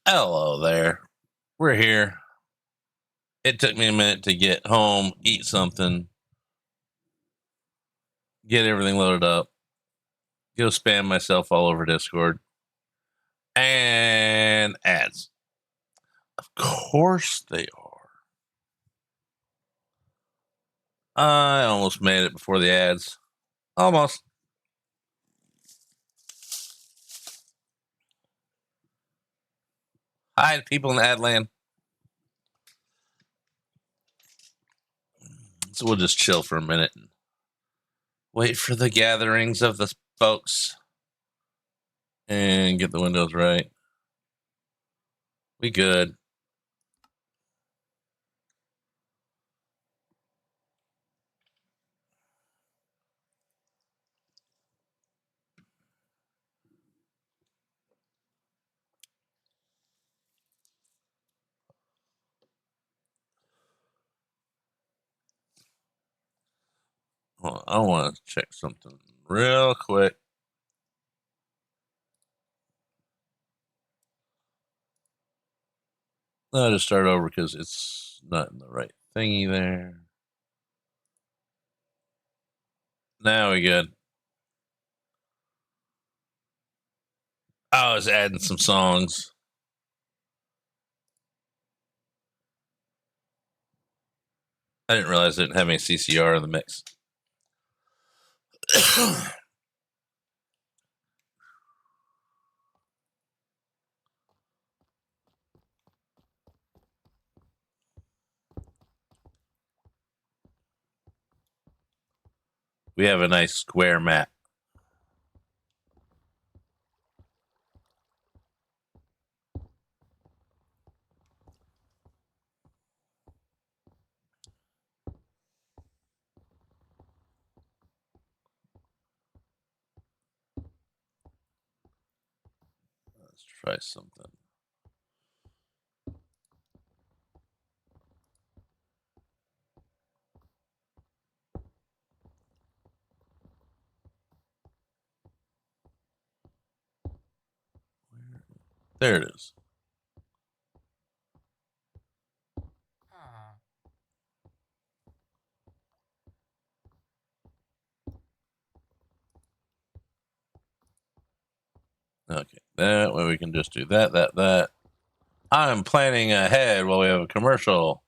Hello there. We're here. It took me a minute to get home, eat something, get everything loaded up, go spam myself all over Discord, and ads. Of course they are. I almost made it before the ads. Almost. Hi, people in ad land. So we'll just chill for a minute and wait for the gatherings of the folks and get the windows right. We good. Hold on, I want to check something real quick. I'll just start over because it's not in the right thingy there. Now we good. I was adding some songs. I didn't realize I didn't have any CCR in the mix. We have a nice square map. Let's try something. There it is. Okay, that way we can just do that. I'm planning ahead while we have a commercial.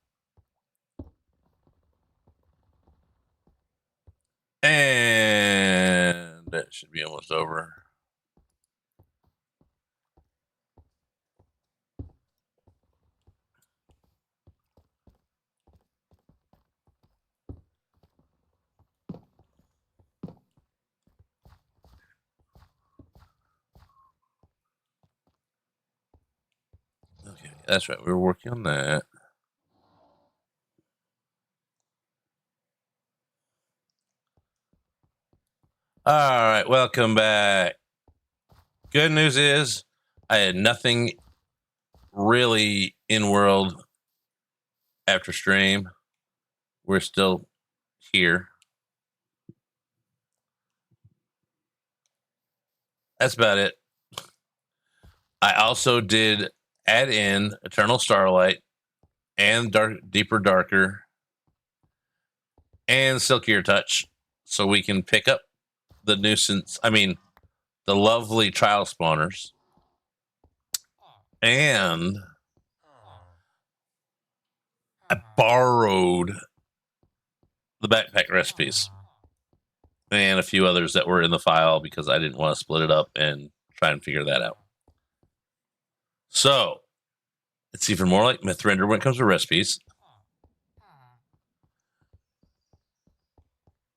And that should be almost over. Okay, that's right. We were working on that. All right, welcome back. Good news is I had nothing really in world after stream. We're still here. That's about it. I also did add in Eternal Starlight and Deeper Darker and Silkier Touch so we can pick up the the lovely trial spawners. And I borrowed the backpack recipes and a few others that were in the file because I didn't want to split it up and try and figure that out. So it's even more like Mythrender when it comes to recipes,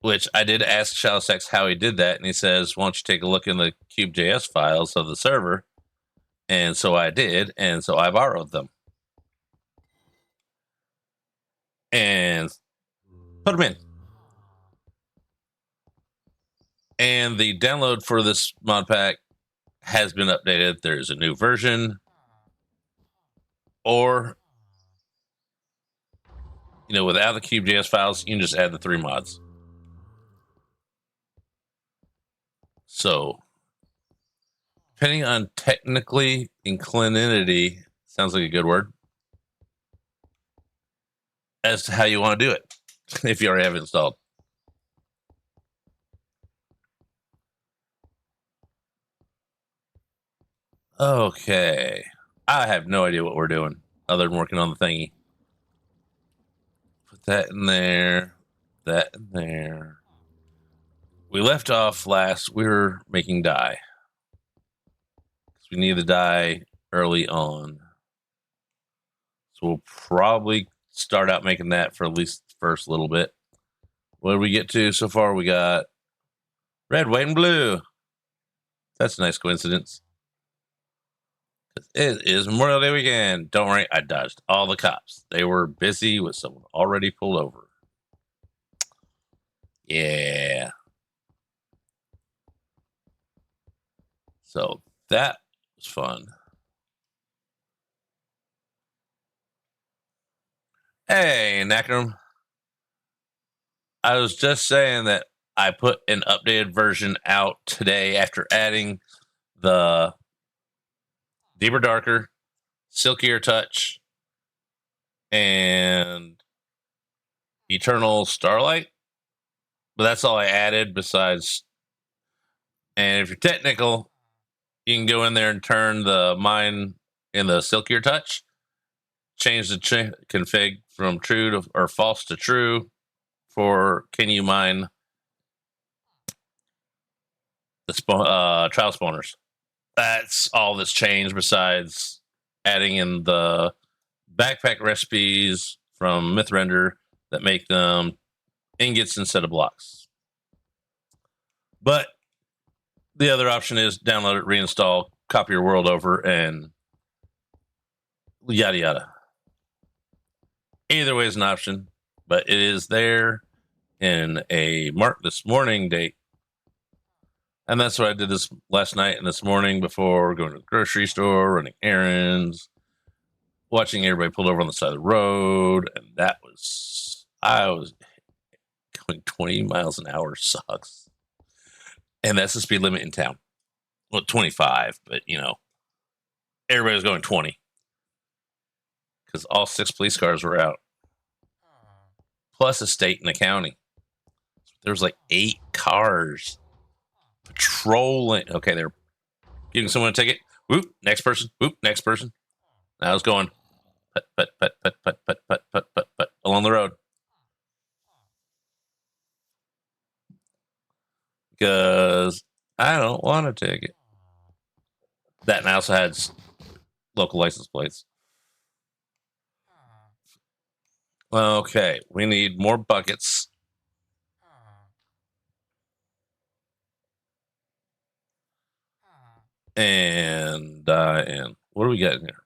which I did ask Shallowsex how he did that, and he says, why don't you take a look in the Cube.js files of the server? And so I did, and so I borrowed them and put them in. And the download for this mod pack has been updated. There's a new version, or without the Cube.js files, you can just add the 3 mods. So, depending on technically inclinity Sounds like a good word. As to how you want to do it, if you already have it installed. Okay. I have no idea what we're doing other than working on the thingy. Put that in there. That in there. We left off last. We were making dye. We need the dye early on. So we'll probably start out making that for at least the first little bit. What did we get to so far? We got red, white, and blue. That's a nice coincidence. It is Memorial Day weekend. Don't worry, I dodged all the cops. They were busy with someone already pulled over. Yeah. So that was fun. Hey, Nakram. I was just saying that I put an updated version out today after adding the Deeper Darker, Silkier Touch, and Eternal Starlight. But that's all I added besides. And if you're technical, you can go in there and turn the mine in the Silkier Touch, change the config from true to or false to true for can you mine the trial spawners. That's all that's changed besides adding in the backpack recipes from Mythrender that make them ingots instead of blocks. But the other option is download it, reinstall, copy your world over, and yada yada. Either way is an option, but it is there in a mark this morning date. And that's what I did this last night and this morning before going to the grocery store, running errands, watching everybody pull over on the side of the road. And I was going 20 miles an hour sucks. And that's the speed limit in town. Well, 25, but everybody was going 20 because all 6 police cars were out, plus a state and a county. There was like 8 cars patrolling. Okay, they're giving someone a ticket. Whoop, next person. Whoop, next person. And I was going put along the road because I don't want a ticket. That and I also had local license plates. Okay, we need more buckets. And what do we got in here?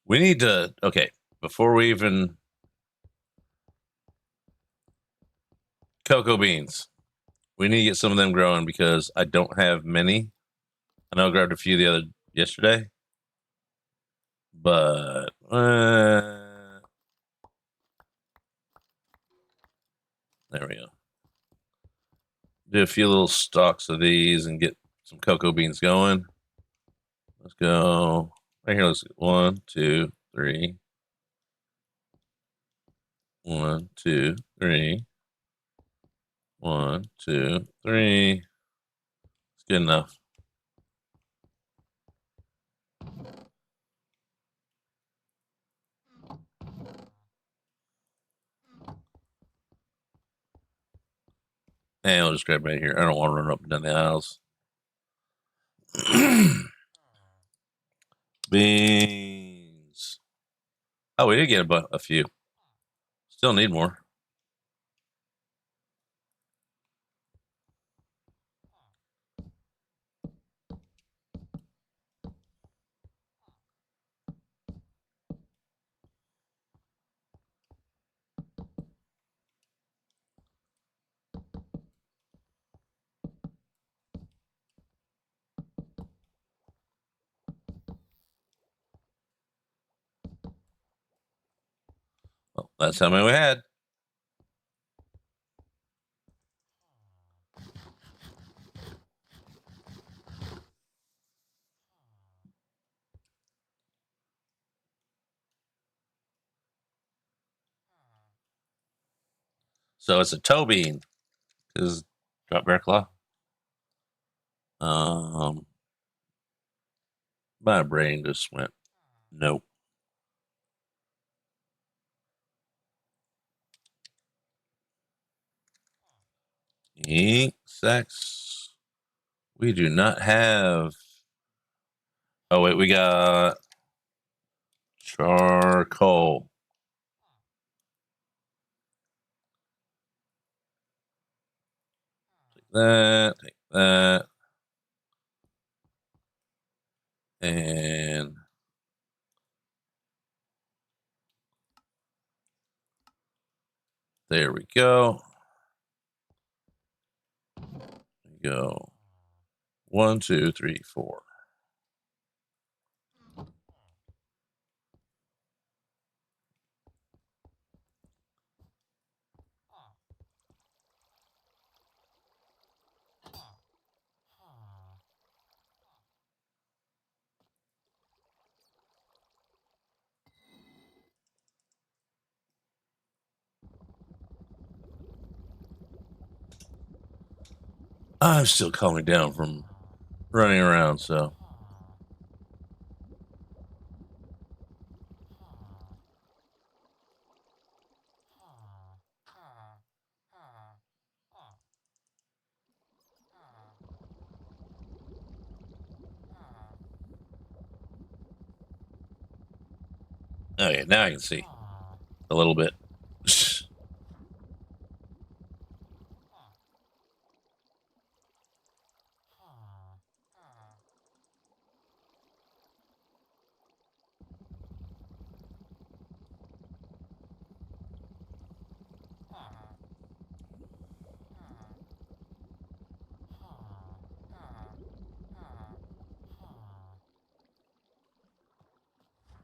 We need to, okay, before we even, cocoa beans. We need to get some of them growing because I don't have many. I know I grabbed a few the other yesterday, but there we go. Do a few little stalks of these and get some cocoa beans going. Let's go right here. Let's get 1, 2, 3. 1, 2, 3. 1, 2, 3. It's good enough. And I'll just grab right here. I don't want to run up and down the aisles. Beans. Oh, we did get a few. Still need more. Well, that's how many we had. So it's a toe bean. Is drop bear claw. My brain just went nope. Ink sacks. We do not have. Oh wait, we got charcoal. Take that, and there we go. Go 1, 2, 3, 4. I'm still calming down from running around, so. Okay, now I can see a little bit.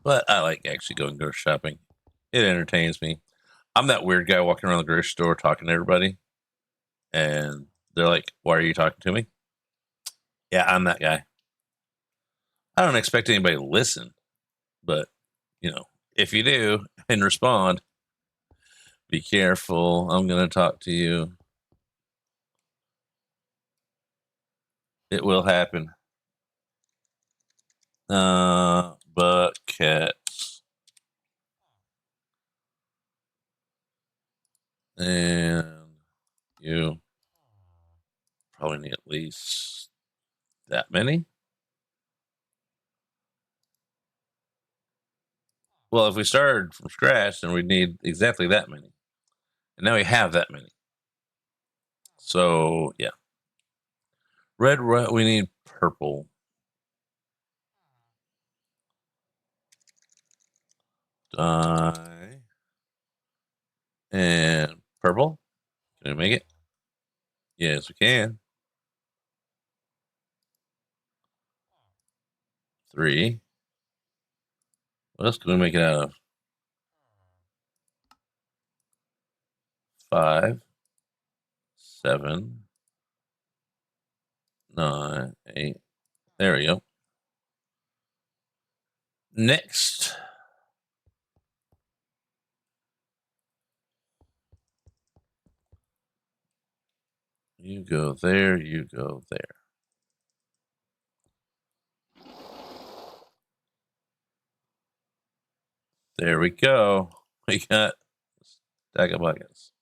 But I like actually going grocery shopping. It entertains me. I'm that weird guy walking around the grocery store talking to everybody, and they're like, "Why are you talking to me?" Yeah, I'm that guy. I don't expect anybody to listen, but if you do and respond, be careful. I'm going to talk to you. It will happen. Buckets. And you probably need at least that many. Well, if we started from scratch, then we'd need exactly that many. And now we have that many. So, yeah. Red, we need purple. Dye. And purple. Can we make it? Yes, we can. 3. What else can we make it out of? 5, 7, 9, 8. There we go. Next. You go there, you go there. There we go. We got a stack of buckets.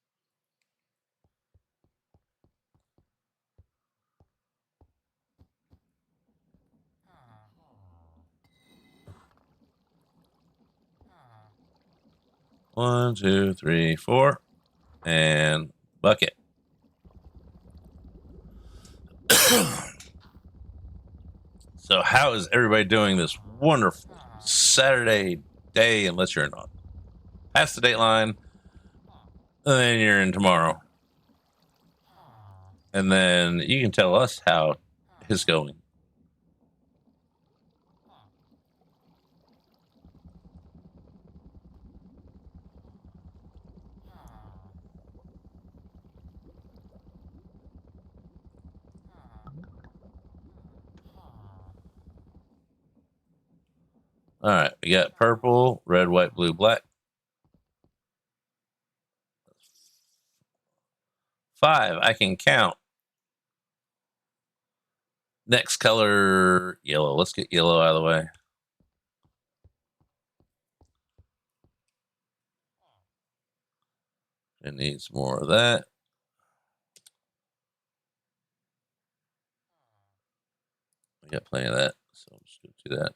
One, 2, 3, 4, and bucket. So, how is everybody doing this wonderful Saturday day? Unless you're not past the date line, and then you're in tomorrow, and then you can tell us how it's going. All right, we got purple, red, white, blue, black. 5. I can count. Next color, yellow. Let's get yellow out of the way. It needs more of that. We got plenty of that, so I'm just going to do that.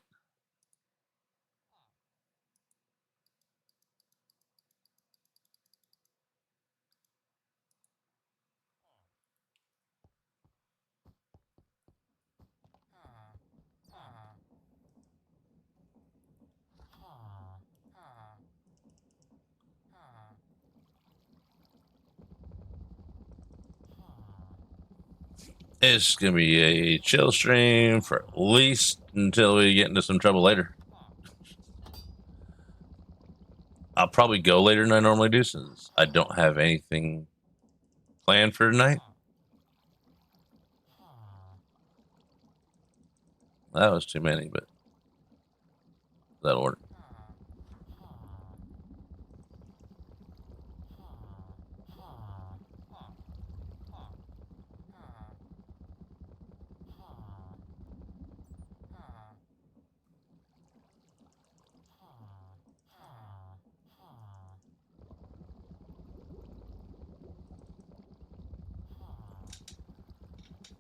It's going to be a chill stream for at least until we get into some trouble later. I'll probably go later than I normally do since I don't have anything planned for tonight. That was too many, but that'll work.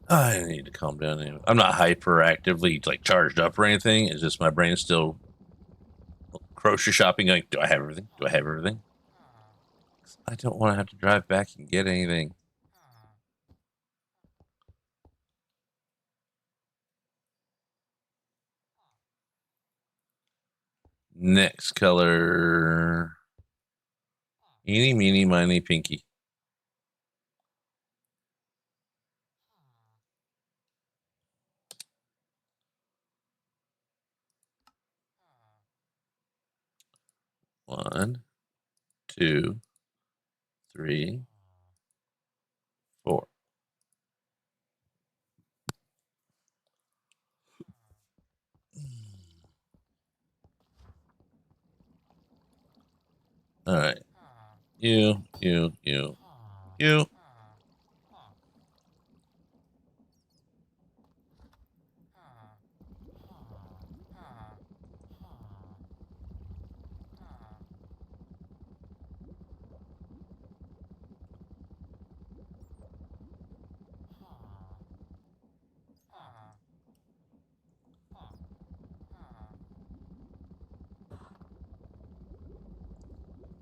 I need to calm down. Anyway. I'm not hyperactively like charged up or anything. It's just my brain's still grocery shopping. Like, do I have everything? Do I have everything? I don't want to have to drive back and get anything. Next color. Eeny, meeny, miny, pinky. One, 2, 3, 4. All right. You.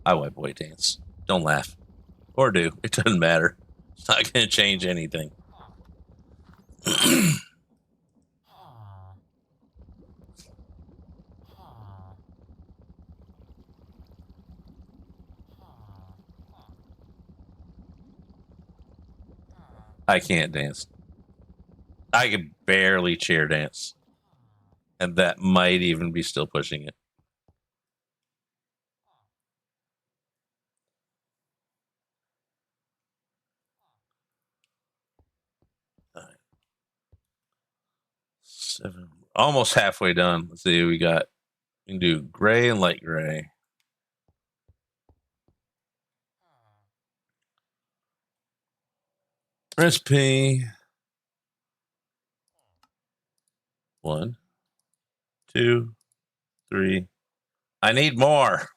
I wipe away dance. Don't laugh. Or do. It doesn't matter. It's not going to change anything. I can't dance. I could barely chair dance. And that might even be still pushing it. All right. 7. Almost halfway done. Let's see what we got. We can do gray and light gray. Recipe. 1, 2, 3. I need more.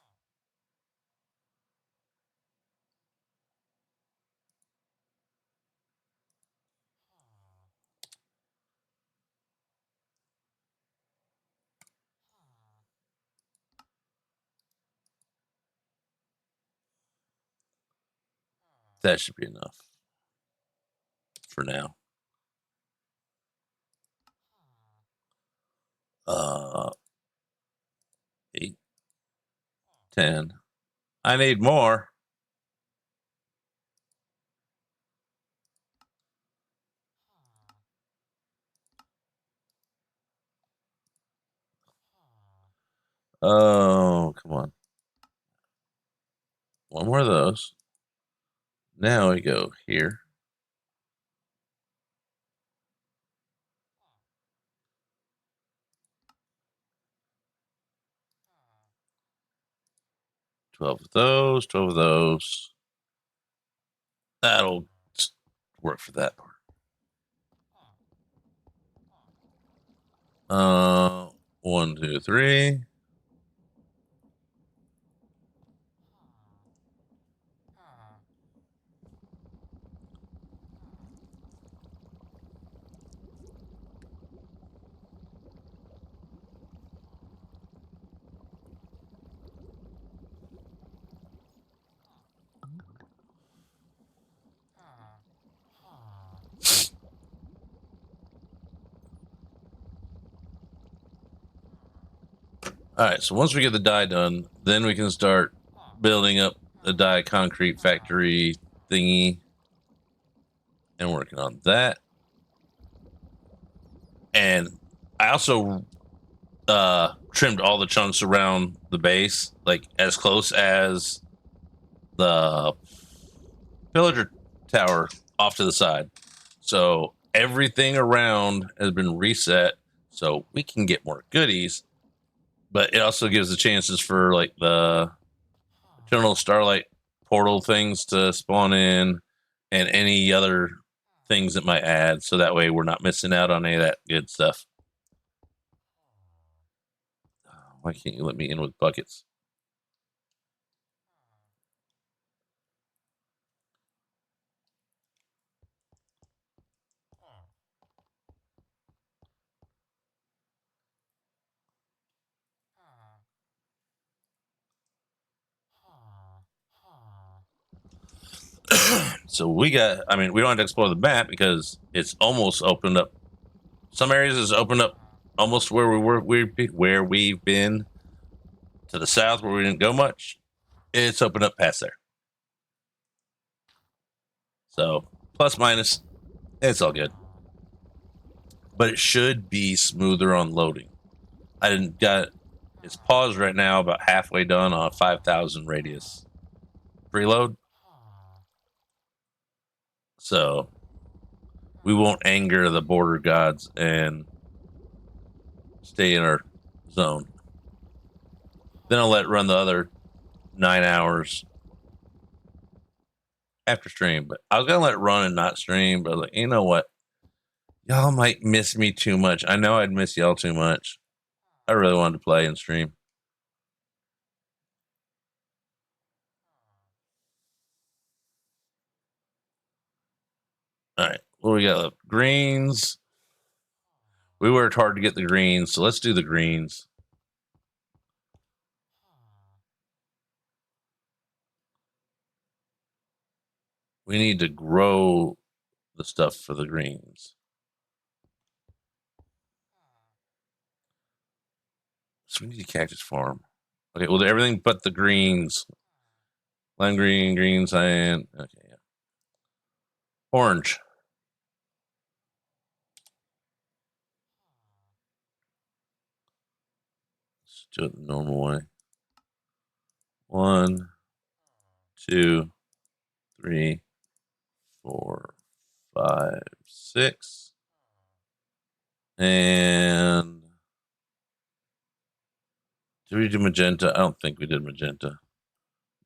That should be enough for now. 8, 10. I need more. Oh, come on. One more of those. Now we go here. $12 of those. 12 of those. That'll work for that part. 1, 2, 3. All right, so once we get the die done, then we can start building up the die concrete factory thingy and working on that. And I also trimmed all the chunks around the base, like as close as the pillager tower off to the side. So everything around has been reset so we can get more goodies, but it also gives the chances for like the Eternal Starlight portal things to spawn in and any other things that might add. So that way we're not missing out on any of that good stuff. Why can't you let me in with buckets? So we got, I mean, we don't have to explore the map because it's almost opened up. Some areas is opened up almost where where we've been to the south where we didn't go much. It's opened up past there. So plus minus, it's all good. But it should be smoother on loading. I didn't got it's paused right now, about halfway done on a 5,000 radius preload. So we won't anger the border gods and stay in our zone. Then I'll let it run the other 9 hours after stream. But I was gonna let it run and not stream, but I was like, you know what? Y'all might miss me too much. I know I'd miss y'all too much. I really wanted to play and stream. All right, what we got left? Greens. We worked hard to get the greens, so let's do the greens. We need to grow the stuff for the greens. So we need a cactus farm. Okay, well, everything but the greens. Lime green, green, cyan. Okay, yeah. Orange. Let's do it the normal way. 1, 2, 3, 4, 5, 6. And did we do magenta? I don't think we did magenta.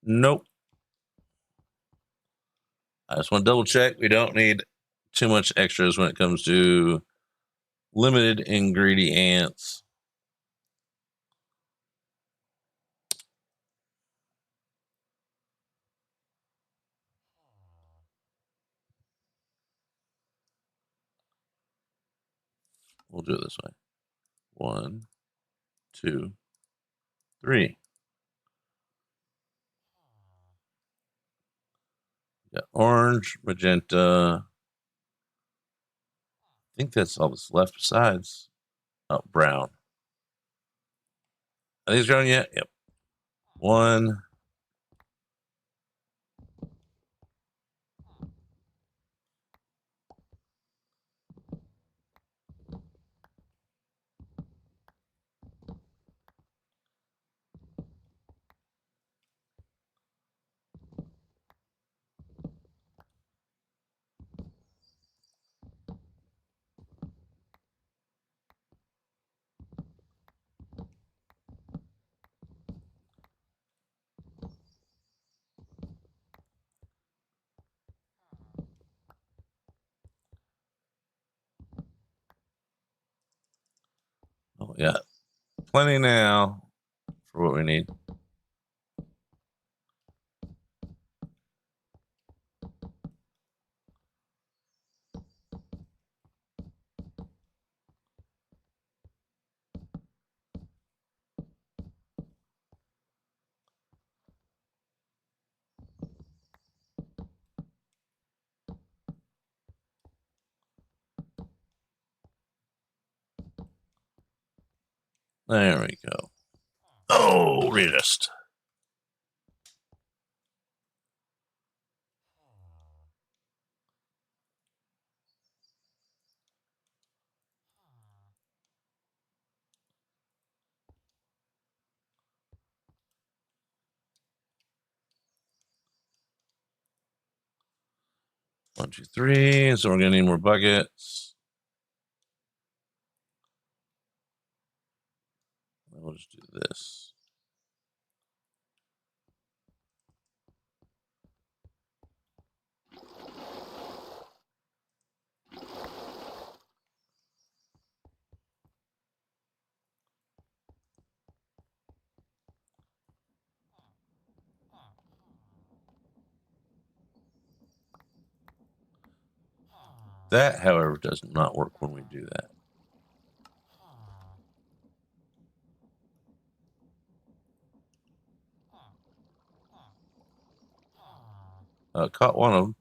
Nope. I just want to double check. We don't need too much extras when it comes to limited ingredients. We'll do it this way. 1, 2, 3. Got orange, magenta. I think that's all that's left besides brown. Are these grown yet? Yep. 1. got plenty now for what we need. There we go. Oh, resist. One, two, three. So we're gonna need more buckets. We'll just do this. That, however, does not work when we do that. Caught one of them.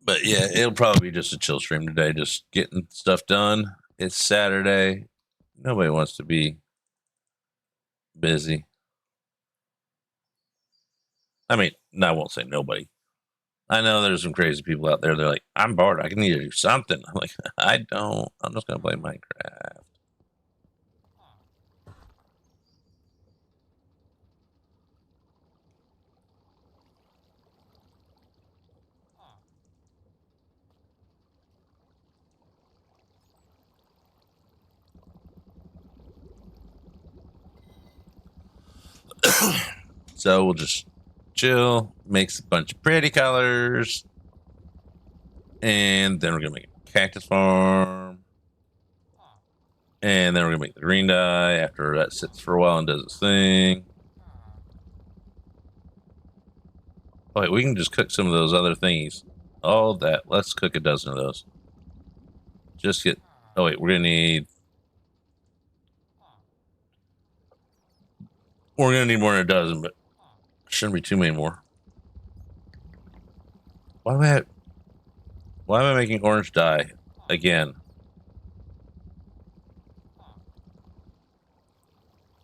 But yeah, it'll probably be just a chill stream today, just getting stuff done. It's Saturday. Nobody wants to be busy. I mean, I won't say nobody. I know there's some crazy people out there. They're like, I'm bored. I need to do something. I'm like, I don't. I'm just going to play Minecraft. So we'll just chill, make a bunch of pretty colors, and then we're going to make a cactus farm. And then we're going to make the green dye after that sits for a while and does its thing. Oh, wait, we can just cook some of those other thingies. All that. Let's cook a dozen of those. Just get. Oh, wait, we're going to need. We're going to need more than a dozen, but shouldn't be too many more. Why am I making orange dye again?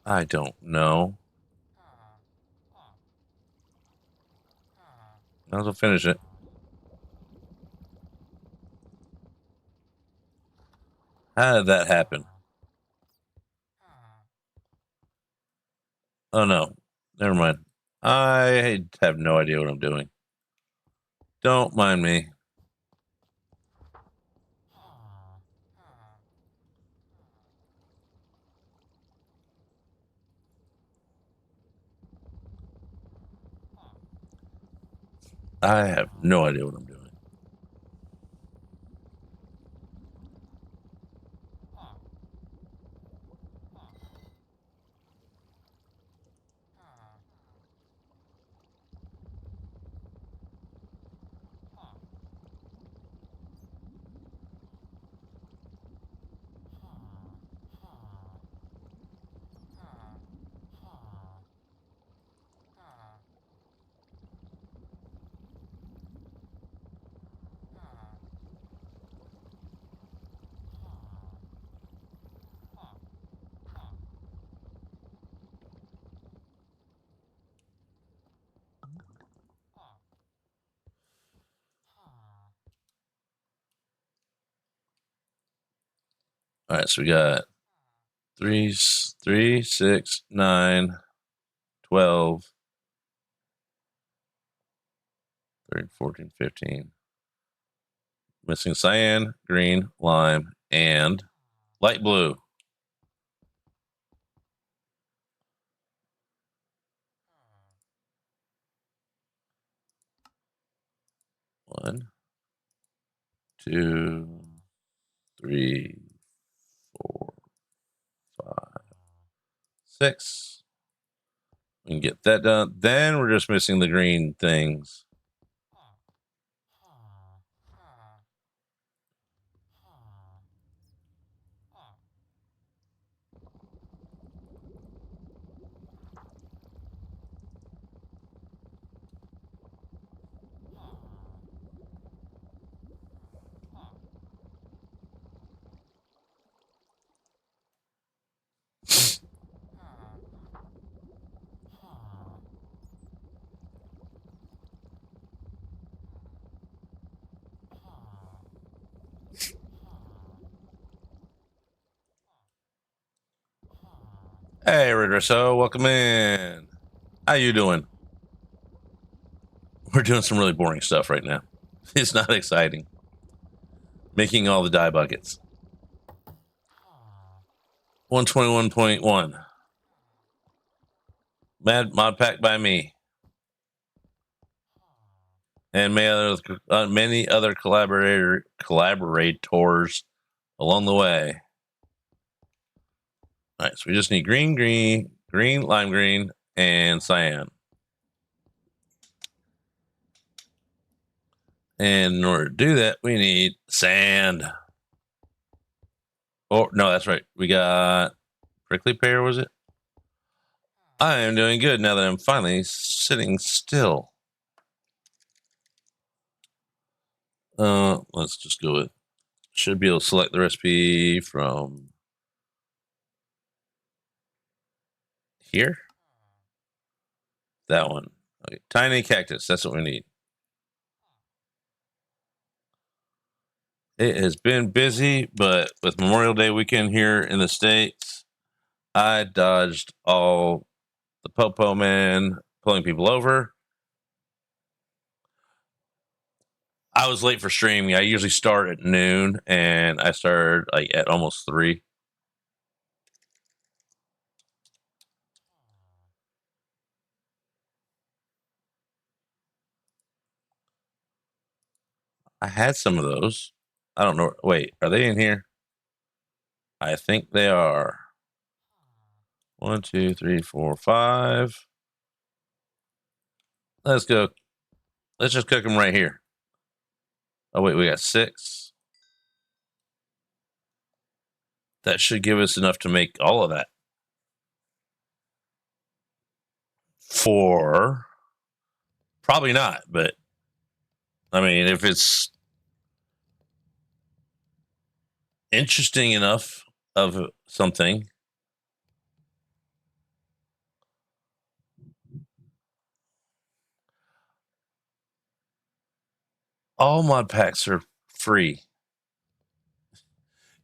I don't know. Might as well finish it. How did that happen? Oh no. Never mind. I have no idea what I'm doing. Don't mind me. I have no idea what I'm doing. All right, so we got 3, 6, 9, 12, 13, 14, 15. Missing cyan, green, lime, and light blue. One, 2, 3, 4, 5, 6. We can get that done. Then we're just missing the green things. Hey, Ritter, so welcome in. How you doing? We're doing some really boring stuff right now. It's not exciting. Making all the dye buckets. 121.1. Mod pack by me. And many other collaborators along the way. All right, so we just need green, lime green, and cyan. And in order to do that, we need sand. Oh, no, that's right. We got prickly pear, was it? I am doing good now that I'm finally sitting still. Let's just go with, should be able to select the recipe from here. That one. Okay, tiny cactus. That's what we need. It has been busy, but with Memorial Day weekend here in the States, I dodged all the popo men pulling people over. I was late for streaming. I usually start at noon, and I started like at almost 3. I had some of those. I don't know. Wait, are they in here? I think they are. 1, 2, 3, 4, 5. Let's go. Let's just cook them right here. Oh, wait, we got 6. That should give us enough to make all of that. 4. Probably not, but I mean, if it's interesting enough of something. All mod packs are free.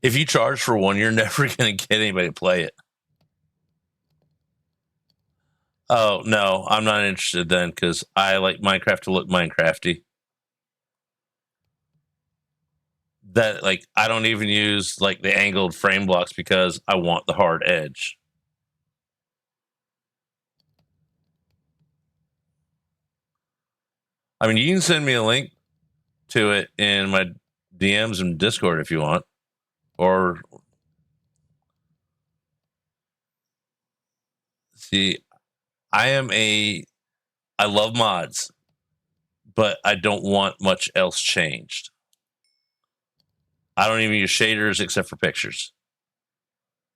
If you charge for one, you're never going to get anybody to play it. Oh, no, I'm not interested then because I like Minecraft to look Minecrafty. That, like, I don't even use, like, the angled frame blocks because I want the hard edge. I mean, you can send me a link to it in my DMs and Discord if you want. Or, see, I love mods, but I don't want much else changed. I don't even use shaders except for pictures.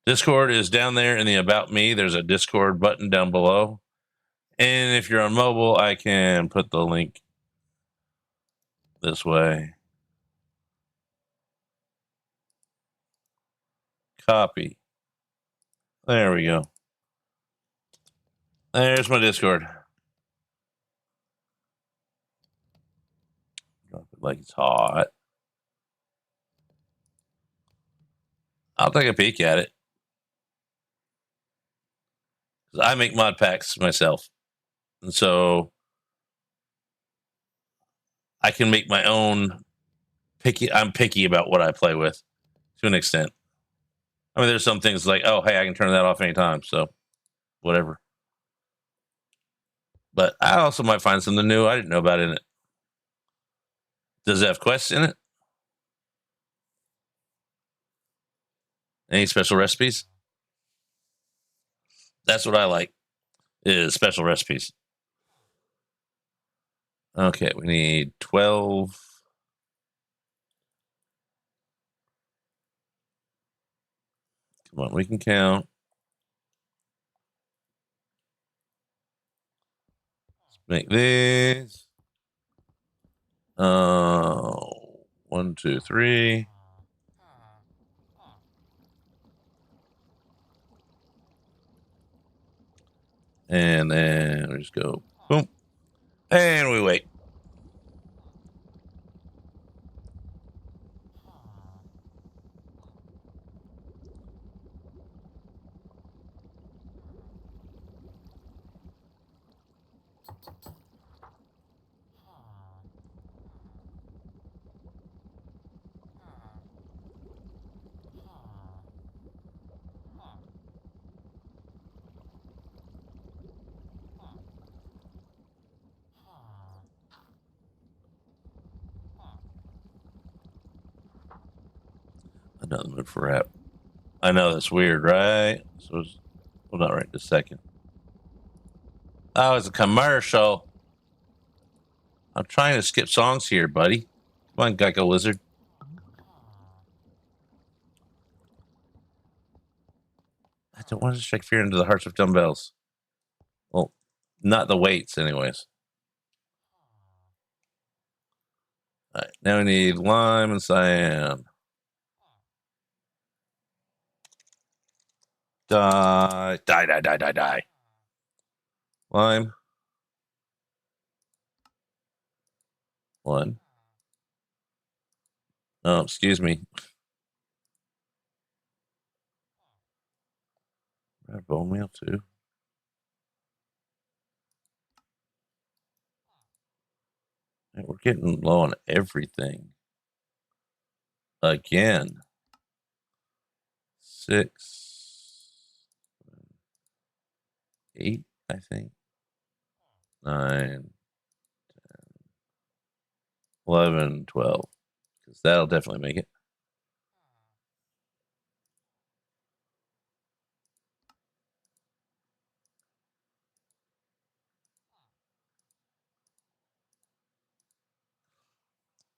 Discord is down there in the About Me. There's a Discord button down below. And if you're on mobile, I can put the link this way. Copy. There we go. There's my Discord. Drop it like it's hot. I'll take a peek at it. I make mod packs myself, and so I can make my own picky. I'm picky about what I play with to an extent. I mean, there's some things like, oh, hey, I can turn that off anytime, so whatever. But I also might find something new I didn't know about in it. Does it have quests in it? Any special recipes? That's what I like, is special recipes. Okay, we need 12. Come on, we can count. Let's make these. 1, 2, 3. And then we just go boom. And we wait. Another mood for rap. I know that's weird, right? So well, not right this second. Oh, it's a commercial. I'm trying to skip songs here, buddy. Come on, Geico Lizard. I don't want to strike fear into the hearts of dumbbells. Well, not the weights, anyways. All right, now we need lime and cyan. Die, die, die, die, die, die. Lime. 1. Oh, excuse me. Red bone meal too. Man, we're getting low on everything. Again. 6, 8, I think. 9, 10, 11, 12. Because that'll definitely make it.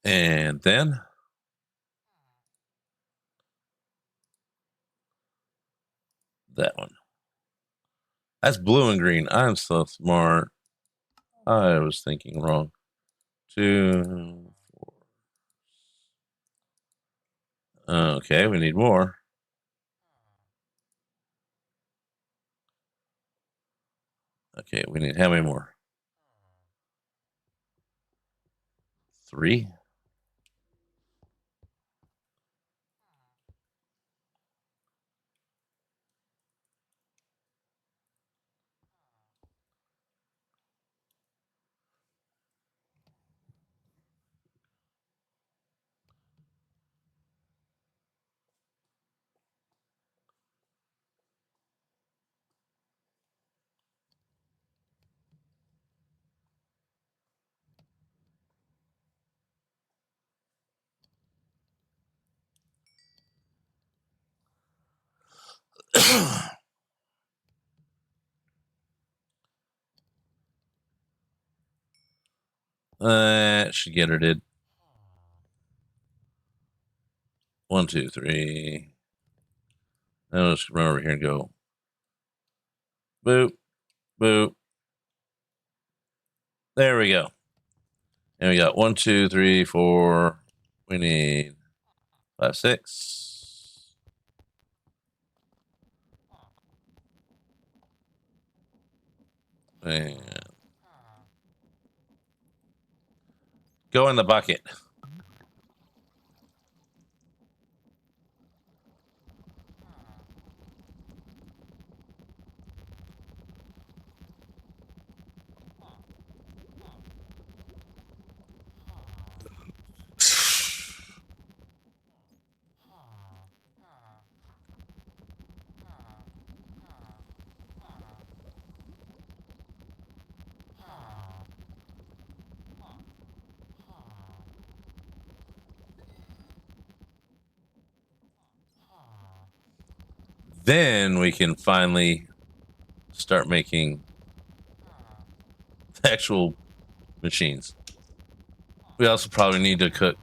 And then that one. That's blue and green. I'm so smart. I was thinking wrong. 2, 4. Okay, we need more. Okay, we need how many more? 3. That should get her, did. 1, 2, 3. Now let's run over here and go. Boop, boop. There we go. And we got 1, 2, 3, 4. We need 5, 6. And go in the bucket. then we can finally start making the actual machines. We also probably need to cook.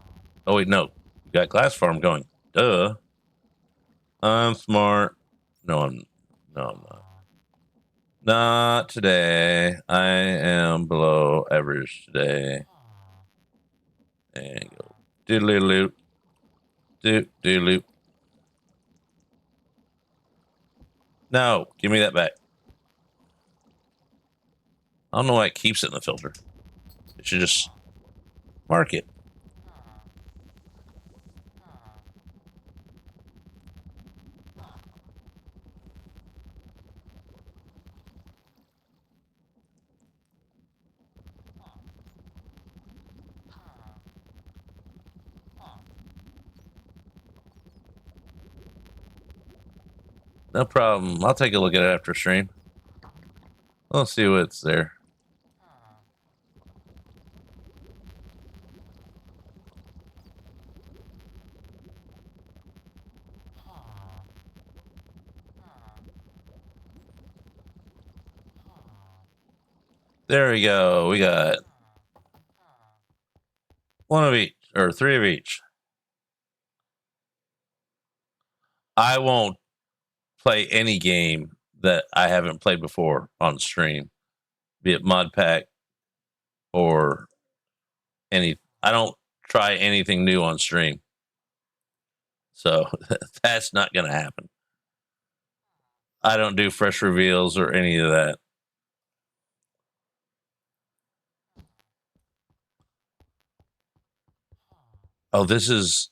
Oh wait, no, we got glass farm going. Duh. I'm smart. No, I'm not. Not today. I am below average today. And go doodly loop. Doodly loop. No, give me that back. I don't know why it keeps it in the filter. It should just mark it. No problem. I'll take a look at it after stream. Let's see what's there. There we go. We got one of each, or three of each. I won't play any game that I haven't played before on stream, be it mod pack or any. I don't try anything new on stream, so that's not going to happen. I don't do fresh reveals or any of that. Oh, this is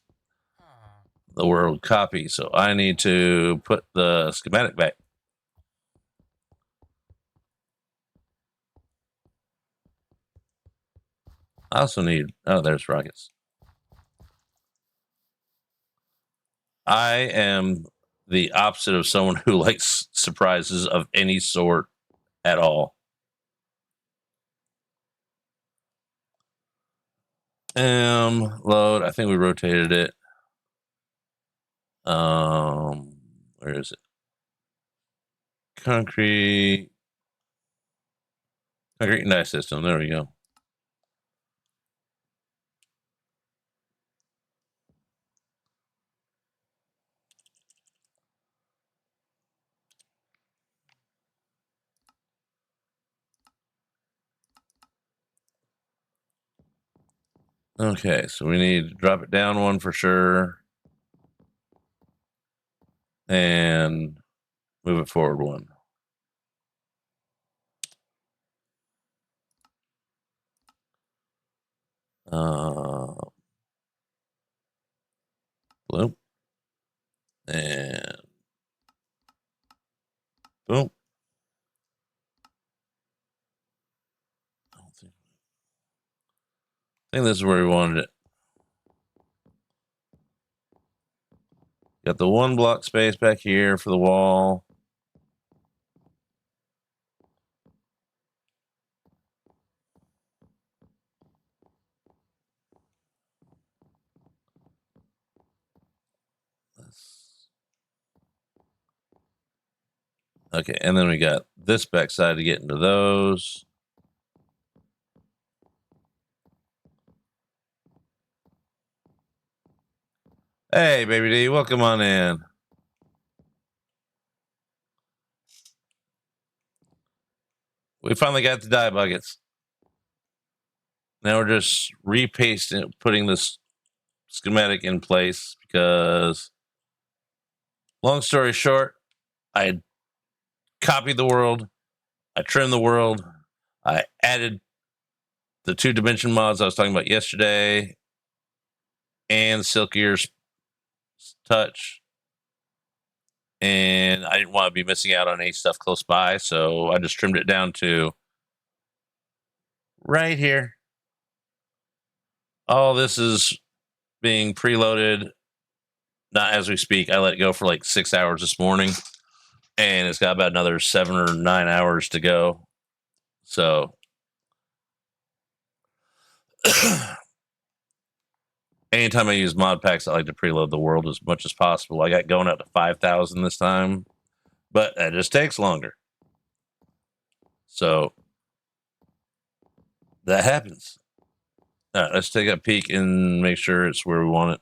the world copy, so I need to put the schematic back. I also need. Oh, there's rockets. I am the opposite of someone who likes surprises of any sort at all. Load. I think we rotated it. Where is it? Concrete and die system. There we go. Okay, so we need to drop it down one for sure. And move it forward one. Boom. And boom. I think this is where we wanted it. Got the one block space back here for the wall. Okay, and then we got this backside to get into those. Hey, baby D, welcome on in. We finally got the dye buckets. Now we're just repasting, putting this schematic in place because, long story short, I copied the world, I trimmed the world, I added the 2-dimension mods I was talking about yesterday, and Silkier's touch. And I didn't want to be missing out on any stuff close by, so I just trimmed it down to right here. All this is being preloaded, not as we speak. I let it go for like 6 hours this morning, and it's got about another 7 or 9 hours to go. So anytime I use mod packs, I like to preload the world as much as possible. I got going up to 5,000 this time, but that just takes longer. So that happens. All right, let's take a peek and make sure it's where we want it.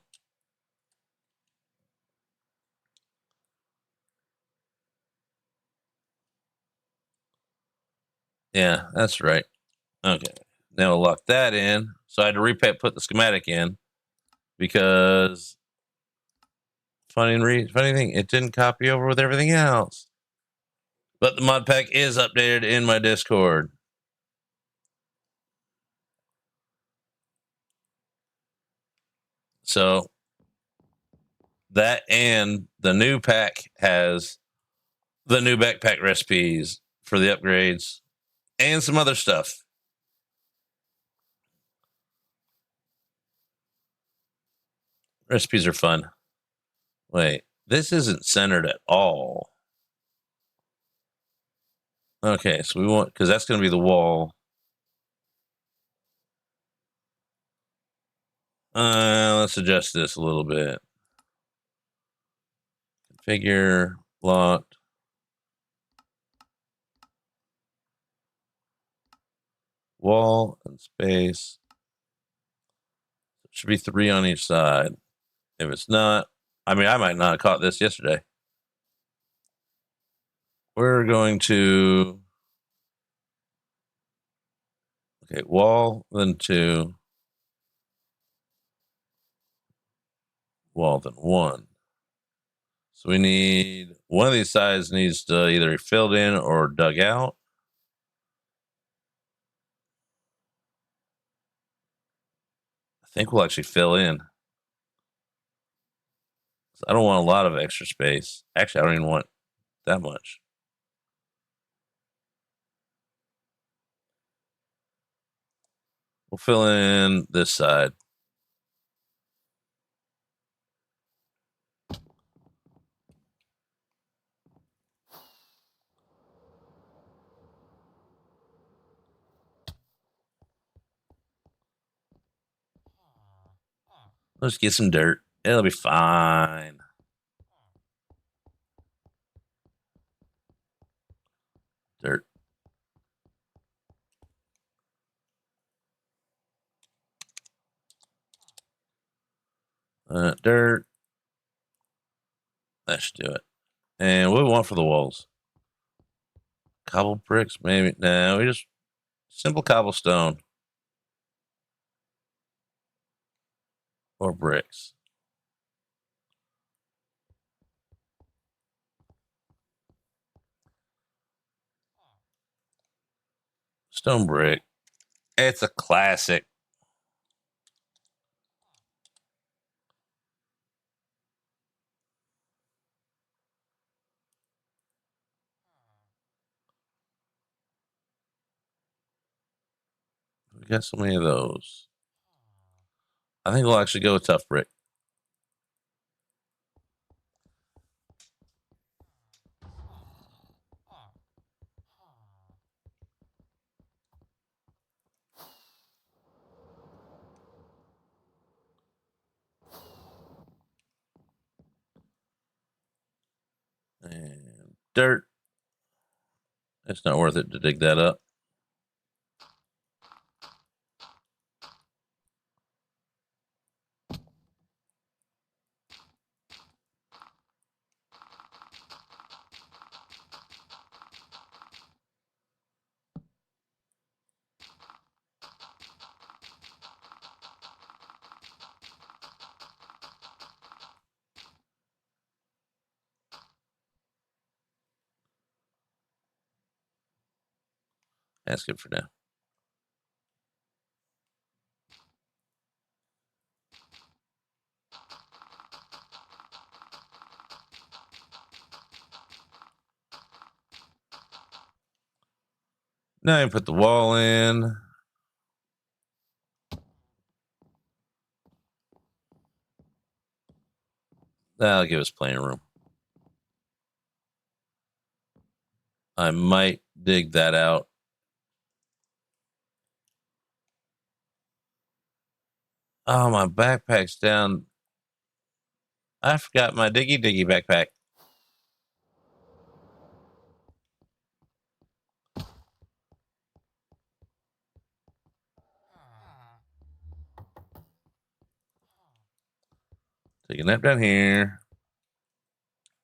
Yeah, that's right. Okay, now we'll lock that in. So I had to put the schematic in because funny thing, it didn't copy over with everything else. But the mod pack is updated in my Discord. So that and the new pack has the new backpack recipes for the upgrades and some other stuff. Recipes are fun. Wait, this isn't centered at all. Okay, so we want, because that's going to be the wall. Let's adjust this a little bit. Configure, locked. Wall and space. It should be 3 on each side. If it's not, I mean, I might not have caught this yesterday. We're going to, okay, wall, then 2, wall, then 1. So we need, one of these sides needs to either be filled in or dug out. I think we'll actually fill in. I don't want a lot of extra space. Actually, I don't even want that much. We'll fill in this side. Let's get some dirt. It'll be fine. Dirt. Dirt. That should do it. And what do we want for the walls? Cobble bricks, maybe. No, we just simple cobblestone or bricks. Stone brick. It's a classic. We got so many of those. I think we'll actually go with tough brick. And dirt. It's not worth it to dig that up. That's good for now. Now you put the wall in. That'll give us plenty of room. I might dig that out. Oh, my backpack's down. I forgot my diggy backpack. Take a nap down here.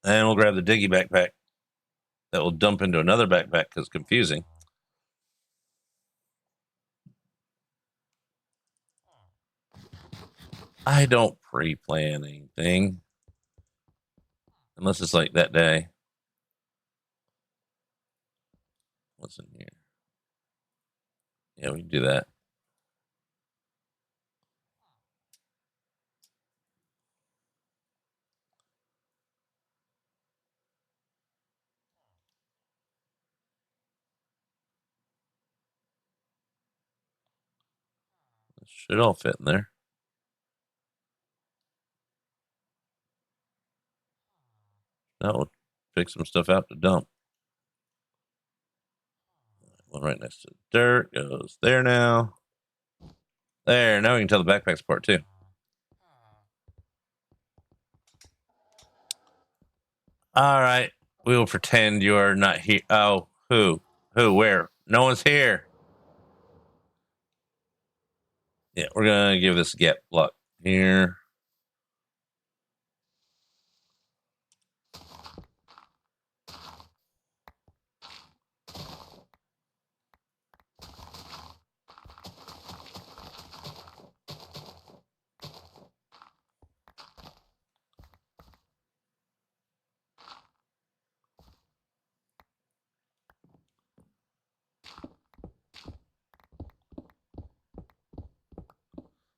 And we'll grab the Diggy backpack. That will dump into another backpack because confusing. I don't pre-plan anything. Unless it's like that day. What's in here? Yeah, we can do that. It should all fit in there. Now we'll pick some stuff out to dump. One right next to dirt goes there now. There, now we can tell the backpacks apart too. All right, we will pretend you are not here. Oh, who? Where? No one's here. Yeah, we're gonna give this get luck here.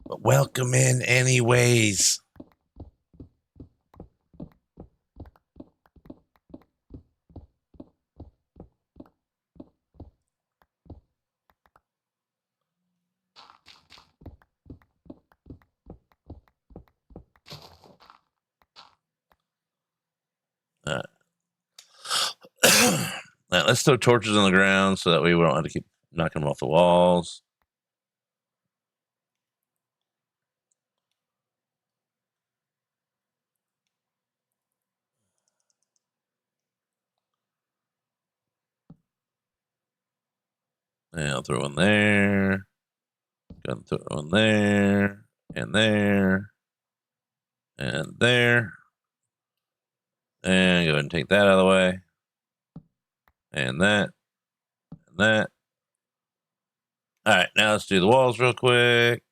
But welcome in anyways. Let's throw torches on the ground so that way we don't have to keep knocking them off the walls. And I'll throw one there. Gonna throw one there. And there. And there. And go ahead and take that out of the way. And that. And that. All right, now let's do the walls real quick.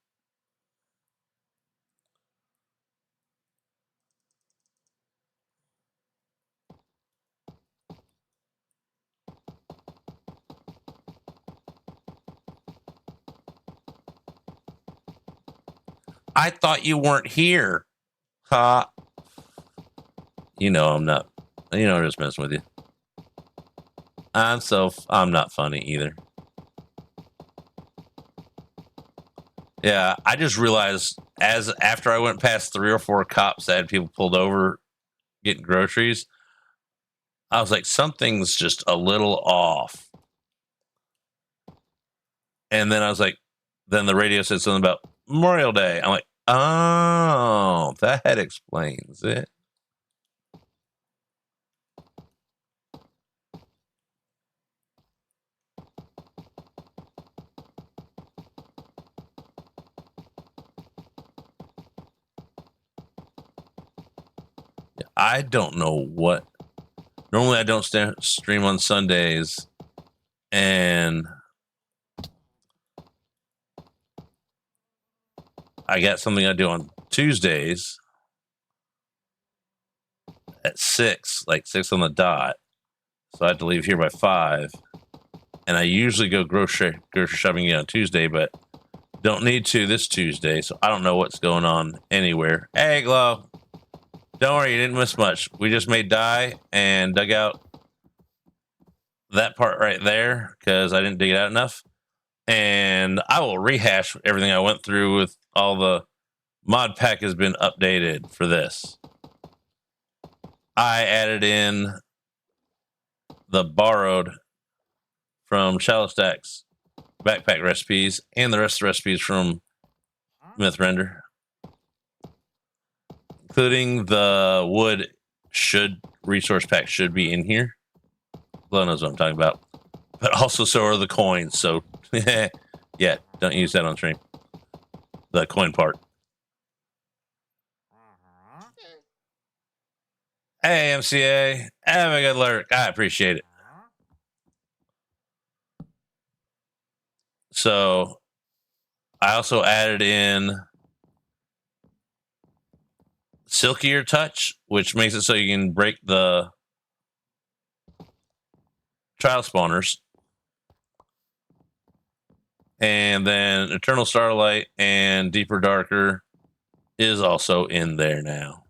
I thought you weren't here. Ha. You know I'm not. You know I'm just messing with you. I'm not funny either. Yeah, I just realized after I went past 3 or 4 cops that had people pulled over getting groceries, I was like, something's just a little off. And then I was like, then the radio said something about Memorial Day. I'm like, oh, that explains it. I don't know what. Normally, I don't stream on Sundays, and I got something I do on Tuesdays at 6, like 6 on the dot. So I had to leave here by 5, and I usually go grocery shopping on Tuesday, but don't need to this Tuesday, so I don't know what's going on anywhere. Hey, Glow. Don't worry, you didn't miss much. We just made dye and dug out that part right there because I didn't dig it out enough. And I will rehash everything I went through with all the mod pack has been updated for this. I added in the borrowed from Shallow Stacks backpack recipes and the rest of the recipes from Myth Render, including the wood resource pack should be in here. Glow knows what I'm talking about. But also so are the coins. So yeah, don't use that on stream. The coin part. Hey, MCA. Have a good lurk. I appreciate it. So I also added in Silkier Touch, which makes it so you can break the trial spawners. And then Eternal Starlight and Deeper Darker is also in there now.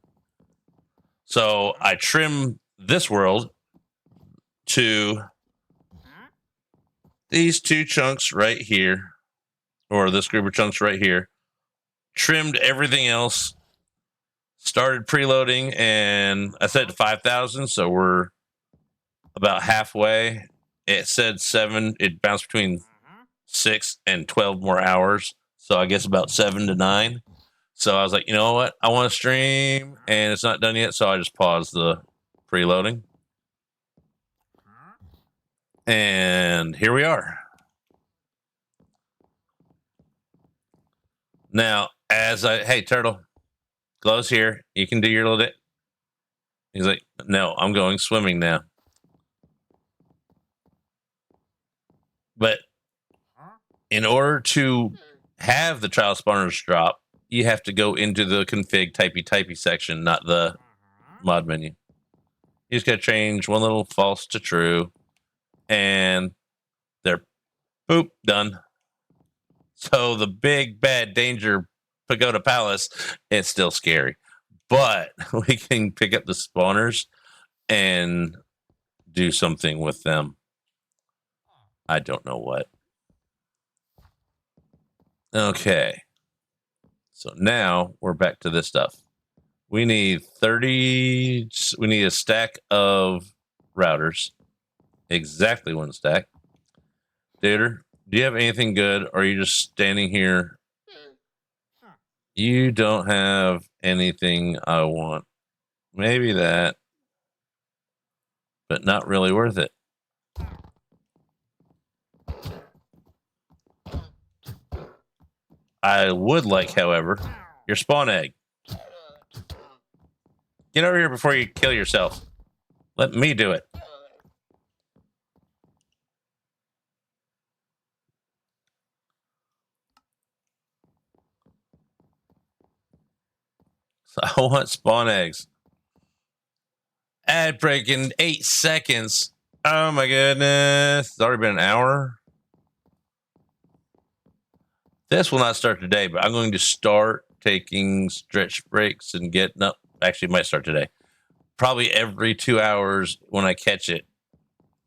So I trim this world to these two chunks right here, or this group of chunks right here. Trimmed everything else, started preloading, and I set it to 5,000, so we're about halfway. It said 7, it bounced between 6 and 12 more hours, so I guess about 7 to 9. So I was like, you know what? I want to stream, and it's not done yet, so I just paused the preloading. And here we are. Now, hey, Turtle, Glow's here. You can do your little bit. He's like, no, I'm going swimming now. But in order to have the trial spawners drop, you have to go into the config typey section, not the mod menu. You just got to change one little false to true, and they're boop done. So the big bad danger Pagoda Palace, it's still scary, but we can pick up the spawners and do something with them. I don't know what. Okay. So now we're back to this stuff. We need 30. We need a stack of routers. Exactly one stack. Dater, do you have anything good? Or are you just standing here? You don't have anything I want. Maybe that, but not really worth it. I would like, however, your spawn egg. Get over here before you kill yourself. Let me do it. So I want spawn eggs. Ad break in 8 seconds. Oh my goodness. It's already been an hour. This will not start today, but I'm going to start taking stretch breaks and getting up. Actually, it might start today. Probably every 2 hours when I catch it,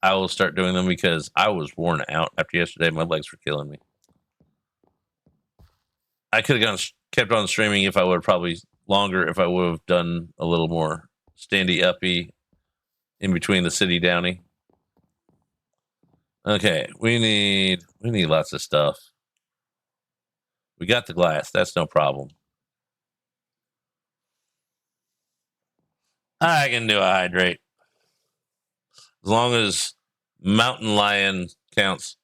I will start doing them because I was worn out after yesterday. My legs were killing me. I could have kept on streaming if I would have probably longer if I would have done a little more standy uppy in between the city downy. Okay, we need lots of stuff. We got the glass. That's no problem. I can do a hydrate. As long as mountain lion counts.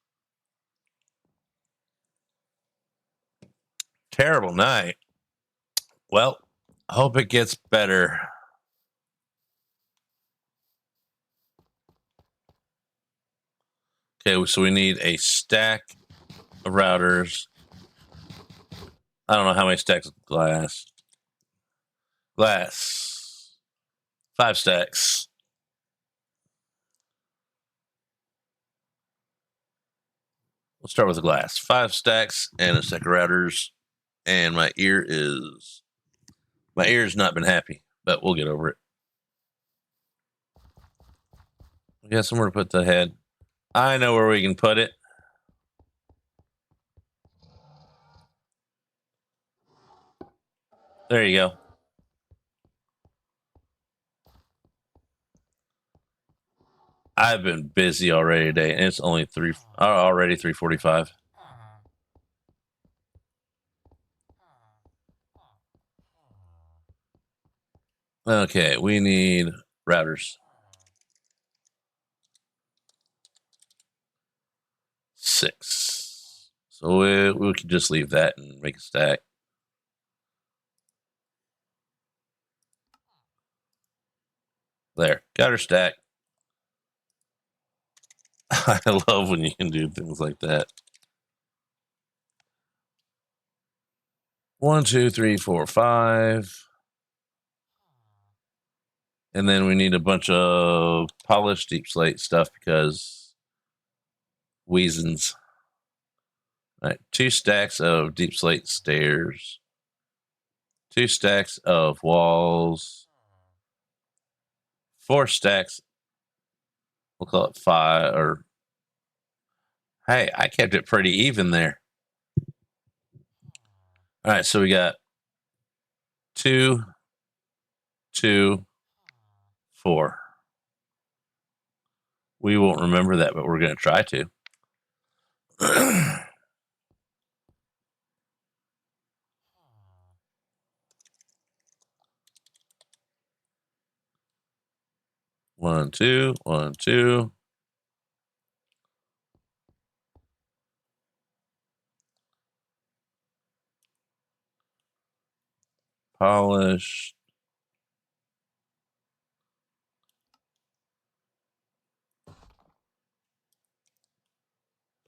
Terrible night. Well, I hope it gets better. Okay, so we need a stack of routers. I don't know how many stacks of glass. Glass. 5 stacks. We'll start with the glass. 5 stacks and a stack of routers. And my ear's not been happy, but we'll get over it. We got somewhere to put the head. I know where we can put it. There you go. I've been busy already today, and it's only already 3:45. Okay, we need routers. 6. So we could just leave that and make a stack. There. Got her stacked. I love when you can do things like that. 1, 2, 3, 4, 5. And then we need a bunch of polished deep slate stuff because reasons. All right, 2 stacks of deep slate stairs. 2 stacks of walls. 4 stacks. We'll call it 5. Or hey, I kept it pretty even there. All right, so we got 2, 2, 4. We won't remember that, but we're going to try to. 1, 2, 1, 2. Polish.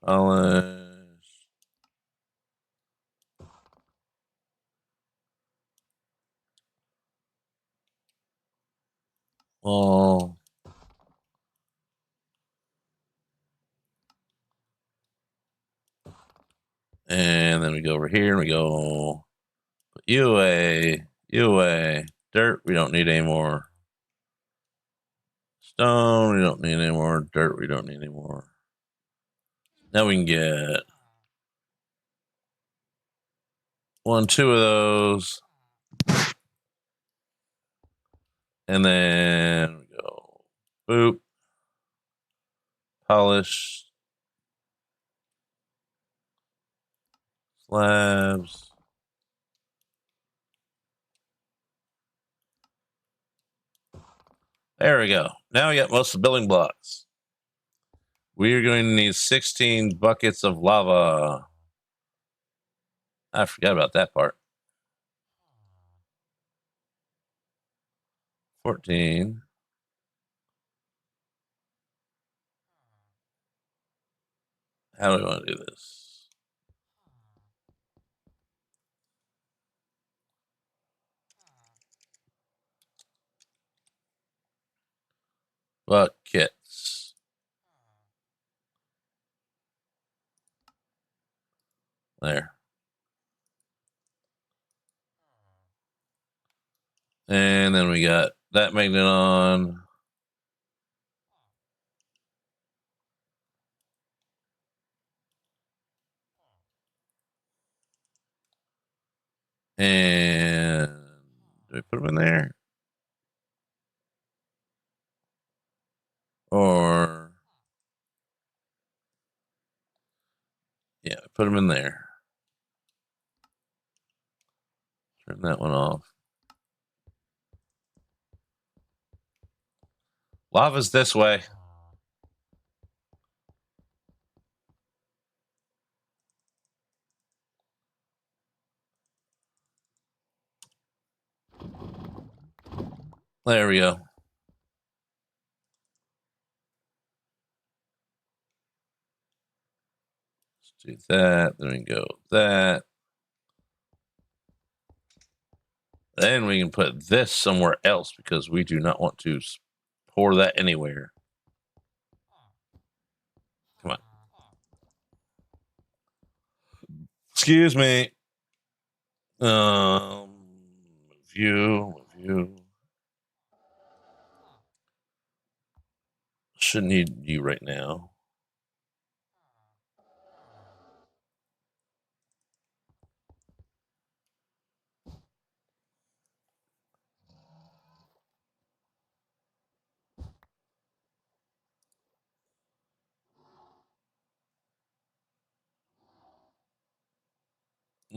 Polish. Wall. And then we go over here and we go you away, you away. Dirt, we don't need anymore. Stone, we don't need anymore. Dirt, we don't need anymore. Now we can get 1, 2 of those. And then we go boop. Polish. Slabs. There we go. Now we got most of the building blocks. We are going to need 16 buckets of lava. I forgot about that part. 14. How do we want to do this? Buckets. There. And then we got that magnet on. And do we put them in there? Or yeah, put them in there. Turn that one off. Lava's this way. There we go. Let's do that. Then we go that. Then we can put this somewhere else because we do not want to pour that anywhere. Come on. Excuse me. View. Shouldn't need you right now.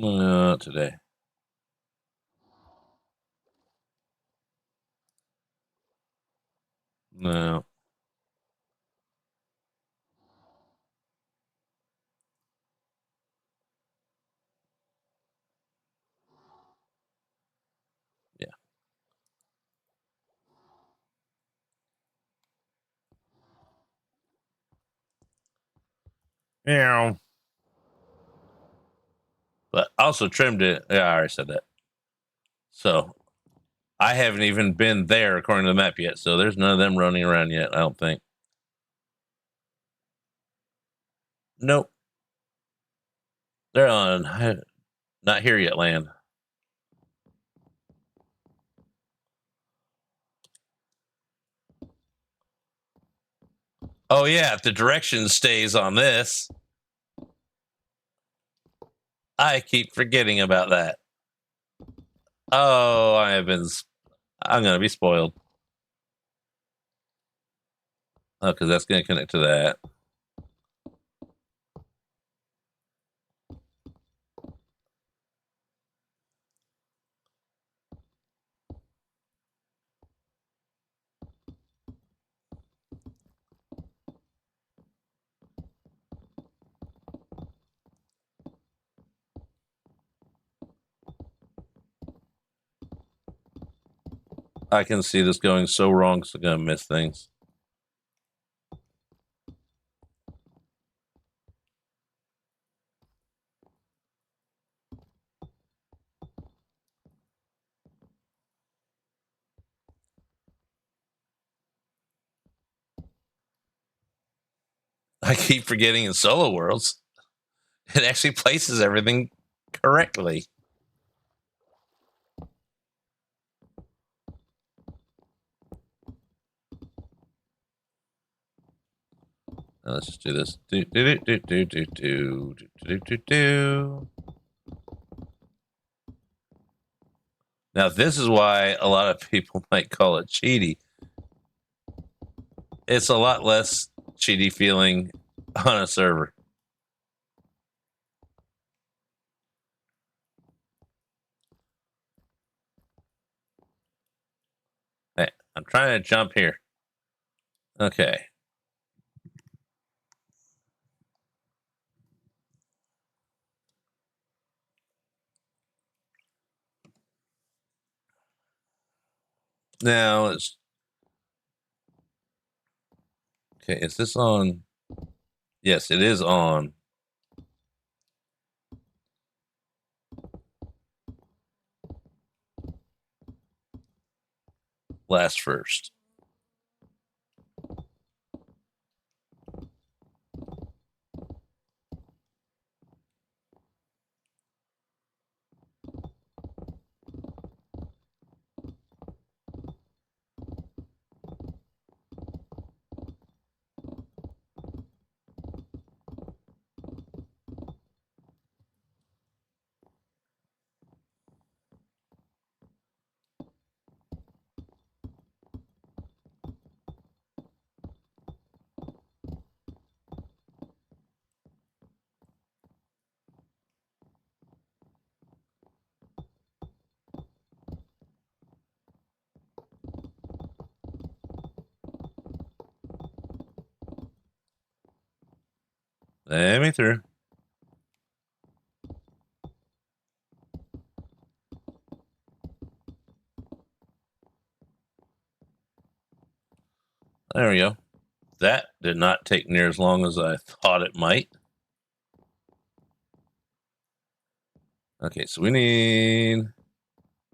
Not today. No. Yeah. Meow. But also trimmed it. Yeah, I already said that. So I haven't even been there according to the map yet. So there's none of them running around yet, I don't think. Nope. They're on not here yet land. Oh yeah, if the direction stays on this. I keep forgetting about that. Oh, I'm gonna be spoiled. Oh, because that's gonna connect to that. I can see this going so wrong, so I'm gonna miss things. I keep forgetting in Solo Worlds, it actually places everything correctly. Now let's just do this. Now this is why a lot of people might call it cheaty. It's a lot less cheaty feeling on a server. Hey, I'm trying to jump here. Okay. Now it's okay. Is this on? Yes, it is on. Last first. Let me through. There we go. That did not take near as long as I thought it might. Okay, so we need.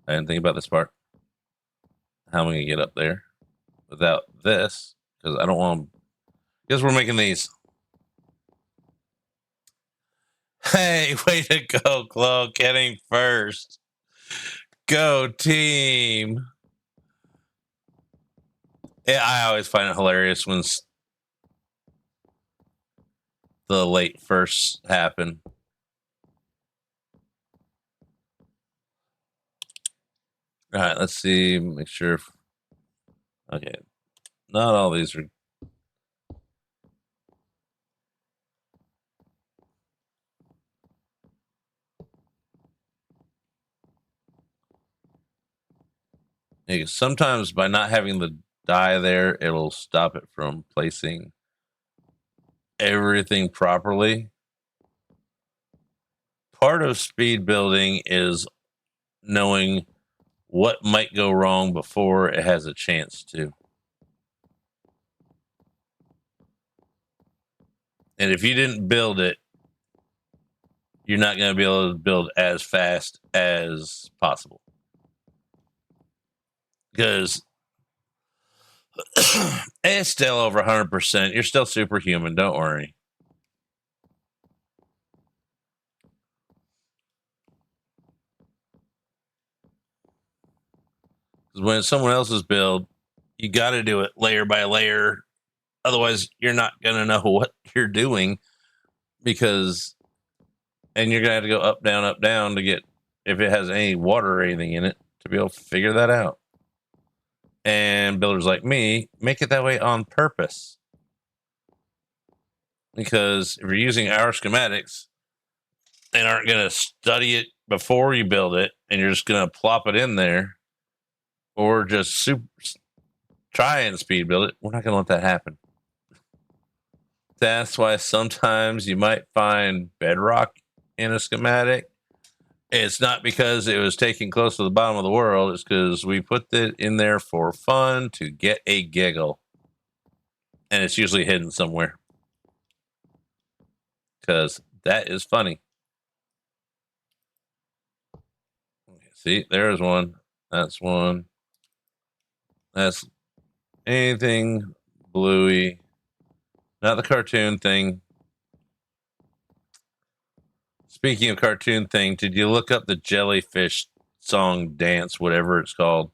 I didn't think about this part. How am I gonna get up there without this? Because I don't want. Guess we're making these. Hey, way to go, Chloe! Getting first. Go team. Yeah, I always find it hilarious when the late firsts happen. All right, let's see. Make sure. Okay, not all these are. Sometimes by not having the die there, it'll stop it from placing everything properly. Part of speed building is knowing what might go wrong before it has a chance to. And if you didn't build it, you're not going to be able to build as fast as possible. Because it's still over 100%. You're still superhuman. Don't worry. Because when someone else's build, you got to do it layer by layer. Otherwise, you're not going to know what you're doing. Because, and you're going to have to go up, down to get, if it has any water or anything in it, to be able to figure that out. And builders like me make it that way on purpose. Because if you're using our schematics and aren't going to study it before you build it, and you're just going to plop it in there, or just try and speed build it, we're not going to let that happen. That's why sometimes you might find bedrock in a schematic. It's not because it was taken close to the bottom of the world. It's because we put it in there for fun to get a giggle. And it's usually hidden somewhere. Because that is funny. See, there's one. That's one. That's anything bluey. Not the cartoon thing. Speaking of cartoon thing, did you look up the jellyfish song dance, whatever it's called?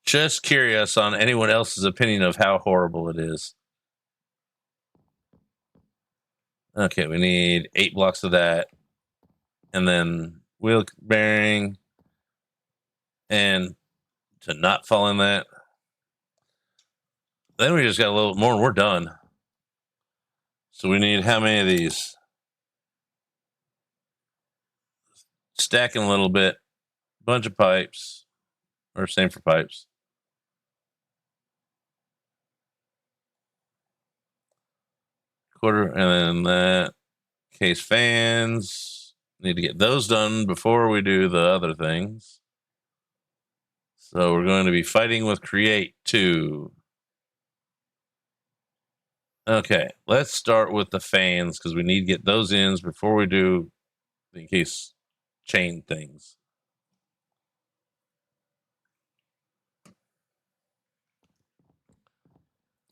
Just curious on anyone else's opinion of how horrible it is. Okay, we need 8 blocks of that. And then wheel bearing. And to not fall in that. Then we just got a little more and we're done. So we need how many of these? Stacking a little bit. Bunch of pipes. Or same for pipes. Quarter, and then that. Case fans. Need to get those done before we do the other things. So we're going to be fighting with Create 2. Okay, let's start with the fans because we need to get those ins before we do the case chain things.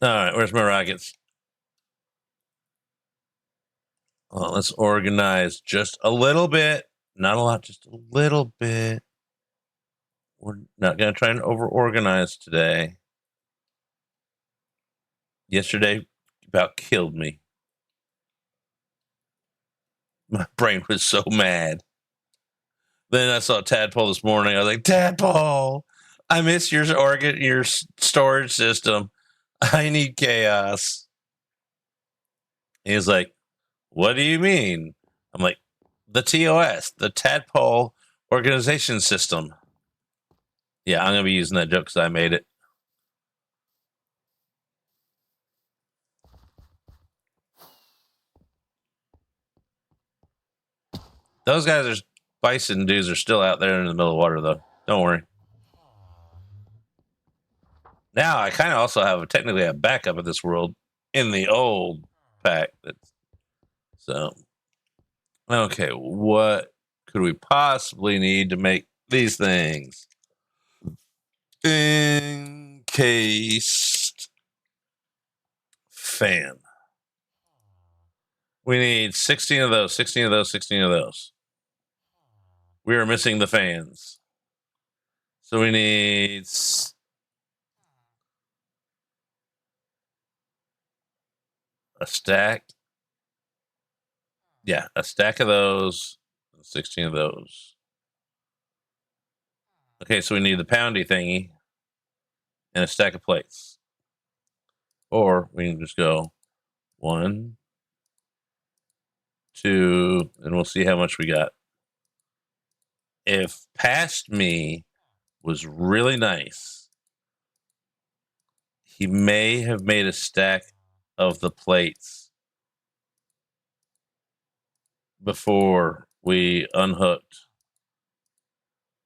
All right, where's my rockets? Well, let's organize just a little bit. Not a lot, just a little bit. We're not going to try and over-organize today. Yesterday about killed me. My brain was so mad. Then I saw Tadpole this morning. I was like, Tadpole, I miss your storage system. I need chaos. He was like, what do you mean? I'm like, the TOS, the Tadpole Organization System. Yeah, I'm going to be using that joke because I made it. Those guys are bison dudes are still out there in the middle of water, though. Don't worry. Now, I kind of also have technically a backup of this world in the old pack. So, okay, what could we possibly need to make these things? Encased fan. We need 16 of those, 16 of those, 16 of those. We are missing the fans. So we need a stack. Yeah, a stack of those, 16 of those. Okay, so we need the poundy thingy and a stack of plates. Or we can just go 1, 2, and we'll see how much we got. If Past Me was really nice, he may have made a stack of the plates before we unhooked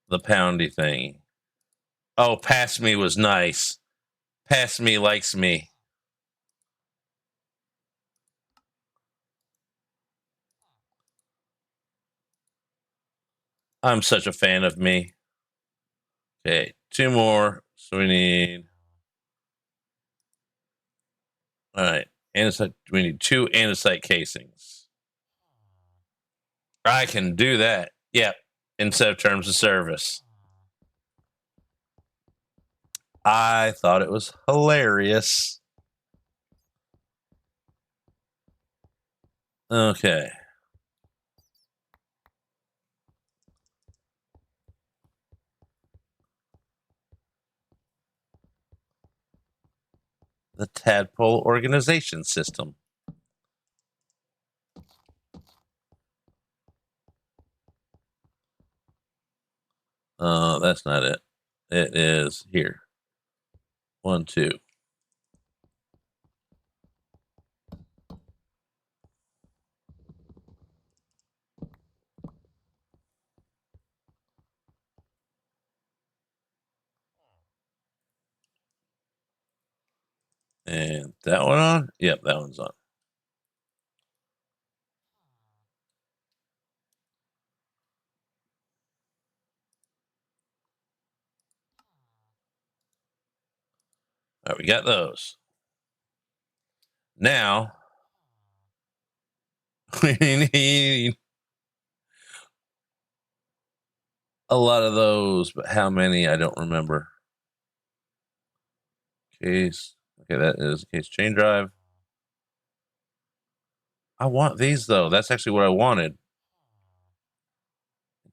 the poundy thing. Oh, Past Me was nice. Past me likes me. I'm such a fan of me. Okay, 2 more. So we need. All right, andesite. We need 2 andesite casings. I can do that. Yep. Instead of terms of service. I thought it was hilarious. Okay. The Tadpole Organization System. That's not it. It is here. 1, 2. And that one on? Yep, that one's on. All right, we got those. Now we need a lot of those, but how many? I don't remember. Case. Okay, that is case chain drive. I want these though. That's actually what I wanted.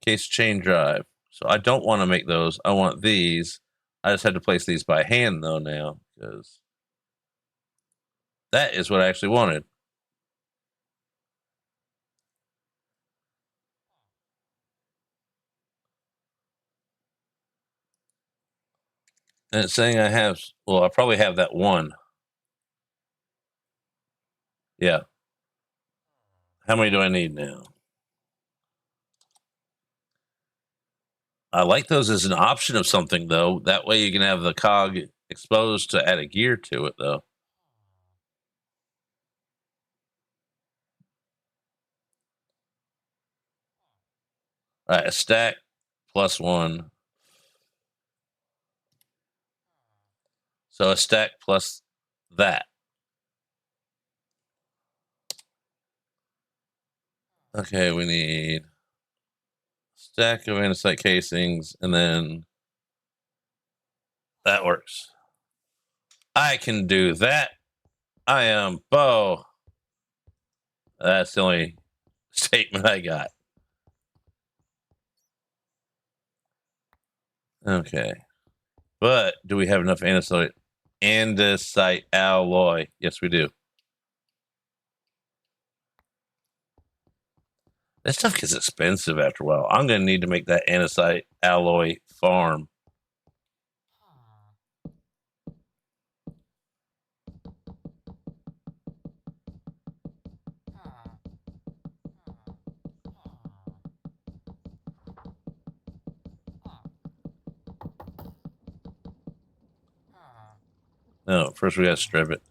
Case chain drive. So I don't want to make those. I want these. I just had to place these by hand though now because that is what I actually wanted. And it's saying I have, well, I probably have that one. Yeah. How many do I need now? I like those as an option of something though. That way you can have the cog exposed to add a gear to it though. All right, a stack +1. So a stack plus that. Okay, we need stack of andesite casings, and then that works. I can do that. I am Bo. That's the only statement I got. Okay. But do we have enough andesite alloy? Yes, we do. This stuff gets expensive after a while. I'm going to need to make that andesite alloy farm. No, first we got to strip it.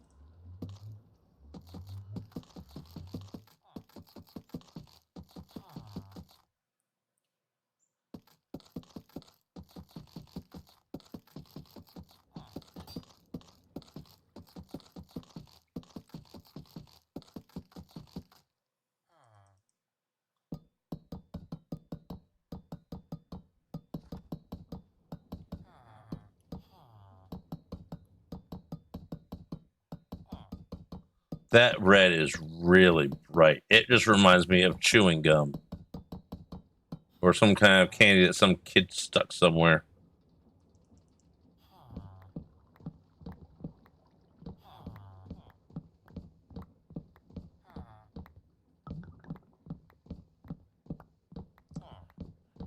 That red is really bright. It just reminds me of chewing gum or some kind of candy that some kid stuck somewhere.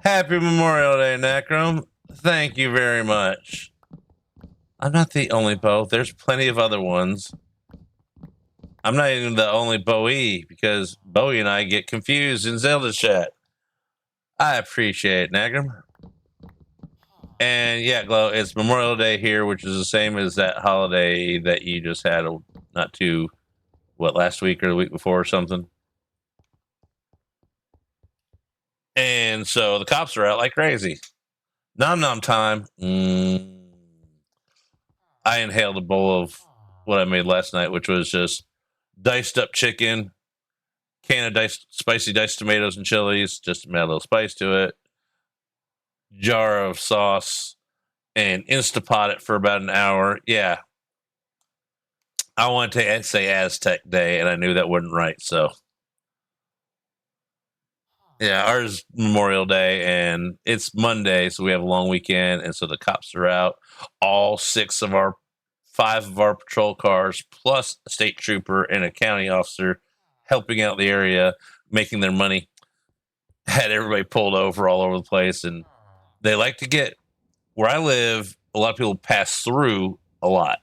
Happy Memorial Day, Necrom. Thank you very much. I'm not the only Bo. There's plenty of other ones. I'm not even the only Bowie because Bowie and I get confused in Zelda chat. I appreciate it, Necrom. And yeah, Glow, it's Memorial Day here, which is the same as that holiday that you just had not too, last week or the week before or something. And so the cops are out like crazy. Nom nom time. I inhaled a bowl of what I made last night, which was just diced up chicken, can of spicy diced tomatoes and chilies, just to add a little spice to it, jar of sauce, and Instapot it for about an hour. Yeah. I want to say Aztec Day, and I knew that wasn't right. So, yeah, ours Memorial Day, and it's Monday, so we have a long weekend, and so the cops are out. All five of our patrol cars, plus a state trooper and a county officer, helping out the area, making their money. Had everybody pulled over all over the place, and they like to get where I live. A lot of people pass through a lot.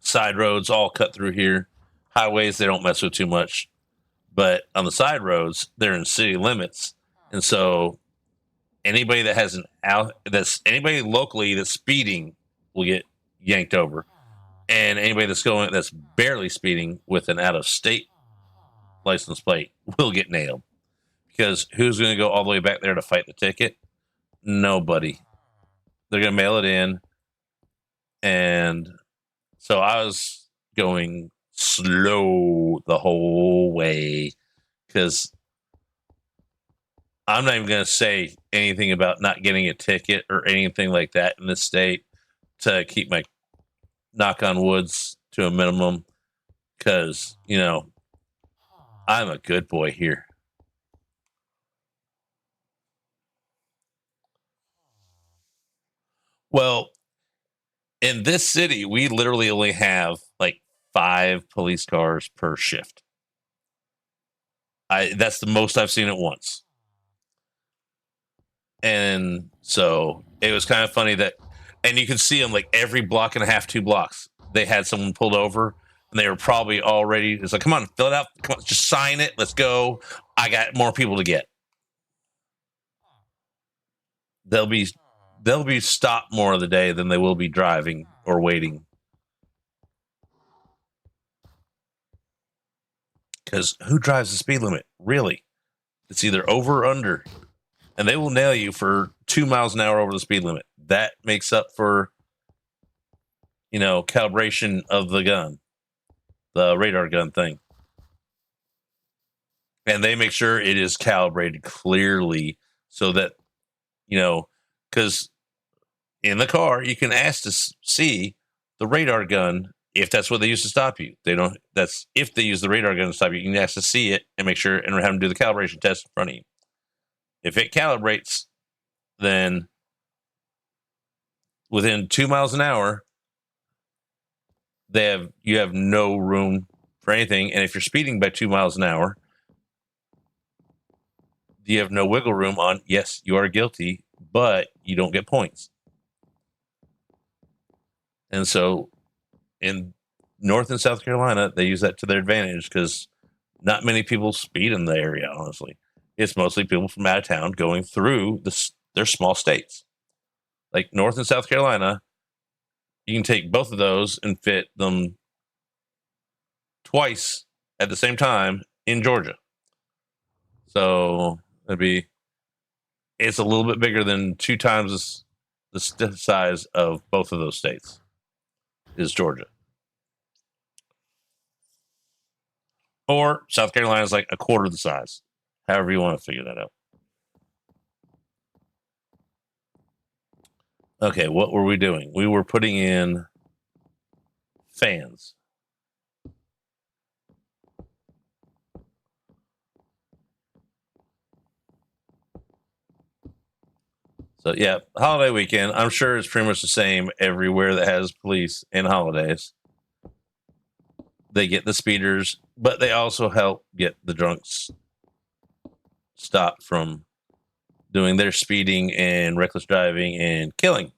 Side roads all cut through here. Highways they don't mess with too much, but on the side roads they're in city limits, and so anybody that has anybody locally that's speeding will get yanked over, and anybody that's barely speeding with an out of state license plate will get nailed. Because who's going to go all the way back there to fight the ticket? Nobody. They're going to mail it in. And so I was going slow the whole way because I'm not even going to say anything about not getting a ticket or anything like that in this state to keep my knock on woods to a minimum because, I'm a good boy here. Well, in this city, we literally only have like 5 police cars per shift. That's the most I've seen at once. And so it was kind of funny and you can see them like every block and a half, 2 blocks. They had someone pulled over and they were probably already, it's like, come on, fill it out. Come on, just sign it. Let's go. I got more people to get. They'll be stopped more of the day than they will be driving or waiting. Because who drives the speed limit? Really? It's either over or under. And they will nail you for 2 miles an hour over the speed limit. That makes up for, calibration of the gun, the radar gun thing. And they make sure it is calibrated clearly so that, because in the car, you can ask to see the radar gun if that's what they use to stop you. That's if they use the radar gun to stop you, you can ask to see it and make sure and have them do the calibration test in front of you. If it calibrates, then within 2 miles an hour, you have no room for anything. And if you're speeding by 2 miles an hour, you have no wiggle room on, yes, you are guilty, but you don't get points. And so in North and South Carolina, they use that to their advantage because not many people speed in the area, honestly. It's mostly people from out of town going through their small states. Like North and South Carolina, you can take both of those and fit them twice at the same time in Georgia. So it's a little bit bigger than 2 times the size of both of those states is Georgia. Or South Carolina is like a quarter the size. However you want to figure that out. Okay, what were we doing? We were putting in fans. So yeah, holiday weekend. I'm sure it's pretty much the same everywhere that has police and holidays. They get the speeders, but they also help get the drunks stopped from doing their speeding and reckless driving and killing.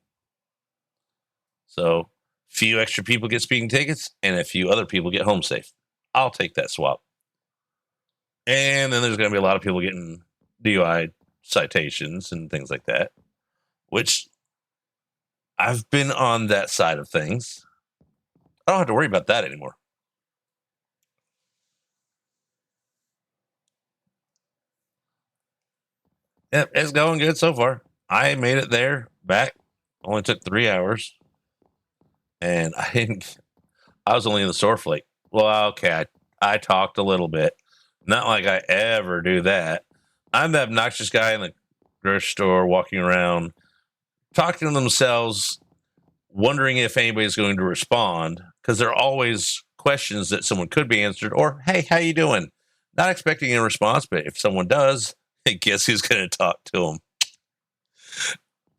So few extra people get speeding tickets and a few other people get home safe. I'll take that swap. And then there's going to be a lot of people getting DUI citations and things like that, which I've been on that side of things. I don't have to worry about that anymore. Yep, it's going good so far. I made it there back. Only took 3 hours, and I didn't. I was only in the store for like, well, okay, I talked a little bit. Not like I ever do that. I'm the obnoxious guy in the grocery store walking around, talking to themselves, wondering if anybody's going to respond because there are always questions that someone could be answered or, hey, how you doing? Not expecting a response, but if someone does, guess who's going to talk to them?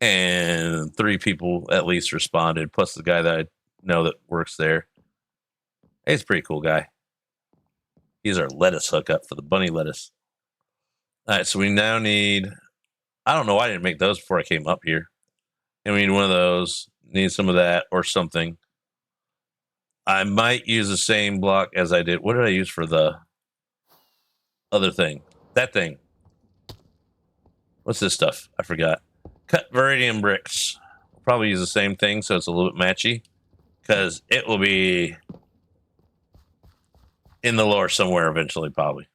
And 3 people at least responded, plus the guy that I know that works there. He's a pretty cool guy. He's our lettuce hookup for the bunny lettuce. All right, so we now need. I don't know why I didn't make those before I came up here. And we need one of those. Need some of that or something. I might use the same block as I did. What did I use for the other thing? That thing. What's this stuff? I forgot. Cut Viridian bricks. Probably use the same thing so it's a little bit matchy. Because it will be in the lore somewhere eventually, probably.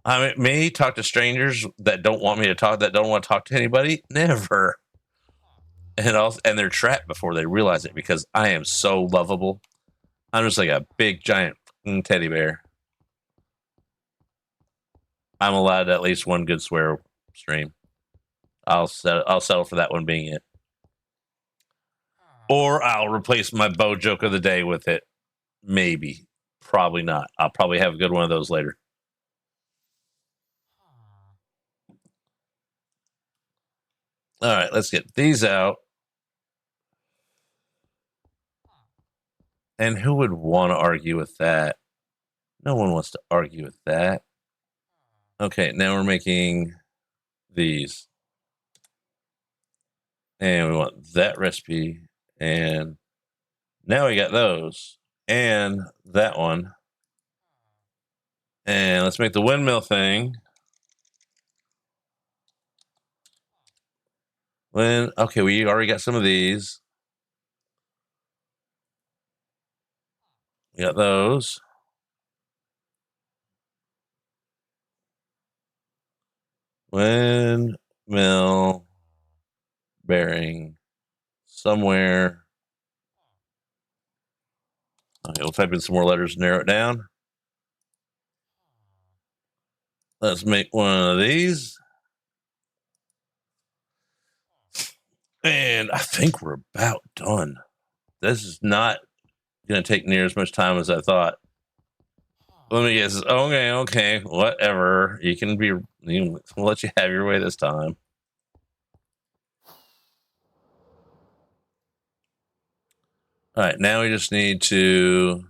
I may talk to strangers that don't want me to talk, that don't want to talk to anybody. Never. And they're trapped before they realize it because I am so lovable. I'm just like a big giant teddy bear. I'm allowed at least one good swear stream. I'll settle for that one being it. Or I'll replace my bow joke of the day with it. Maybe. Probably not. I'll probably have a good one of those later. All right, let's get these out. And who would want to argue with that? No one wants to argue with that. Okay, now we're making these. And we want that recipe. And now we got those. And that one. And let's make the windmill thing. Okay, we already got some of these. We got those. Windmill bearing somewhere. Okay, we'll type in some more letters and narrow it down. Let's make one of these. And I think we're about done. This is not going to take near as much time as I thought. Let me guess. Okay, whatever. We'll let you have your way this time. All right, now we just need to.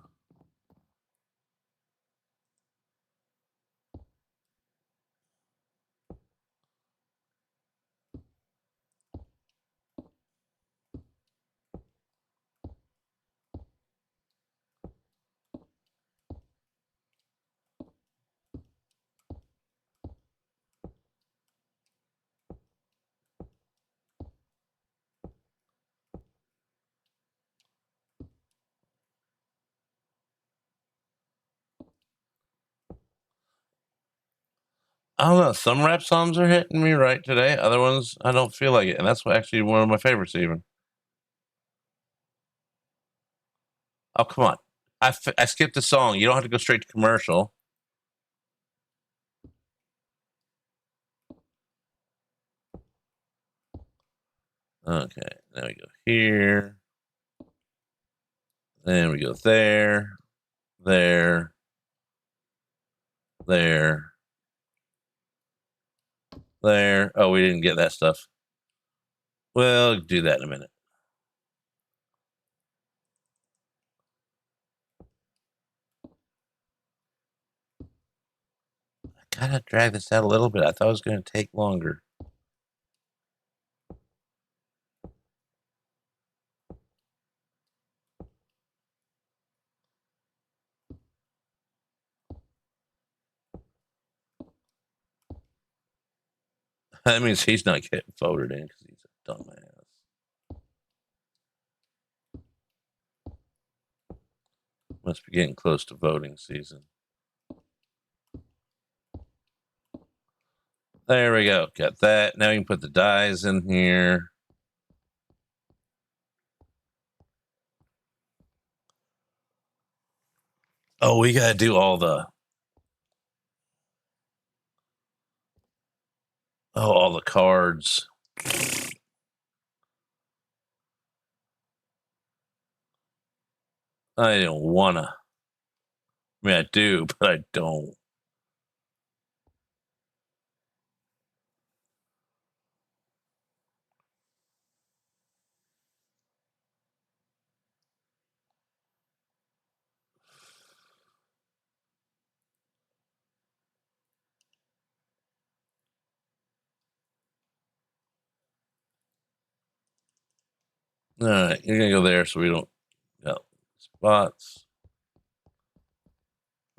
I don't know. Some rap songs are hitting me right today. Other ones, I don't feel like it. And that's actually one of my favorites, even. Oh, come on. I skipped a song. You don't have to go straight to commercial. Okay. Now we go here. Then we go there. There. There. There. Oh, we didn't get that stuff. We'll do that in a minute. I gotta drag this out a little bit. I thought it was going to take longer. That means he's not getting voted in because he's a dumbass. Must be getting close to voting season. There we go. Got that. Now you can put the dies in here. Oh, we got to do all the cards. I don't wanna. I mean, I do, but I don't. All right, you're gonna go there so we don't got spots.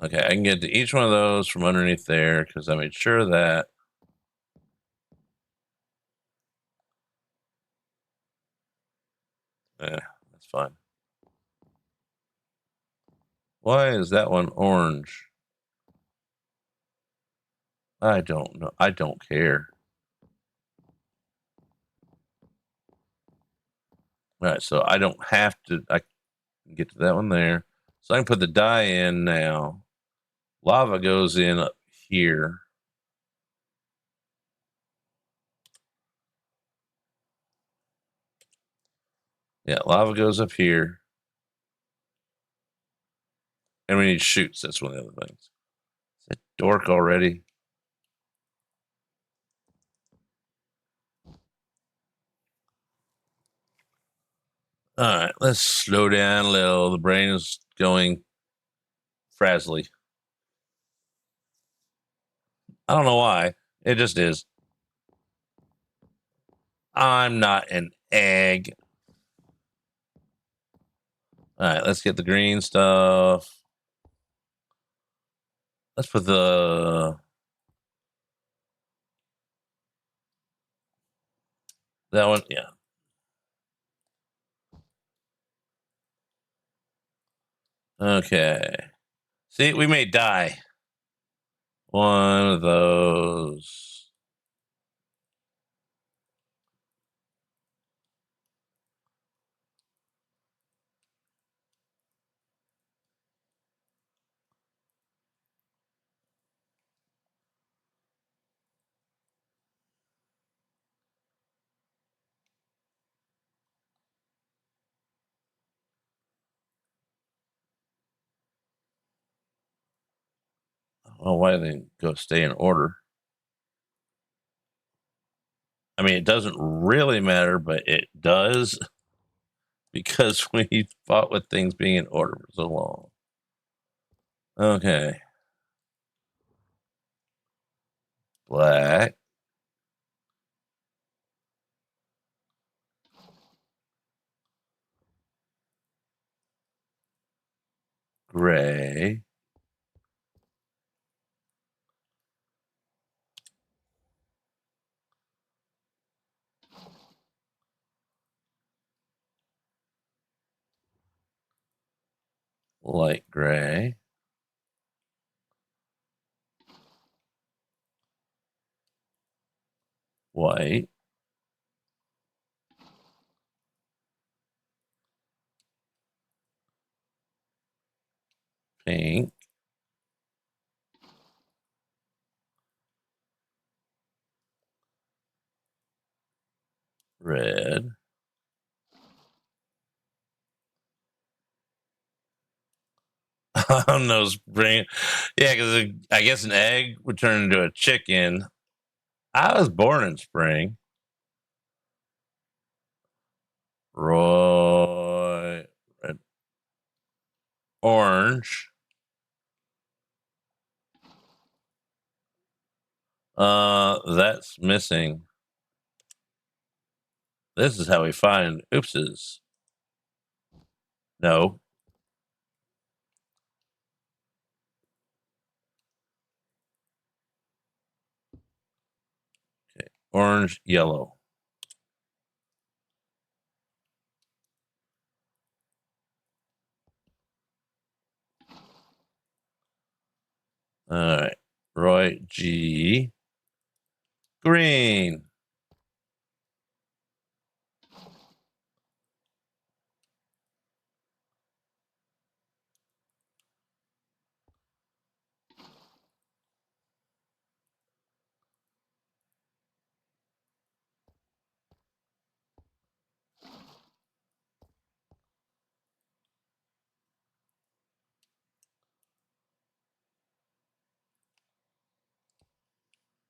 Okay, I can get to each one of those from underneath there because I made sure of that. Yeah, that's fine. Why is that one orange? I don't know. I don't care. All right, so I don't have to. I can get to that one there. So I can put the die in now. Lava goes in up here. Yeah, lava goes up here. And we need shoots. That's one of the other things. Is that dork already? All right, let's slow down a little. The brain is going frazzly. I don't know why. It just is. I'm not an egg. All right, let's get the green stuff. Let's put that one. Yeah. Okay. See, we may die. One of those. Oh, why didn't they go stay in order? I mean, it doesn't really matter, but it does because we fought with things being in order for so long. Okay. Black. Gray. Light gray. White. Pink. Red. No spring. Yeah, because I guess an egg would turn into a chicken. I was born in spring. Roy. Red. Orange. That's missing. This is how we find oopses. No. Okay. Orange, yellow. All right. Roy G. Green.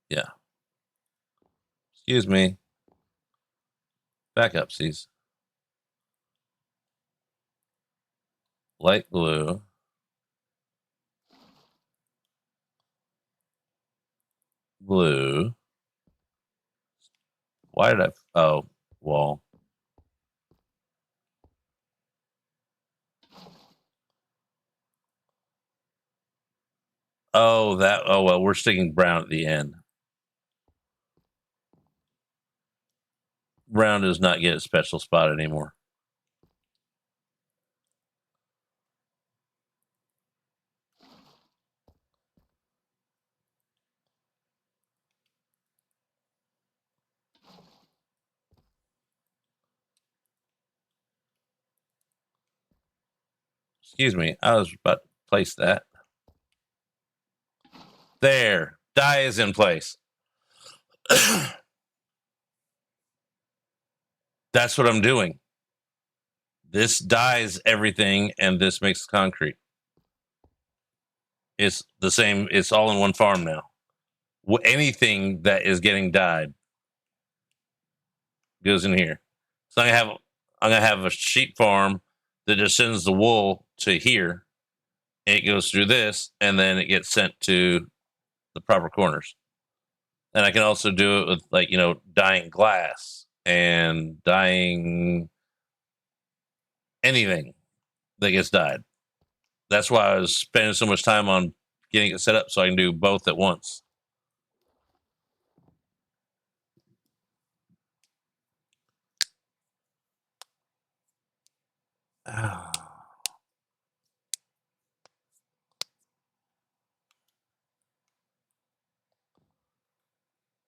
Yeah. Excuse me. Back up, C's. Light blue. Blue. Why did I? Oh, wall. Oh, that. Oh, well, we're sticking brown at the end. Brown does not get a special spot anymore. Excuse me. I was about to place that. There. Die is in place. That's what I'm doing. This dyes everything, and this makes concrete. It's the same. It's all in one farm now. Anything that is getting dyed goes in here. So I'm gonna have a sheep farm that just sends the wool to here. It goes through this, and then it gets sent to the proper corners. And I can also do it with, like, dyeing glass and dyeing anything that gets dyed. That's why I was spending so much time on getting it set up so I can do both at once.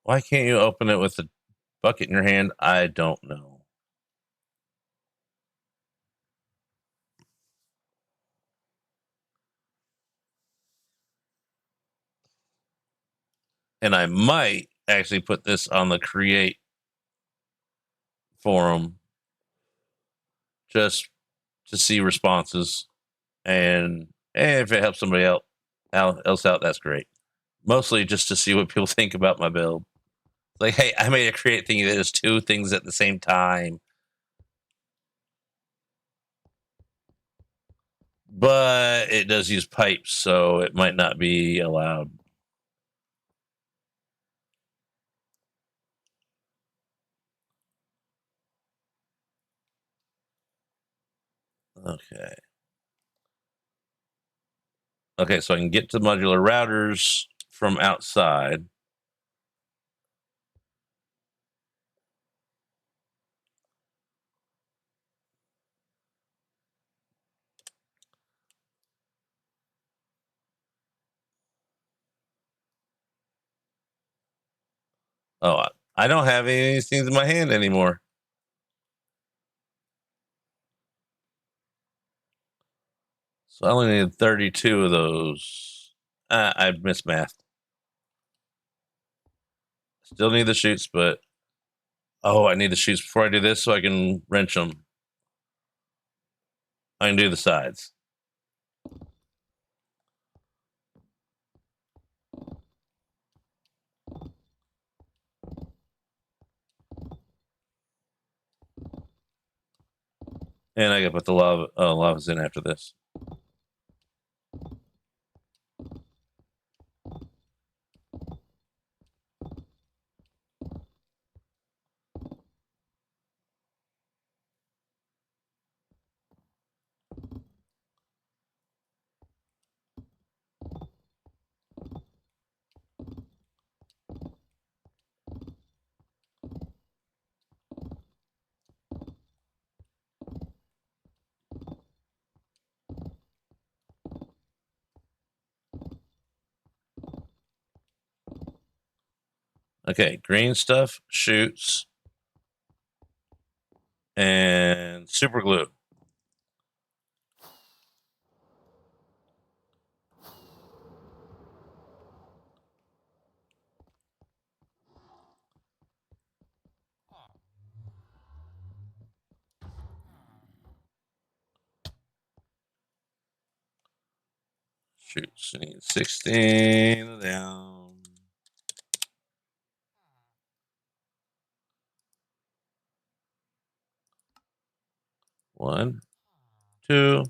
Why can't you open it with a bucket in your hand? I don't know. And I might actually put this on the create forum just to see responses. And if it helps somebody else out, that's great. Mostly just to see what people think about my build. Like, hey, I made a create thing that is two things at the same time. But it does use pipes, so it might not be allowed. Okay. Okay, so I can get to modular routers from outside. Oh, I don't have any of these things in my hand anymore. So I only need 32 of those. I missed math. Still need the chutes, but I need the chutes before I do this so I can wrench them. I can do the sides. And I gotta put the lavas in after this. Okay, green stuff shoots and super glue. Shoots. Need 16 down. One, two,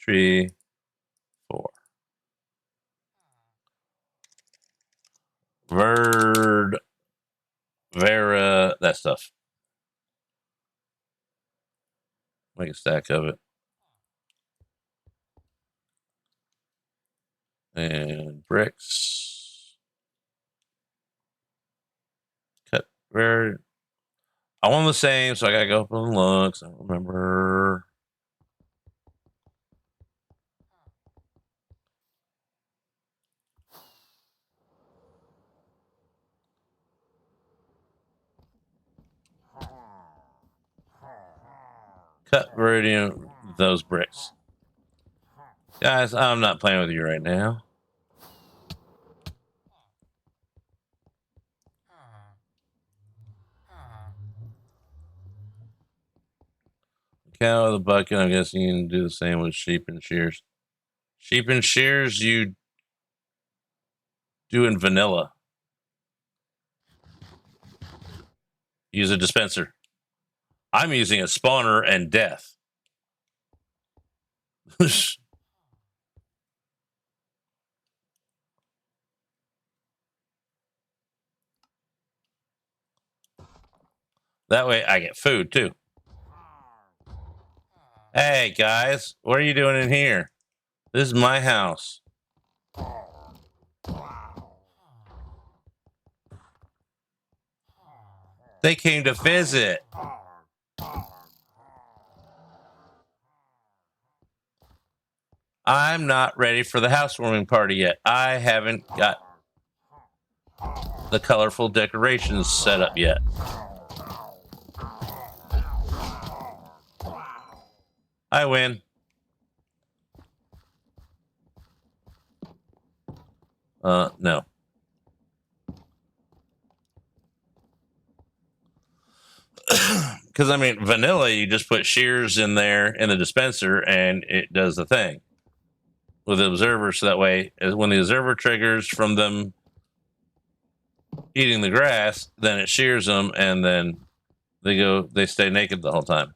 three, four. Vera, that stuff. Make a stack of it. And bricks. Cut Vera. I want the same, so I gotta go up and look. So I don't remember. Cut Viridian, those bricks. Guys, I'm not playing with you right now. Cow with a bucket. I'm guessing you can do the same with sheep and shears. Sheep and shears, you do in vanilla. Use a dispenser. I'm using a spawner and death. That way I get food too. Hey guys, what are you doing in here? This is my house. They came to visit. I'm not ready for the housewarming party yet. I haven't got the colorful decorations set up yet. I win. No. Because I mean, vanilla, you just put shears in there in the dispenser and it does the thing with the observer. So that way, when the observer triggers from them eating the grass, then it shears them and then they stay naked the whole time.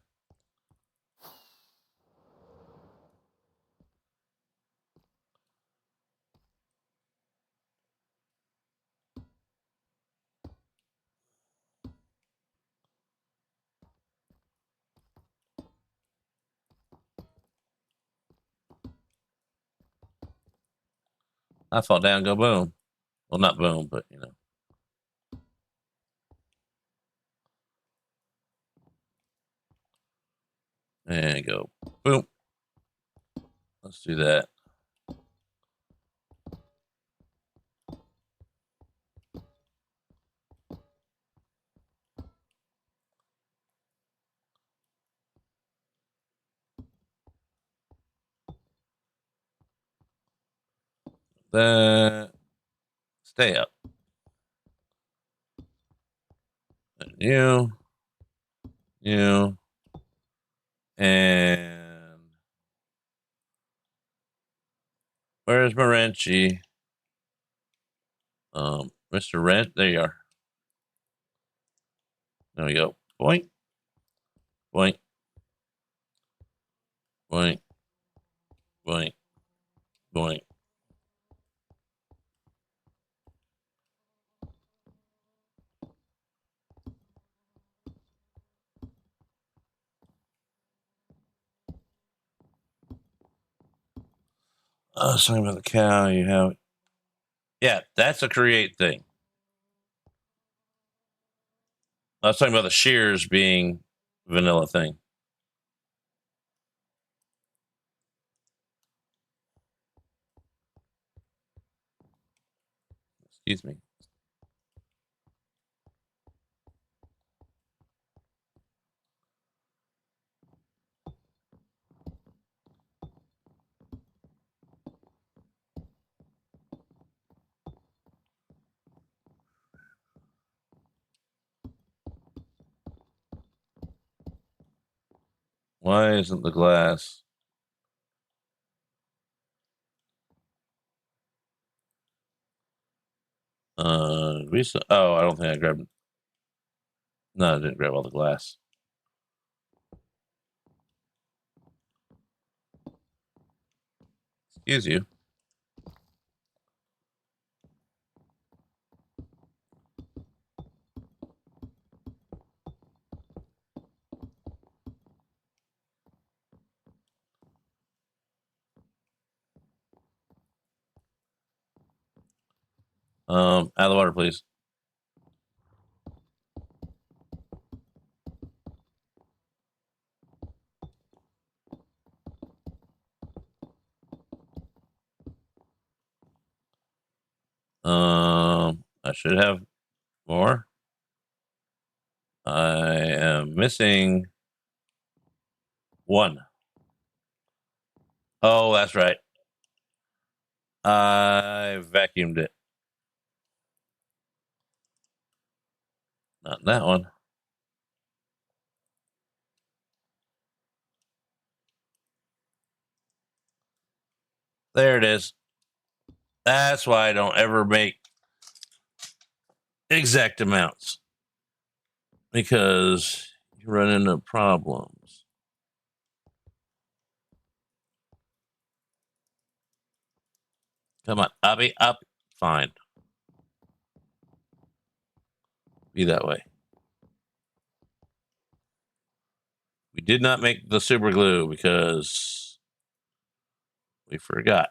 I fall down, go boom. Well, not boom, but you know. And go boom. Let's do that. Then stay up. And you, and where's Morenchi? Mr. Rent, there you are. There we go. Boink, boink, boink, boink, boink. Something about the cow. You have, yeah, that's a create thing. I was talking about the shears being vanilla thing. Excuse me. Why isn't the glass? Oh, I don't think I grabbed. No, I didn't grab all the glass. Excuse you. Out of the water, please. I should have more. I am missing one. Oh, that's right. I vacuumed it. Not that one. There it is. That's why I don't ever make exact amounts, because you run into problems. Come on, Abby, up. Fine. Be that way. We did not make the super glue because we forgot.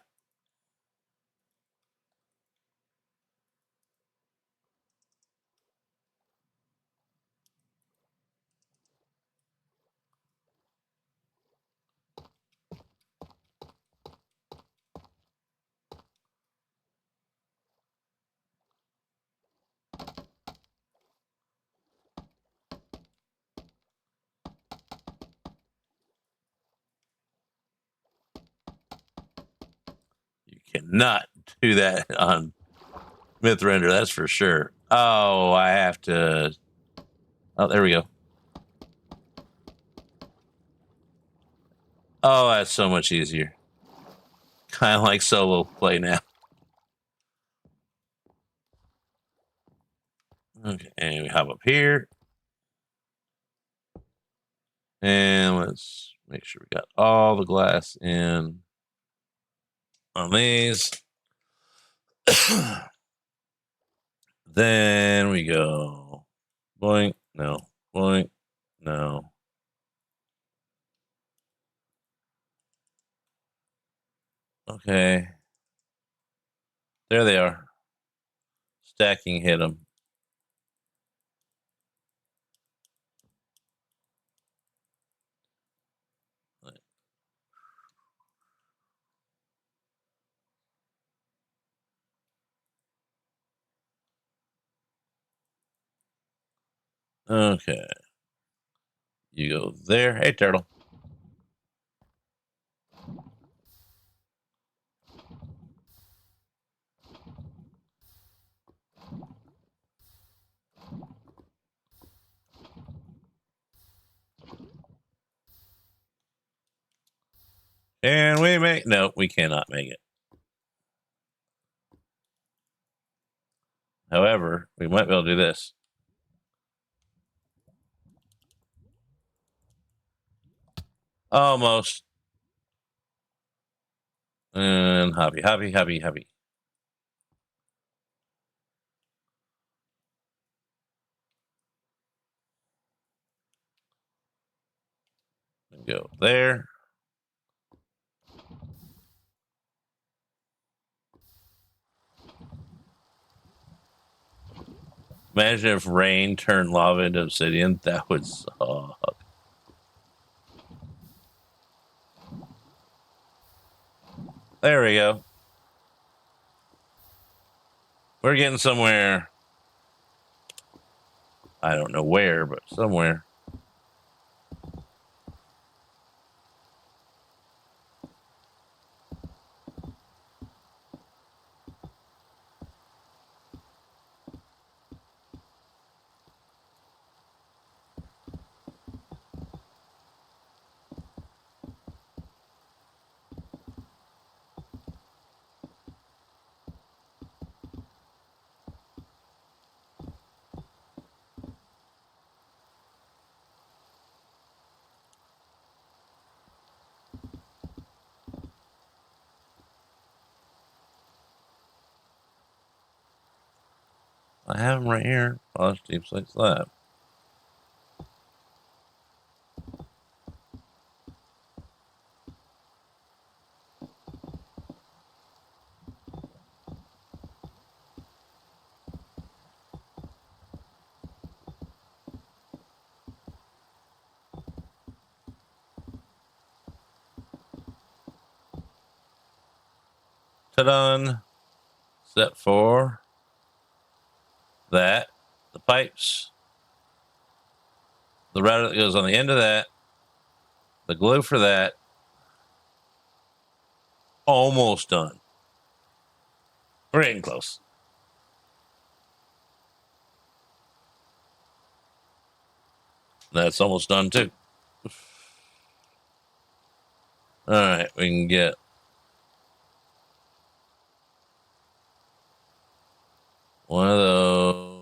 You cannot do that on Myth Render, that's for sure. Oh, I have to. Oh, there we go. Oh, that's so much easier. Kind of like solo play now. Okay, and we hop up here. And let's make sure we got all the glass in on these. Then we go boink, no, boink, no. Okay. There they are. Stacking hit them. Okay. You go there. Hey, turtle. And we make. No, we cannot make it. However, we might be able to do this. Almost. And hobby. And go there. Imagine if rain turned lava into obsidian. That would suck. There we go. We're getting somewhere. I don't know where, but somewhere. have them right here. Polished deep slate slab. Ta-da! Step 4. That. The pipes. The router that goes on the end of that. The glue for that. Almost done. We're getting close. That's almost done too. All right, we can get one of those.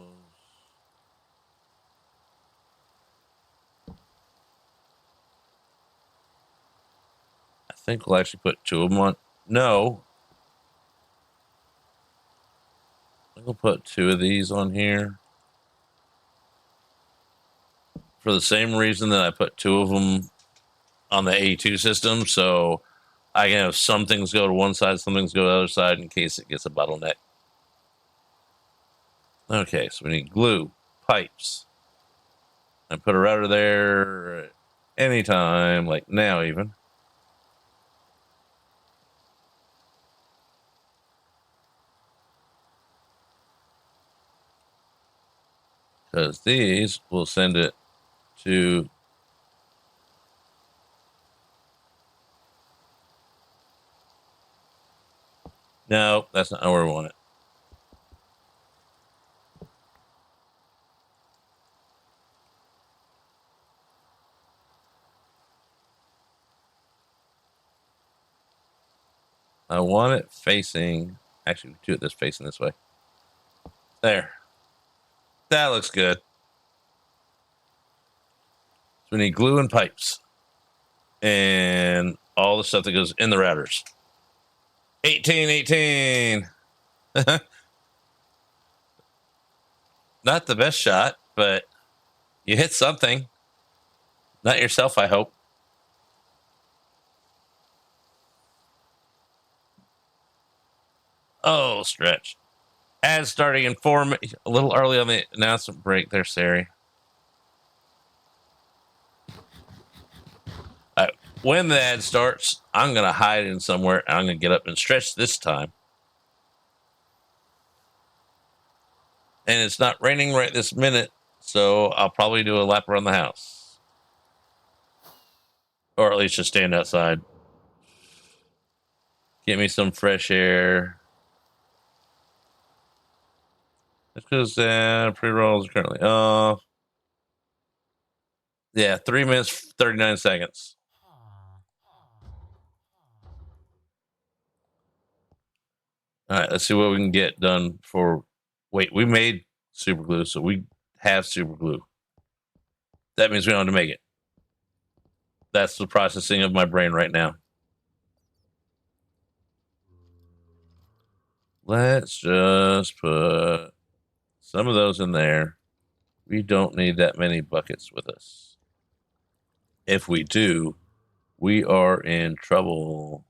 I think we'll actually put 2 of them on. No. I think we'll put 2 of these on here. For the same reason that I put 2 of them on the A2 system. So I can have some things go to one side, some things go to the other side in case it gets a bottleneck. Okay, so we need glue, pipes. I put a router there anytime, like now even. Because these will send it to no, that's not where we want it. I want it facing. Actually, do it this facing this way. There. That looks good. So we need glue and pipes. And all the stuff that goes in the routers. 18. Not the best shot, but you hit something. Not yourself, I hope. Oh, stretch. Ad starting in 4 minutes. A little early on the announcement break there, Sari. When the ad starts, I'm going to hide in somewhere. And I'm going to get up and stretch this time. And it's not raining right this minute, so I'll probably do a lap around the house. Or at least just stand outside. Get me some fresh air. That's because pre-rolls are currently off. Yeah, 3 minutes, 39 seconds. All right, let's see what we can get done for. Wait, we made super glue, so we have super glue. That means we don't have to make it. That's the processing of my brain right now. Let's just put some of those in there. We don't need that many buckets with us. If we do, we are in trouble.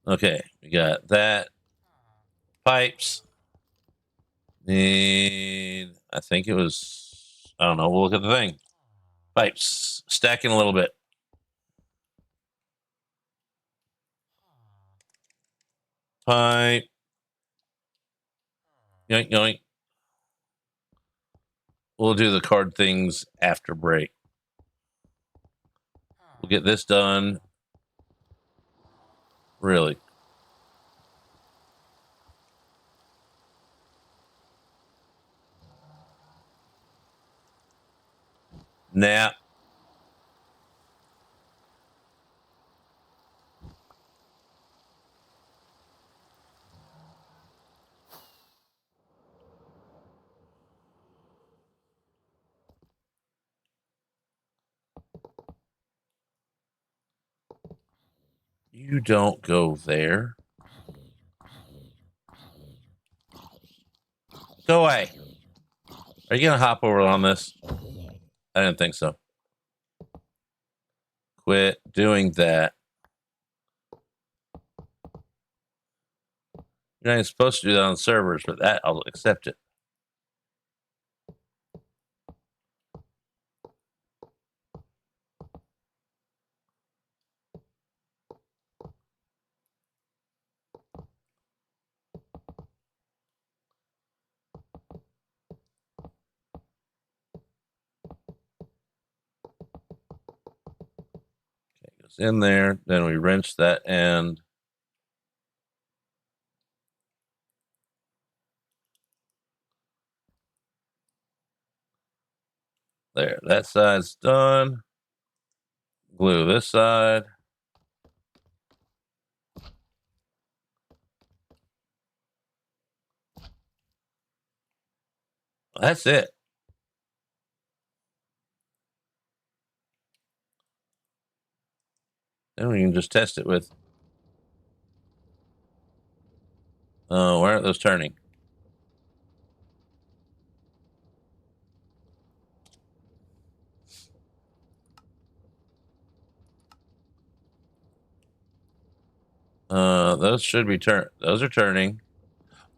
Okay, we got that. Pipes. Need, I think it was, I don't know. We'll look at the thing. Pipes. Stacking a little bit. Pipe. Yoink, yoink. We'll do the card things after break. We'll get this done. Really. Nap. You don't go there. Go away. Are you going to hop over on this? I didn't think so. Quit doing that. You're not even supposed to do that on servers, but that I'll accept it. Okay, goes in there. Then we wrench that end. There, that side's done. Glue this side. That's it. Then we can just test it with. Why aren't those turning? Those should be turn. Those are turning.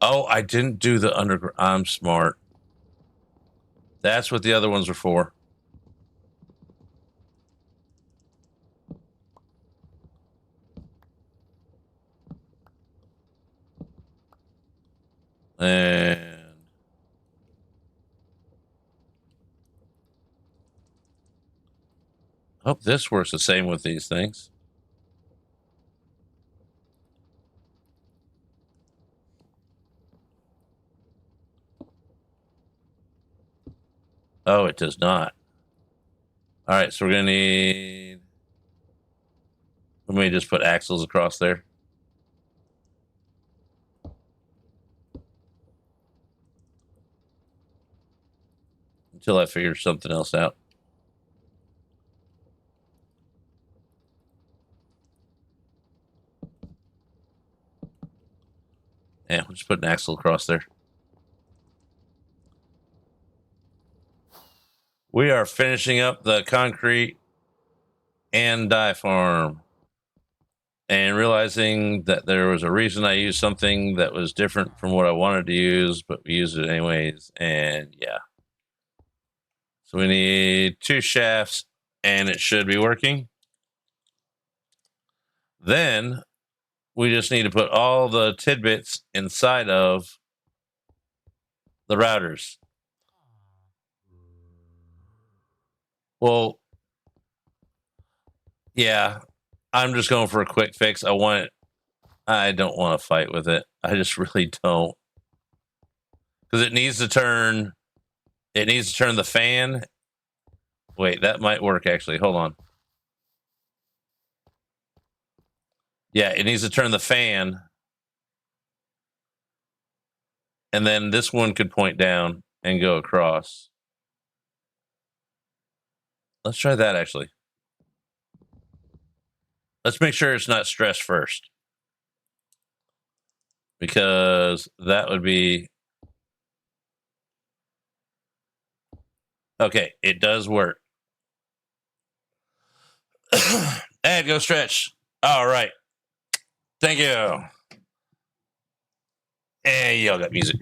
Oh, I didn't do the underground. I'm smart. That's what the other ones were for. And hope this works the same with these things. Oh, it does not. All right, so we're gonna need. Let me just put axles across there. Until I figure something else out. Yeah, we'll just put an axle across there. We are finishing up the concrete and dye farm and realizing that there was a reason I used something that was different from what I wanted to use, but we used it anyways. And yeah. So we need 2 shafts and it should be working. Then we just need to put all the tidbits inside of the routers. Well, yeah, I'm just going for a quick fix. I don't want to fight with it. I just really don't. Because it needs to turn the fan. Wait, that might work actually. Hold on. Yeah, it needs to turn the fan. And then this one could point down and go across. Let's try that actually. Let's make sure it's not stressed first. Because that would be. Okay, it does work. And go stretch. All right. Thank you. And y'all got music.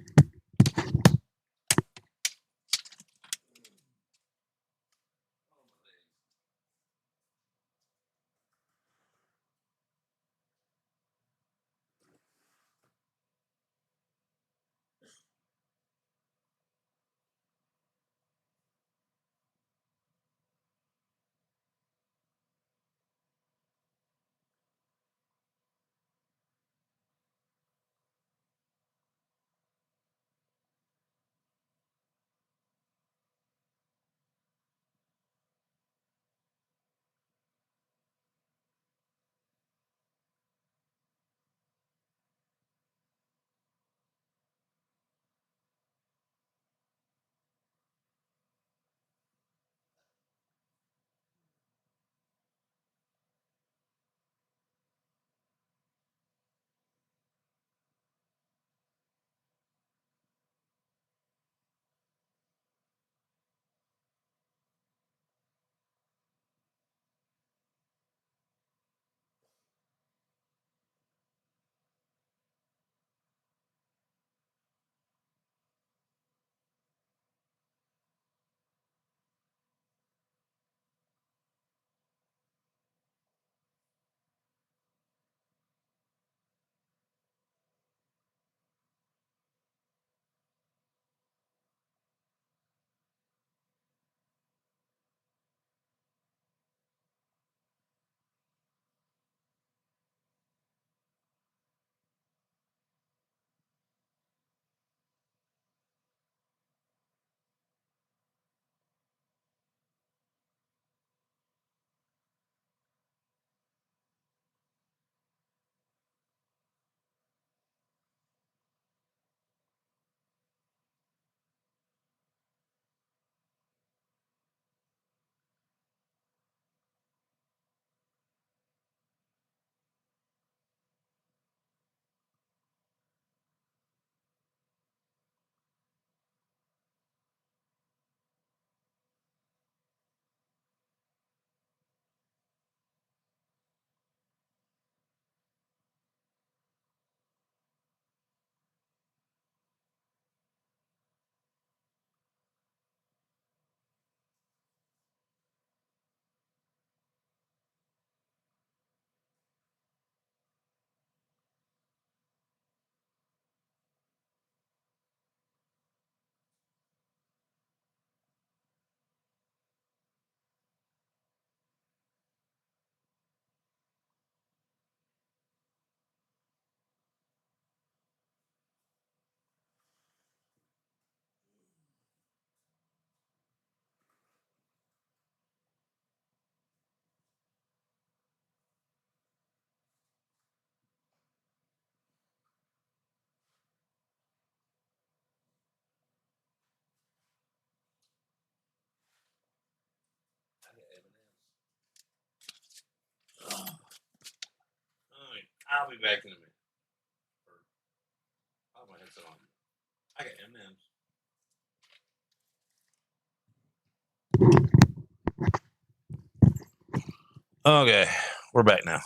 be back in a minute. I'll have my headset on. I got M&Ms. Okay, we're back now.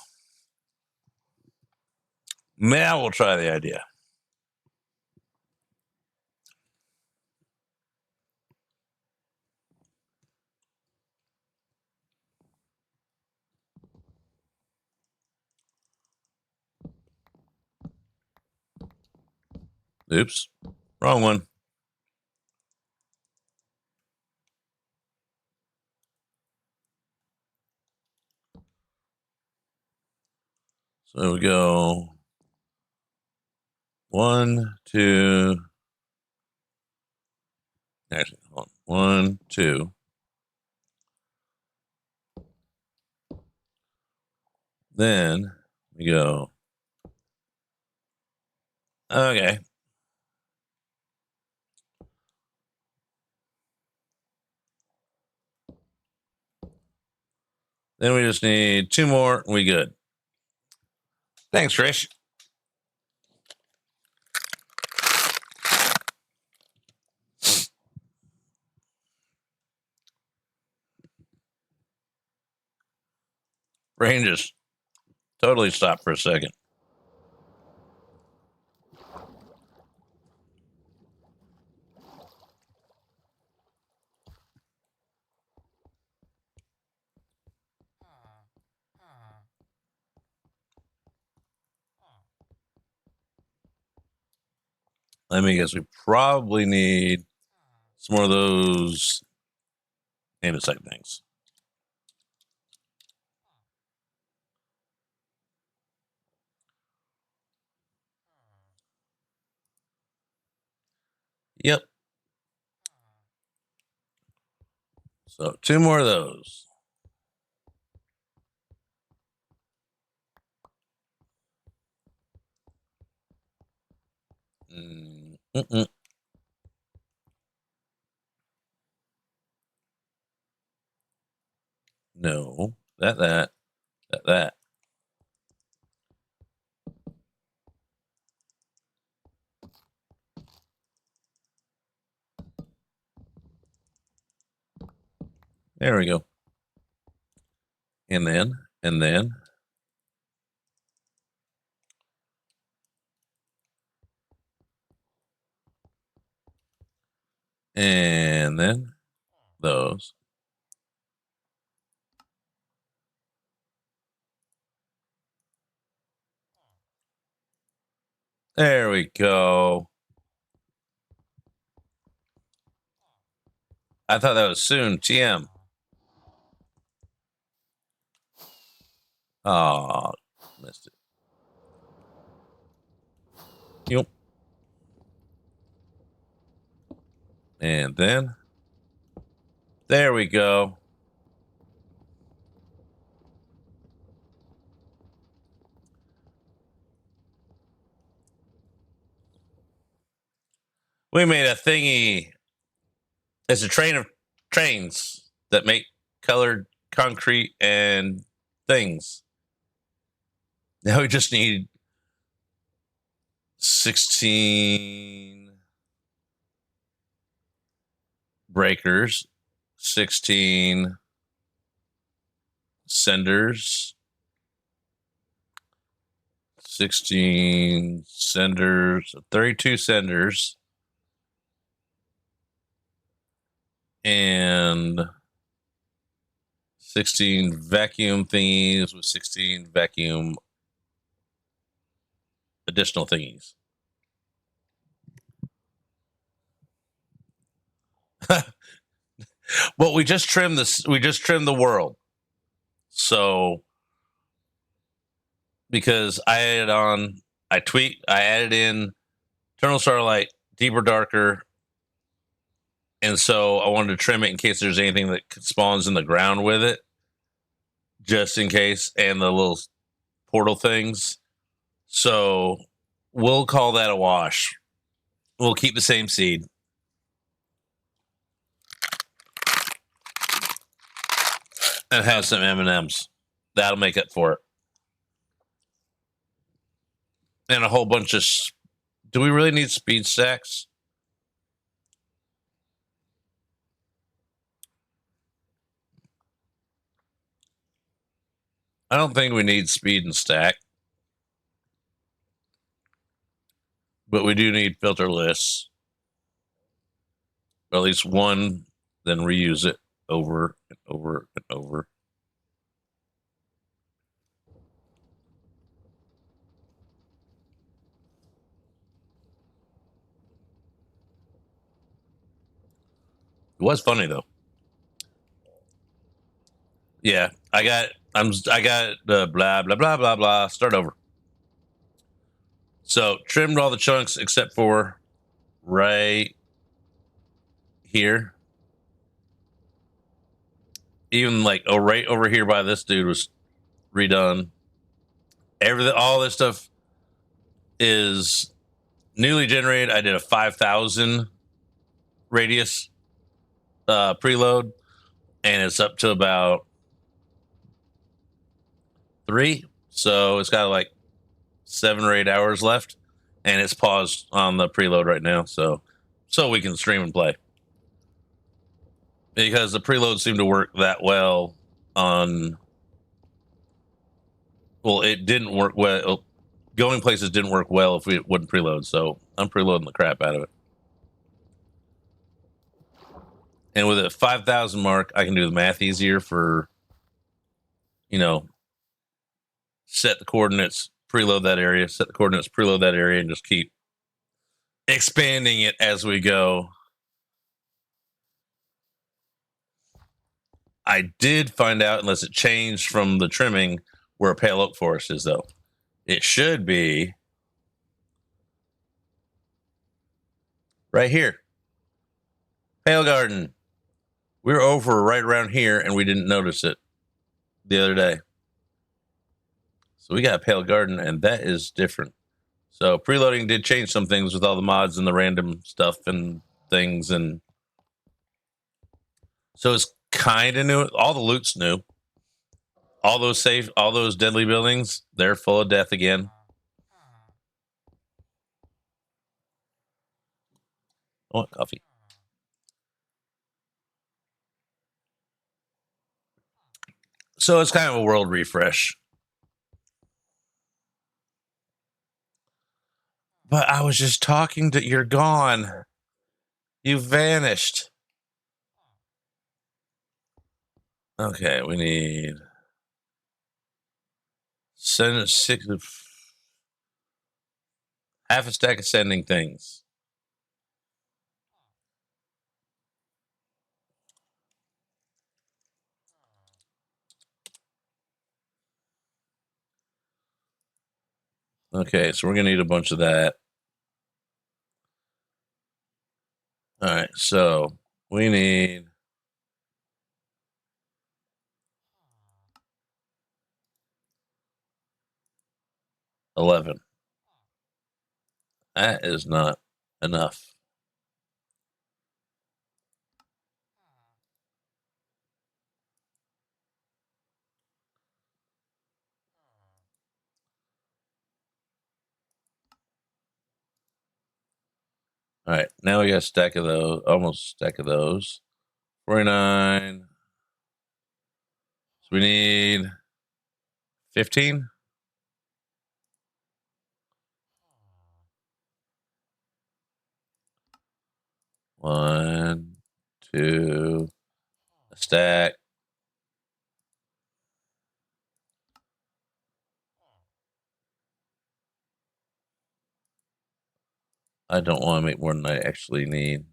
Now we'll try the idea. Oops, wrong one. So we go 1, 2. Actually, hold on. 1, 2. Then we go. Okay. Then we just need 2 more and we good. Thanks, Trish. Rain just totally stopped for a second. Let me guess. We probably need some more of those name a second things. Yep. So 2 more of those. Mm-mm. No, that. There we go. And then. And then those. There we go. I thought that was soon. TM. Oh, missed it. Yep. And then there we go. We made a thingy. It's a train of trains that make colored concrete and things. Now we just need 16 breakers, 16 senders, 16 senders, 32 senders, and 16 vacuum thingies with 16 vacuum additional thingies. Well, we just trimmed this. We just trimmed the world. So because I added in Eternal Starlight, Deeper Darker, and so I wanted to trim it in case there's anything that spawns in the ground with it, just in case, and the little portal things. So we'll call that a wash. We'll keep the same seed. And have some M&Ms. That'll make up for it. And a whole bunch of. Do we really need speed stacks? I don't think we need speed and stack, but we do need filter lists. Or at least one, then reuse it over and over and over. It was funny though. Yeah, I got the blah blah blah blah blah. Start over. So trimmed all the chunks except for right here. Even like right over here by this dude was redone. Everything, all this stuff is newly generated. I did a 5,000 radius preload, and it's up to about 3. So it's got like 7 or 8 hours left, and it's paused on the preload right now. So we can stream and play, because the preload seemed to work that well on. Well, it didn't work well. Going places didn't work well if we wouldn't preload. So I'm preloading the crap out of it. And with a 5,000 mark, I can do the math easier for, set the coordinates, preload that area, set the coordinates, preload that area, and just keep expanding it as we go. I did find out, unless it changed from the trimming, where a pale oak forest is, though. It should be right here. Pale garden. We were over right around here, and we didn't notice it the other day. So we got a pale garden, and that is different. So preloading did change some things with all the mods and the random stuff and things, and so it's kind of new. All the loot's new. All those deadly buildings, they're full of death again. I want coffee. So it's kind of a world refresh. But I was just talking to you're gone. You vanished. Okay, we need send 6 half a stack of sending things. Okay, so we're gonna need a bunch of that. All right, so we need 11. That is not enough. All right, now we got a stack of those, almost a stack of those. 49. So we need 15. 1, 2, a stack. I don't want to make more than I actually need.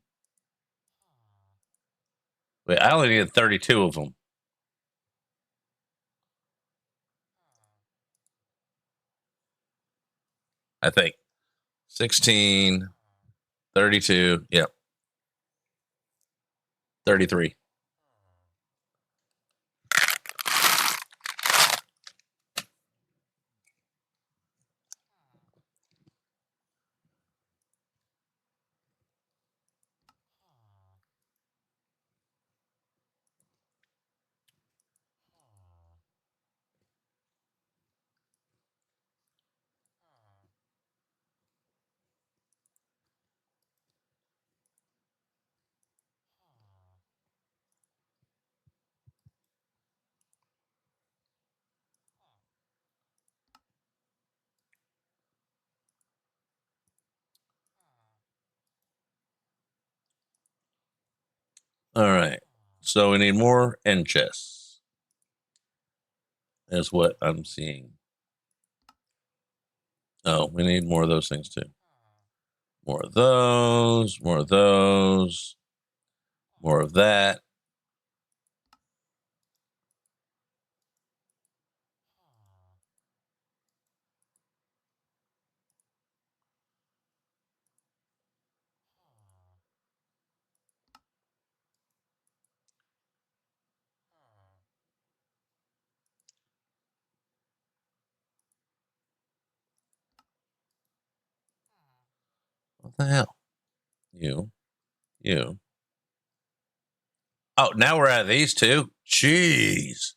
Wait, I only need 32 of them. I think 16, 32. Yep. 33. All right. So we need more end chests. Is what I'm seeing. Oh, we need more of those things too. More of those, more of those, more of that. What the hell? You. Oh, now we're out of these two? Jeez.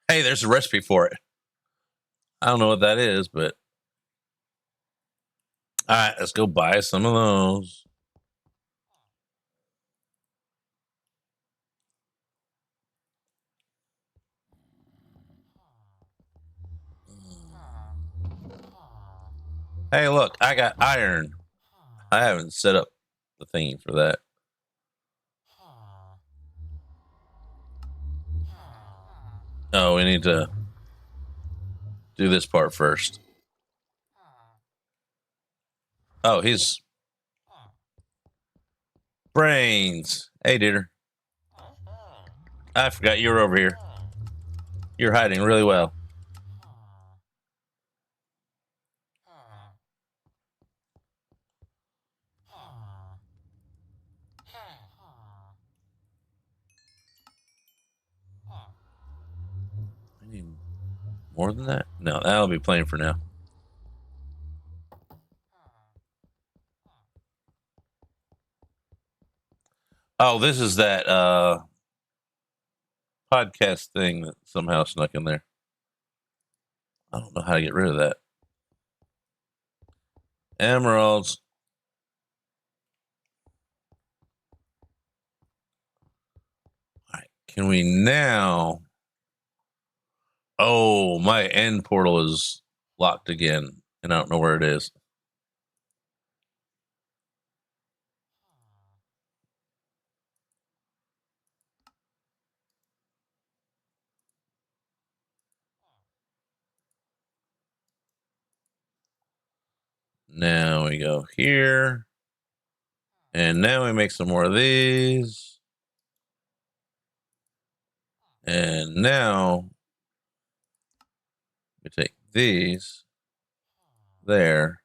Hey, there's a recipe for it. I don't know what that is, but all right, let's go buy some of those. Hey, look, I got iron. I haven't set up the thingy for that. Oh, we need to do this part first. Oh, he's brains. Hey, Dieter. I forgot you were over here. You're hiding really well. I need more than that. No, that'll be plain for now. Oh, this is that podcast thing that somehow snuck in there. I don't know how to get rid of that. Emeralds. All right, can we now? Oh, my end portal is locked again, and I don't know where it is. Now we go here. And now we make some more of these. And now we take these there.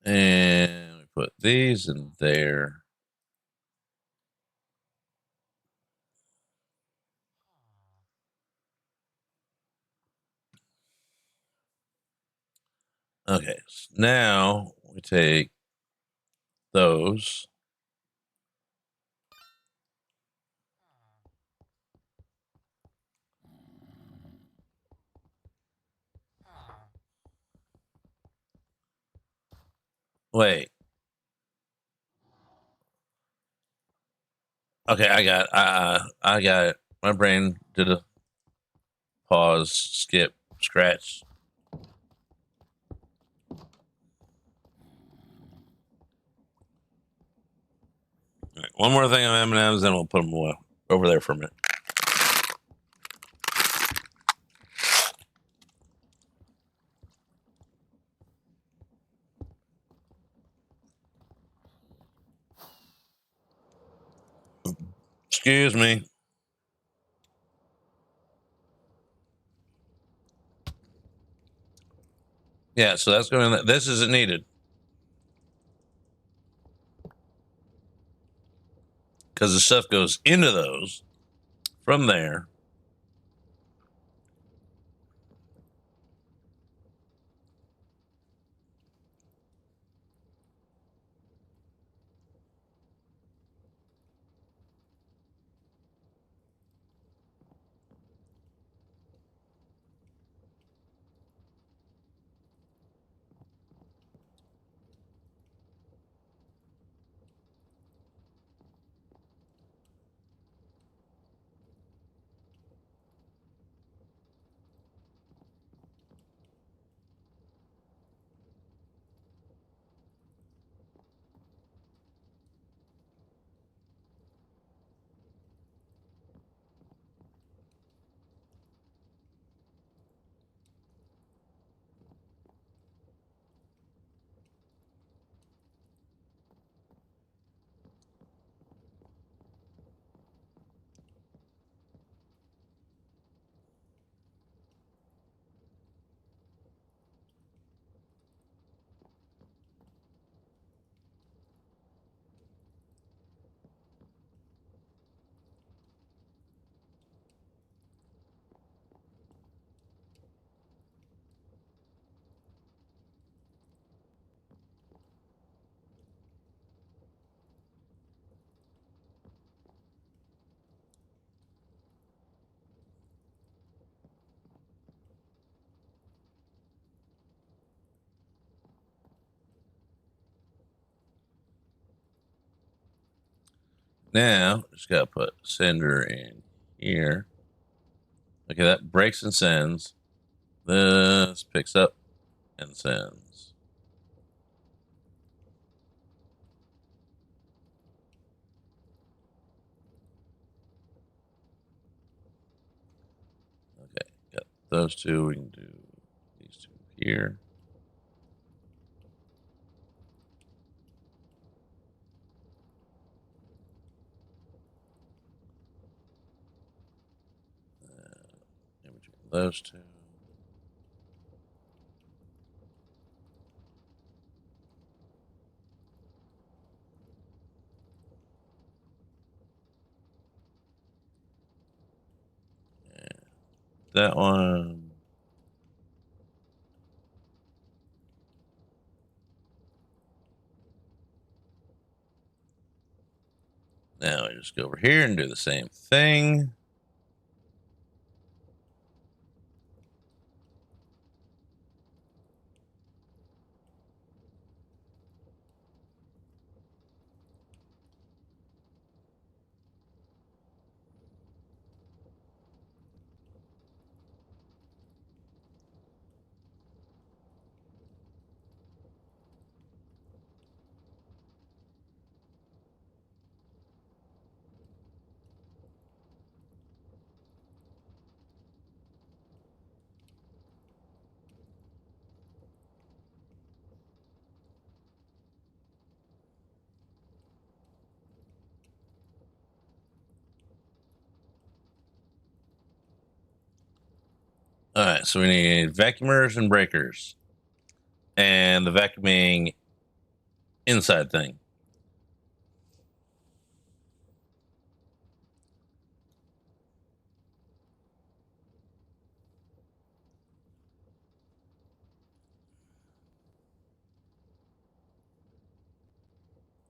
And we put these in there. Okay, so now we take those. Wait. Okay, I got it. My brain did a pause, skip, scratch. All right, one more thing on M&Ms, then we'll put them away, over there for a minute. Excuse me. Yeah, so that's going. This isn't needed because the stuff goes into those from there. Now, just got to put sender in here. Okay, that breaks and sends. This picks up and sends. Okay, got those two. We can do these two here. In between those two. And that one. Now I just go over here and do the same thing. All right, so we need vacuumers and breakers, and the vacuuming inside thing.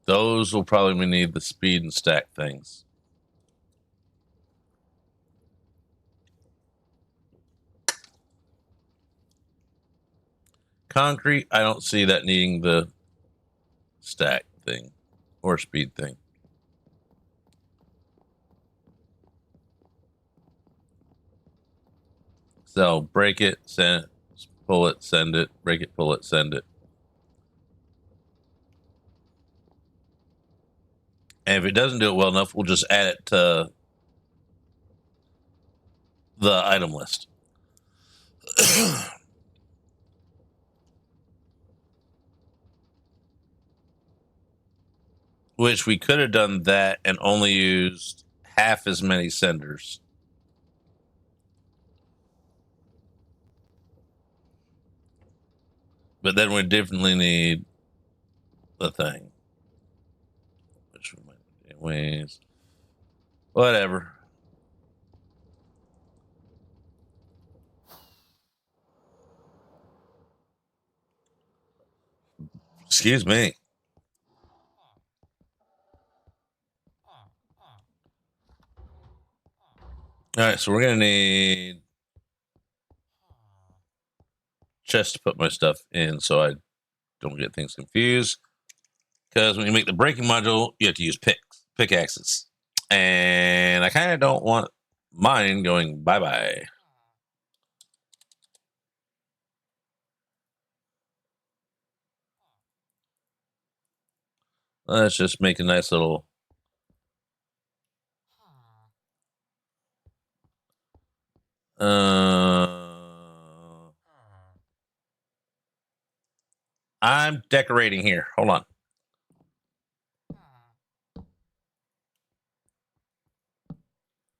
Those will probably need the speed and stack things. Concrete, I don't see that needing the stack thing or speed thing. So break it, send, pull it, send it, break it, pull it, send it. And if it doesn't do it well enough, we'll just add it to the item list. Which we could have done that and only used half as many senders. But then we definitely need the thing. Which we might do anyways. Whatever. Excuse me. All right, so we're gonna need chest to put my stuff in so I don't get things confused. Because when you make the breaking module, you have to use pickaxes. And I kind of don't want mine going bye-bye. Let's just make a nice little I'm decorating here. Hold on.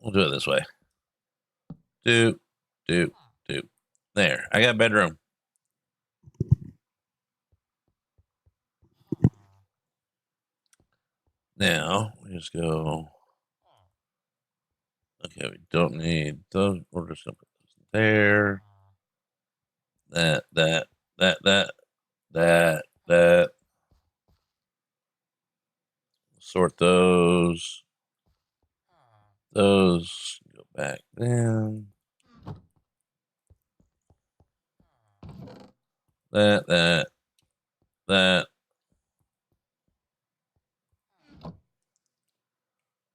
We'll do it this way. Do. There. I got a bedroom. Now we just go. Okay, we don't need those. We're just gonna put those there. That. Sort those. Those go back then. That.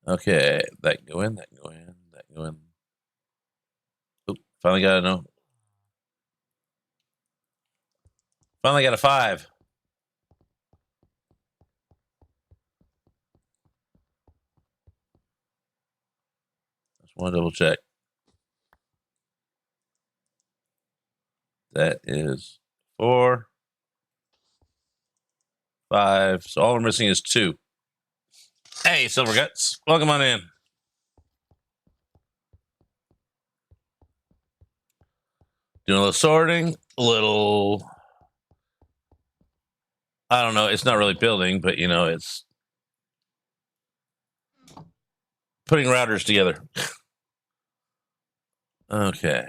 Okay, that can go in, that can go in, that can go in. Oop, finally got a no. Finally got a 5. Just want to double check. That is 4, 5. So all we're missing is 2. Hey, Silver Guts, welcome on in. Doing a little sorting, a little. I don't know. It's not really building, but you know, it's putting routers together. Okay.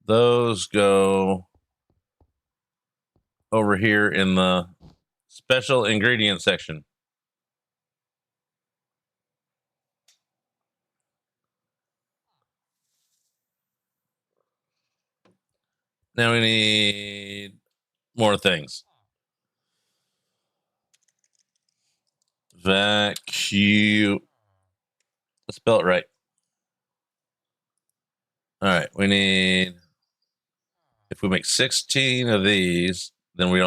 Those go over here in the special ingredient section. Now we need more things. Vacuum. Let's spell it right. All right. We need, if we make 16 of these, then we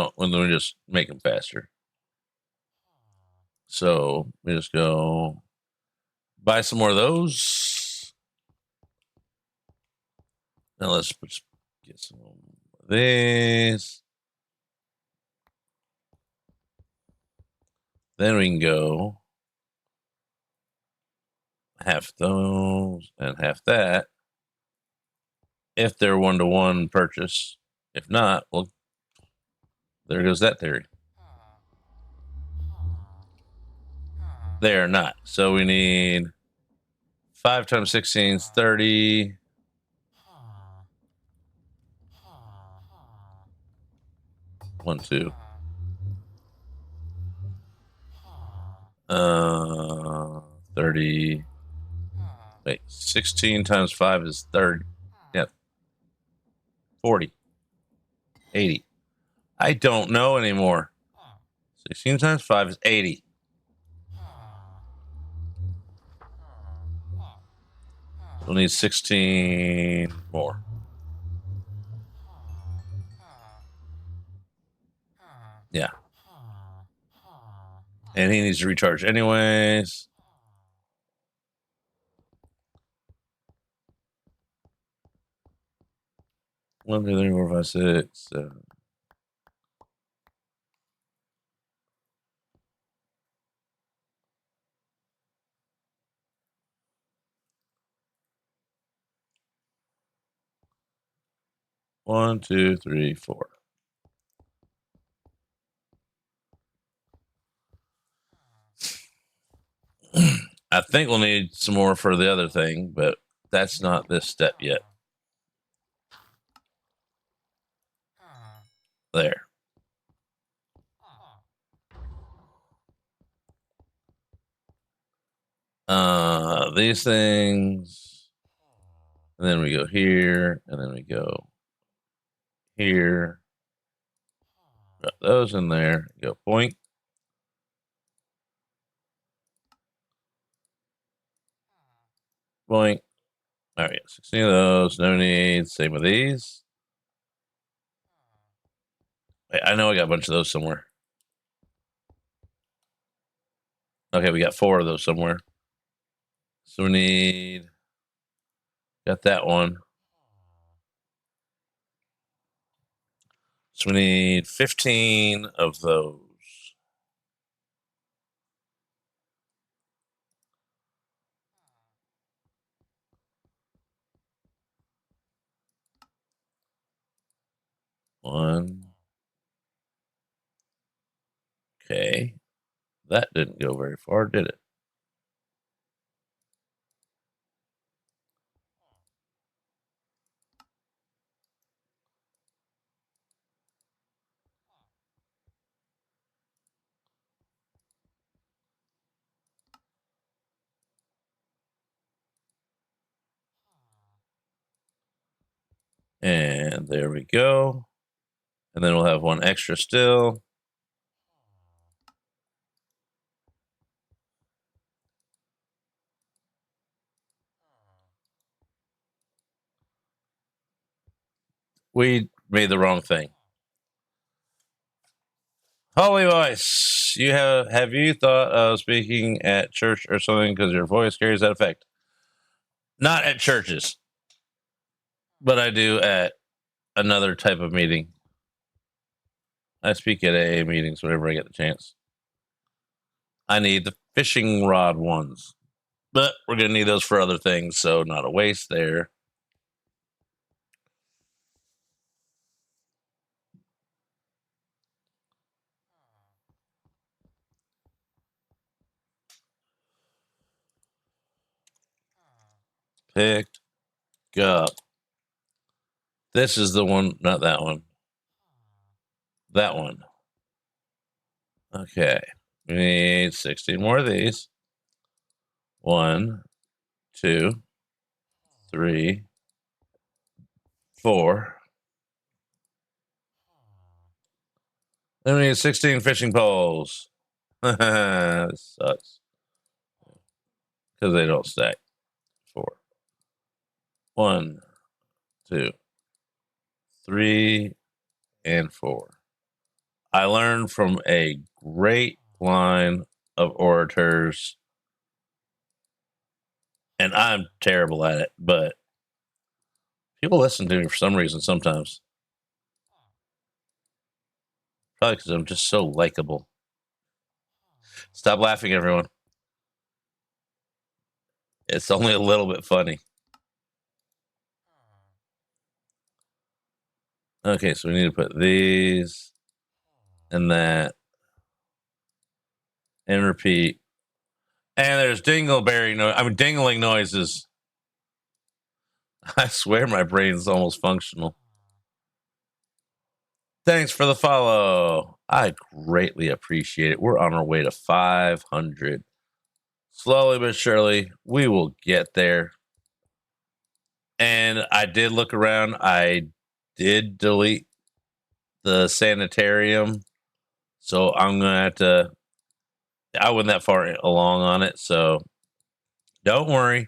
just make them faster. So we just go buy some more of those. Now let's get some of these. Then we can go half those and half that. If they're 1-to-1 purchase. If not, well, there goes that theory. They are not. So we need 5 times 16 is 30. 1, 2. 30. Wait, 16 times 5 is 30. Yeah. 40. 80. I don't know anymore. 16 times 5 is 80. We'll need 16 more. Yeah. And he needs to recharge anyways. One, 2, 3, 4, 5, 6, 7. One, 2, 3, 4. I think we'll need some more for the other thing, but that's not this step yet. There. These things, and then we go here, and then we go here. Got those in there. Go boink. Boink. All right, 16 of those. No need. Same with these. I know I got a bunch of those somewhere. Okay, we got 4 of those somewhere. So we need. Got that one. So we need 15 of those. One. Okay. That didn't go very far, did it? And there we go. And then we'll have one extra still. we made the wrong thing. Holy voice, have you thought of speaking at church or something because your voice carries that effect? Not at churches, but I do at another type of meeting. I speak at AA meetings whenever I get the chance. I need the fishing rod ones, but we're going to need those for other things, so not a waste there. Picked up. This is the one, not that one. That one. Okay. We need 16 more of these. 1, 2, 3, 4. Then we need 16 fishing poles. This sucks. Because they don't stack. 4. 1, 2, 3, and 4. I learned from a great line of orators, and I'm terrible at it, but people listen to me for some reason sometimes. Probably because I'm just so likable. Stop laughing, everyone. It's only a little bit funny. Okay, so we need to put these and that and repeat. And there's dingling noises. I swear my brain's almost functional. Thanks for the follow. I greatly appreciate it. We're on our way to 500. Slowly but surely, we will get there. And I did look around. I did delete the sanitarium. So I'm going to have to. I wasn't that far along on it. So don't worry.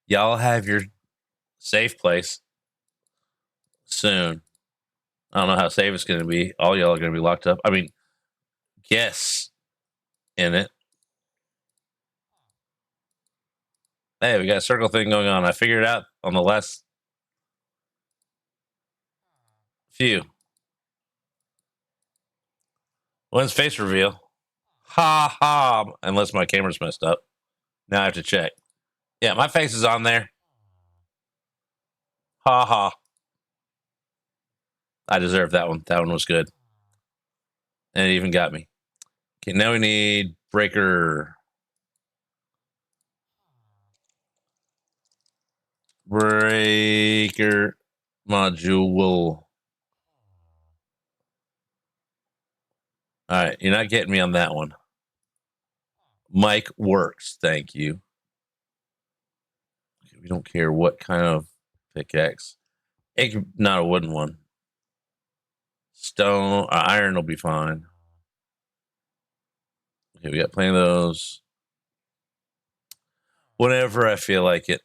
Y'all have your safe place soon. I don't know how safe it's going to be. All y'all are going to be locked up. I mean, guests in it. Hey, we got a circle thing going on. I figured it out on the last few. When's face reveal? Ha ha. Unless my camera's messed up. Now I have to check. Yeah, my face is on there. Ha ha. I deserve that one. That one was good. And it even got me. Okay, now we need breaker. Breaker module. All right, you're not getting me on that one. Mike works. Thank you. Okay, we don't care what kind of pickaxe. Not a wooden one. Stone, iron will be fine. Okay, we got plenty of those. Whenever I feel like it.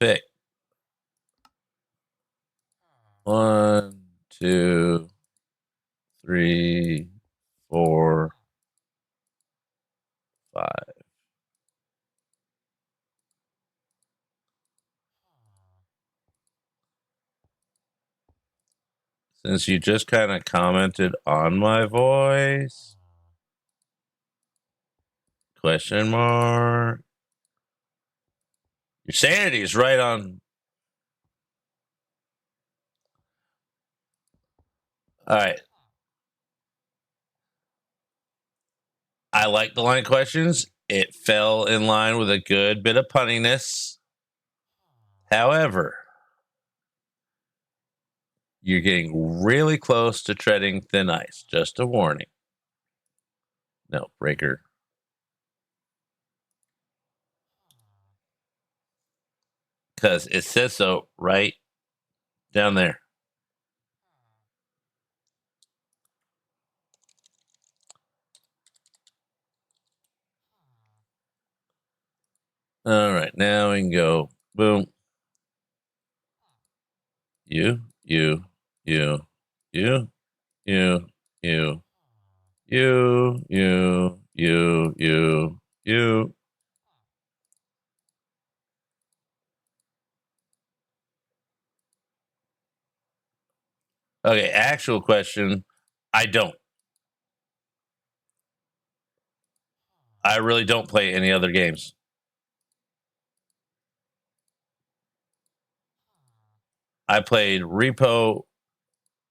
Pick. 1, 2, 3, 4, 5. Since you just kind of commented on my voice, question mark. Your sanity is right on. All right. I like the line of questions. It fell in line with a good bit of punniness. However, you're getting really close to treading thin ice. Just a warning. No, breaker. Because it says so right down there. All right, now we can go. Boom. You, you, you, you, you, you, you. Okay, actual question. I don't. I really don't play any other games. I played Repo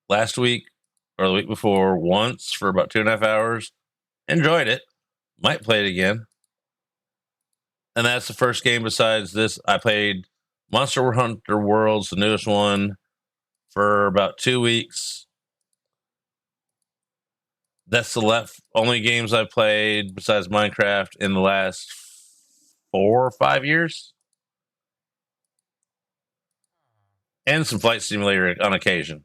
last week or the week before once for about 2.5 hours. Enjoyed it. Might play it again. And that's the first game besides this. I played Monster Hunter Worlds, the newest one, for about 2 weeks. That's the only games I've played besides Minecraft in the last 4 or 5 years. And some Flight Simulator on occasion.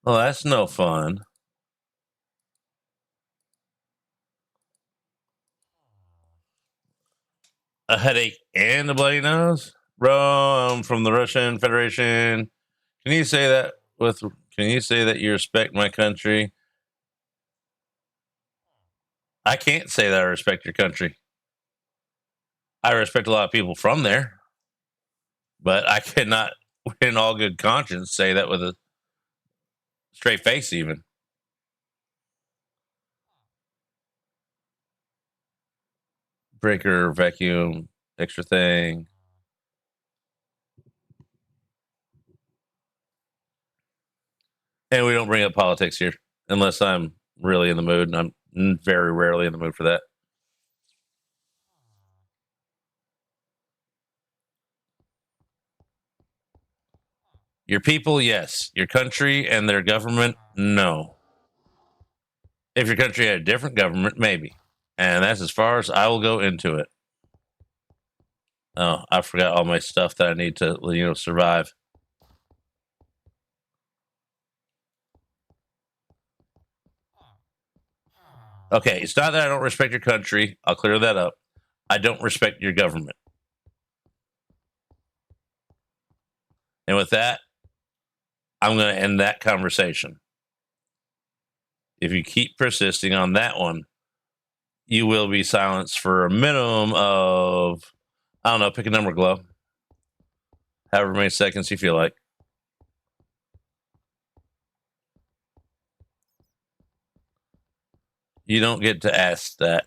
Well, that's no fun. A headache and a bloody nose? Bro, I'm from the Russian Federation. Can you say that can you say that you respect my country? I can't say that I respect your country. I respect a lot of people from there, but I cannot in all good conscience say that with a straight face even. Breaker, vacuum, extra thing. And we don't bring up politics here unless I'm really in the mood, and I'm very rarely in the mood for that. Your people, yes. Your country and their government, no. If your country had a different government, maybe. And that's as far as I will go into it. Oh, I forgot all my stuff that I need to, survive. Okay, it's not that I don't respect your country. I'll clear that up. I don't respect your government. And with that, I'm going to end that conversation. If you keep persisting on that one, you will be silenced for a minimum of, I don't know, pick a number, Glow. However many seconds you feel like. You don't get to ask that.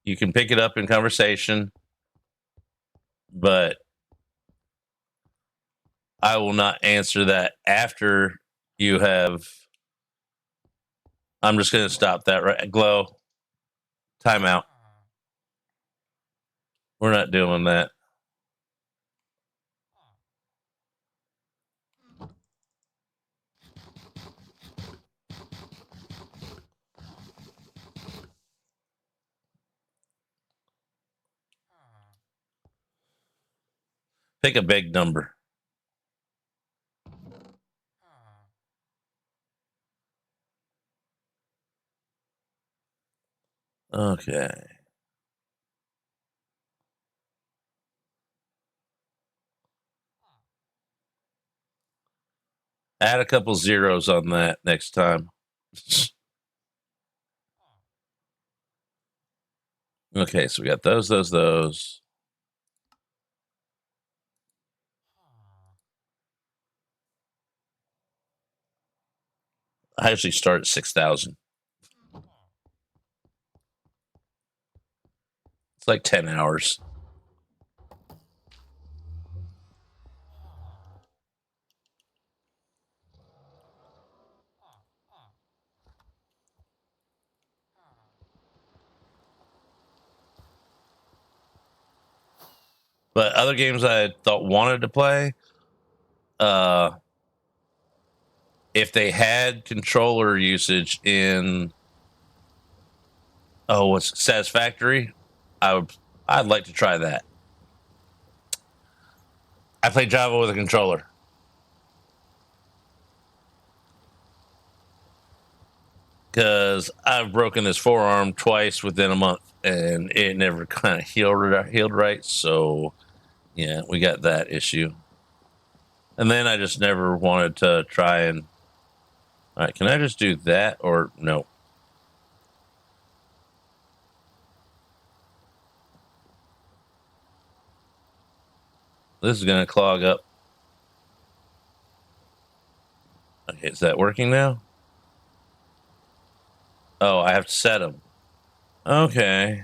You can pick it up in conversation, but I will not answer that after you have. I'm just going to stop that right. Glow, timeout. We're not doing that. Pick a big number. Okay. Add a couple zeros on that next time. Okay, so we got those. I actually start at 6,000. It's like 10 hours. But other games I thought wanted to play, if they had controller usage in what's Satisfactory, I'd like to try that. I play Java with a controller. because I've broken this forearm twice within a month, and it never kind of healed right. So, yeah, we got that issue. And then I just never wanted to try and. All right, can I just do that or no? This is going to clog up. Okay, is that working now? Oh, I have to set them. Okay,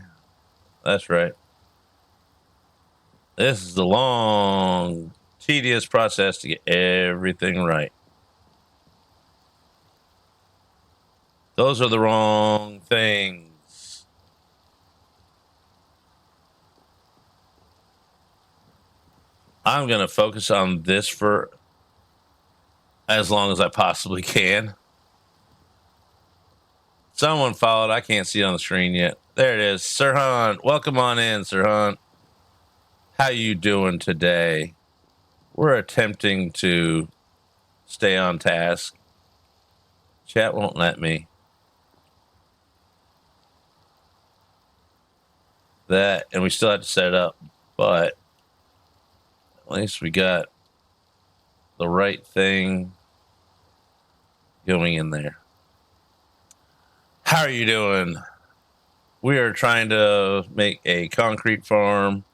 that's right. This is the long, tedious process to get everything right. Those are the wrong things. I'm going to focus on this for as long as I possibly can. Someone followed. I can't see it on the screen yet. There it is. Sir Hunt. Welcome on in, Sir Hunt. How you doing today? We're attempting to stay on task. Chat won't let me. That, and we still have to set it up, but at least we got the right thing going in there. How are you doing? We are trying to make a concrete farm.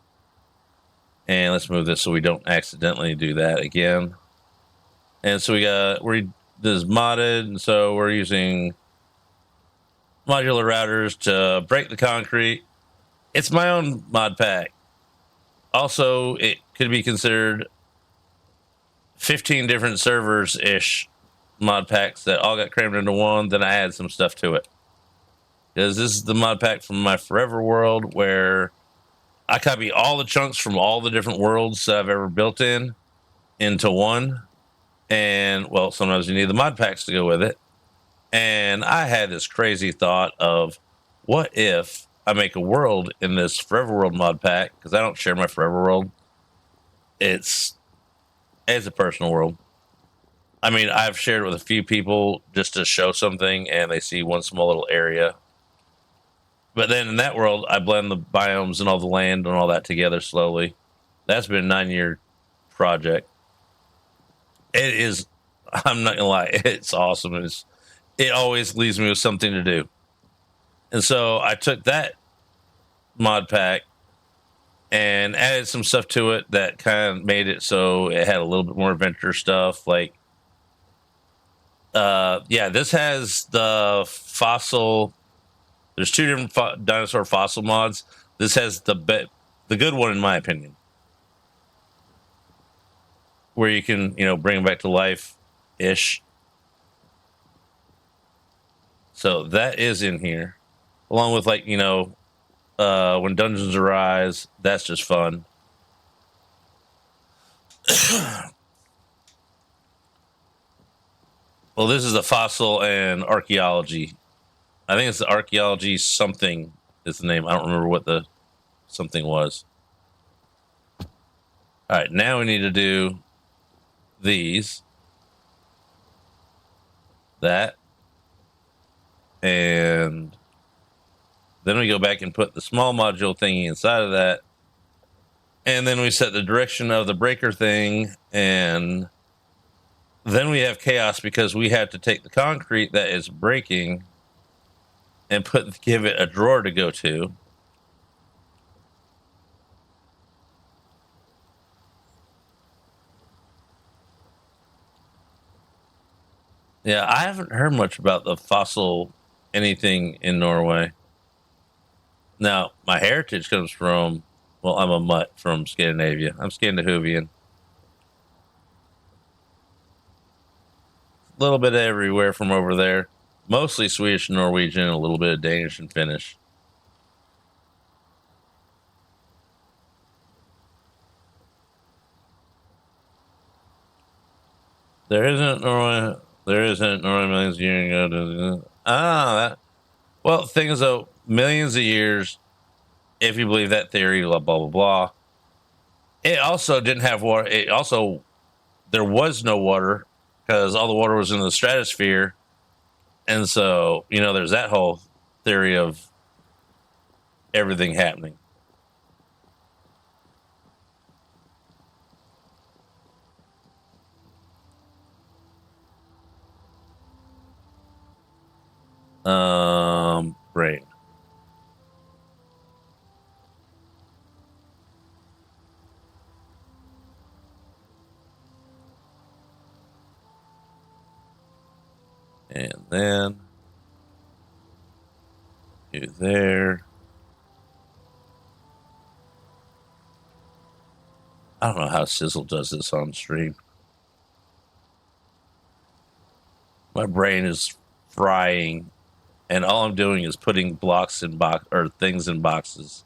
And let's move this so we don't accidentally do that again. And so this is modded, and so we're using modular routers to break the concrete. It's my own mod pack. Also, it could be considered 15 different servers-ish mod packs that all got crammed into one. Then I add some stuff to it. Because this is the mod pack from my Forever world where I copy all the chunks from all the different worlds that I've ever built into one. And, well, sometimes you need the mod packs to go with it. And I had this crazy thought of, what if I make a world in this Forever World mod pack? Because I don't share my Forever World. It's a personal world. I mean, I've shared it with a few people just to show something, and they see one small little area. But then in that world, I blend the biomes and all the land and all that together slowly. That's been a 9-year project. It is, I'm not gonna lie, it's awesome. It always leaves me with something to do. And so I took that mod pack and added some stuff to it that kind of made it so it had a little bit more adventure stuff. Like, this has the fossil. There's 2 different dinosaur fossil mods. This has the good one, in my opinion, where you can, bring them back to life-ish. So that is in here, along with when dungeons arise. That's just fun. Well, this is the fossil and archaeology. I think it's the archaeology something is the name. I don't remember what the something was. All right, now we need to do these. That. And then we go back and put the small module thingy inside of that. And then we set the direction of the breaker thing. And then we have chaos because we have to take the concrete that is breaking and give it a drawer to go to. Yeah, I haven't heard much about the fossil anything in Norway. Now, my heritage comes from, well, I'm a mutt from Scandinavia. I'm Scandinavian. A little bit everywhere from over there. Mostly Swedish and Norwegian, a little bit of Danish and Finnish. There isn't Norway millions of years ago. Well, the thing is, though, millions of years, if you believe that theory, blah, blah, blah, blah. It also didn't have water. There was no water because all the water was in the stratosphere. And so, there's that whole theory of everything happening. Brain. And then you there. I don't know how Sizzle does this on stream. My brain is frying, and all I'm doing is putting blocks in things in boxes.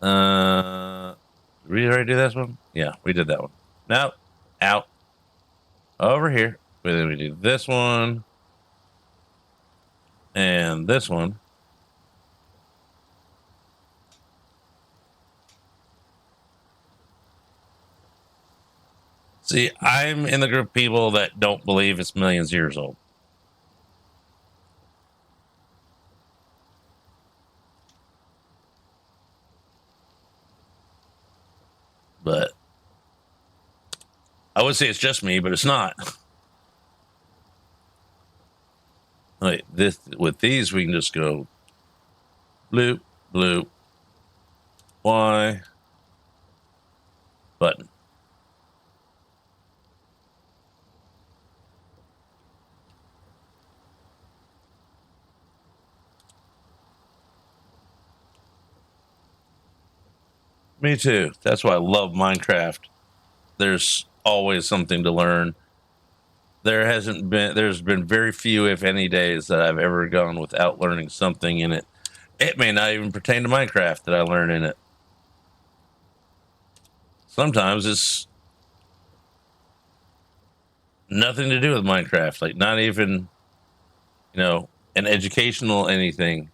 Did we already do this one? Yeah, we did that one. Now, out. Over here. Then we do this one. And this one. See, I'm in the group of people that don't believe it's millions of years old. But I would say it's just me, but it's not. Like with these, we can just go bloop, bloop, Y, button. Me too. That's why I love Minecraft. There's always something to learn. There's been very few, if any, days that I've ever gone without learning something in it. It may not even pertain to Minecraft that I learn in it. Sometimes it's nothing to do with Minecraft, like not even, an educational anything.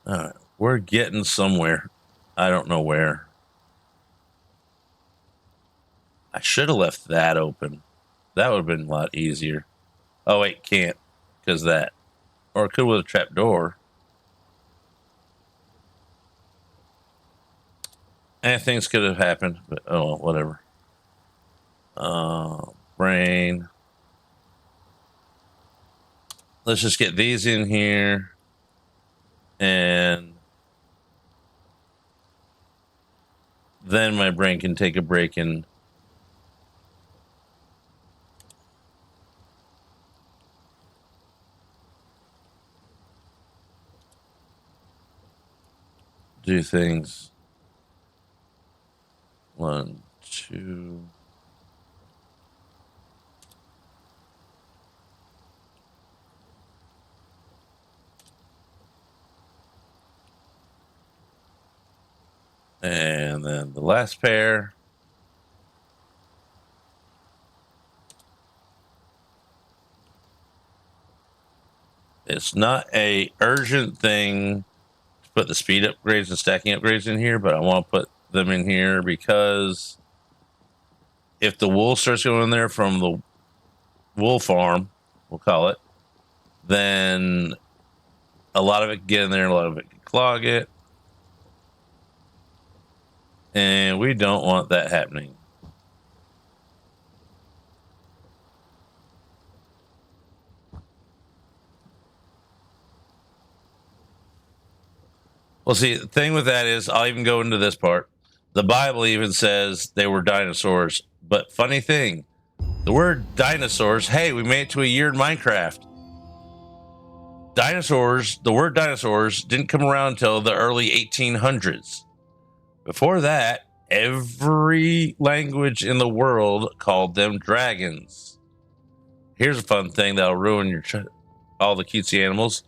All right, we're getting somewhere. I don't know where. I should have left that open. That would have been a lot easier. Oh wait, can't, because that, or it could with a trap door. And things could have happened, but oh, whatever. Brain. Let's just get these in here. And then my brain can take a break and do things. 1, 2. And then the last pair. It's not a urgent thing to put the speed upgrades and stacking upgrades in here, but I want to put them in here because if the wool starts going in there from the wool farm, we'll call it, then a lot of it can get in there and a lot of it can clog it. And we don't want that happening. Well, see, the thing with that is, I'll even go into this part. The Bible even says they were dinosaurs. But funny thing, the word dinosaurs, hey, we made it to a year in Minecraft. Dinosaurs, the word dinosaurs didn't come around until the early 1800s. Before that, every language in the world called them dragons. Here's a fun thing that'll ruin all the cutesy animals.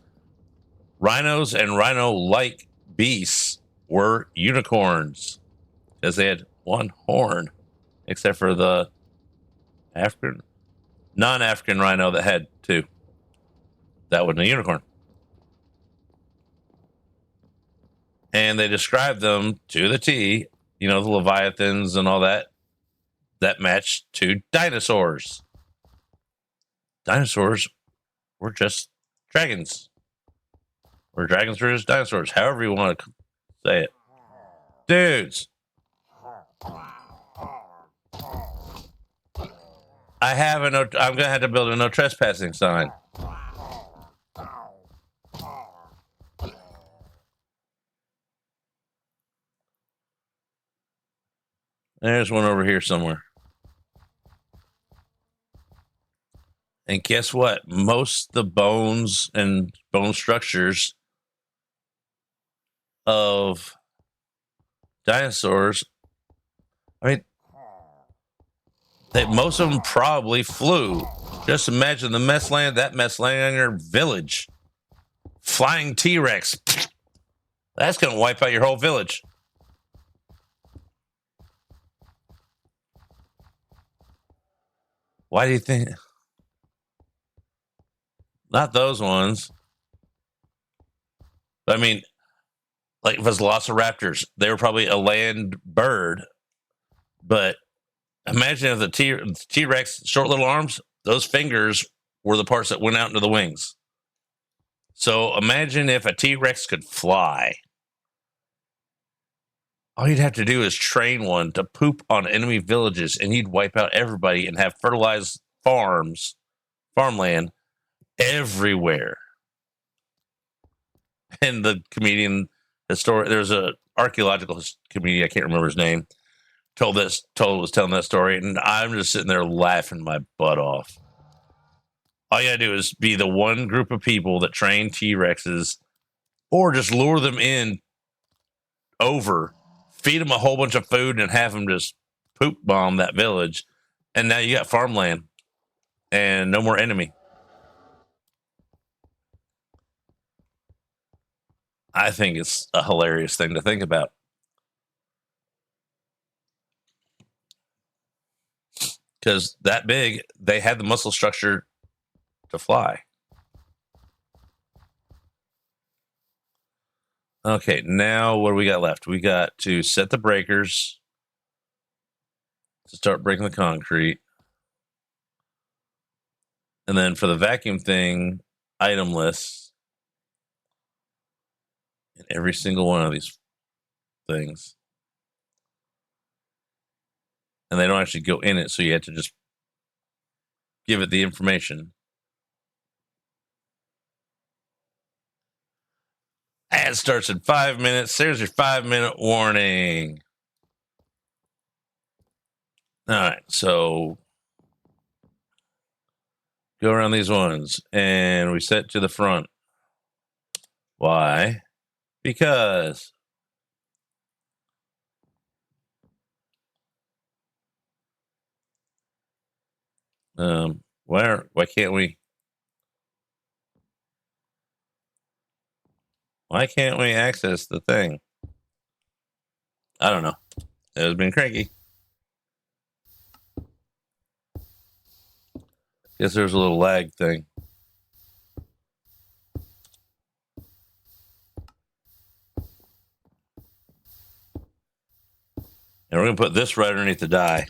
Rhinos and rhino-like beasts were unicorns because they had one horn, except for the non-African rhino that had two. That wasn't a unicorn. and they described them to the T. You know, the Leviathans and all that matched to dinosaurs. Dinosaurs were just dragons, or dragons were just dinosaurs. However you want to say it, dudes. I'm gonna have to build a no trespassing sign. There's one over here somewhere. And guess what? Most the bones and bone structures of dinosaurs, I mean, most of them probably flew. Just imagine the mess land, that mess land in your village. Flying T-Rex. That's going to wipe out your whole village. Why do you think? Not those ones. I mean, like velociraptors, they were probably a land bird. But imagine if the T-Rex, short little arms, those fingers were the parts that went out into the wings. So imagine if a T-Rex could fly. All you'd have to do is train one to poop on enemy villages, and you'd wipe out everybody and have fertilized farmland everywhere. And the there's a archaeological comedian, I can't remember his name, was telling that story, and I'm just sitting there laughing my butt off. All you gotta do is be the one group of people that train T-Rexes, or just lure them in over, feed them a whole bunch of food, and have them just poop bomb that village, and now you got farmland and no more enemy. I think it's a hilarious thing to think about. Because that big, they had the muscle structure to fly. Okay, now what do we got left? We got to set the breakers to start breaking the concrete. And then for the vacuum thing, item lists in every single one of these things. And they don't actually go in it, so you have to just give it the information. Ad starts in 5 minutes. There's your 5-minute warning. All right, so go around these ones, and we set to the front. Why? Because why can't we access the thing? I don't know. It has been cranky. Guess there's a little lag thing. And we're going to put this right underneath the die.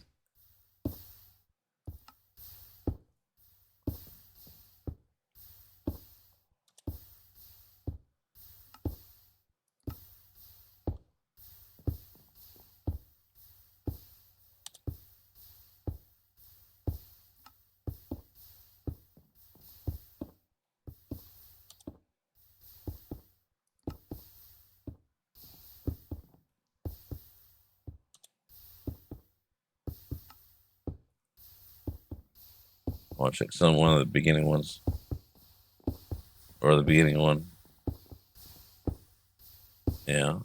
I want to check one of the beginning ones. Or the beginning one. Yeah.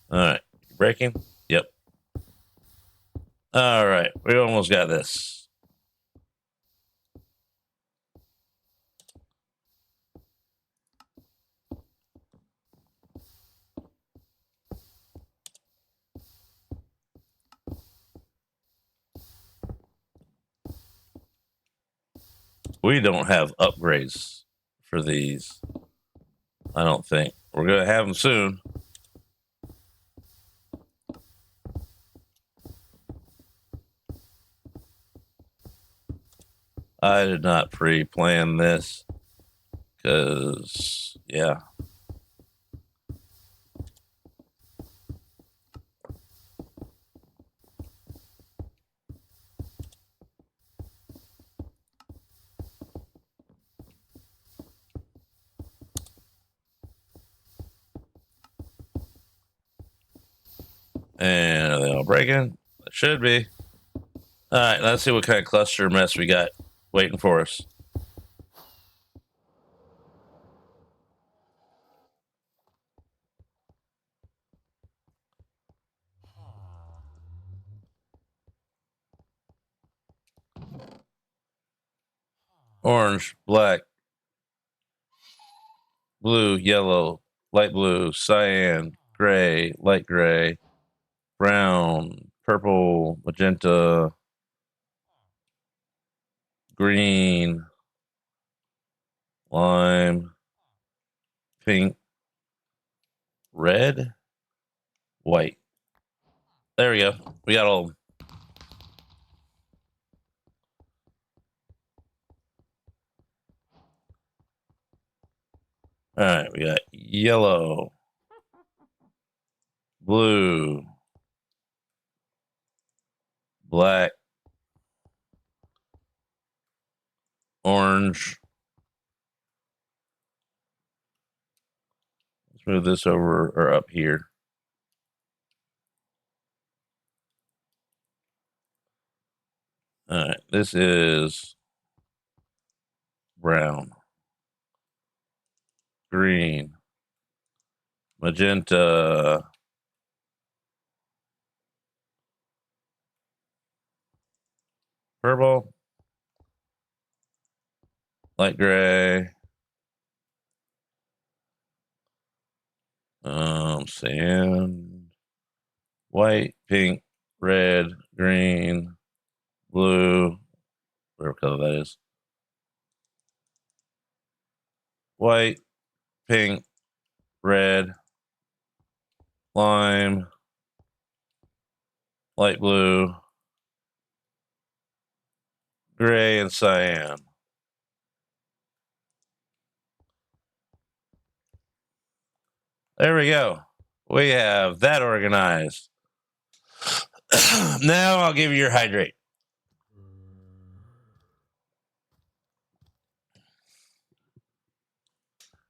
All right. Breaking? Yep. All right. We almost got this. We don't have upgrades for these. I don't think. We're going to have them soon. I did not pre-plan this because, yeah. And are they all breaking? It should be. All right, let's see what kind of cluster mess we got waiting for us. Orange, black, blue, yellow, light blue, cyan, gray, light gray, brown, purple, magenta, green, lime, pink, red, white. There we go. We got all of them. All right, we got yellow, blue, black, orange. Let's move this over or up here. All right, this is brown, green, magenta, purple, light gray, sand, white, pink, red, green, blue, whatever color that is, white, pink, red, lime, light blue, gray, and cyan. There we go. We have that organized. Now I'll give you your hydrate.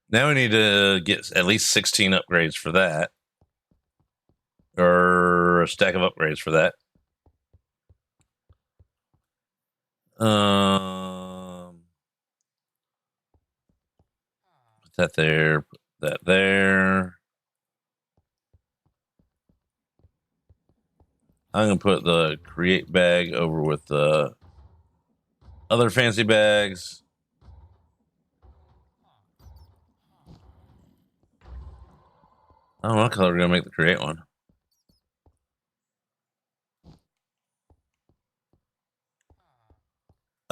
Now we need to get at least 16 upgrades for that. Or a stack of upgrades for that. Put that there. Put that there. I'm going to put the create bag over with the other fancy bags. I don't know what color we're going to make the create one.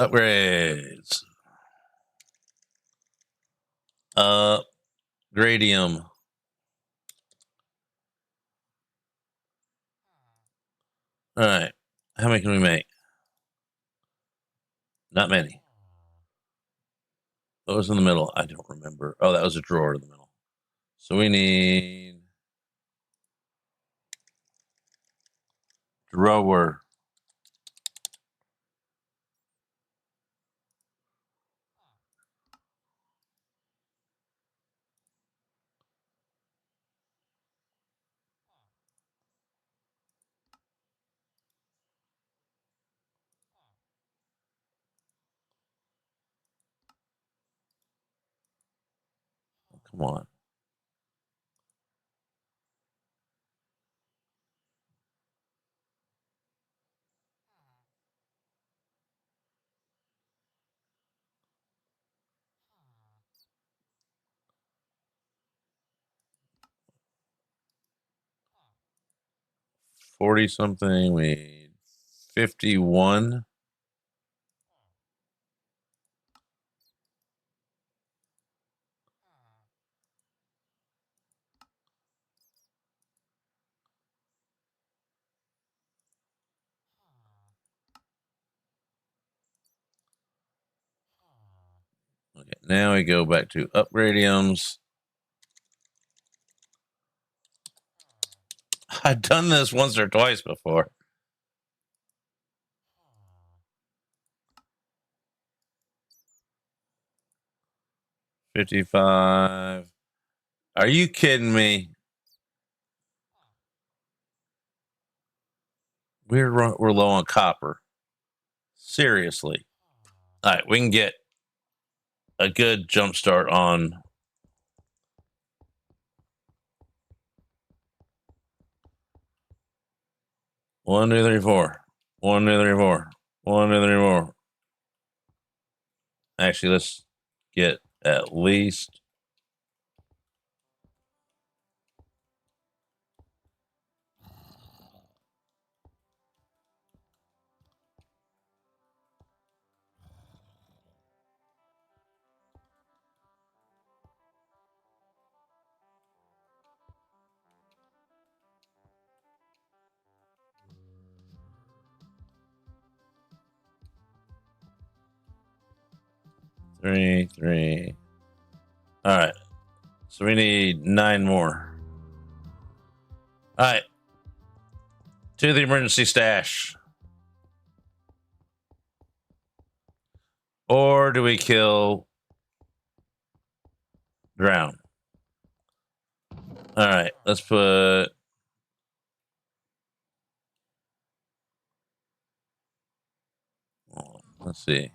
Upgrades. Gradium. All right. How many can we make? Not many. What was in the middle? I don't remember. Oh, that was a drawer in the middle. So we need drawer. Come on. $40 something. We need 51. Okay, now we go back to upgradiums. I've done this once or twice before. $55. Are you kidding me? We're low on copper. Seriously. All right, we can get a good jump start on one, two, three, four. 1, 2, 3, 4. 1, 2, 3, 4. Actually, let's get at least three. All right. So we need 9 more. All right. To the emergency stash. Or do we kill Drown? All right. Let's put. Let's see.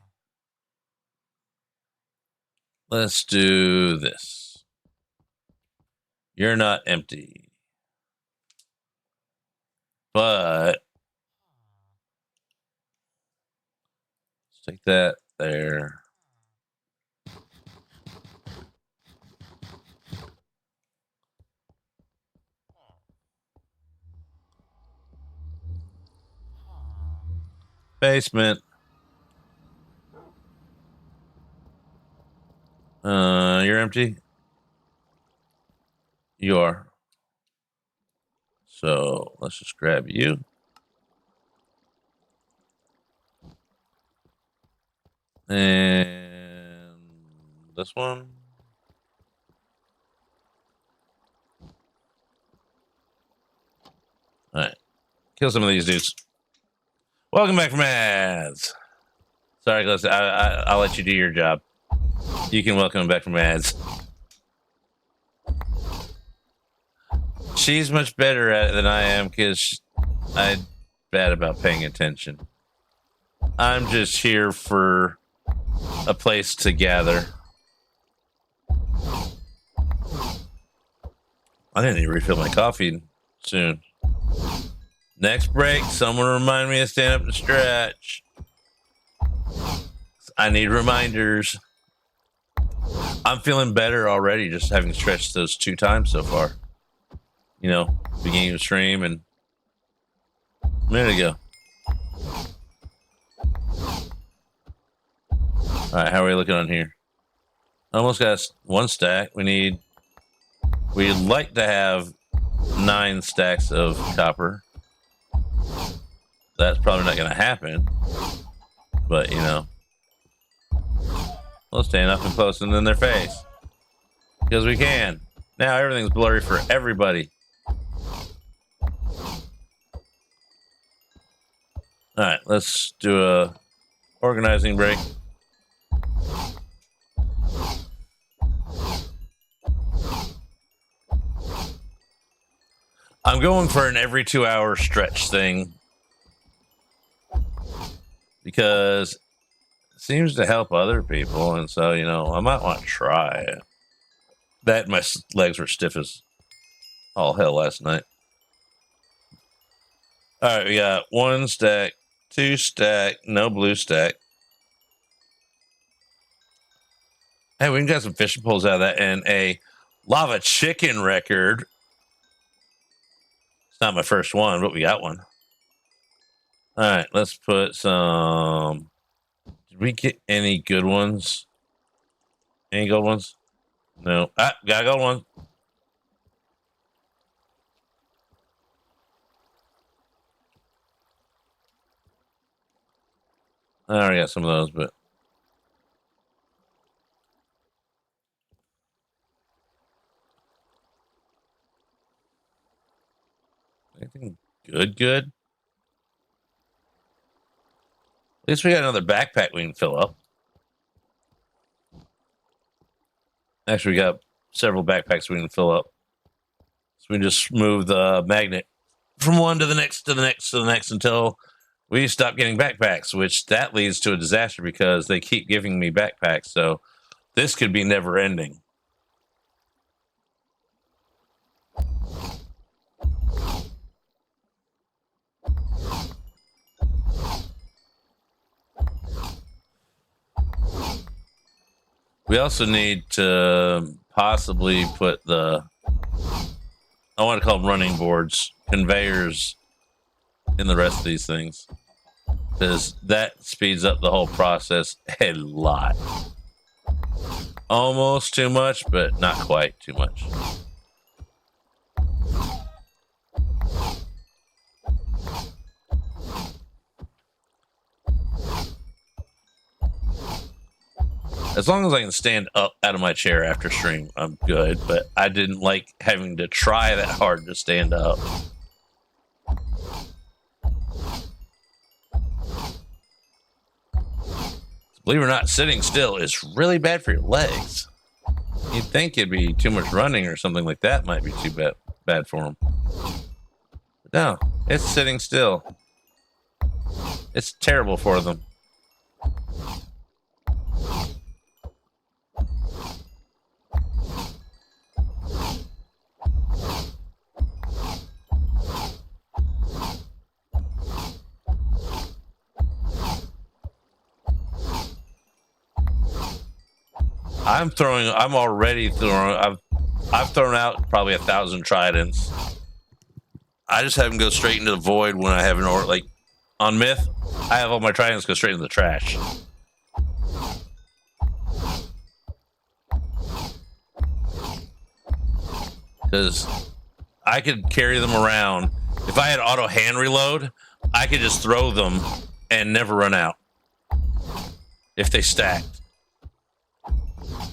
Let's do this. You're not empty. But let's take that there. Basement. You're empty. You are. So let's just grab you. And this one. All right. Kill some of these dudes. Welcome back from ads. Sorry, Glyce. I'll let you do your job. You can welcome him back from ads. She's much better at it than I am because I'm bad about paying attention. I'm just here for a place to gather. I didn't even refill my coffee soon. Next break, someone remind me to stand up and stretch. I need reminders. I'm feeling better already just having stretched those 2 times so far. You know, beginning of the stream and a minute ago. All right, how are we looking on here? Almost got 1 stack. We'd like to have 9 stacks of copper. That's probably not going to happen. But, you know, we'll stand up and close them in their face. Because we can. Now everything's blurry for everybody. All right, let's do a organizing break. I'm going for an every 2-hour stretch thing because it seems to help other people, and so, you know, I might want to try it. That my legs were stiff as all hell last night. All right, we got 1 stack, 2 stack, no blue stack. Hey, we can get some fishing poles out of that and a lava chicken record. It's not my first one, but we got one. All right, let's put some. Did we get any good ones? Any gold ones? No. Ah, got a gold one. I already got some of those, but Anything good? At least we got another backpack we can fill up. Actually, we got several backpacks we can fill up. So we just move the magnet from one to the next to the next to the next until we stop getting backpacks, which that leads to a disaster because they keep giving me backpacks. So this could be never ending. We also need to possibly put the, I want to call them running boards, conveyors in the rest of these things, because that speeds up the whole process a lot. Almost too much, but not quite too much. As long as I can stand up out of my chair after stream, I'm good. But I didn't like having to try that hard to stand up. Believe it or not, sitting still is really bad for your legs. You'd think it'd be too much running or something like that might be too bad for them. But no, it's sitting still. It's terrible for them. I'm already throwing. I've thrown out probably 1,000 tridents. I just have them go straight into the void when I have an like on Myth. I have all my tridents go straight into the trash. Because I could carry them around. If I had auto hand reload, I could just throw them and never run out. If they stacked,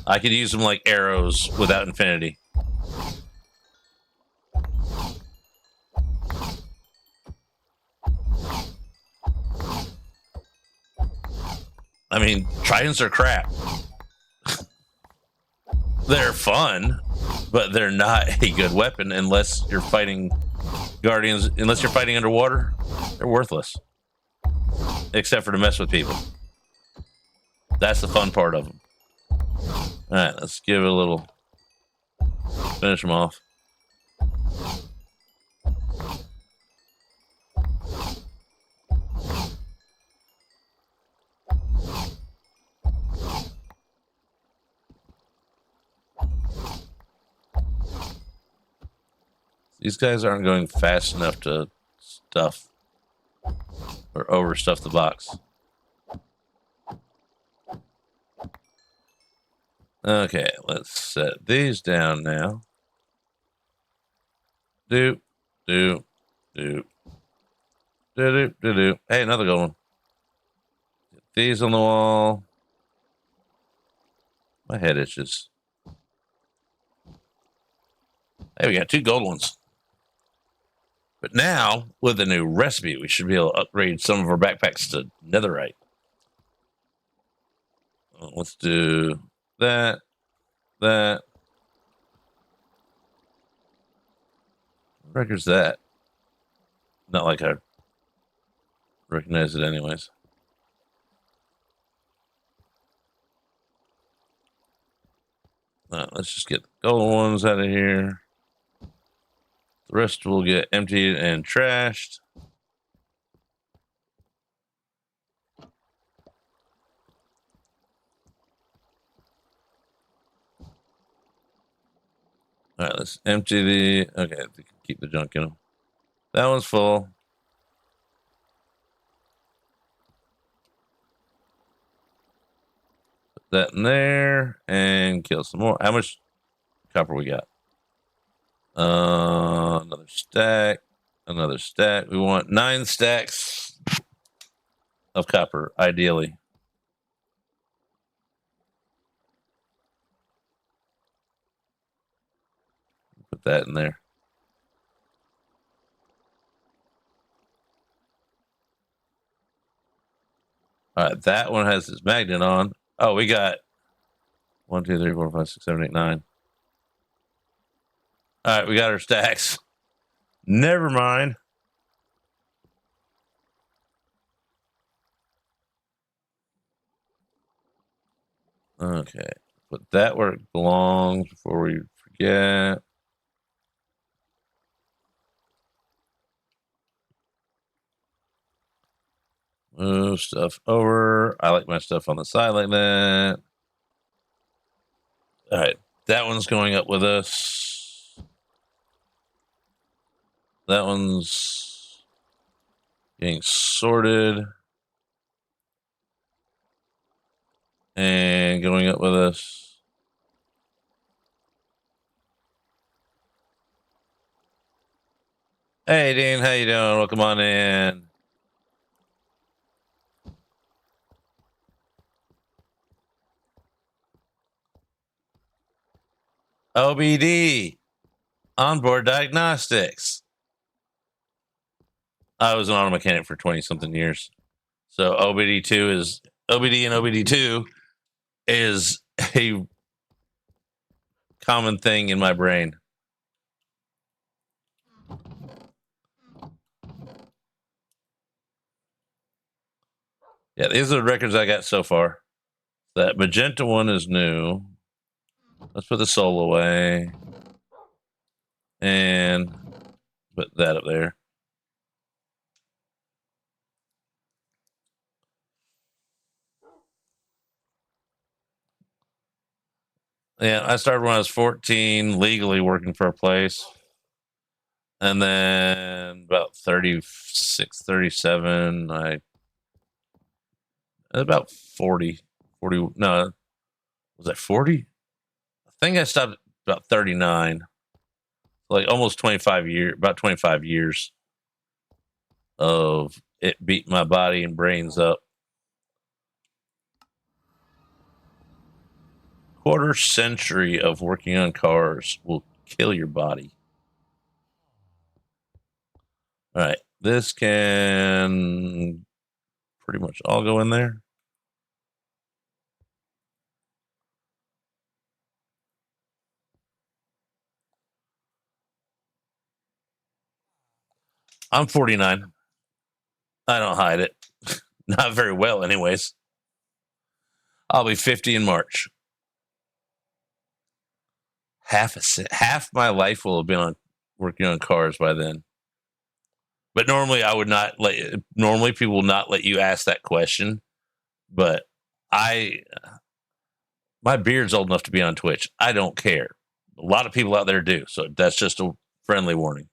I could use them like arrows without infinity. I mean, tridents are crap. They're fun, but they're not a good weapon unless you're fighting guardians. Unless you're fighting underwater, they're worthless. Except for to mess with people. That's the fun part of them. All right, let's give it a little. Finish them off. These guys aren't going fast enough to stuff or overstuff the box. Okay, let's set these down now. Doop, doop, doop. Doop, doop, doop. Hey, another good one. Get these on the wall. My head itches. Hey, we got 2 gold ones. But now, with the new recipe, we should be able to upgrade some of our backpacks to netherite. Let's do that. What record's that? Not like I recognize it anyways. Let's just get the gold ones out of here. The rest will get emptied and trashed. All right, let's empty the. Okay, we can keep the junk in them. That one's full. Put that in there and kill some more. How much copper we got? Another stack. Another stack. We want 9 stacks of copper, ideally. Put that in there. All right, that one has its magnet on. Oh, we got 1, 2, 3, 4, 5, 6, 7, 8, 9. All right, we got our stacks. Never mind. Okay, put that where it belongs before we forget. Move stuff over. I like my stuff on the side like that. All right, that one's going up with us. That one's getting sorted and going up with us. Hey, Dean, how you doing? Welcome on in. OBD, onboard diagnostics. I was an auto mechanic for 20 something years. So OBD2 is OBD and OBD2 is a common thing in my brain. Yeah, these are the records I got so far. That magenta one is new. Let's put the soul away and put that up there. Yeah, I started when I was 14, legally working for a place. And then about 36, 37, about 40, no, was that 40? I think I stopped about 39, like almost 25 years, about 25 years of it beating my body and brains up. Quarter century of working on cars will kill your body. All right, this can pretty much all go in there. I'm 49. I don't hide it. Not very well, anyways. I'll be 50 in March. Half my life will have been on working on cars by then. But normally I would not normally people will not let you ask that question. But my beard's old enough to be on Twitch. I don't care. A lot of people out there do. So that's just a friendly warning.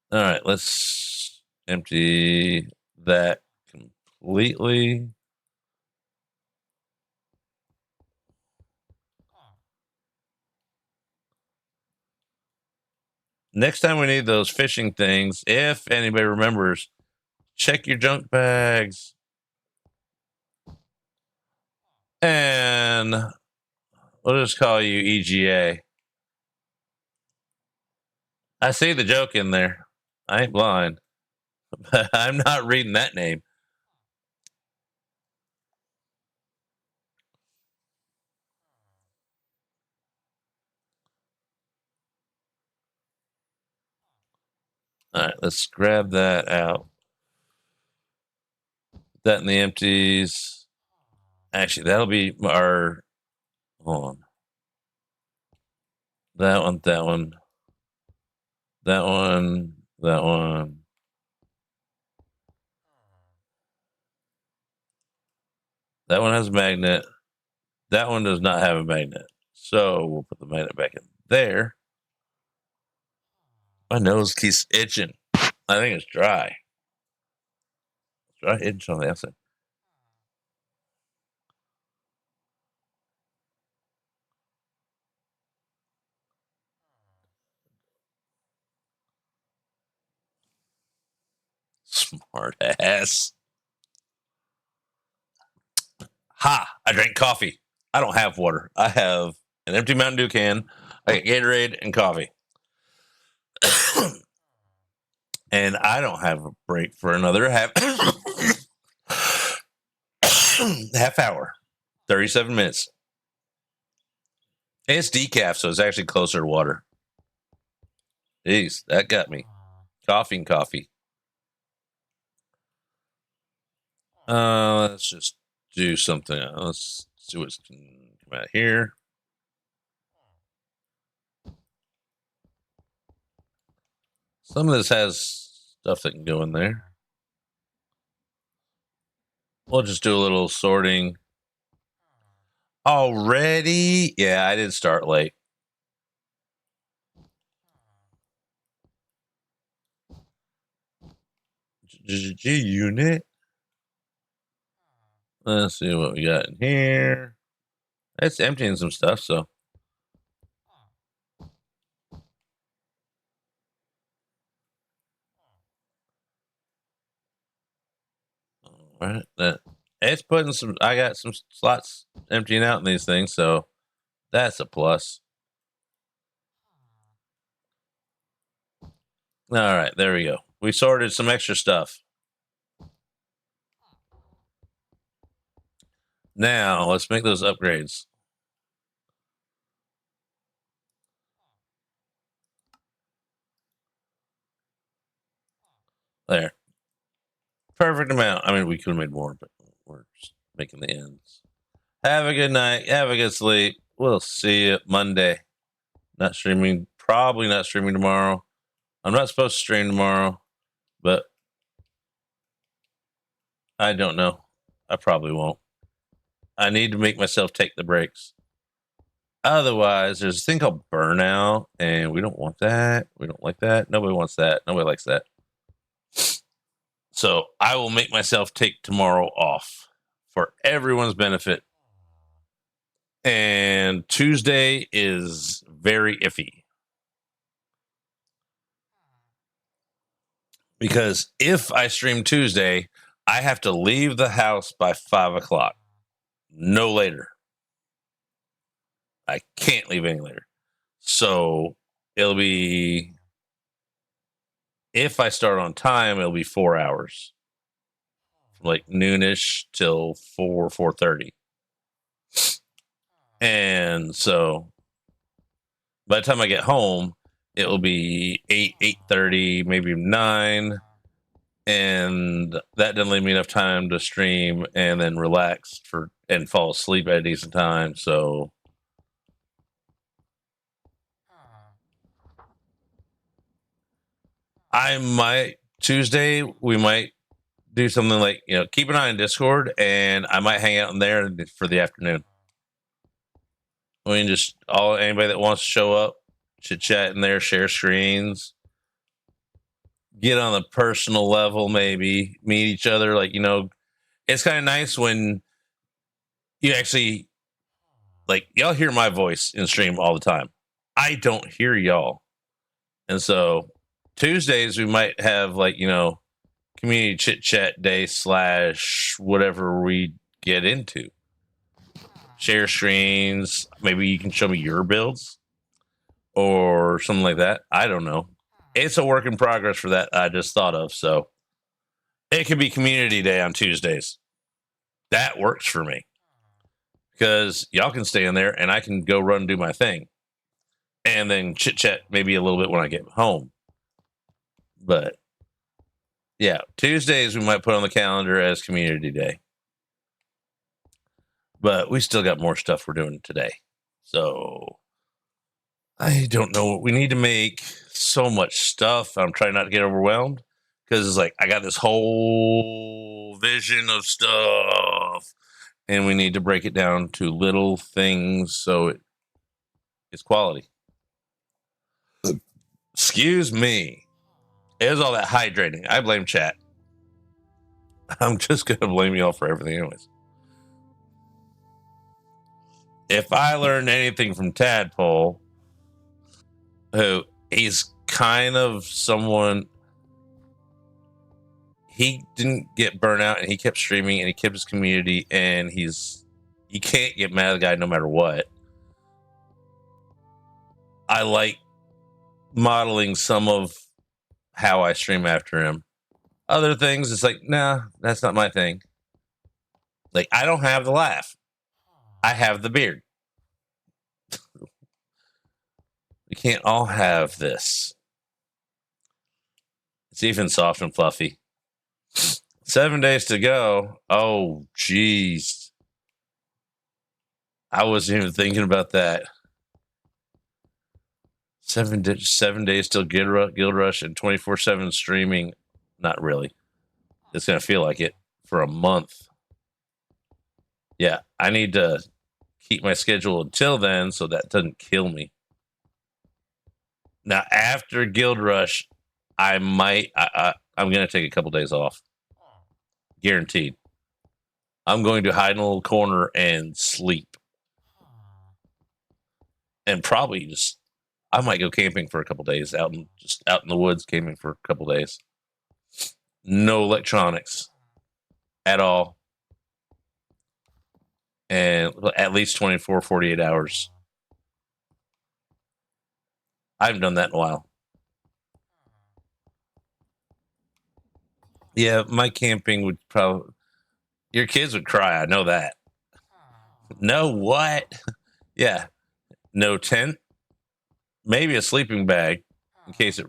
All right, let's empty that completely. Next time we need those fishing things, if anybody remembers, check your junk bags. And we'll just call you EGA. I see the joke in there. I ain't blind. But I'm not reading that name. All right, let's grab that out. Put that in the empties. Actually, that'll be our. Hold on. That one, that one. That one, that one. That one has a magnet. That one does not have a magnet. So we'll put the magnet back in there. My nose keeps itching. I think it's dry. It's dry itch on the outside. Smart ass. Ha! I drank coffee. I don't have water. I have an empty Mountain Dew can, I got Gatorade, and coffee. And I don't have a break for another half. half hour, 37 minutes. It's decaf, so it's actually closer to water. Jeez, that got me. Coffee. Let's just do something. Let's see what's can come out here. Some of this has stuff that can go in there. We'll just do a little sorting. Already? Yeah, I did start late. G unit. Let's see what we got in here. It's emptying some stuff, so. All right. It's putting some, I got some slots emptying out in these things, so that's a plus. All right, there we go. We sorted some extra stuff. Now let's make those upgrades. There. Perfect amount. I mean, we could have made more, but we're just making the ends. Have a good night. Have a good sleep. We'll see you Monday. Not streaming. Probably not streaming tomorrow. I'm not supposed to stream tomorrow, but I don't know. I probably won't. I need to make myself take the breaks. Otherwise, there's a thing called burnout, and we don't want that. We don't like that. Nobody wants that. Nobody likes that. So I will make myself take tomorrow off for everyone's benefit. And Tuesday is very iffy. Because if I stream Tuesday, I have to leave the house by 5 o'clock. No later. I can't leave any later. So it'll be, if I start on time, it'll be 4 hours. From like noonish till 4:30. And so by the time I get home, it will be 8:30, maybe 9. And that didn't leave me enough time to stream and then relax and fall asleep at a decent time. So I might Tuesday, we might do something like, keep an eye on Discord, and I might hang out in there for the afternoon. We can just anybody that wants to show up, chit chat in there, share screens, get on the personal level, maybe meet each other. Like, it's kind of nice when you actually, like, y'all hear my voice in stream all the time. I don't hear y'all. And so Tuesdays we might have like, community chit chat day / whatever we get into. Share screens. Maybe you can show me your builds or something like that. I don't know. It's a work in progress for that I just thought of. So it could be community day on Tuesdays. That works for me because y'all can stay in there and I can go run and do my thing and then chit chat maybe a little bit when I get home. But yeah, Tuesdays we might put on the calendar as community day. But we still got more stuff we're doing today. So I don't know. We need to make so much stuff. I'm trying not to get overwhelmed because it's like I got this whole vision of stuff and we need to break it down to little things so it's quality. Excuse me. It was all that hydrating. I blame chat. I'm just going to blame y'all for everything anyways. If I learned anything from Tadpole, who he's kind of someone, he didn't get burnt out and he kept streaming and he kept his community, and you can't get mad at the guy no matter what. I like modeling some of how I stream after him. Other things, it's like, nah, that's not my thing. Like, I don't have the laugh. I have the beard. We can't all have this. It's even soft and fluffy. 7 days to go. Oh, jeez. I wasn't even thinking about that. 7 days till Guild Rush and 24/7 streaming. Not really. It's going to feel like it for a month. Yeah, I need to keep my schedule until then so that doesn't kill me. Now, after Guild Rush, I might. I'm going to take a couple days off. Guaranteed. I'm going to hide in a little corner and sleep. And probably just, I might go camping for a couple days, out in the woods, camping for a couple days. No electronics at all. And at least 24, 48 hours. I haven't done that in a while. Yeah, my camping would probably, your kids would cry. I know that. No, what? Yeah. No tent. Maybe a sleeping bag in case it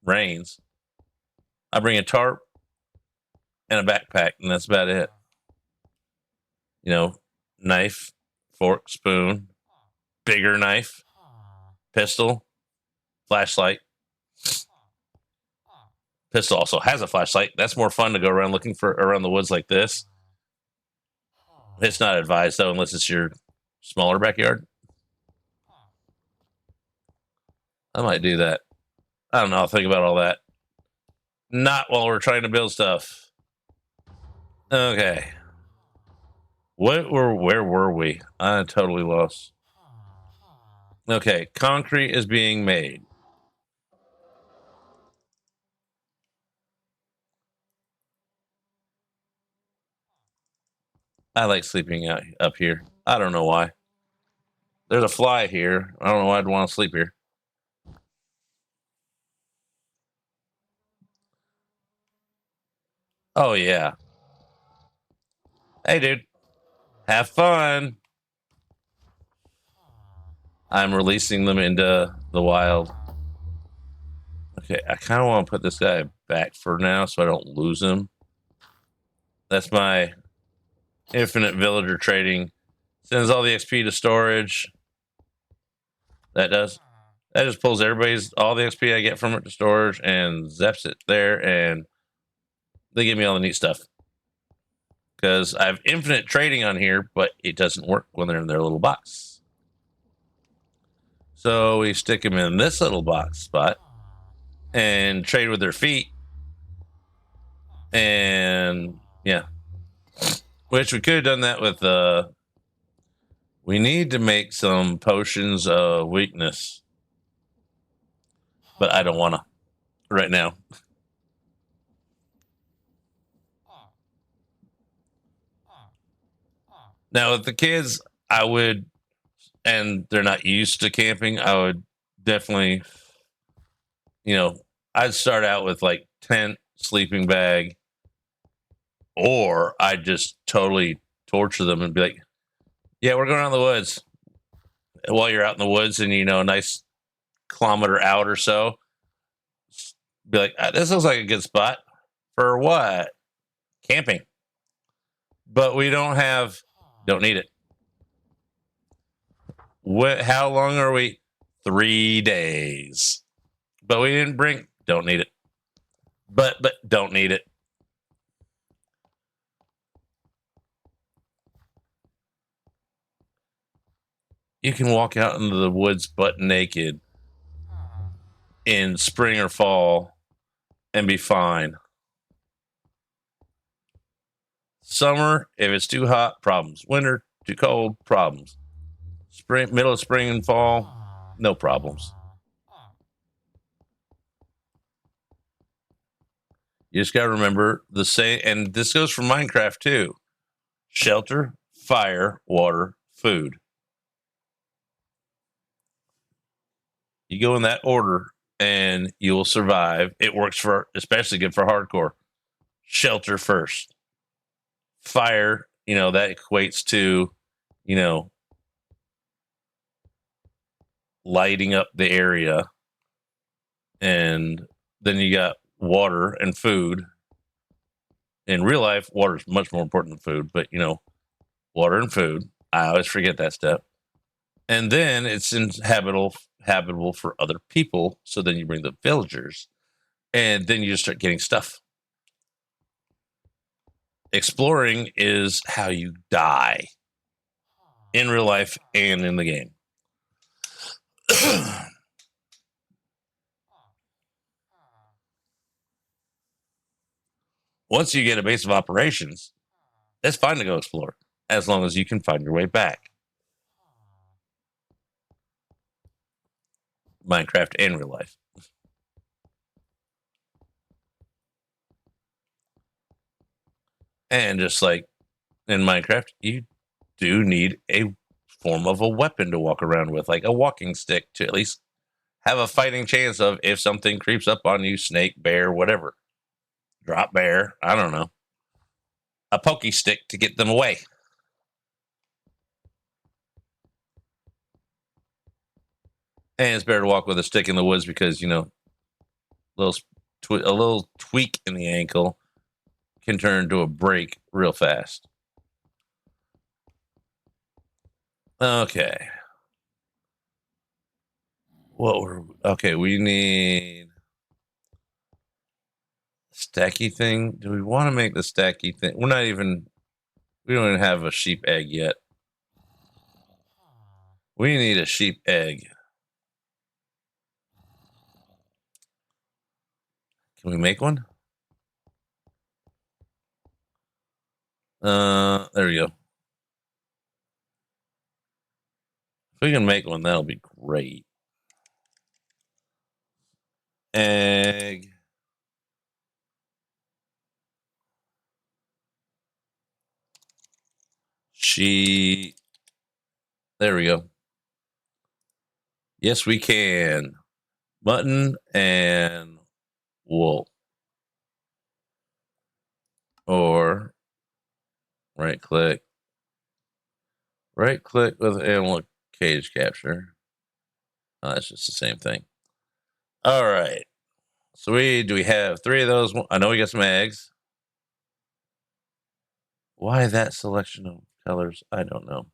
rains. I bring a tarp and a backpack, and that's about it. You know, knife, fork, spoon, bigger knife, pistol, flashlight. Pistol also has a flashlight. That's more fun to go around looking for around the woods like this. It's not advised though, unless it's your smaller backyard. I might do that. I don't know. I'll think about all that. Not while we're trying to build stuff. Okay. Where were we? I totally lost. Okay, concrete is being made. I like sleeping out up here. I don't know why. There's a fly here. I don't know why I'd want to sleep here. Oh yeah. Hey dude. Have fun. I'm releasing them into the wild. Okay, I kind of want to put this guy back for now so I don't lose him. That's my infinite villager trading. Sends all the XP to storage. That just pulls all the XP I get from it to storage and zaps it there, and they give me all the neat stuff. Because I have infinite trading on here, but it doesn't work when they're in their little box. So we stick them in this little box spot and trade with their feet. And yeah. Which we could have done that with we need to make some potions of weakness. But I don't want to right now. Now with the kids, I would, and they're not used to camping, I would definitely, I'd start out with like tent, sleeping bag, or I'd just totally torture them and be like, yeah, we're going out in the woods. While you're out in the woods and, a nice kilometer out or so, be like, this looks like a good spot for what? Camping. But we don't need it. How long are we? 3 days. But we didn't don't need it. But don't need it. You can walk out into the woods butt naked in spring or fall and be fine. Summer, if it's too hot, problems. Winter, too cold, problems. Spring, middle of spring and fall, no problems. You just got to remember the same, and this goes for Minecraft too: shelter, fire, water, food. You go in that order and you will survive. It works especially good for hardcore. Shelter first, fire that equates to, lighting up the area. And then you got water and food. In real life, water is much more important than food, but water and food. I always forget that step. And then it's habitable for other people. So then you bring the villagers, and then you just start getting stuff. Exploring is how you die in real life and in the game. Once you get a base of operations, it's fine to go explore as long as you can find your way back. Minecraft and real life. And just like in Minecraft, you do need a form of a weapon to walk around with, like a walking stick, to at least have a fighting chance of if something creeps up on you, snake, bear, whatever. Drop bear, I don't know. A pokey stick to get them away. And it's better to walk with a stick in the woods because, a little tweak in the ankle can turn into a break real fast. Okay. We need stacky thing. Do we want to make the stacky thing? We don't even have a sheep egg yet. We need a sheep egg. Can we make one? There we go. If we can make one, that'll be great. Egg. Sheep. There we go. Yes, we can. Mutton and wool. Or right click with animal cage capture. Oh, that's just the same thing. All right. So do we have 3 of those? I know we got some eggs. Why that selection of colors? I don't know.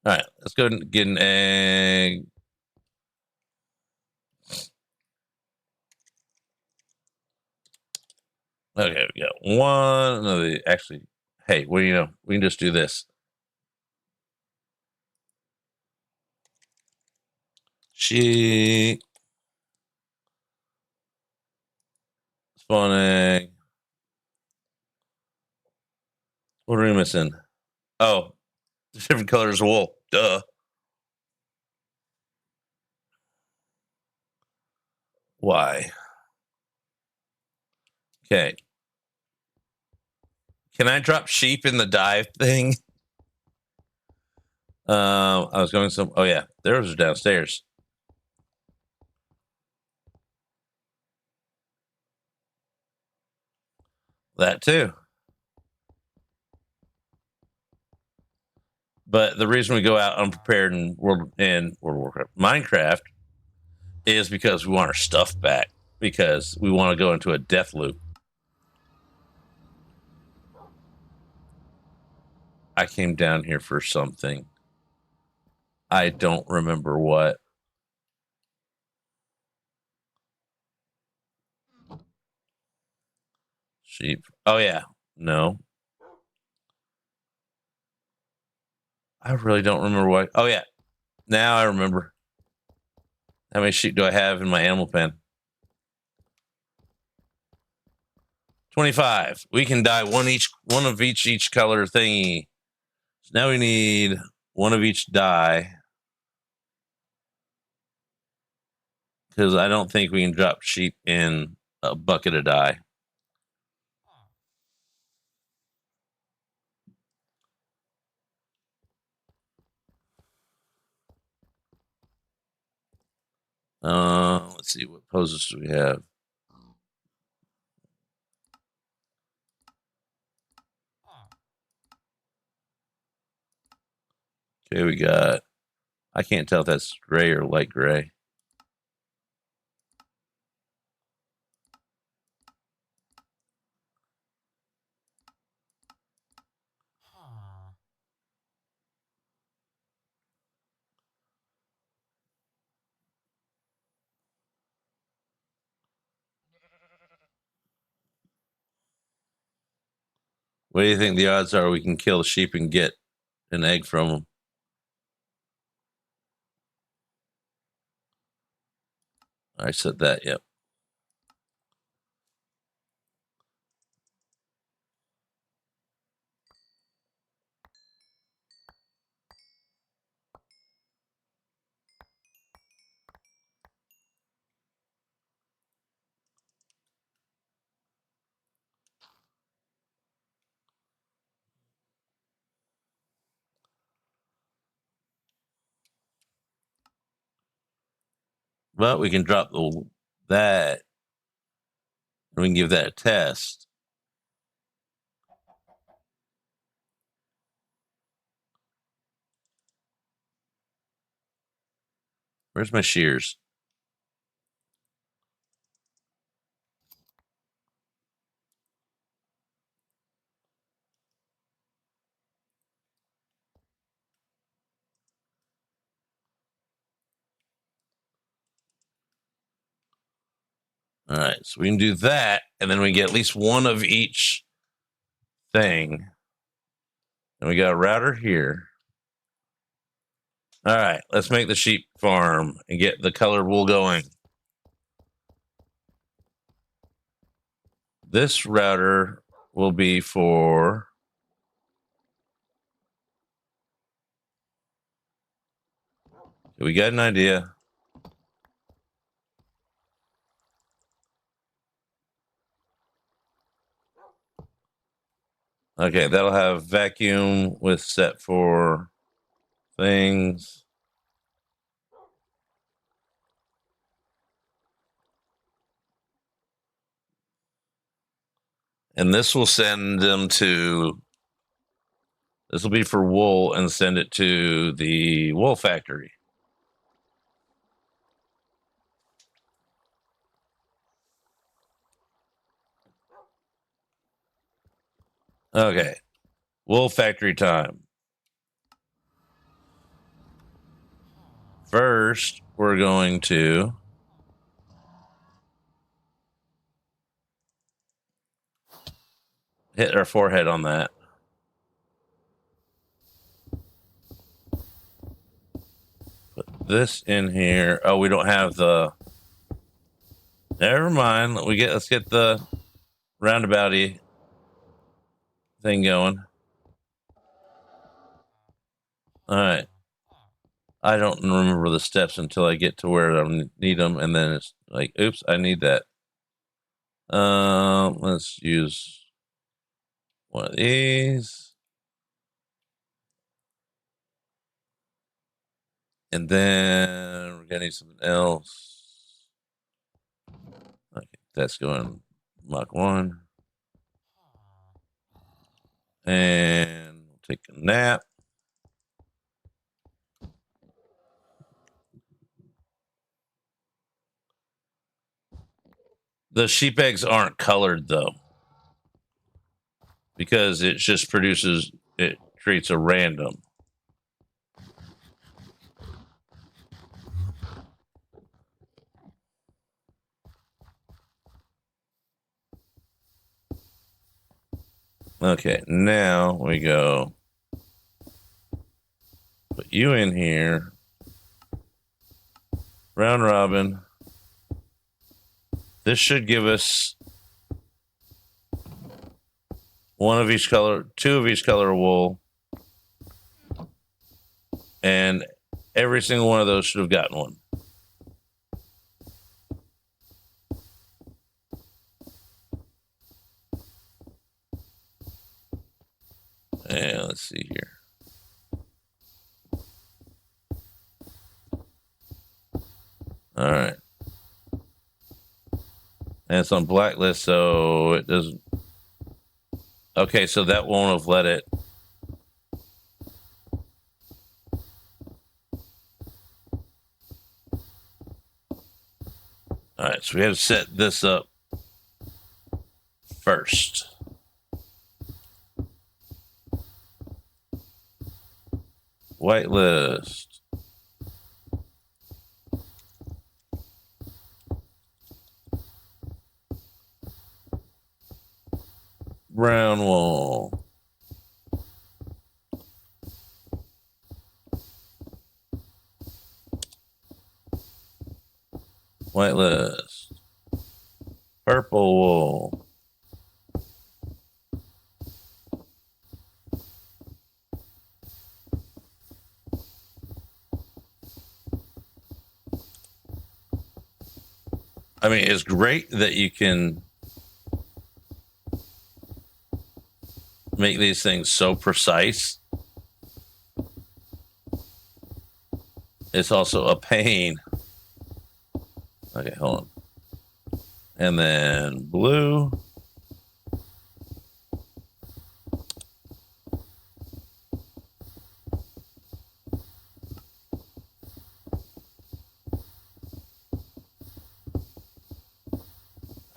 All right, let's go and get an egg. Okay, we got one. No, actually, hey, well, we can just do this. Spawn egg. What are we missing? Oh, different colors of wool. Duh. Why? Okay. Can I drop sheep in the dive thing? I was going some. Oh yeah, theirs are downstairs. That too. But the reason we go out unprepared in World of Warcraft, Minecraft, is because we want our stuff back. Because we want to go into a death loop. I came down here for something. I don't remember what. Sheep. Oh yeah. No. I really don't remember what. Oh yeah. Now I remember. How many sheep do I have in my animal pen? 25. We can dye one of each color thingy. So now we need one of each dye. Because I don't think we can drop sheep in a bucket of dye. Let's see, what poses do we have? Okay, we got, I can't tell if that's gray or light gray. What do you think the odds are we can kill a sheep and get an egg from them? I said that, yep. But we can drop that, and we can give that a test. Where's my shears? All right, so we can do that, and then we get at least one of each thing. And we got a router here. All right, let's make the sheep farm and get the colored wool going. This router will be for we got an idea. Okay, that'll have vacuum with set for things. And this will send them to, this will be for wool and send it to the wool factory. Okay, wool factory time. First, we're going to hit our forehead on that. Put this in here. Oh, we don't have the. Never mind. Let's get the roundabouty thing going. All right. I don't remember the steps until I get to where I need them, and then it's like, oops, I need that. Let's use one of these, and then we're gonna need something else. Okay, that's going Mach 1, and we'll take a nap. The sheep eggs aren't colored though, because it just it creates a random. Okay, now we go put you in here. Round robin. This should give us one of each color, two of each color of wool. And every single one of those should have gotten one. And let's see here. All right. And it's on blacklist, so it doesn't. Okay, so that won't have let it. All right, so we have to set this up first. Whitelist. Brown wall. Whitelist. Purple wool. I mean, it's great that you can make these things so precise. It's also a pain. Okay, hold on. And then blue.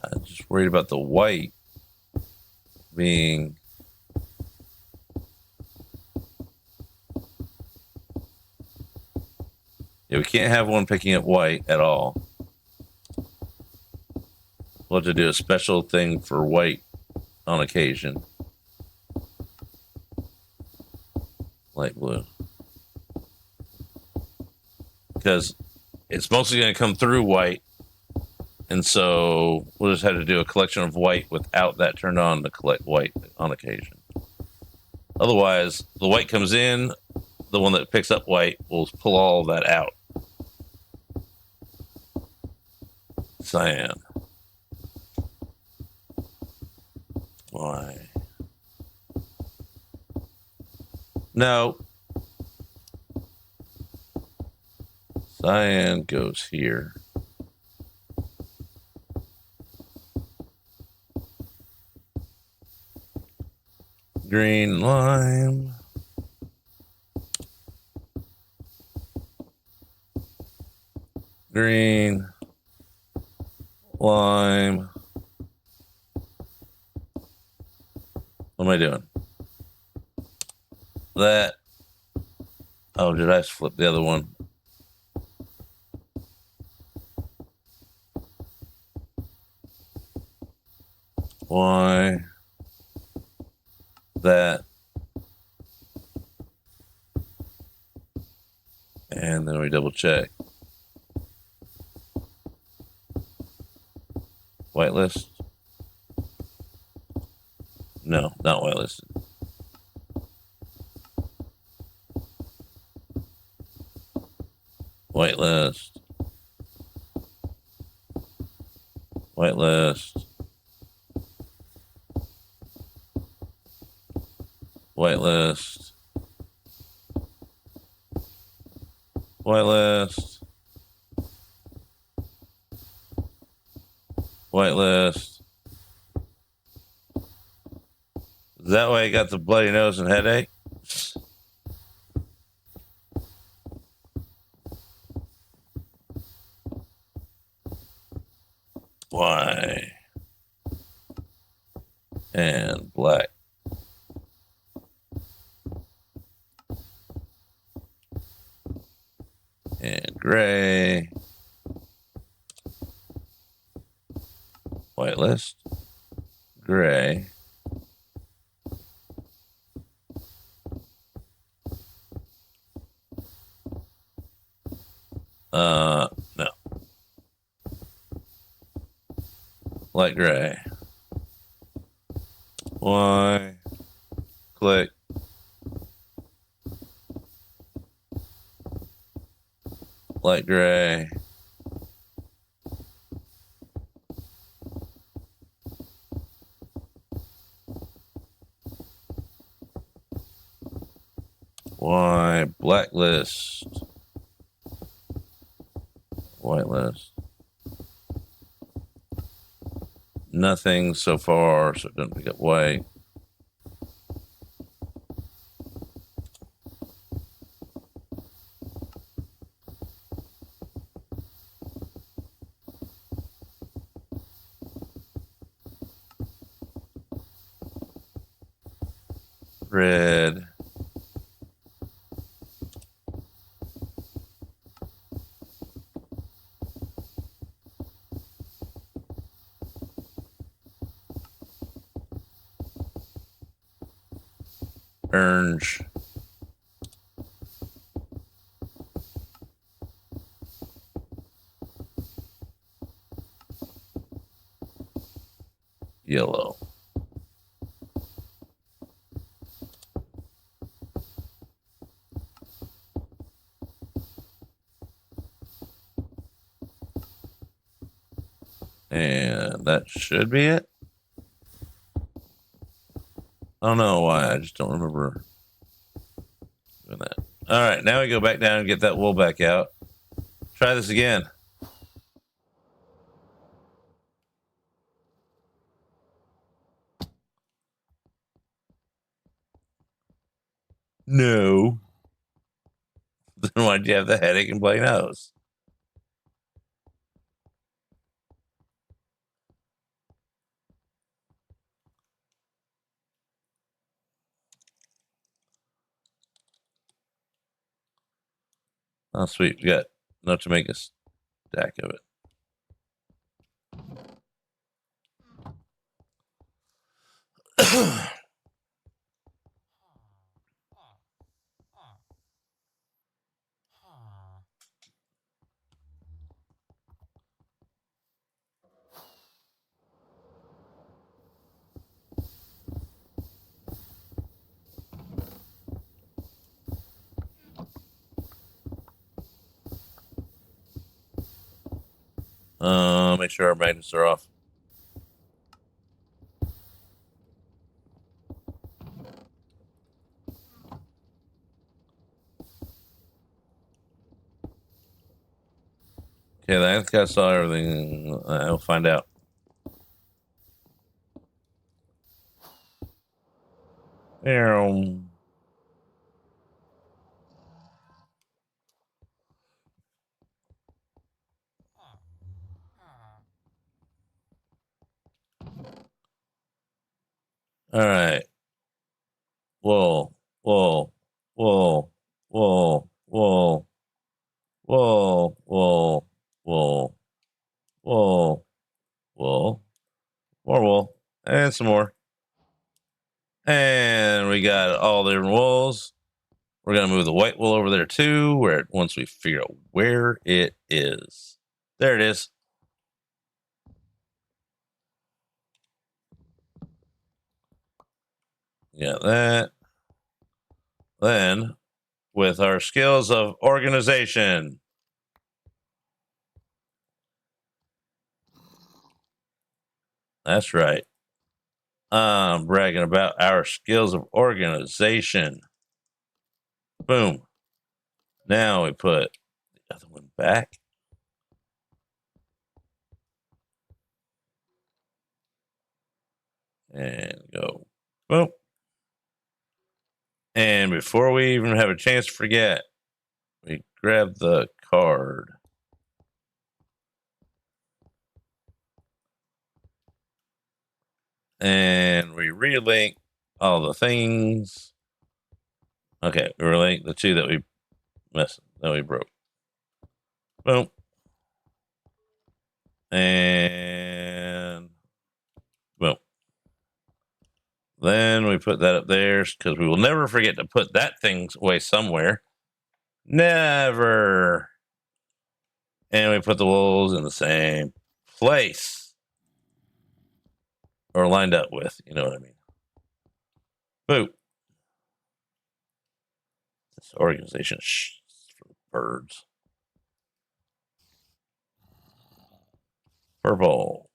I'm just worried about the white being we can't have one picking up white at all. We'll have to do a special thing for white on occasion. Light blue. Because it's mostly going to come through white. And so we'll just have to do a collection of white without that turned on to collect white on occasion. Otherwise, the white comes in, the one that picks up white will pull all of that out. Cyan. Why? No. Cyan goes here. Green, lime. Green, lime. What am I doing? That. Oh, did I flip the other one? Why? That. And then we double check. Whitelist? No, not whitelisted. Whitelist. Whitelist. Whitelist. Whitelist. Whitelist. Is that why I got the bloody nose and headache? Why? And black. And gray. Whitelist. Gray. No. Light gray. Why? Click. Light gray. Why? Blacklist. Whitelist. Nothing so far, so it doesn't pick up white. red. Orange. Yellow. And that should be it. I don't know why. I just don't remember doing that. All right, now we go back down and get that wool back out. Try this again. No. Then why'd you have the headache and bloody nose? Oh, sweet. We got enough to make a stack of it. Make sure our magnets are off. Okay, I think I saw everything. I'll find out. All right. Whoa, whoa, whoa, whoa, whoa, whoa, whoa, whoa, whoa, whoa, more wool, and some more. And we got all the different wools. We're gonna move the white wool over there too, where once we figure out where it is. There it is. Yeah, that. Then with our skills of organization. That's right. I'm bragging about our skills of organization. Boom. Now we put the other one back. And go. Boom. And before we even have a chance to forget, we grab the card. And we relink all the things. Okay, we relink the two that we broke. Boom. And boom. Then we put that up there because we will never forget to put that thing away somewhere. Never. And we put the wolves in the same place. Or lined up with, you know what I mean. Boom. This organization for the birds. Purple.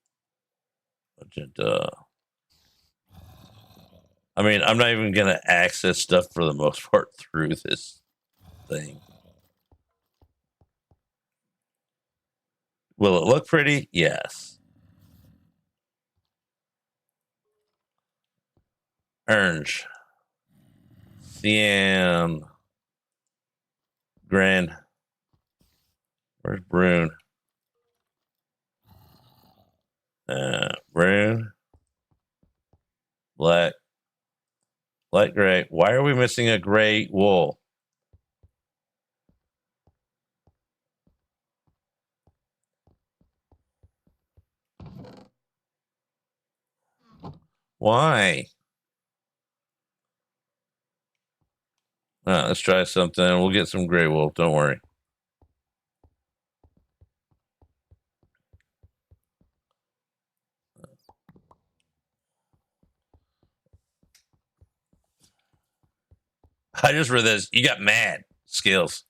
Magenta. I mean, I'm not even going to access stuff for the most part through this thing. Will it look pretty? Yes. Orange. Cyan. Green. Where's Brune? Brune. Black. Light gray. Why are we missing a gray wool? Why? Let's try something. We'll get some gray wool. Don't worry. I just read this. You got mad skills.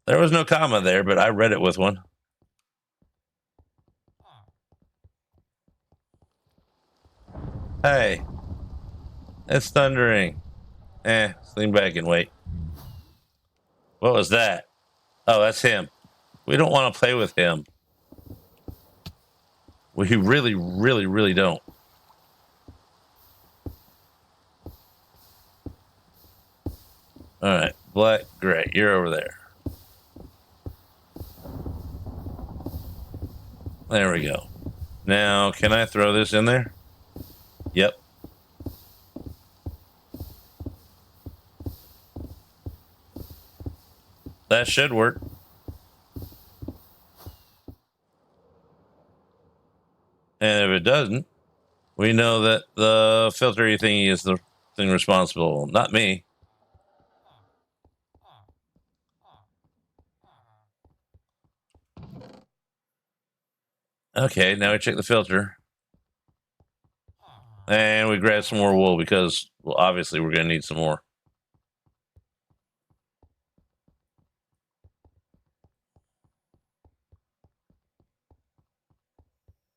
There was no comma there, but I read it with one. Hey, it's thundering. Lean back and wait. What was that? Oh, that's him. We don't want to play with him. We really, really, really don't. All right, black, gray. You're over there. There we go. Now, can I throw this in there? Yep. That should work. And if it doesn't, we know that the filtery thingy is the thing responsible, not me. Okay, now we check the filter. And we grab some more wool because, well, obviously we're going to need some more.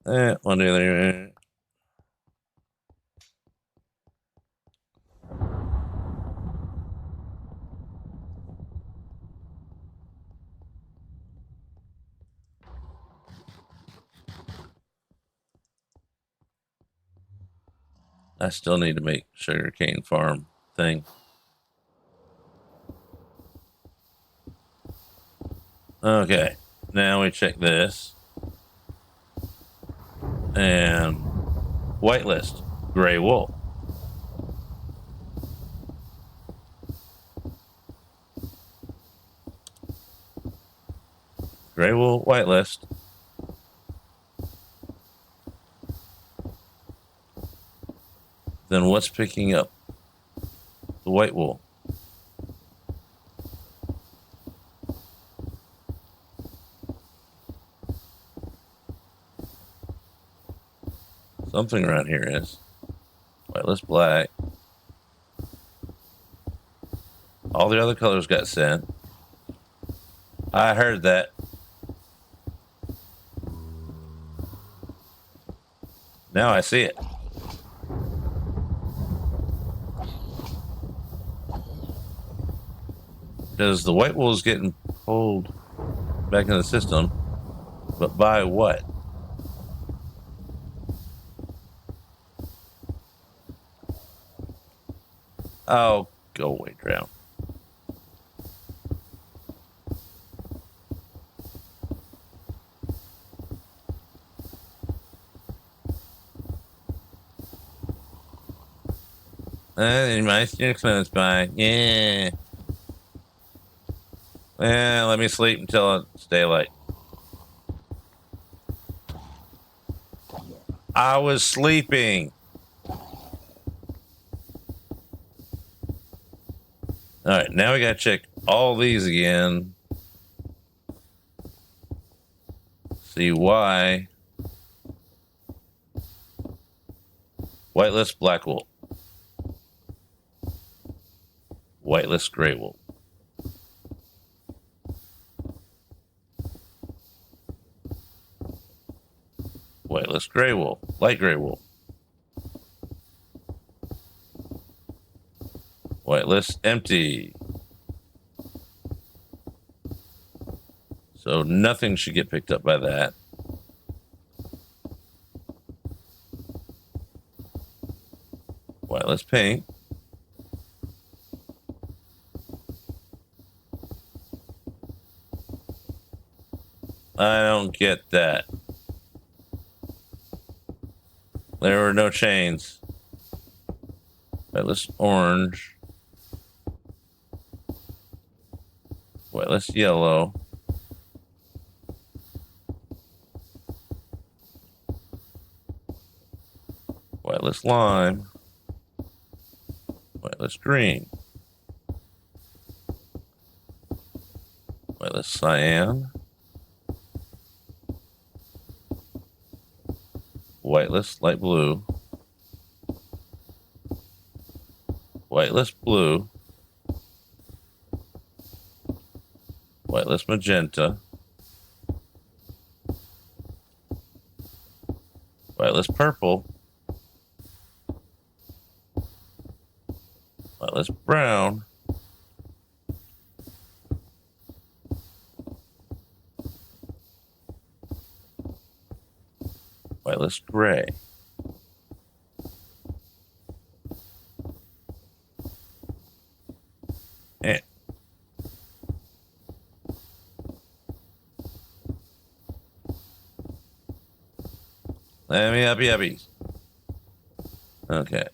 One, two, three. I still need to make sugarcane farm thing. Okay, now we check this. And whitelist, gray wool. Gray wool, whitelist. Then what's picking up the white wool? Something around here is. Whitelist, black. All the other colors got sent. I heard that. Now I see it. Because the white wool is getting pulled back in the system. But by what? Oh, go away, drown. My expense by. Yeah. Let me sleep until it's daylight. I was sleeping. All right, now we got to check all these again. See why. Whitelist, black wool. Whitelist, gray wool. Whitelist, gray wool. Light gray wool. Whitelist, empty. So nothing should get picked up by that. Whitelist, pink. I don't get that. There were no chains. Whitelist orange. Whitelist yellow. Whitelist lime. Whitelist green. Whitelist cyan. Whitelist light blue. Whitelist blue. Whitelist magenta. Whitelist purple. Whitelist brown. Whitelist gray. And let me happy happy. Okay.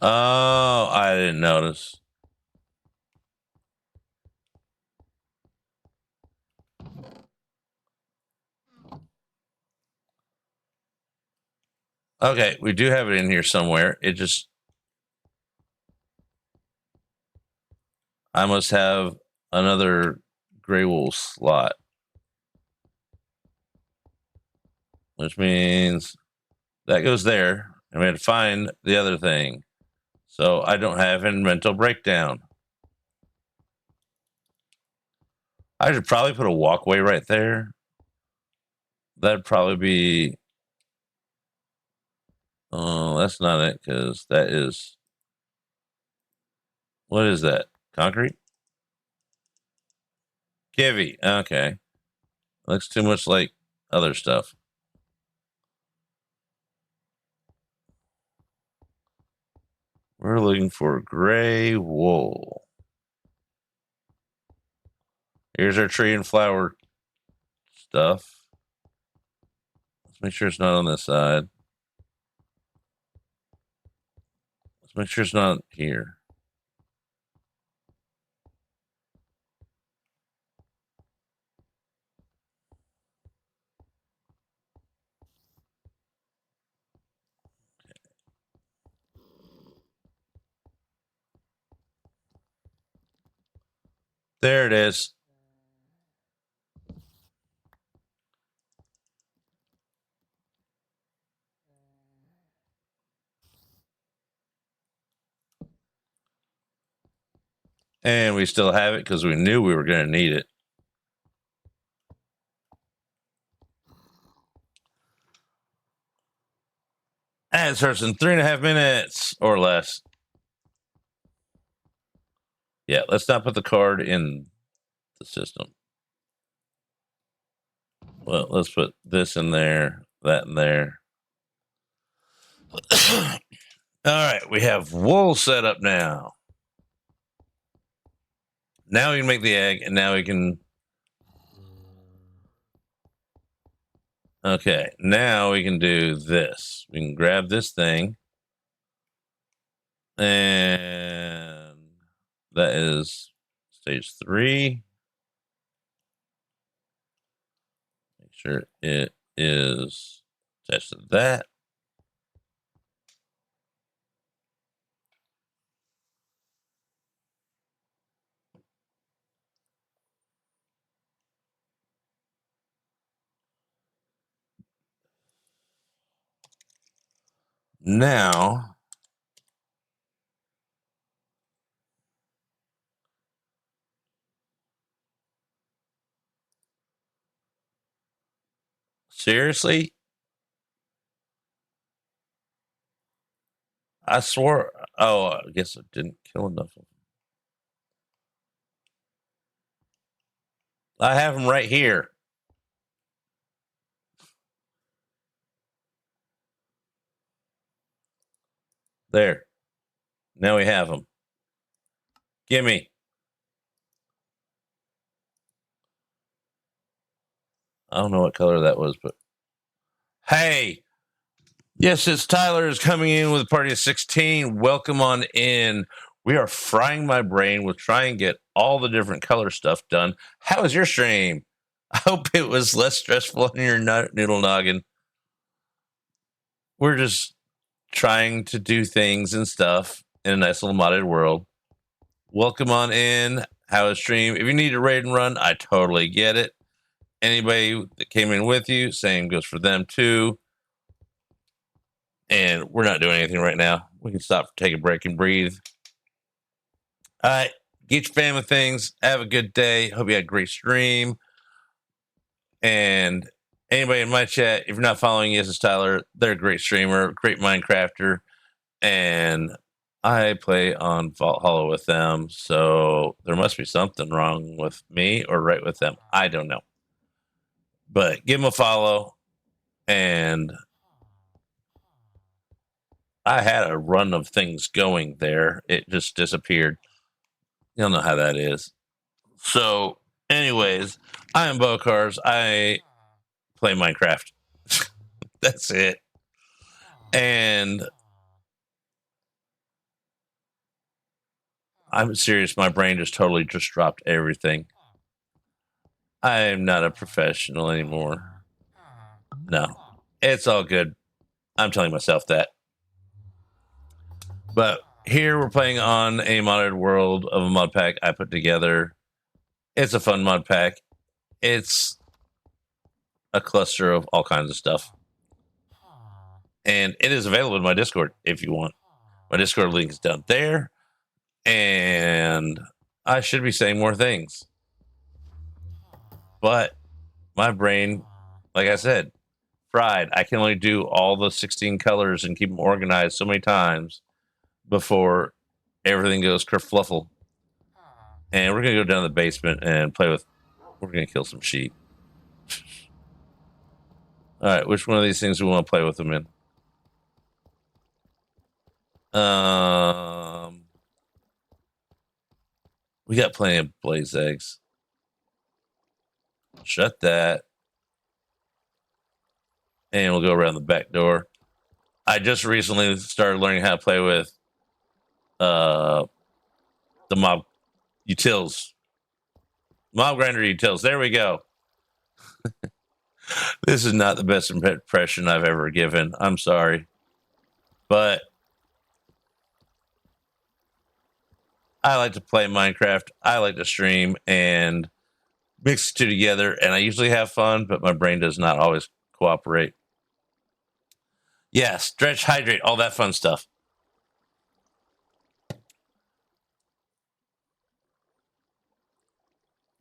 Oh, I didn't notice. Okay, we do have it in here somewhere. It just, I must have another gray wool slot, which means that goes there. I'm going to find the other thing. So I don't have a mental breakdown. I should probably put a walkway right there. That'd probably be. Oh, that's not it, because that is. What is that? Concrete? Kivy. Okay. Looks too much like other stuff. We're looking for gray wool. Here's our tree and flower stuff. Let's make sure it's not on this side. Let's make sure it's not here. There it is. And we still have it because we knew we were going to need it. And it starts in 3.5 minutes or less. Yeah, let's not put the card in the system. Well, let's put this in there, that in there. All right, we have wool set up now. Now we can make the egg, and now we can. Okay, now we can do this. We can grab this thing, and that is stage 3. Make sure it is attached to that. Now, Seriously? I swore. Oh, I guess I didn't kill enough of them. I have them right here. There. Now we have them. Gimme. I don't know what color that was, but hey. Yes, it's Tyler is coming in with a party of 16. Welcome on in. We are frying my brain with trying to get all the different color stuff done. How was your stream? I hope it was less stressful on your noodle noggin. We're just trying to do things and stuff in a nice little modded world. Welcome on in. How is stream? If you need a raid and run, I totally get it. Anybody that came in with you, same goes for them too. And we're not doing anything right now. We can stop, take a break, and breathe. All right, get your family things. Have a good day. Hope you had a great stream. And anybody in my chat, if you're not following Yes, it's Tyler. They're a great streamer, great Minecrafter, and I play on Vault Hollow with them. So there must be something wrong with me or right with them. I don't know. But give them a follow. And I had a run of things going there. It just disappeared. You'll know how that is. So, anyways, I am Bocars. I play Minecraft. That's it. And I'm serious. My brain just totally just dropped everything. I am not a professional anymore. No, it's all good. I'm telling myself that. But here we're playing on a modded world of a mod pack I put together. It's a fun mod pack. It's a cluster of all kinds of stuff. And it is available in my Discord if you want. My Discord link is down there. And I should be saying more things. But my brain, like I said, fried. I can only do all the 16 colors and keep them organized so many times before everything goes kerfluffle. And we're going to go down to the basement and play with, we're going to kill some sheep. All right, which one of these things do we want to play with them in? We got plenty of blaze eggs. Shut that. And we'll go around the back door. I just recently started learning how to play with the mob utils. Mob grinder utils. There we go. This is not the best impression I've ever given. I'm sorry. But I like to play Minecraft. I like to stream and mix the two together. And I usually have fun, but my brain does not always cooperate. Yeah, stretch, hydrate, all that fun stuff.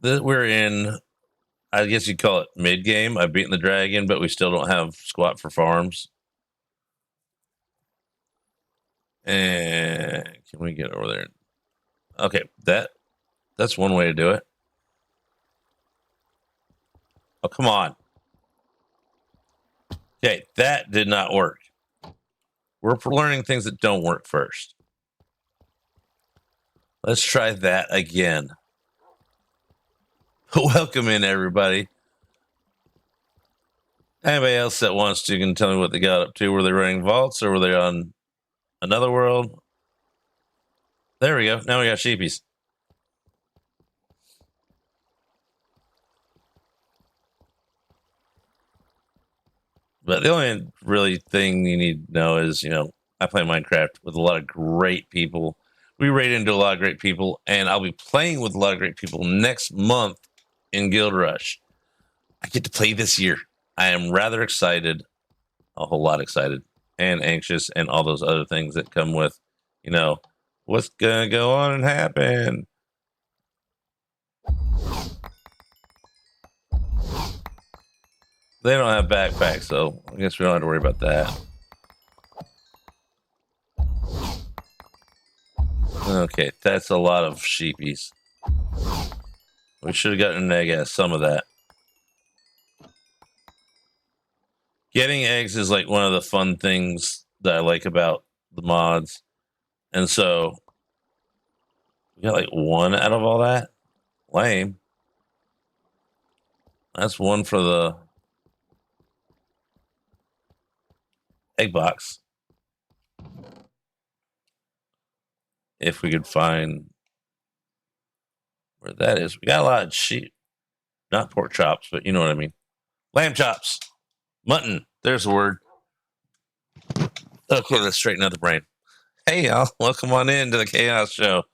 We're in, I guess you'd call it mid-game. I've beaten the dragon, but we still don't have squat for farms. And can we get over there? Okay, that's one way to do it. Oh, come on. Okay, that did not work. We're learning things that don't work first. Let's try that again. Welcome in, everybody. Anybody else that wants to can tell me what they got up to. Were they running vaults or were they on another world? There we go. Now we got sheepies. But the only really thing you need to know is, you know, I play Minecraft with a lot of great people. We raid into a lot of great people, and I'll be playing with a lot of great people next month in Guild Rush. I get to play this year. I am rather excited, a whole lot excited, and anxious, and all those other things that come with, you know, what's gonna go on and happen. They don't have backpacks, so I guess we don't have to worry about that. Okay, that's a lot of sheepies. We should have gotten an egg as some of that. Getting eggs is like one of the fun things that I like about the mods. And so we got like one out of all that. Lame. That's one for the egg box. If we could find where that is. We got a lot of sheep. Not pork chops, but you know what I mean. Lamb chops. Mutton. There's a word. Okay, let's straighten out the brain. Hey, y'all. Welcome on in to the Chaos Show,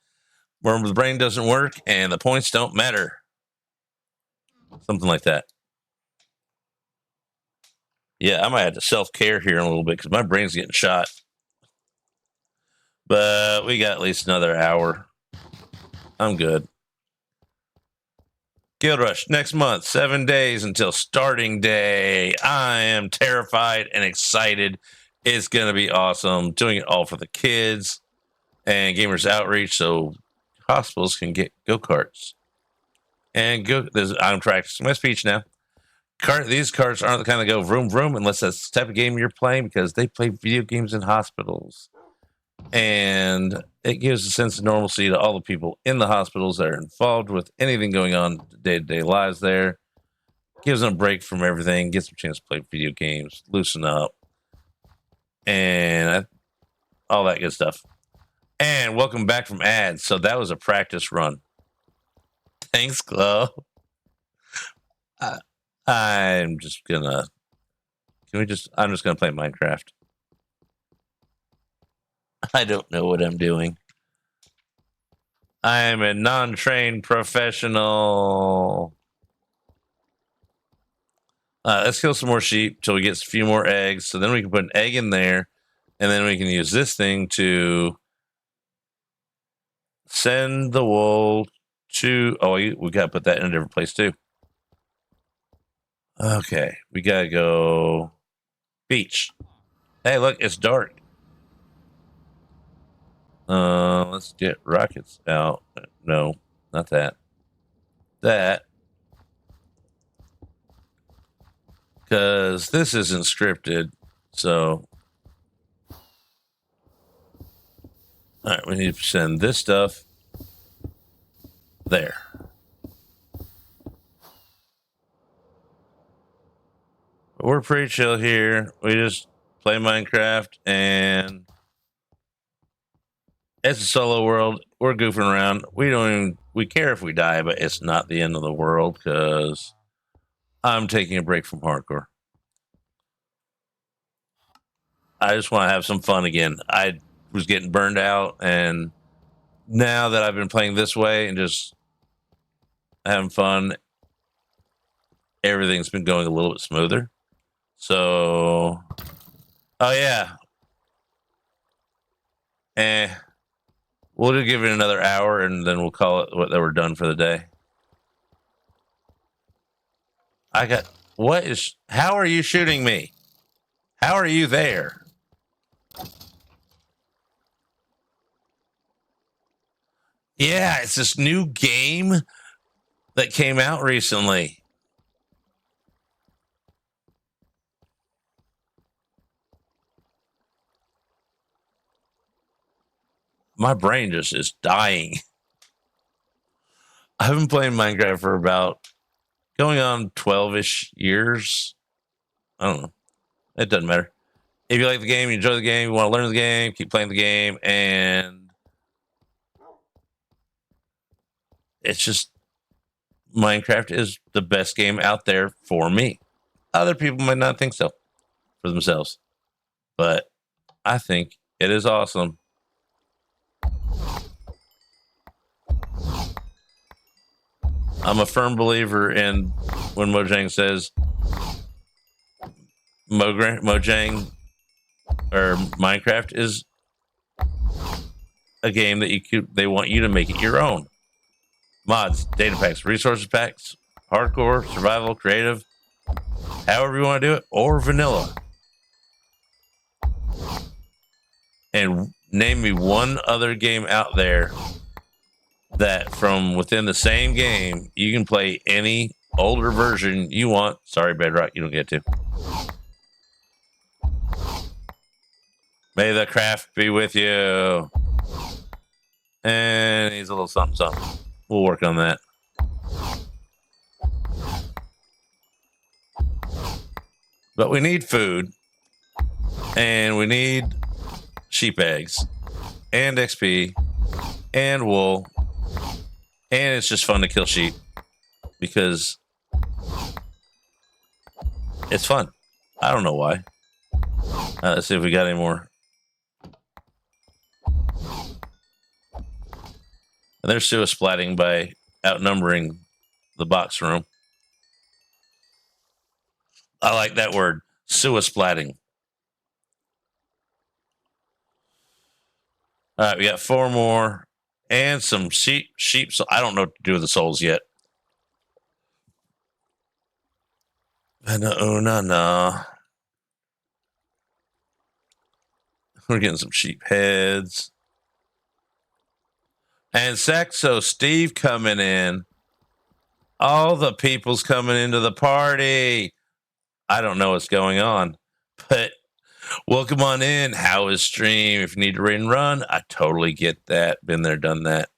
where the brain doesn't work and the points don't matter. Something like that. Yeah, I might have to self-care here in a little bit because my brain's getting shot. But we got at least another hour. I'm good. Guild Rush next month, 7 days until starting day. I am terrified and excited. It's going to be awesome. Doing it all for the kids and Gamers Outreach so hospitals can get go-karts. And I'm practicing my speech now. These carts aren't the kind that go vroom vroom unless that's the type of game you're playing because they play video games in hospitals. And it gives a sense of normalcy to all the people in the hospitals that are involved with anything going on day-to-day lives there. Gives them a break from everything, gets them a chance to play video games, loosen up, and all that good stuff. And welcome back from ads. So that was a practice run. Thanks, Chloe. I'm just gonna play Minecraft. I don't know what I'm doing. I'm a non-trained professional. Let's kill some more sheep till we get a few more eggs. So then we can put an egg in there, and then we can use this thing to send the wool to. Oh, we gotta put that in a different place too. Okay, we gotta go beach. Hey, look, it's dark. Let's get rockets out. No, not that. That. Because this isn't scripted, so. All right, we need to send this stuff there. But we're pretty chill here. We just play Minecraft and it's a solo world. We're goofing around. We care if we die, but it's not the end of the world because I'm taking a break from hardcore. I just want to have some fun again. I was getting burned out, and now that I've been playing this way and just having fun, everything's been going a little bit smoother. So, oh yeah. We'll just give it another hour and then we'll call it that we're done for the day. How are you shooting me? How are you there? Yeah, it's this new game that came out recently. My brain just is dying. I've been playing Minecraft for about going on 12-ish years. I don't know. It doesn't matter. If you like the game, you enjoy the game, you want to learn the game, keep playing the game, and it's just Minecraft is the best game out there for me. Other people might not think so for themselves, but I think it is awesome. I'm a firm believer in when Mojang says Mojang or Minecraft is a game that they want you to make it your own. Mods, data packs, resources packs, hardcore, survival, creative. however you want to do it, or vanilla. And name me one other game out there that from within the same game, you can play any older version you want. Sorry, Bedrock, you don't get to. May the craft be with you. And he's a little something, something. We'll work on that. But we need food. And we need sheep eggs. And XP. And wool. And it's just fun to kill sheep. Because it's fun. I don't know why. Let's see if we got any more. And they're sewer splatting by outnumbering the box room. I like that word, sewer splatting. All right, we got 4 more and some sheep. So I don't know what to do with the souls yet. No. We're getting some sheep heads. And Sexo Steve coming in. All the people's coming into the party. I don't know what's going on, but welcome on in. How is stream? If you need to raid and run, I totally get that. Been there, done that.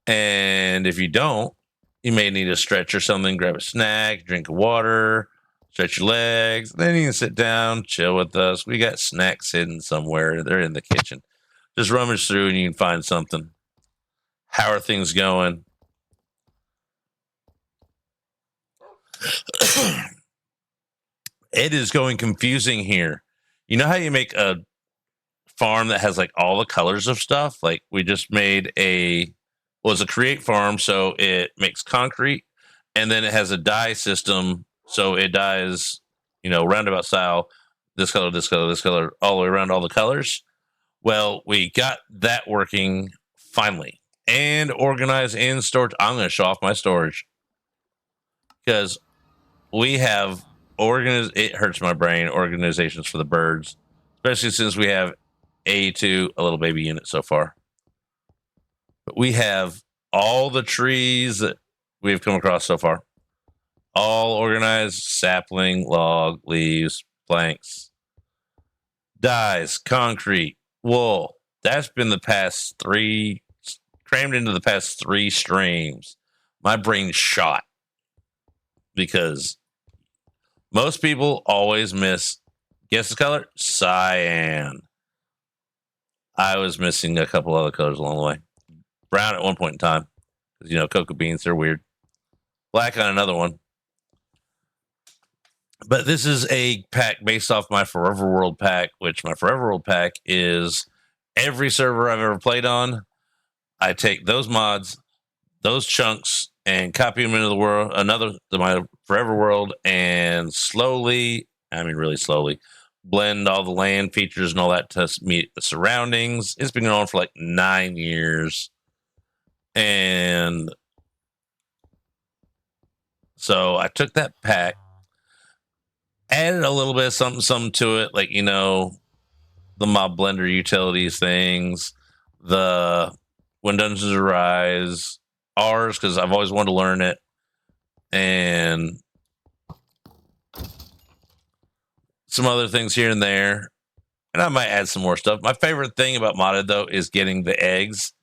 And if you don't, you may need a stretch or something. Grab a snack, drink of water, stretch your legs. Then you can sit down, chill with us. We got snacks hidden somewhere. They're in the kitchen. Just rummage through and you can find something. How are things going? It is going confusing here. You know how you make a farm that has like all the colors of stuff? Like we just made a create farm, so it makes concrete, and then it has a dye system, so it dyes, roundabout style, this color, this color, this color, all the way around all the colors. Well, we got that working finally, and organized in storage. I'm going to show off my storage because we have it hurts my brain, organizations for the birds, especially since we have A2, a little baby unit so far. But we have all the trees that we've come across so far, all organized: sapling, log, leaves, planks, dyes, concrete, wool. That's been crammed into the past 3 streams. My brain shot because most people always miss, guess the color? Cyan. I was missing a couple other colors along the way. Brown at one point in time. Because, cocoa beans, they're weird. Black on another one. But this is a pack based off my Forever World pack, which my Forever World pack is every server I've ever played on. I take those mods, those chunks, and copy them into the world, my Forever World, and really slowly, blend all the land features and all that to meet the surroundings. It's been going on for like 9 years. And so I took that pack, added a little bit of something to it, like, the mob blender utilities things, the when dungeons arise, ours, because I've always wanted to learn it, and some other things here and there. And I might add some more stuff. My favorite thing about modded, though, is getting the eggs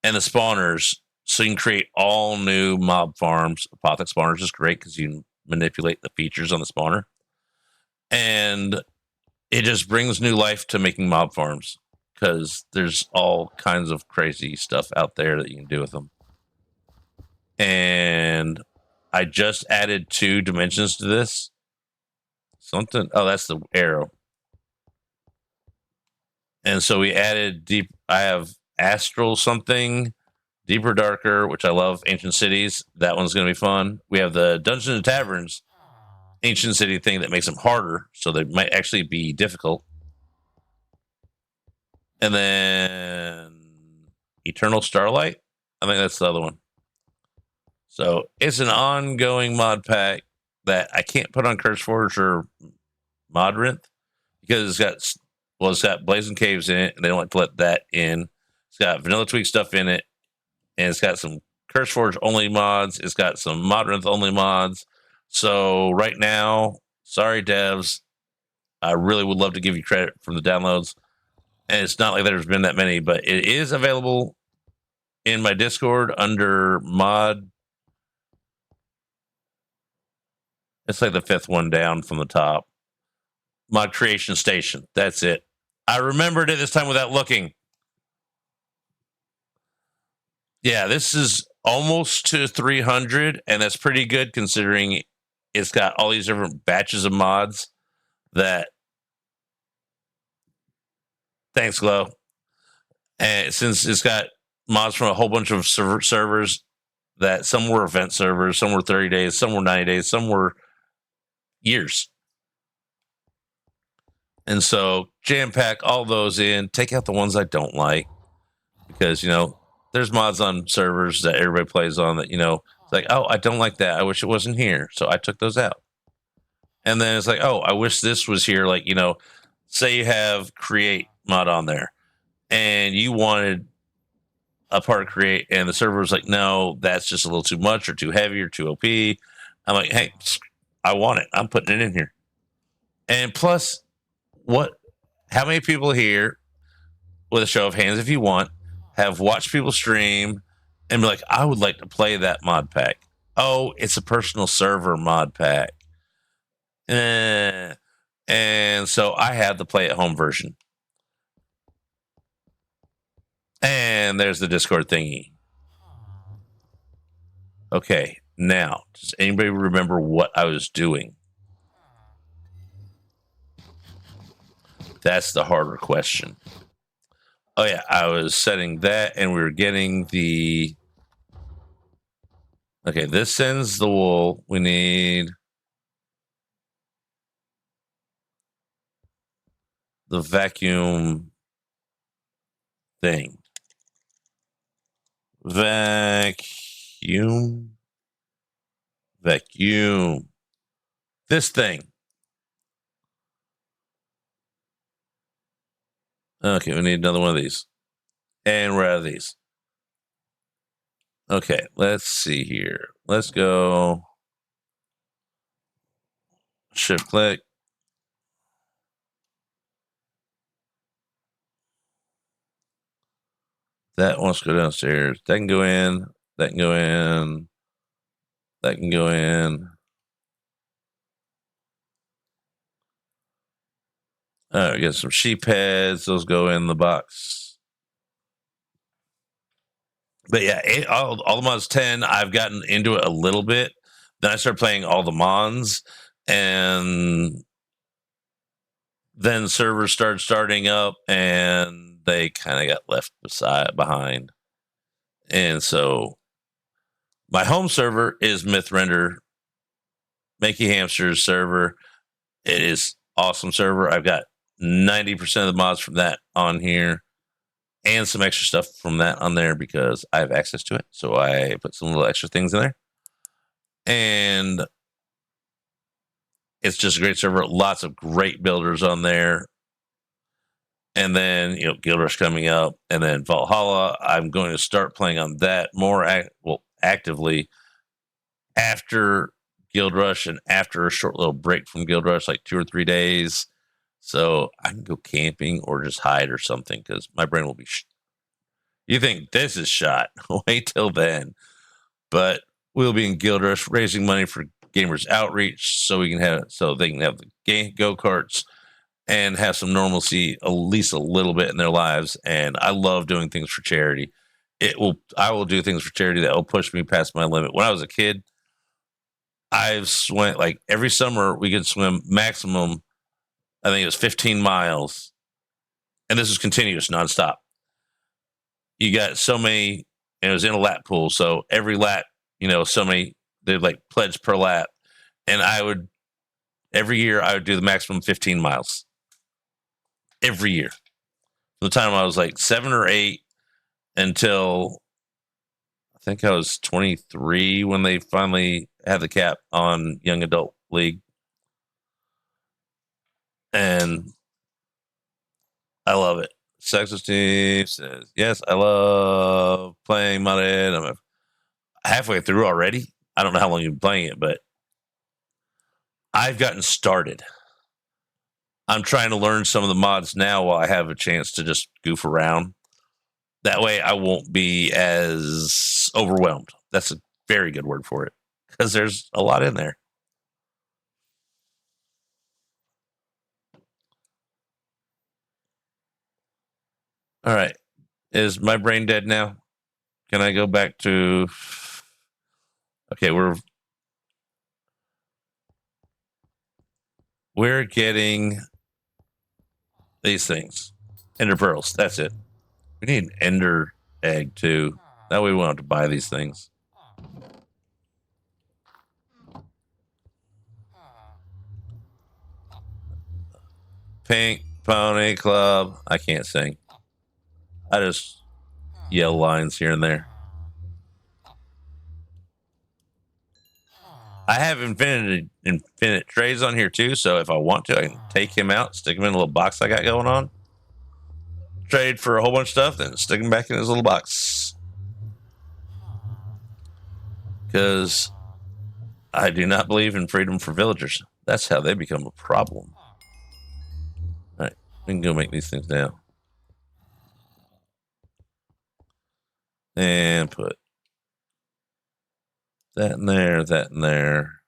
and the spawners, so you can create all new mob farms. Apothec spawners is great because you can manipulate the features on the spawner. And it just brings new life to making mob farms because there's all kinds of crazy stuff out there that you can do with them. And I just added 2 dimensions to this. That's the arrow. And so we added I have astral something, deeper, darker, which I love, ancient cities. That one's going to be fun. We have the Dungeons and Taverns ancient city thing that makes them harder, so they might actually be difficult. And then Eternal Starlight, I think that's the other one. So it's an ongoing mod pack. that I can't put on CurseForge or Modrinth because it's got Blazing Caves in it, and they don't like to let that in. It's got Vanilla Tweak stuff in it, and it's got some CurseForge only mods. It's got some Modrinth only mods. So right now, sorry devs, I really would love to give you credit from the downloads. And it's not like there's been that many, but it is available in my Discord under mod. It's like the 5th one down from the top. Mod Creation Station. That's it. I remembered it this time without looking. Yeah, this is almost to 300, and that's pretty good considering it's got all these different batches of mods that. Thanks, Glow. And since it's got mods from a whole bunch of servers that some were event servers, some were 30 days, some were 90 days, some were years. And so jam pack all those in, take out the ones I don't like because, there's mods on servers that everybody plays on that, it's like, oh, I don't like that. I wish it wasn't here. So I took those out. And then it's like, oh, I wish this was here. Like, say you have create mod on there and you wanted a part of create and the server was like, no, that's just a little too much or too heavy or too OP. I'm like, hey, I want it. I'm putting it in here. And plus, how many people here, with a show of hands if you want, have watched people stream and be like, I would like to play that mod pack. Oh, it's a personal server mod pack. And so I have the play at home version. And there's the Discord thingy. Okay, now, does anybody remember what I was doing? That's the harder question. Oh, yeah, I was setting that, and we were getting the... Okay, this sends the wool. We need... the vacuum thing. Vacuum. This thing. Okay, we need another one of these. And we're out of these. Okay, let's see here. Let's go. Shift click. That wants to go downstairs. That can go in. That can go in. That can go in. All right, we got some sheep heads. Those go in the box. But yeah, all the mods 10, I've gotten into it a little bit. Then I started playing all the mons, and then servers started starting up, and they kind of got left behind. And so my home server is Mythrender, Makey Hamsters server. It is awesome server. I've got 90% of the mods from that on here and some extra stuff from that on there because I have access to it. So I put some little extra things in there. And it's just a great server. Lots of great builders on there. And then, Guild Rush coming up. And then Valhalla, I'm going to start playing on that more actively after Guild Rush and after a short little break from Guild Rush, like 2 or 3 days. So I can go camping or just hide or something because my brain will be... You think this is shot? Wait till then. But we'll be in Guild Rush raising money for Gamers Outreach so they can have the go-karts and have some normalcy at least a little bit in their lives. And I love doing things for charity. I will do things for charity that will push me past my limit. When I was a kid, I've swam like every summer we could swim maximum, I think it was 15 miles. And this is continuous, nonstop. You got so many, and it was in a lap pool. So every lap, so many, they'd like pledge per lap. And every year I would do the maximum 15 miles. Every year. From the time I was like 7 or 8 until I think I was 23 when they finally have the cap on Young Adult League. And I love it. Sexo Steve says, yes, I love playing modded. I'm halfway through already. I don't know how long you've been playing it, but I've gotten started. I'm trying to learn some of the mods now while I have a chance to just goof around. That way I won't be as overwhelmed. That's a very good word for it, because there's a lot in there. All right. Is my brain dead now? Can I go back to... Okay, we're getting these things. Ender pearls. That's it. We need an ender egg too. That way we won't have to buy these things. Pink Pony Club. I can't sing. I just yell lines here and there. I have infinite trays on here too, so if I want to, I can take him out, stick him in a little box I got going on, trade for a whole bunch of stuff, then stick him back in his little box. Because I do not believe in freedom for villagers. That's how they become a problem. All right, we can go make these things now. And put that in there, that in there.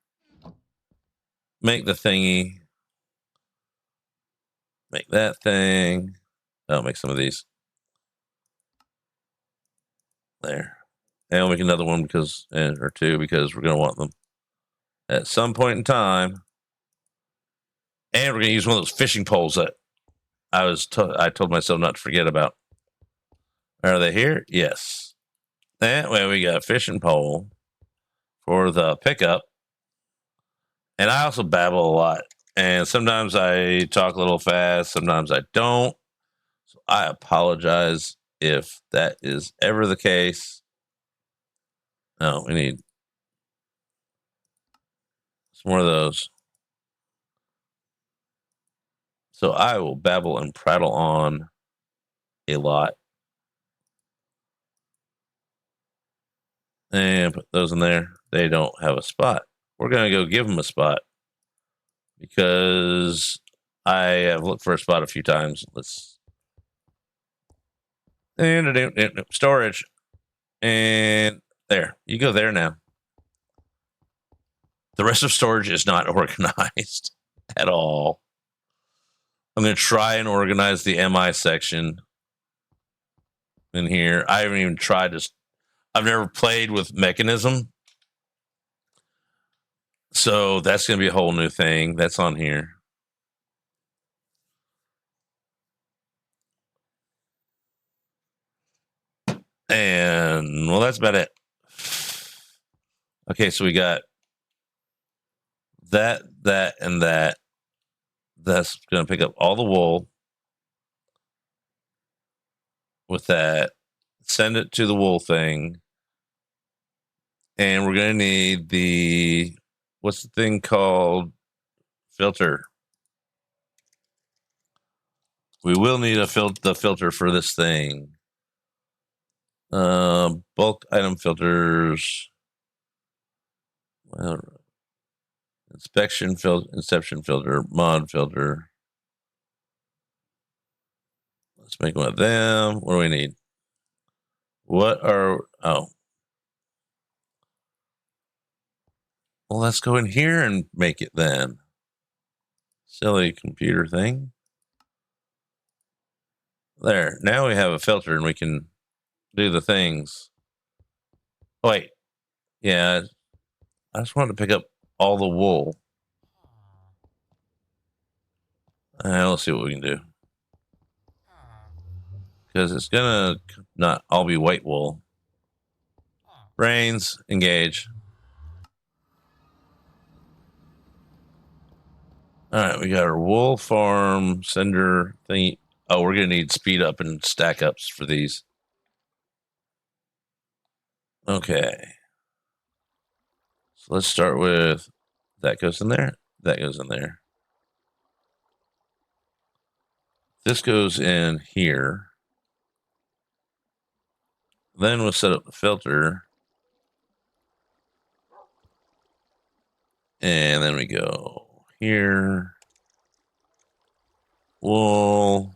Make the thingy. Make that thing. I'll make some of these. There. And we'll make another one because, or two, because we're going to want them at some point in time. And we're going to use one of those fishing poles that I told myself not to forget about. Are they here? Yes. That way we got a fishing pole for the pickup. And I also babble a lot. And sometimes I talk a little fast. Sometimes I don't. So I apologize if that is ever the case. No, we need some more of those. So I will babble and prattle on a lot. And put those in there. They don't have a spot. We're going to go give them a spot because I have looked for a spot a few times. Let's... storage. And there. You go there now. The rest of storage is not organized at all. I'm going to try and organize the MI section in here. I haven't even tried to... I've never played with Mechanism. So that's going to be a whole new thing. That's on here. And, well, that's about it. Okay, so we got that, and that. That's going to pick up all the wool with that. Send it to the wool thing. And we're going to need the... What's the thing called? Filter. We will need the filter for this thing. Bulk item filters. Well, inception filter, mod filter. Let's make one of them. What do we need? Oh. Well, let's go in here and make it then. Silly computer thing. There. Now we have a filter and we can do the things. Oh, wait. Yeah. I just wanted to pick up all the wool. Let's see what we can do. Because it's going to not all be white wool. Brains, engage. All right, we got our wool farm sender thing. Oh, we're going to need speed up and stack ups for these. Okay. So let's start with that goes in there. That goes in there. This goes in here. Then we'll set up the filter. And then we go here. Wool.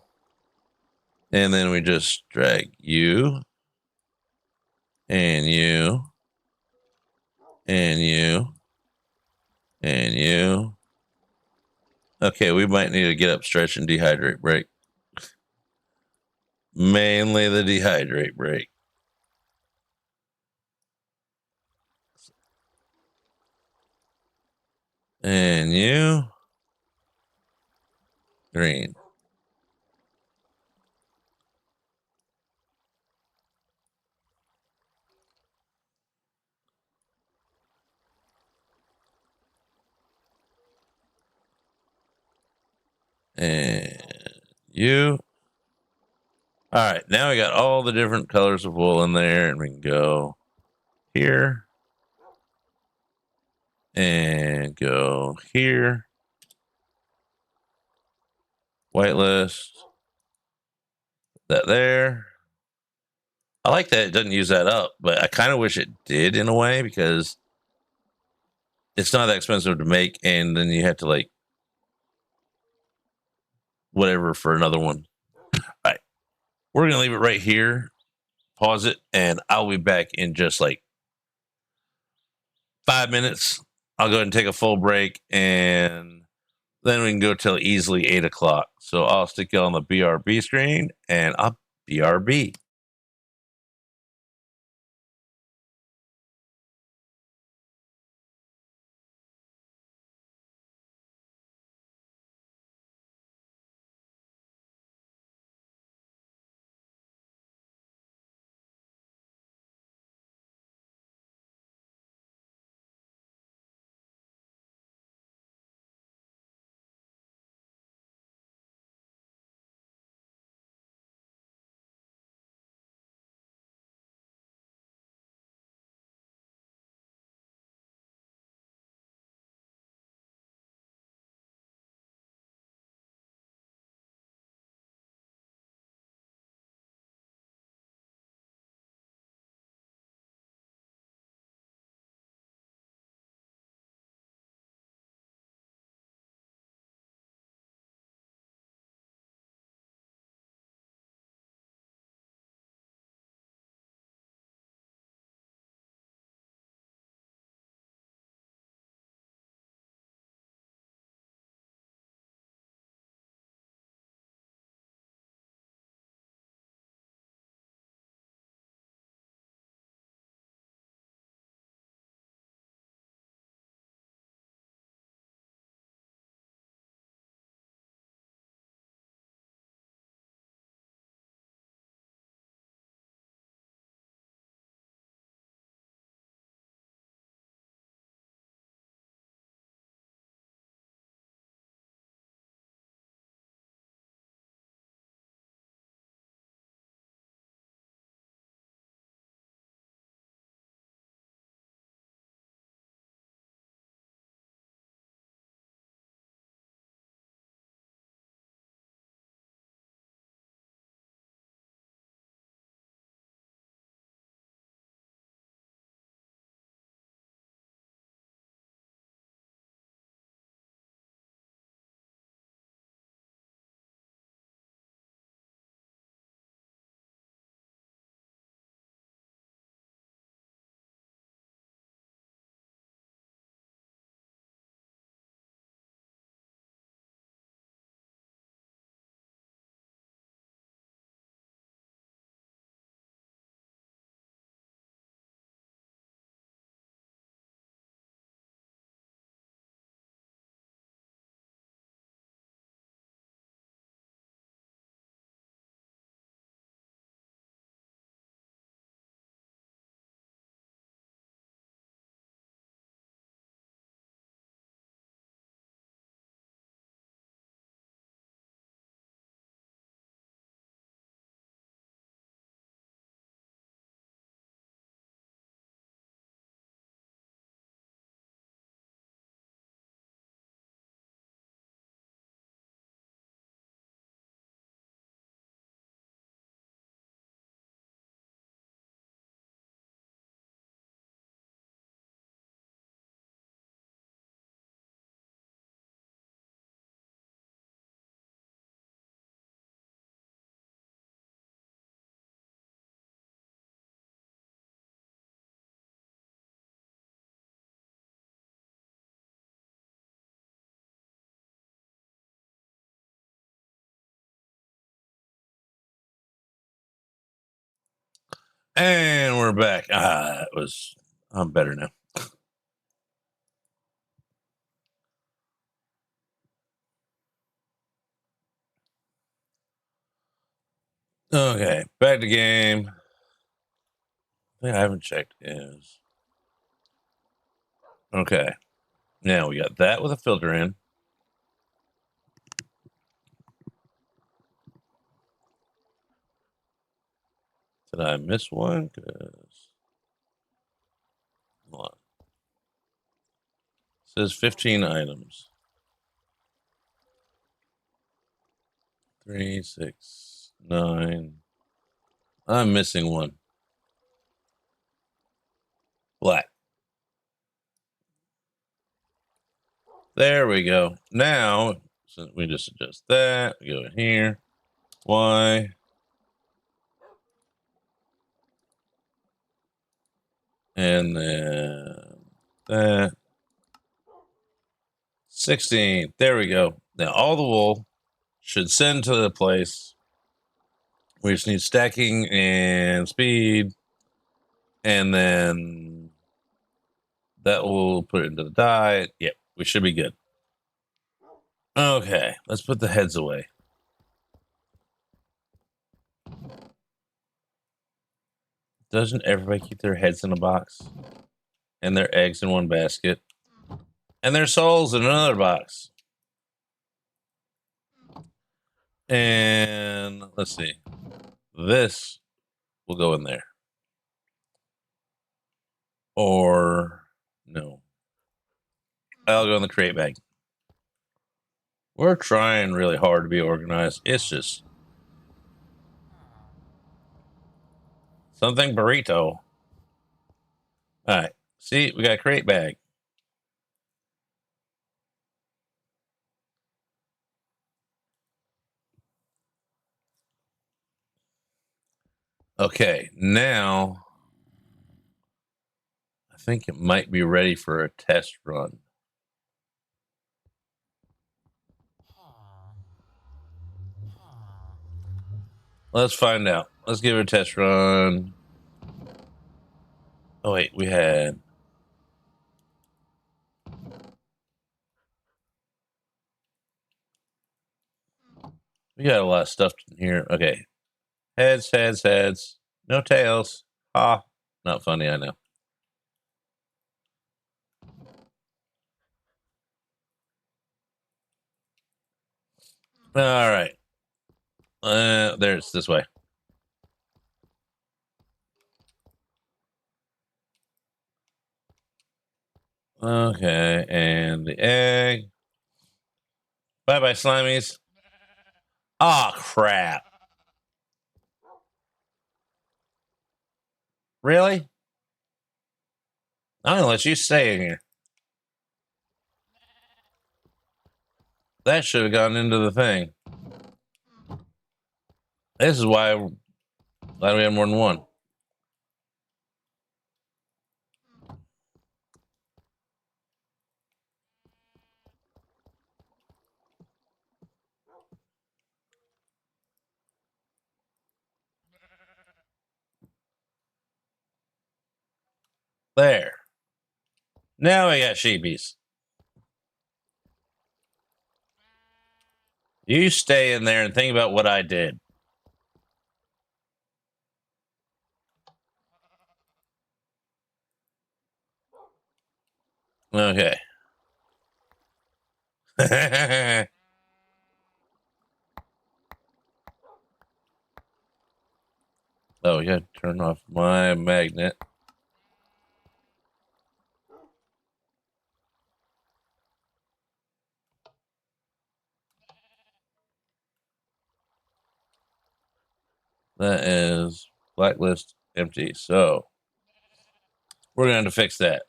And then we just drag you. And you. And you. And you. Okay, we might need to get up, stretch, and dehydrate break. Mainly the dehydrate break. And you. Green. And you. All right, now we got all the different colors of wool in there, and we can go here and go here. Whitelist. That there. I like that it doesn't use that up, but I kind of wish it did in a way because it's not that expensive to make, and then you have to like whatever for another one. All right, we're gonna leave it right here. Pause it, and I'll be back in just like 5 minutes. I'll go ahead and take a full break, and then we can go till easily 8 o'clock. So I'll stick you on the BRB screen, and I'll BRB. And we're back. I'm better now. Okay, back to game. I haven't checked is. Okay. Now we got that with a filter in. Did I miss one? 'Cause hold on. It says 15 items. 3, 6, 9. I'm missing one. Black. There we go. Now, so we just adjust that. We go in here. Y. And then that. 16. There we go. Now all the wool should send to the place. We just need stacking and speed. And then that will put it into the die. Yep, we should be good. Okay, let's put the heads away. Doesn't everybody keep their heads in a box? And their eggs in one basket? And their souls in another box? And let's see. This will go in there. Or no. I'll go in the crate bag. We're trying really hard to be organized. It's just something burrito. All right. See, we got a crate bag. Okay, now I think it might be ready for a test run. Let's find out. Let's give it a test run. Oh, wait, we got a lot of stuff in here. Okay. Heads, heads, heads. No tails. Ah, not funny, I know. All right. There's this way. Okay, and the egg. Bye-bye, Slimies. Ah, crap. Really? I'm gonna let you stay in here. That should have gone into the thing. This is why I'm glad we have more than one. There. Now we got sheepies. You stay in there and think about what I did. Okay. Oh, you gotta turn off my magnet. That is blacklist empty. So we're gonna have to fix that.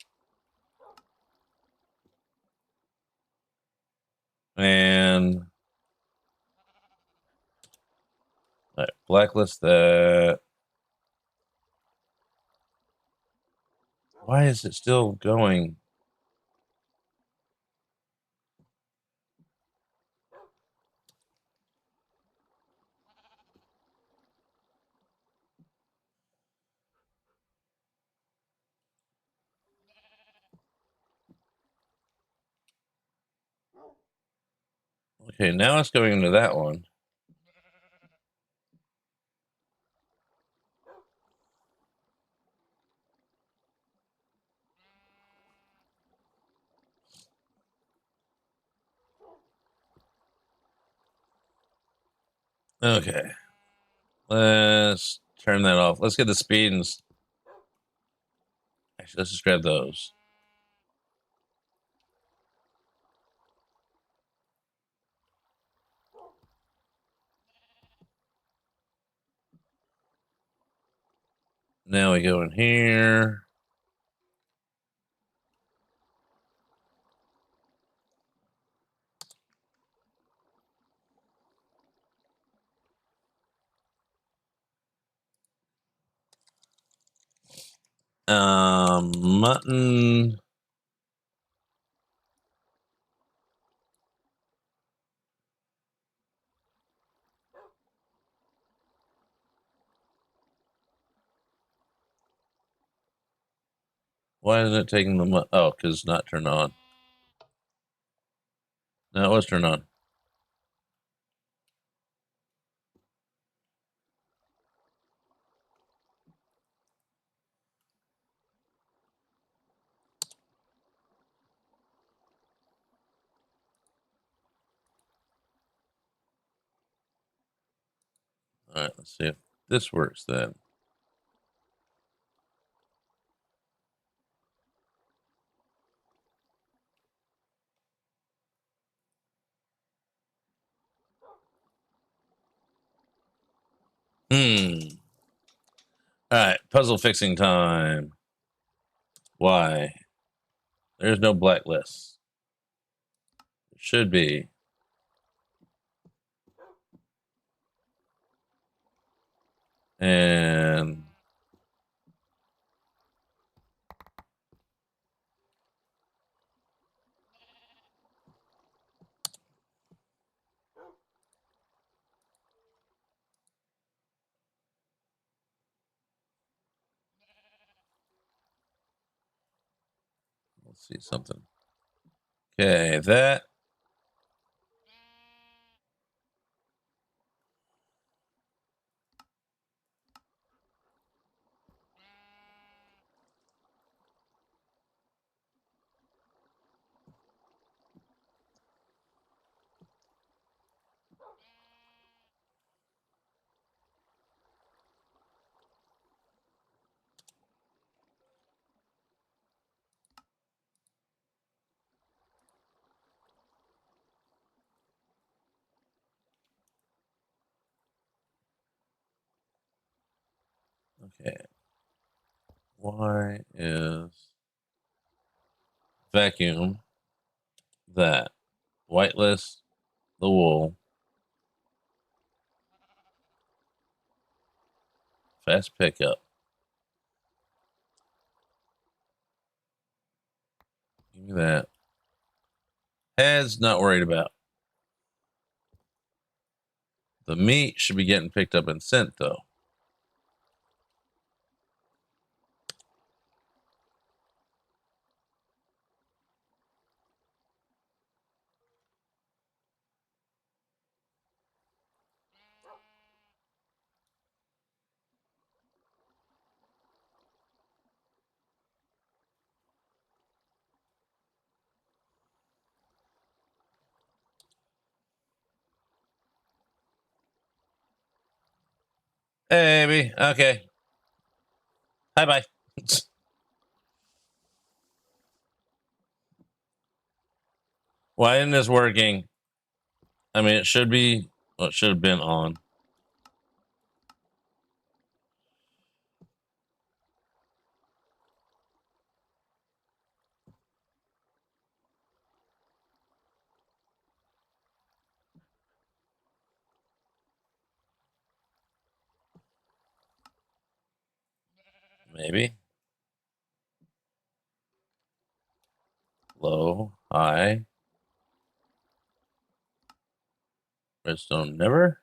And all right, blacklist that. Why is it still going? Okay, now it's going into that one. Okay. Let's turn that off. Let's get the speed and actually let's just grab those. Now we go in here. Mutton. Why isn't it taking the oh, because it's not turned on. No, it was turned on. All right, let's see if this works then. All right, puzzle fixing time. Why? There's no blacklist. There should be. And let's see something. Okay, that. Okay. Why is vacuum that? Whitelist the wool. Fast pickup. Give me that. Heads not worried about. The meat should be getting picked up and sent though. Hey, baby. Okay. Bye bye. Why isn't this working? I mean, it should be. Well, it should have been on. Maybe. Low, high. Redstone never.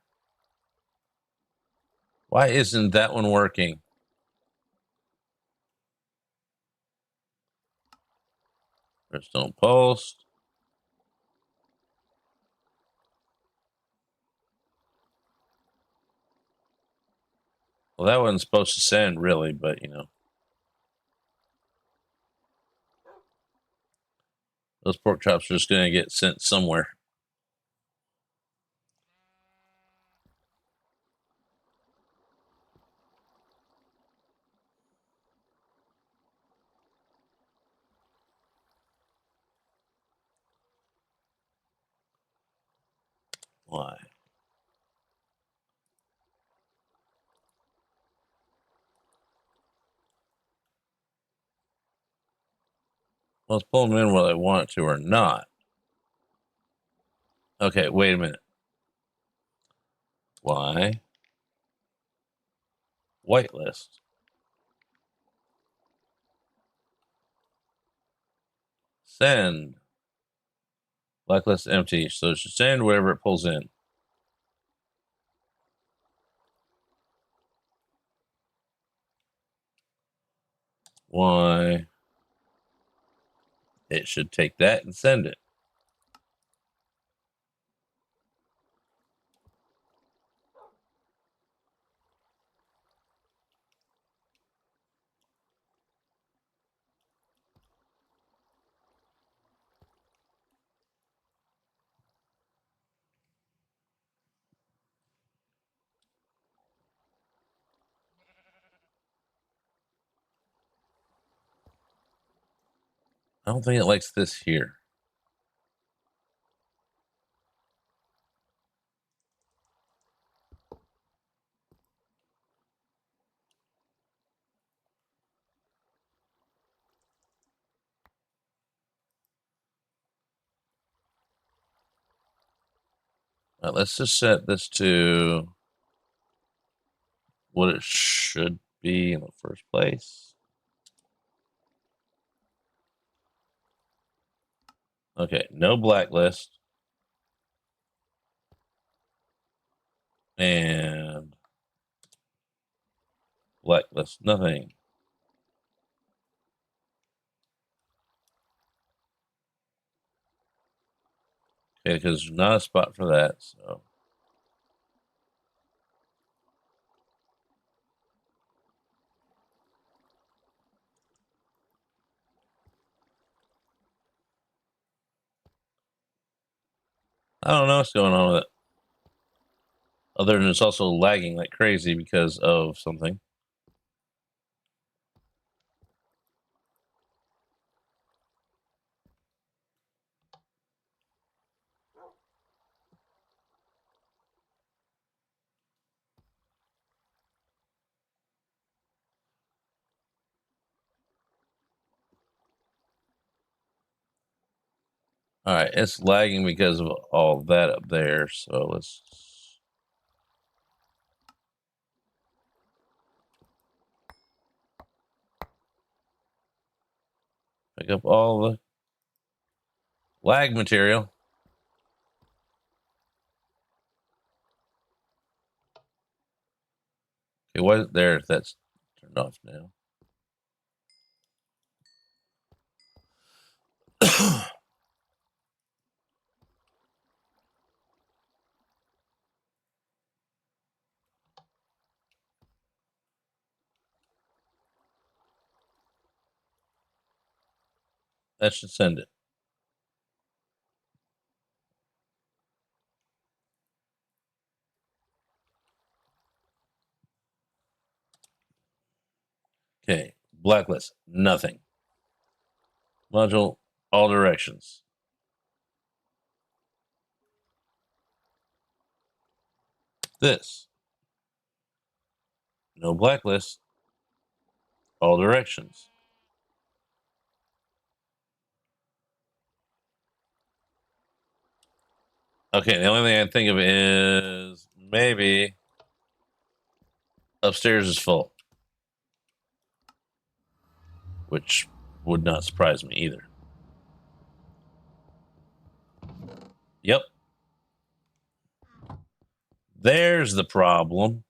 Why isn't that one working? Redstone pulse. Well, that wasn't supposed to send, really, but, you know. Those pork chops are just going to get sent somewhere. Why? Well, it's pulling them in whether I want it to or not. Okay, wait a minute. Why? Whitelist. Send. Blacklist empty. So it should send whatever it pulls in. Why? It should take that and send it. I don't think it likes this here. All right, let's just set this to what it should be in the first place. Okay, no blacklist. And blacklist, nothing. Okay, because there's not a spot for that, so. I don't know what's going on with it. Other than it's also lagging like crazy because of something. All right, it's lagging because of all that up there. So let's pick up all the lag material. Okay, what there? That's turned off now. That should send it. Okay, blacklist, nothing. Module, all directions. This, no blacklist, all directions. Okay, the only thing I think of is maybe upstairs is full, which would not surprise me either. Yep. There's the problem.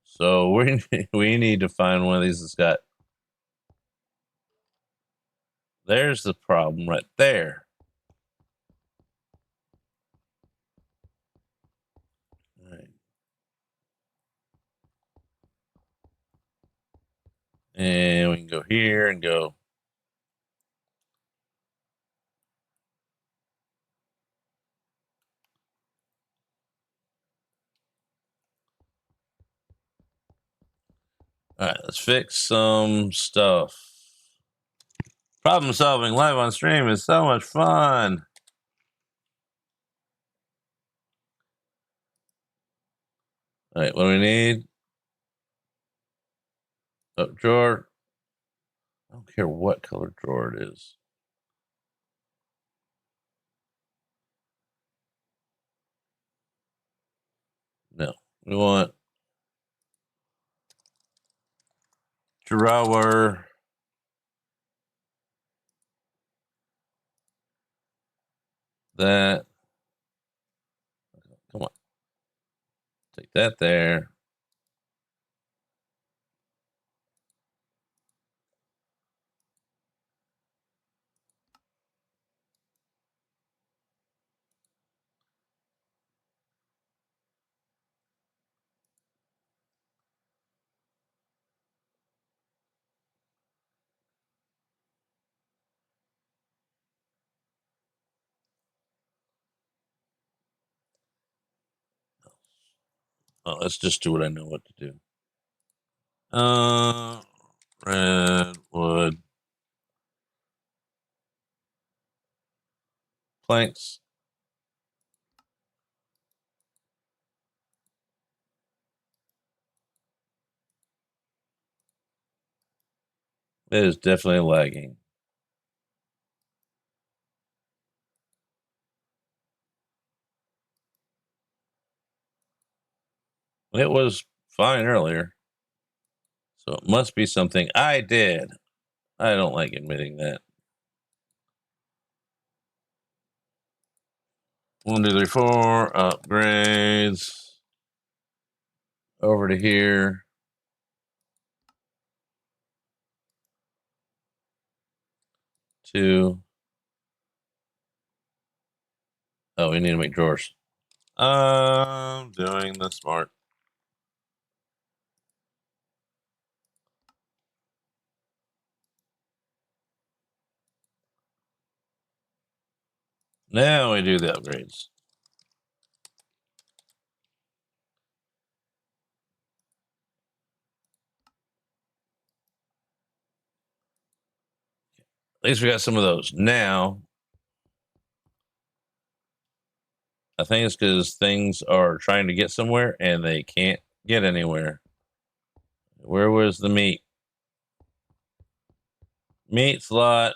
So we need to find one of these that's got. There's the problem right there. All right. And we can go here and go. All right, let's fix some stuff. Problem solving live on stream is so much fun. All right, what do we need? Oh, drawer. I don't care what color drawer it is. No, we want drawer. That. Come on. Take that there. Oh, let's just do what I know what to do. Redwood planks. It is definitely lagging. It was fine earlier. So it must be something I did. I don't like admitting that. 1, 2, 3, 4. Upgrades. Over to here. Two. Oh, we need to make drawers. I'm doing the smart. Now we do the upgrades. At least we got some of those. Now, I think it's because things are trying to get somewhere and they can't get anywhere. Where was the meat? Meat slot.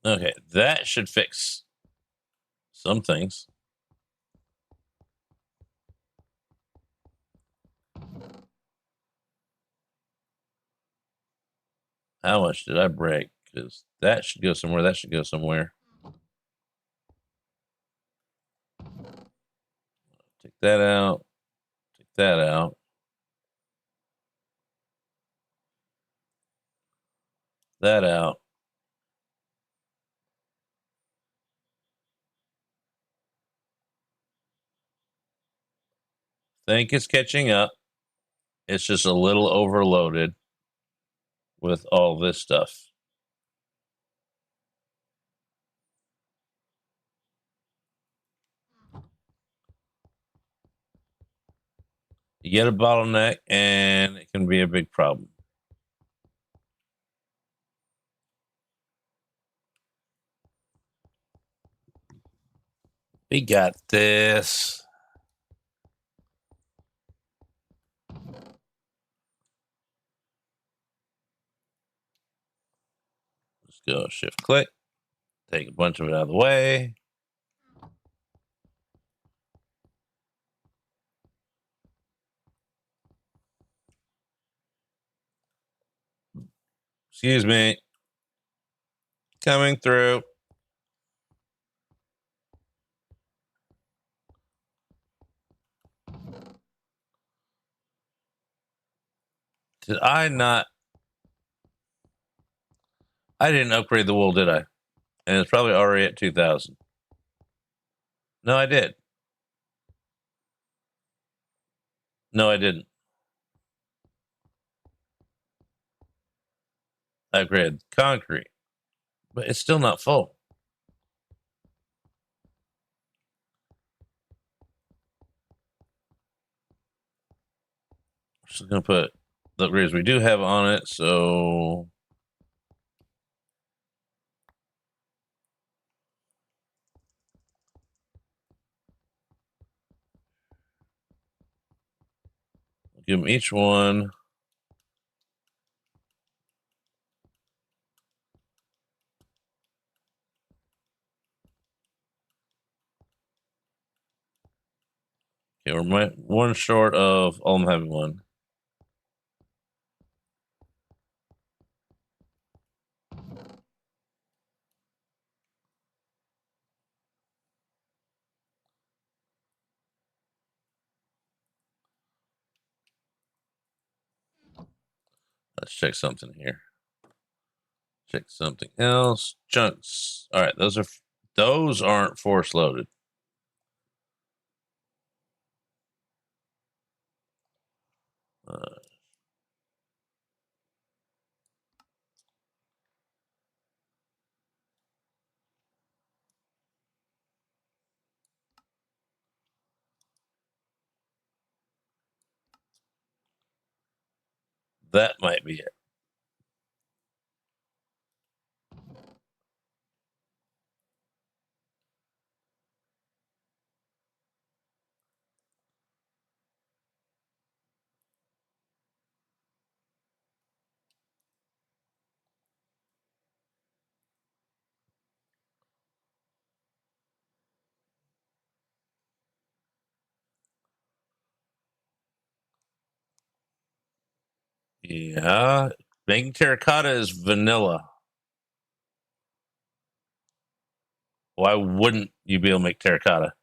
Okay, that should fix some things. How much did I break? Because that should go somewhere. That should go somewhere. Take that out. Take that out. That out. Think it's catching up. It's just a little overloaded with all this stuff. You get a bottleneck and it can be a big problem. We got this. Let's go shift click. Take a bunch of it out of the way. Excuse me. Coming through. Did I not? I didn't upgrade the wool, did I? And it's probably already at 2,000. No, I did. No, I didn't. I upgraded concrete, but it's still not full. Just gonna put the upgrades we do have on it. So give them each one. Okay, we're one short of all of them having one. Let's check something here. Check something else. Chunks. All right, those aren't force loaded. That might be it. Yeah, making terracotta is vanilla. Why wouldn't you be able to make terracotta?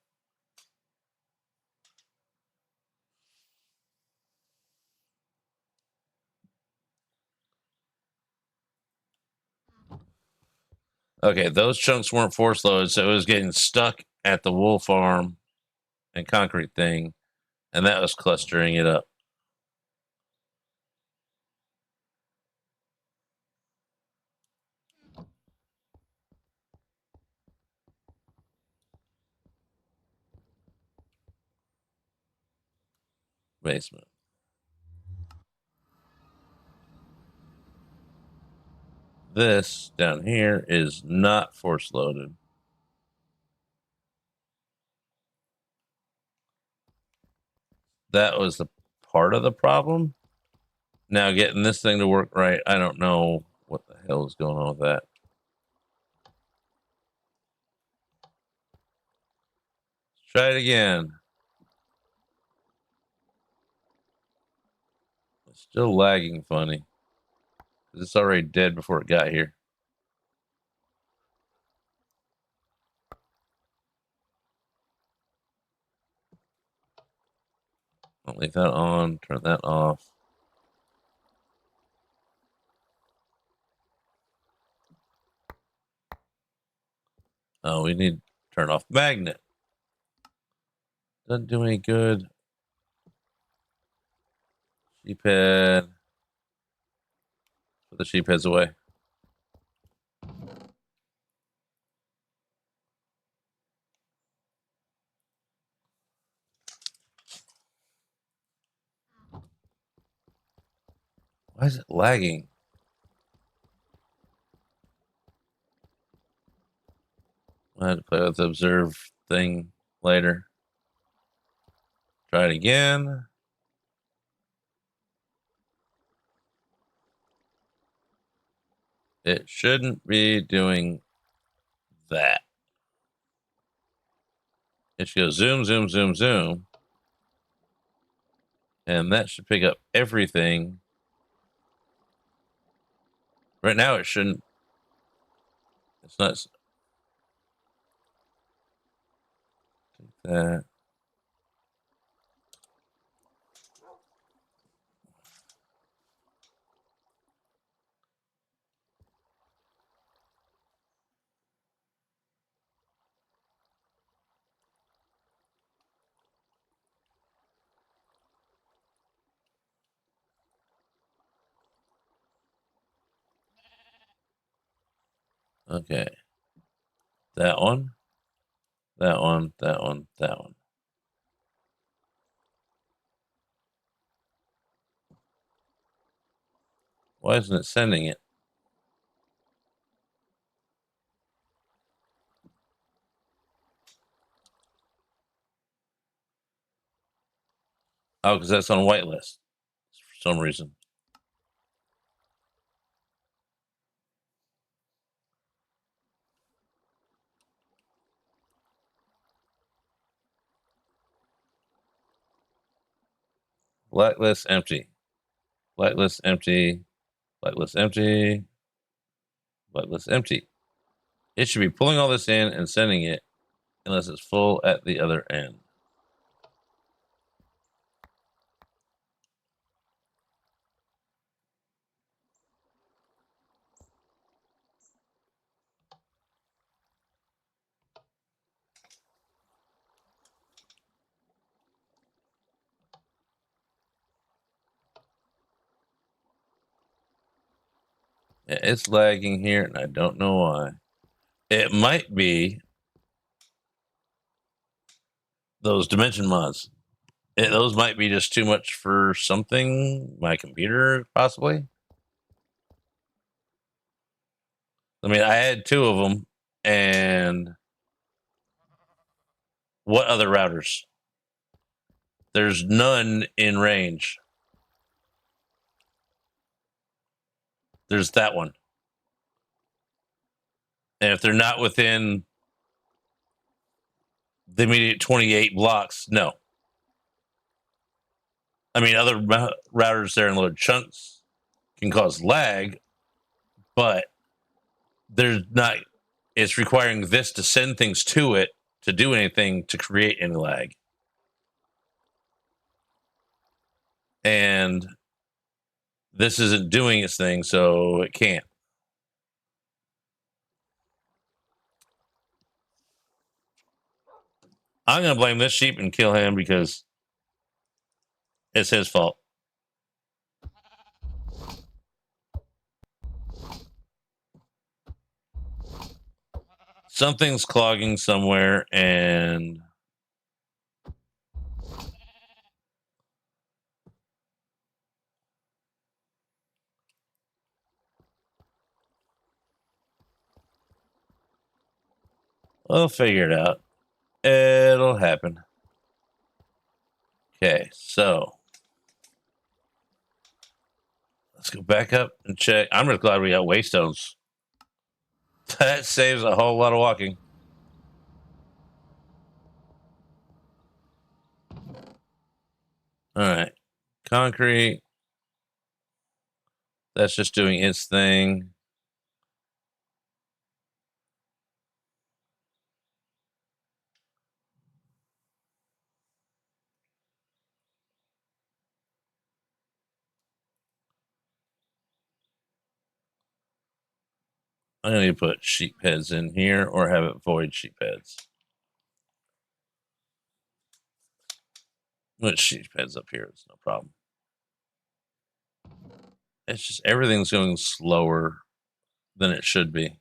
Okay, those chunks weren't force loaded, so it was getting stuck at the wool farm and concrete thing, and that was clustering it up. Basement. This down here is not force loaded. That was the part of the problem. Now getting this thing to work right, I don't know what the hell is going on with that. Let's try it again. It's still lagging funny. It's already dead before it got here. I'll leave that on, turn that off. Oh, we need to turn off magnet. Doesn't do any good. Sheep head. Put the sheep heads away. Why is it lagging? I had to play with the observe thing later. Try it again. It shouldn't be doing that. It should go zoom, zoom, zoom, zoom. And that should pick up everything. Right now, it shouldn't. It's not. Take that. Okay. That one. That one. That one. That one. Why isn't it sending it? Oh, because that's on whitelist for some reason. Blacklist empty. Blacklist empty. Blacklist empty. Blacklist empty. It should be pulling all this in and sending it unless it's full at the other end. Yeah, it's lagging here, and I don't know why. It might be those dimension mods. Those might be just too much for something. My computer, possibly. I mean, I had 2 of them, and what other routers? There's none in range. There's that one. And if they're not within the immediate 28 blocks, no. I mean, other routers there in load chunks can cause lag, but there's not, it's requiring this to send things to it to do anything to create any lag. And this isn't doing its thing, so it can't. I'm going to blame this sheep and kill him because it's his fault. Something's clogging somewhere, and we'll figure it out. It'll happen. Okay, so let's go back up and check. I'm really glad we got waystones. That saves a whole lot of walking. All right. Concrete. That's just doing its thing. I'm going to put sheep heads in here or have it void sheep heads. Put sheep heads up here. It's no problem. It's just everything's going slower than it should be.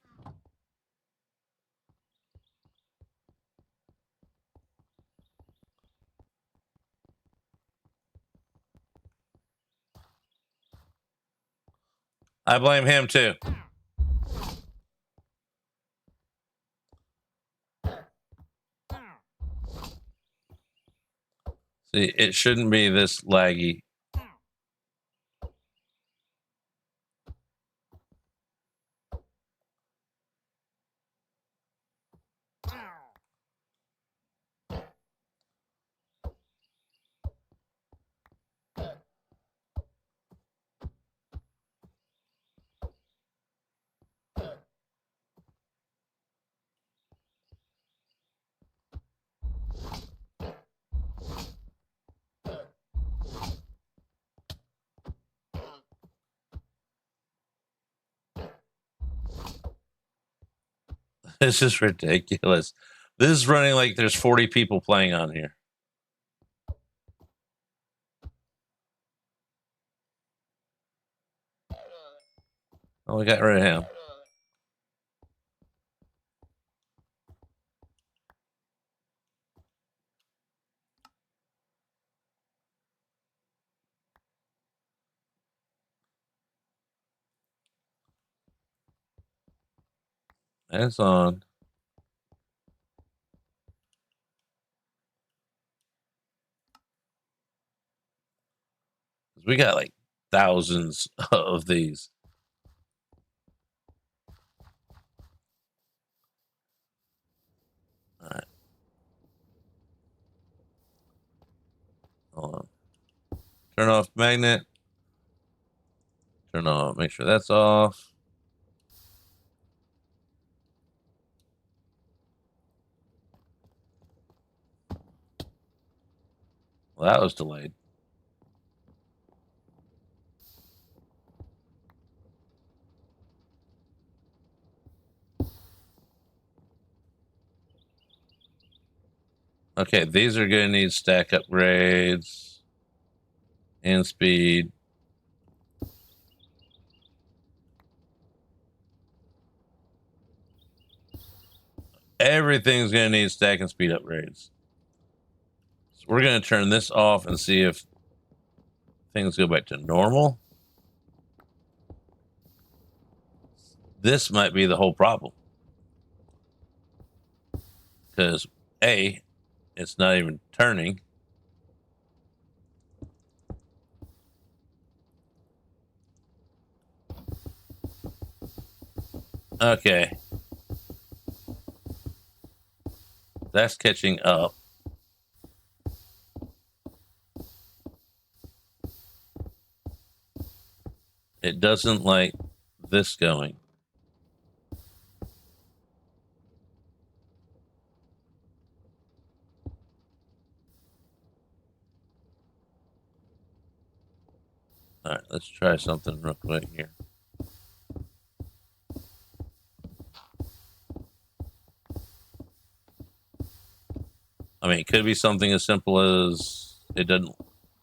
I blame him too. See, it shouldn't be this laggy. This is ridiculous. This is running like there's 40 people playing on here. Oh, we got rid of him. That's on. We got like thousands of these. All right. Hold on. Turn off magnet. Turn on. Make sure that's off. Well, that was delayed. Okay, these are going to need stack upgrades and speed. Everything's going to need stack and speed upgrades. So we're going to turn this off and see if things go back to normal. This might be the whole problem. Because A, it's not even turning. Okay. That's catching up. It doesn't like this going. All right, let's try something real quick here. I mean, it could be something as simple as it doesn't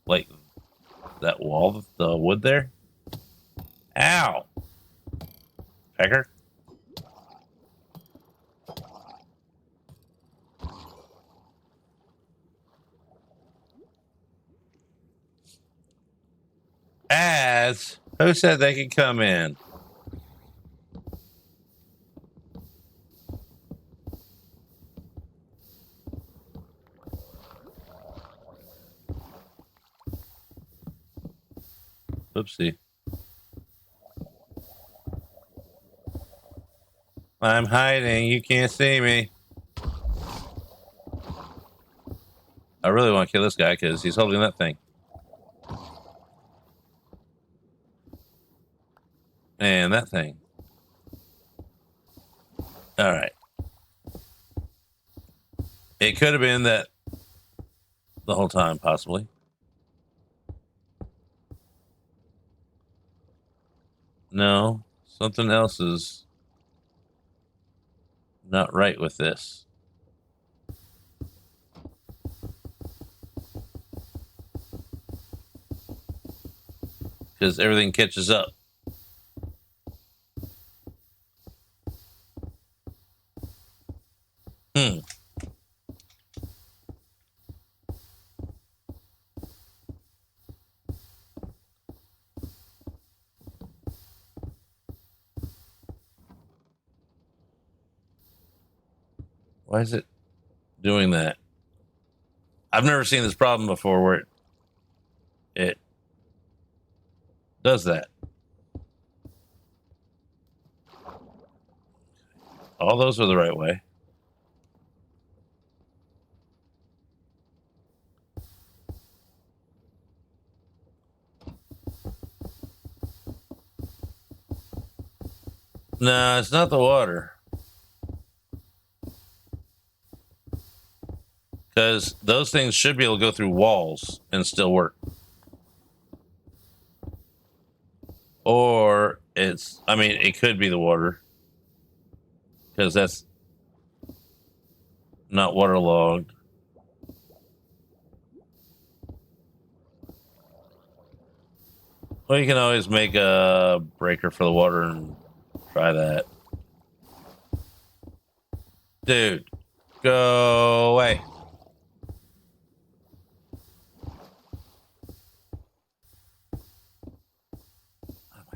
like that wall, the wood there. Ow! Pecker? As who said they could come in? Oopsie. I'm hiding. You can't see me. I really want to kill this guy because he's holding that thing. And that thing. All right. It could have been that the whole time, possibly. No, something else is not right with this. Because everything catches up. Why is it doing that? I've never seen this problem before where it does that. All those are the right way. No, it's not the water. Because those things should be able to go through walls and still work. Or it's, I mean, it could be the water. Because that's not waterlogged. Well, you can always make a breaker for the water and try that. Dude, go away.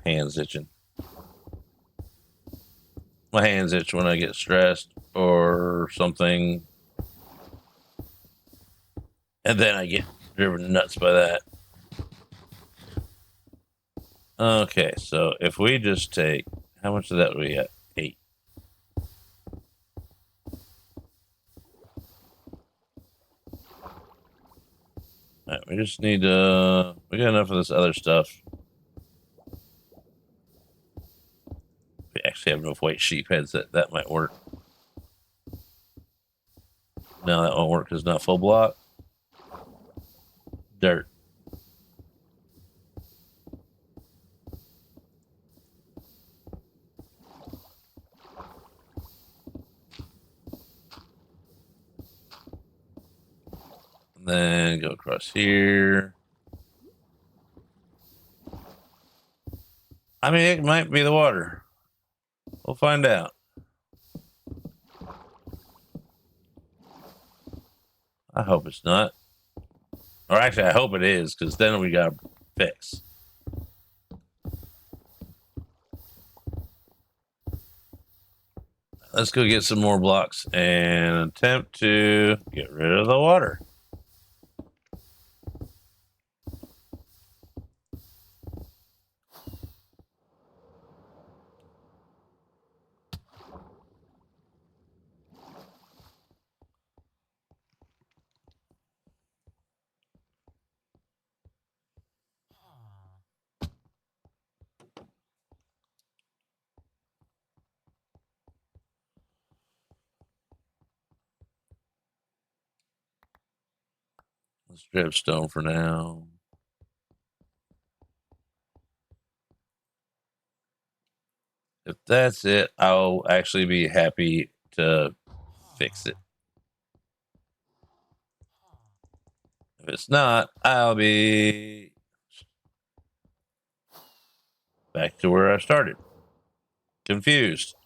My hand's itching. My hands itch when I get stressed or something. And then I get driven nuts by that. Okay, so if we just take, how much of that do we got? 8. All right, we just need we got enough of this other stuff. We actually have enough white sheep heads that might work. No, that won't work because it's not full block. Dirt. And then go across here. I mean, it might be the water. We'll find out. I hope it's not. Or actually, I hope it is, because then we got to fix. Let's go get some more blocks and attempt to get rid of the water. Let's grab stone for now. If that's it, I'll actually be happy to fix it. If it's not, I'll be back to where I started. Confused.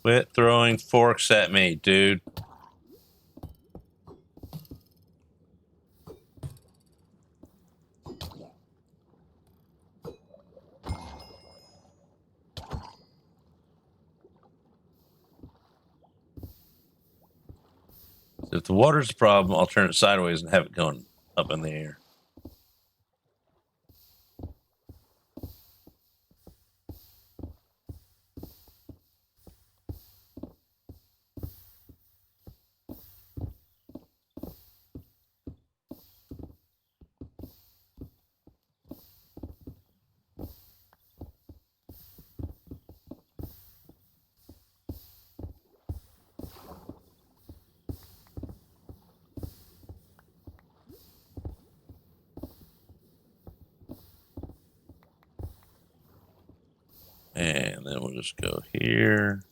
Quit throwing forks at me, dude. If the water's the problem, I'll turn it sideways and have it going up in the air. And then we'll just go here.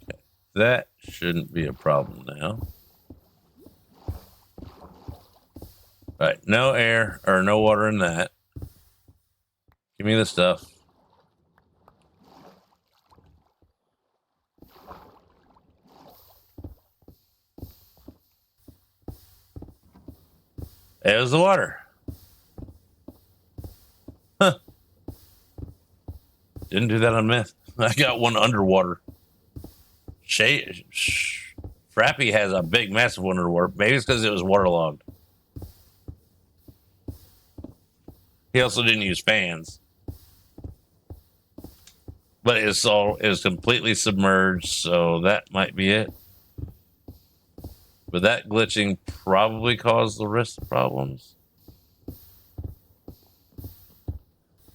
Okay, that shouldn't be a problem now. All right, no air or no water in that. Give me the stuff. It was the water. Huh. Didn't do that on myth. I got one underwater. Frappy has a big, massive one underwater. Maybe it's because it was waterlogged. He also didn't use fans. But it was completely submerged, so that might be it. But that glitching probably caused the rest of the problems.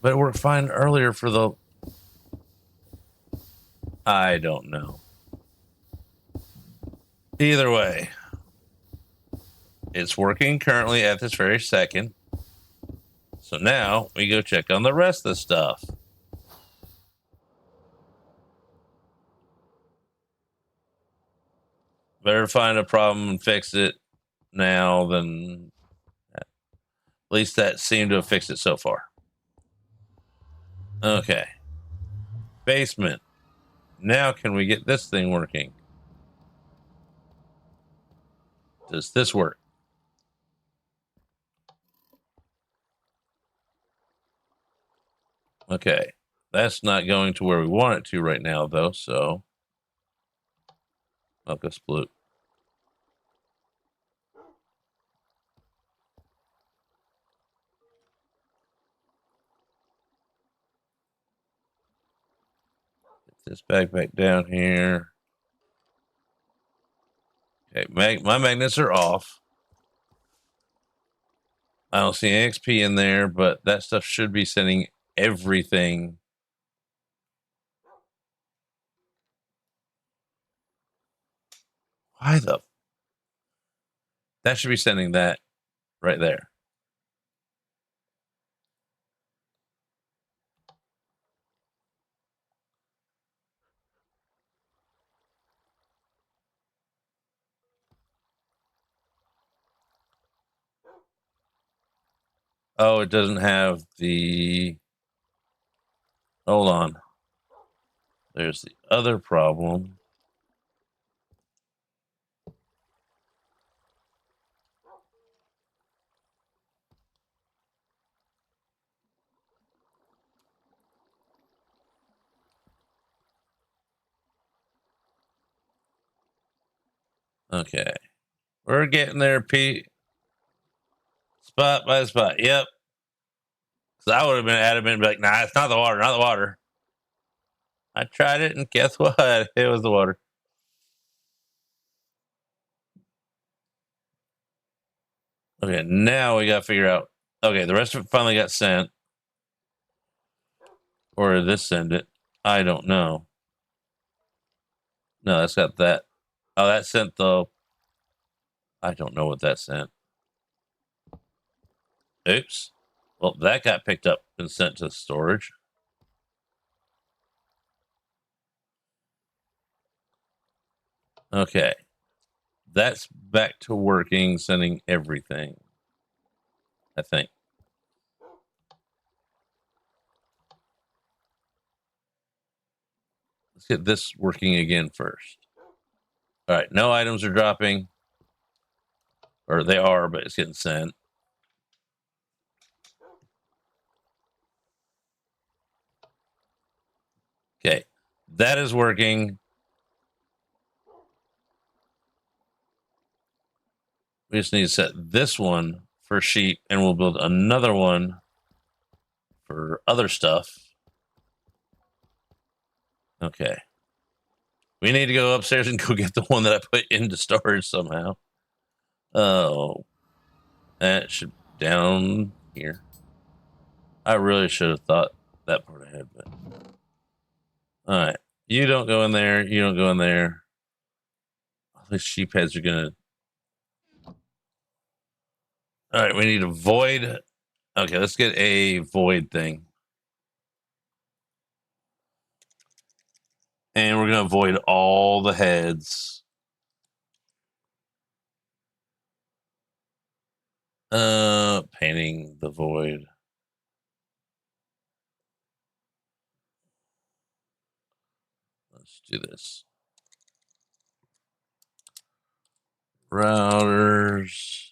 But it worked fine earlier for the I don't know. Either way, it's working currently at this very second. So now we go check on the rest of the stuff. Better find a problem and fix it now than at least that seemed to have fixed it so far. Okay. Basement. Now can we get this thing working? Does this work? Okay. That's not going to where we want it to right now, though, so I'll go split. Get this back down here. Okay, my magnets are off. I don't see XP in there, but that stuff should be sending everything. Why the? That should be sending that right there. Oh, it doesn't have the. Hold on. There's the other problem. Okay. We're getting there, Pete. Spot by spot. Yep. Because I would have been adamant and be like, nah, it's not the water, not the water. I tried it, and guess what? It was the water. Okay, now we got to figure out. Okay, the rest of it finally got sent. Or did this send it? I don't know. No, that's got that. Oh, that sent the. I don't know what that sent. Oops. Well, that got picked up and sent to storage. Okay. That's back to working, sending everything. I think. Let's get this working again first. All right. No items are dropping. Or they are, but it's getting sent. Okay. That is working. We just need to set this one for sheep, and we'll build another one for other stuff. Okay. We need to go upstairs and go get the one that I put into storage somehow. Oh. That should down here. I really should have thought that part ahead, but all right. You don't go in there. You don't go in there. All these sheep heads are gonna. All right, we need a void. Okay, let's get a void thing. And we're gonna void all the heads. Painting the void. Let's do this. Routers.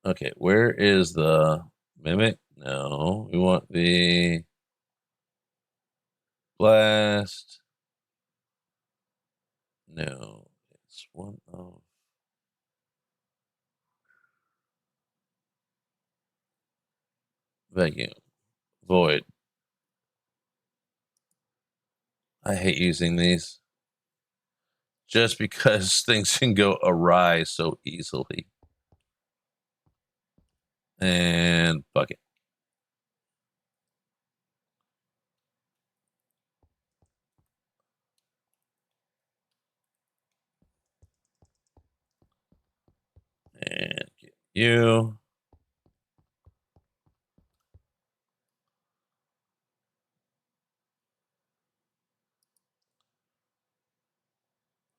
Okay, where is the mimic? No, we want the blast. No, it's one of vacuum void. I hate using these just because things can go awry so easily. And bucket. You.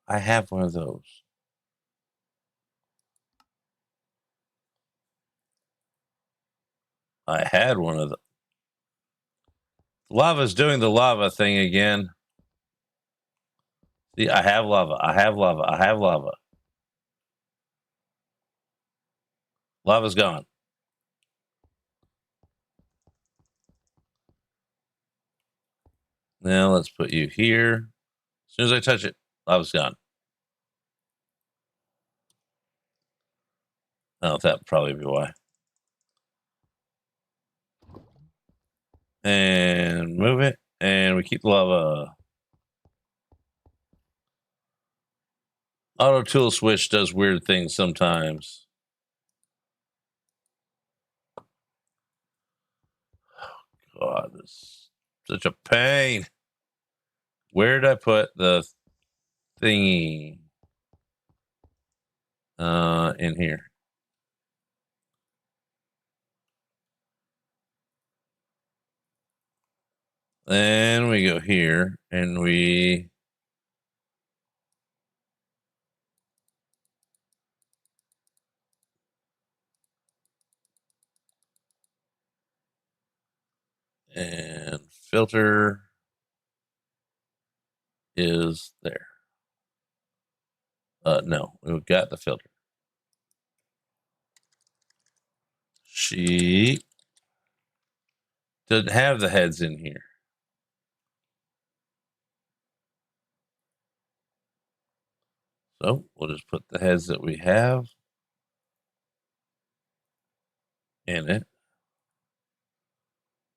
I have one of those. I had one of the. Lava's doing the lava thing again. See, I have lava. I have lava. I have lava. Lava's gone. Now let's put you here. As soon as I touch it, lava's gone. Oh, that would probably be why. And move it. And we keep the lava. Auto tool switch does weird things sometimes. God, this is such a pain. Where did I put the thingy? In here. Then we go here and we and filter is there. No, we've got the filter. She doesn't have the heads in here. So we'll just put the heads that we have in it.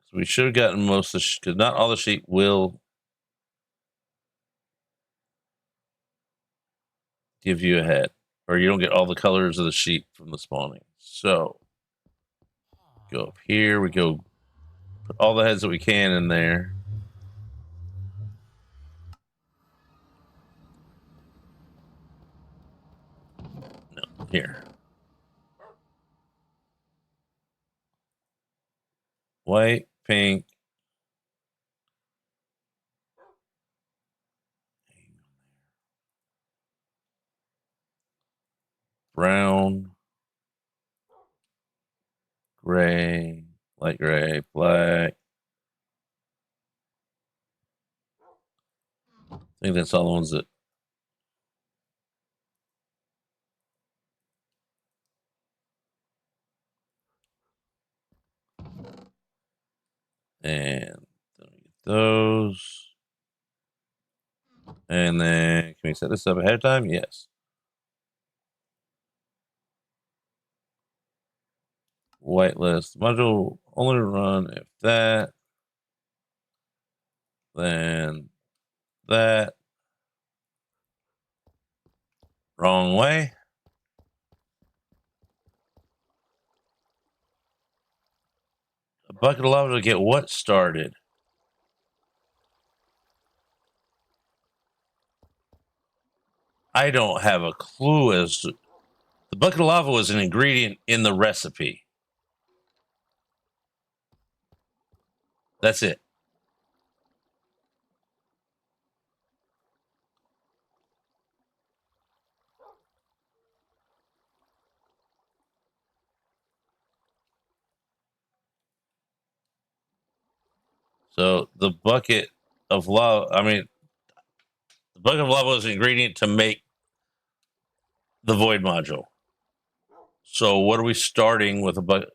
So we should have gotten most of the because not all the sheep will give you a head, or you don't get all the colors of the sheep from the spawning. So go up here, we go put all the heads that we can in there. No, here. White, pink, brown, gray, light gray, black. I think that's all the ones that. And then we get those. And then can we set this up ahead of time? Yes. Whitelist module only run if that, then that. Wrong way. A bucket of lava to get what started? I don't have a clue as to. The bucket of lava was an ingredient in the recipe. That's it. So the bucket of lava, the bucket of lava was an ingredient to make the void module. So what are we starting with a bucket?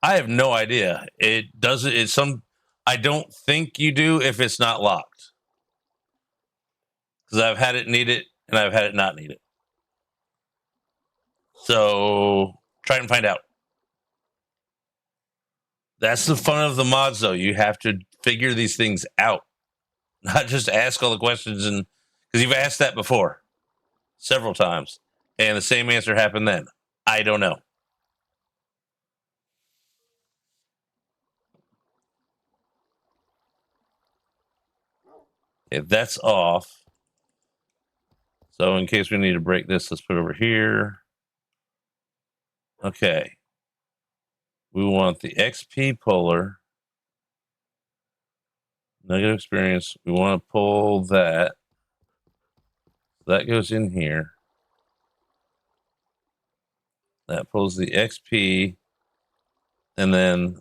I have no idea. It doesn't. It's some. I don't think you do if it's not locked. Because I've had it need it and I've had it not need it. So try and find out. That's the fun of the mods, though. You have to figure these things out, not just ask all the questions. And because you've asked that before several times, and the same answer happened then. I don't know. If that's off. So in case we need to break this, let's put it over here. Okay. We want the XP puller. Negative experience. We want to pull that. That goes in here. That pulls the XP. And then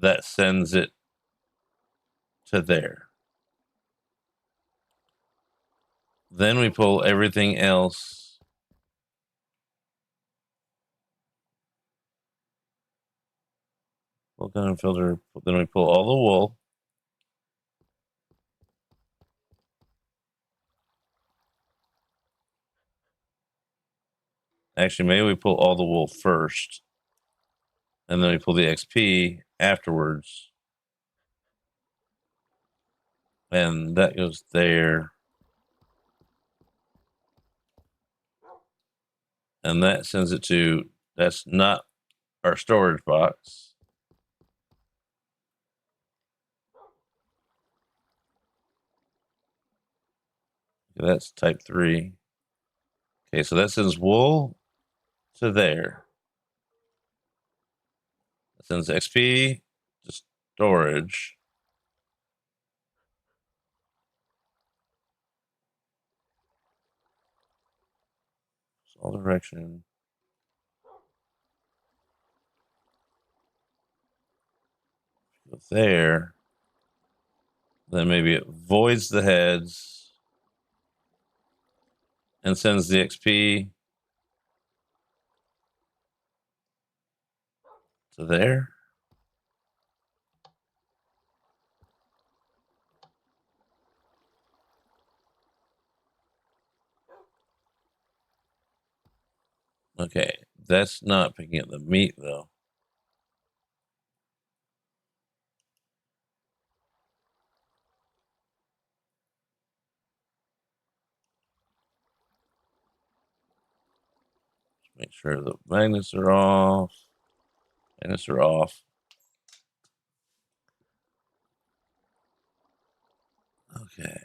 that sends it to there. Then we pull everything else. Pull down filter. Then we pull all the wool. Actually, maybe we pull all the wool first. And then we pull the XP afterwards. And that goes there. And that sends it to, that's not our storage box. That's type 3. Okay, so that sends wool to there. That sends XP to storage. All direction. Go there. Then maybe it voids the heads and sends the XP to there. Okay, that's not picking up the meat though. Just make sure the magnets are off. Magnets are off. Okay.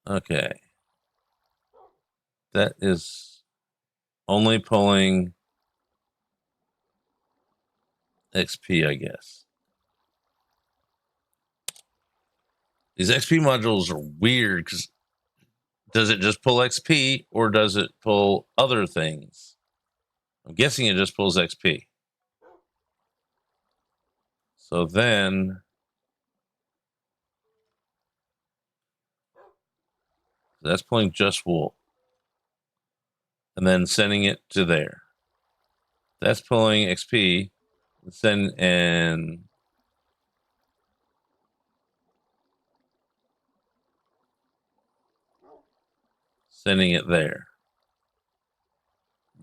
Okay. That is only pulling XP, I guess. These XP modules are weird because does it just pull XP or does it pull other things? I'm guessing it just pulls XP. So then that's pulling just wool and then sending it to there. That's pulling XP and sending it there.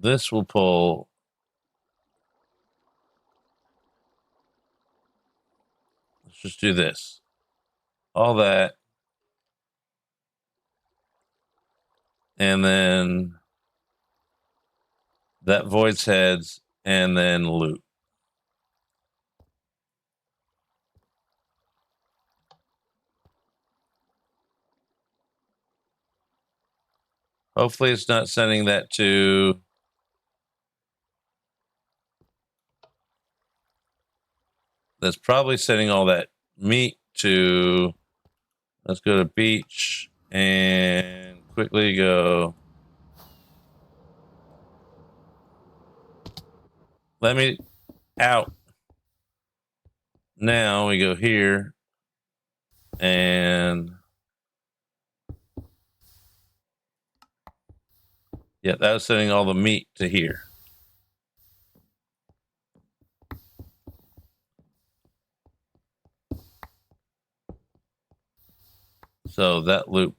This will pull. Let's just do this. All that. And then that voids heads and then loot. Hopefully it's not sending that to. That's probably sending all that meat to. Let's go to beach and quickly go. Let me out. Now we go here and yeah, that was sending all the meat to here. So that loop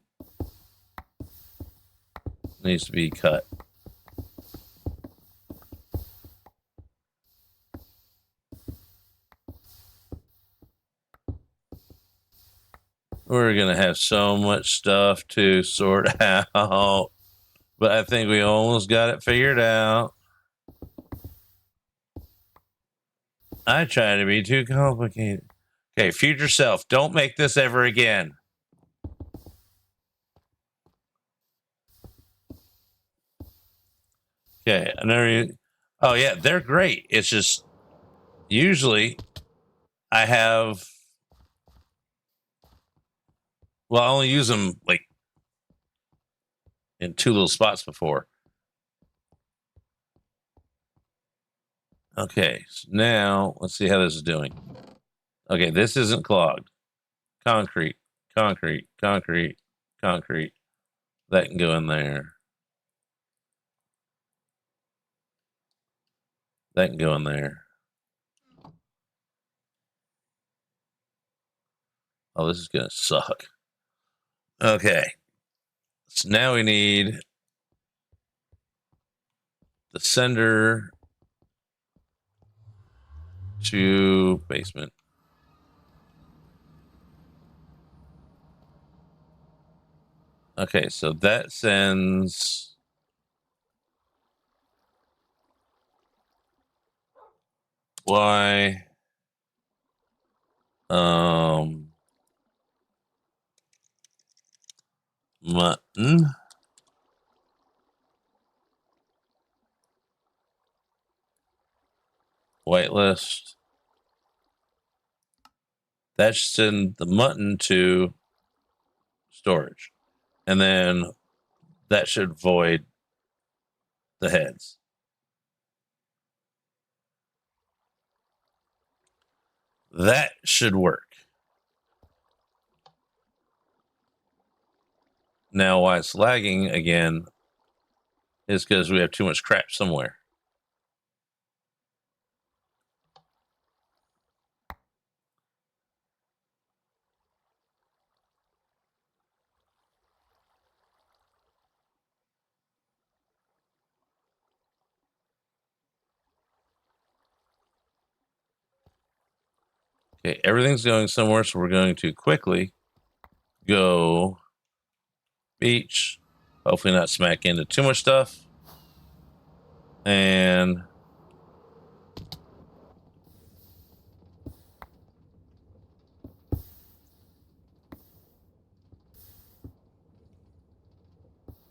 needs to be cut. We're going to have so much stuff to sort out, but I think we almost got it figured out. I try to be too complicated. Okay, future self, don't make this ever again. Okay, I never. Oh yeah, they're great. It's just usually I have. Well, I only use them like in two little spots before. Okay, so now let's see how this is doing. Okay, this isn't clogged. Concrete, concrete, concrete, concrete. That can go in there. That can go in there. Oh, this is gonna suck. Okay, so now we need the sender to basement. Okay, so that sends Y mutton. Whitelist. That should send the mutton to storage. And then that should void the heads. That should work. Now, why it's lagging again is because we have too much crap somewhere. Okay, everything's going somewhere, so we're going to quickly go beach. Hopefully not smack into too much stuff. And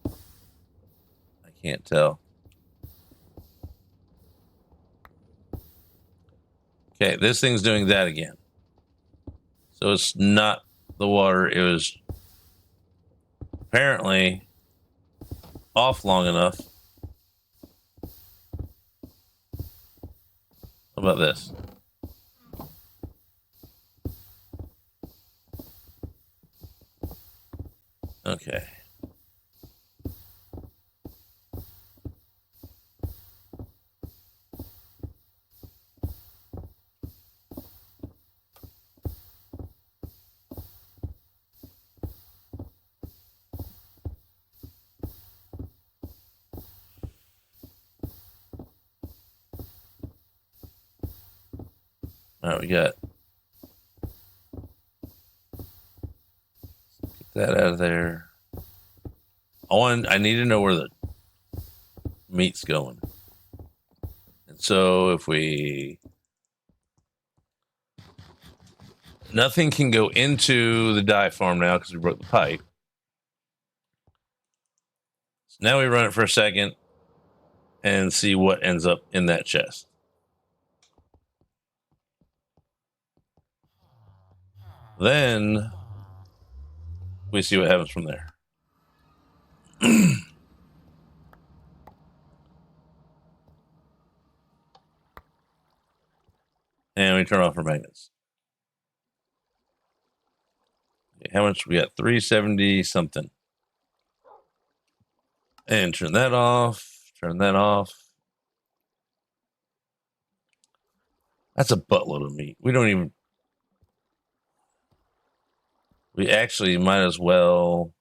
I can't tell. Okay, this thing's doing that again. So it's not the water. It was apparently off long enough. How about this? Okay. All right, we got get that out of there. I need to know where the meat's going. And so if we nothing can go into the dye farm now because we broke the pipe. So now we run it for a second and see what ends up in that chest. Then we see what happens from there. And we turn off our magnets. Okay, how much we got? 370 something. And turn that off. Turn that off. That's a buttload of meat. We actually might as well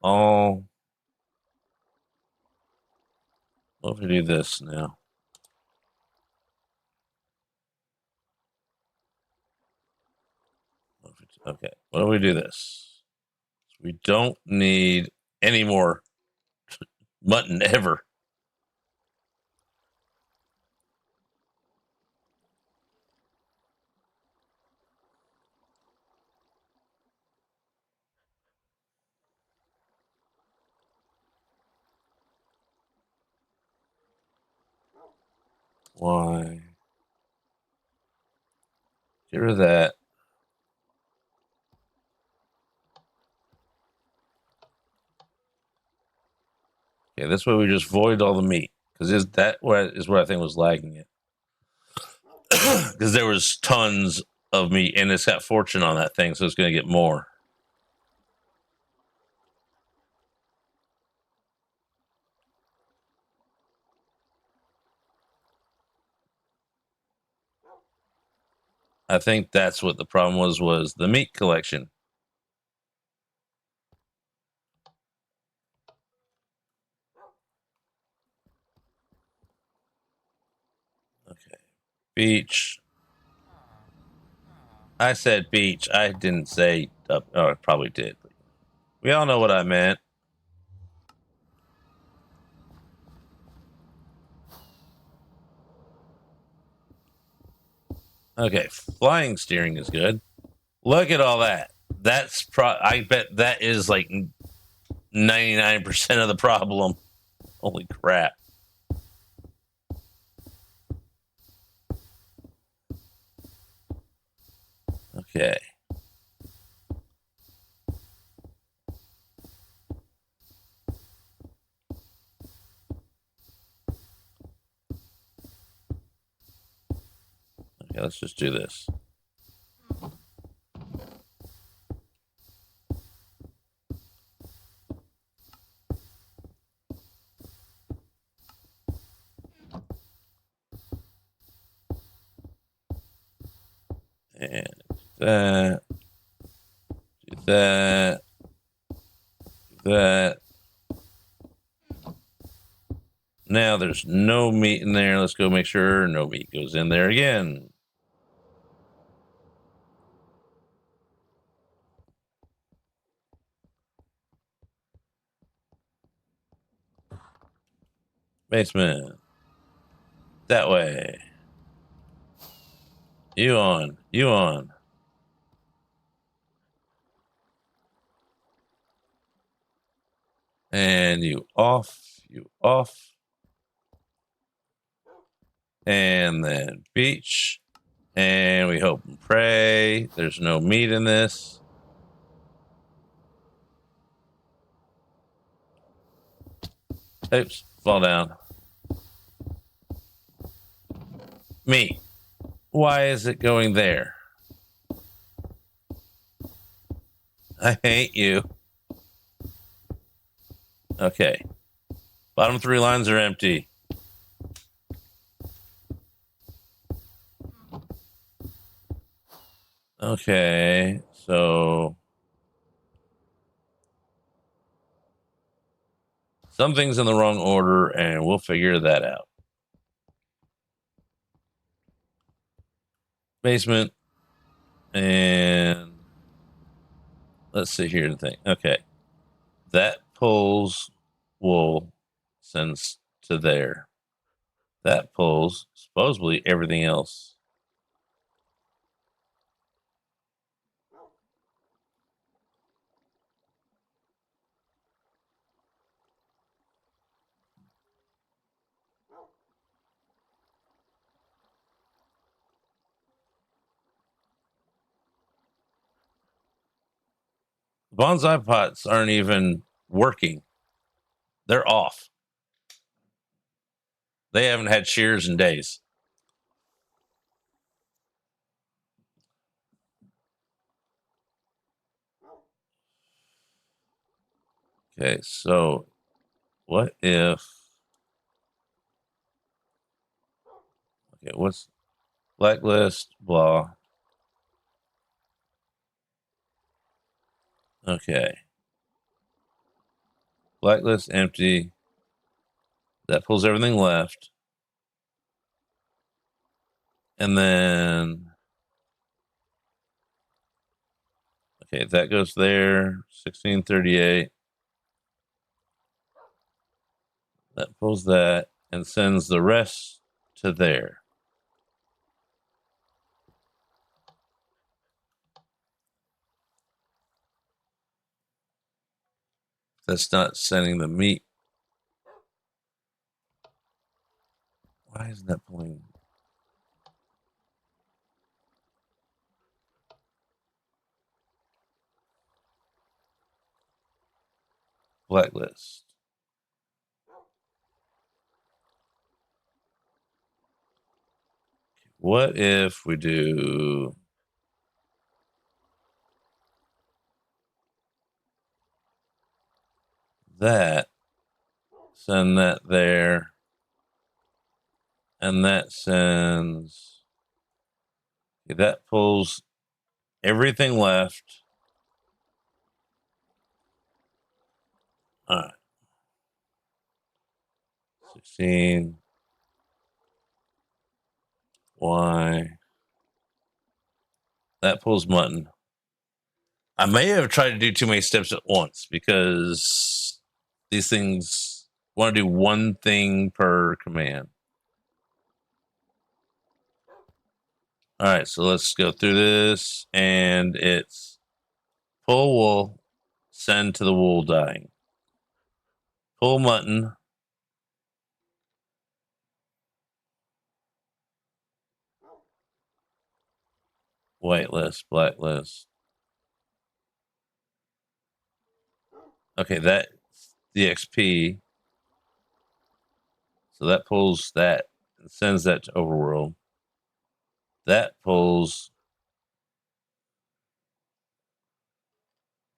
all. What if we do this now? Okay, what if we do this? We don't need any more mutton ever. Why? Get rid of that. Okay, this way we just void all the meat. Because is where I think was lagging it. Because there was tons of meat, and it's got fortune on that thing, so it's going to get more. I think that's what the problem was the meat collection. Okay. Beach. I said beach. I didn't say up. Oh, I probably did. But we all know what I meant. Okay, flying steering is good. Look at all that. That's I bet that is like 99% of the problem. Holy crap. Okay. Okay, let's just do this. And that. Do that. Do that. Now there's no meat in there. Let's go make sure no meat goes in there again. Basement. That way. You on. You on. And you off. You off. And then beach. And we hope and pray there's no meat in this. Oops, fall down. Meat. Why is it going there? I hate you. Okay. Bottom 3 lines are empty. Okay, so something's in the wrong order, and we'll figure that out. Basement, and let's see here and think. Okay, that pulls wool sends to there. That pulls supposedly everything else. Bonsai pots aren't even working. They're off. They haven't had shears in days. Okay, so what if... Okay, what's blacklist, blah. Okay. Blacklist empty. That pulls everything left. And then... Okay, that goes there. 1638. That pulls that and sends the rest to there. That's not sending the meat. Why isn't that pulling? Blacklist. What if we do that? Send that there. And that sends. Okay, that pulls everything left. All right. 16. Y. That pulls mutton. I may have tried to do too many steps at once because these things want to do one thing per command. All right, so let's go through this, and it's pull wool, send to the wool dyeing. Pull mutton. Whitelist, blacklist. Okay, that the XP. So that pulls that and sends that to Overworld. That pulls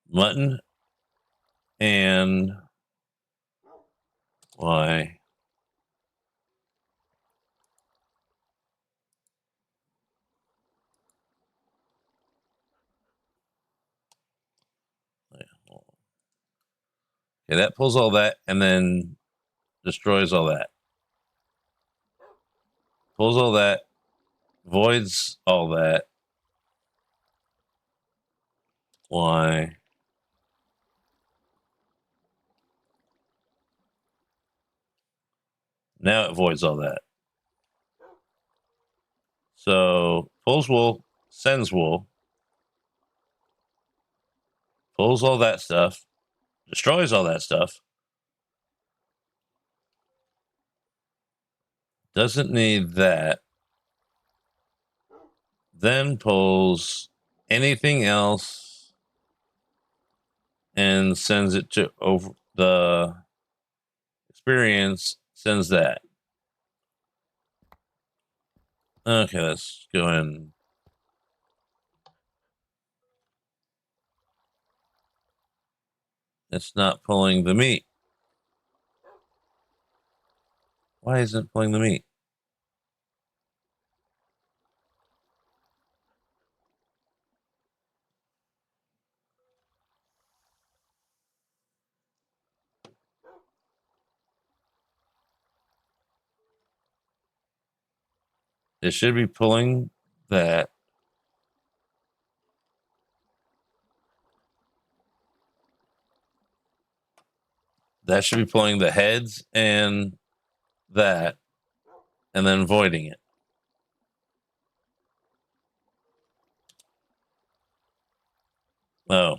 mutton and Y. Okay, that pulls all that and then destroys all that. Pulls all that, voids all that. Y. Now it voids all that. So pulls wool, sends wool, pulls all that stuff, destroys all that stuff. Doesn't need that. Then pulls anything else and sends it to over the experience, sends that. Okay, let's go in. It's not pulling the meat. Why isn't it pulling the meat? It should be pulling that. That should be pulling the heads and that, and then voiding it. Oh,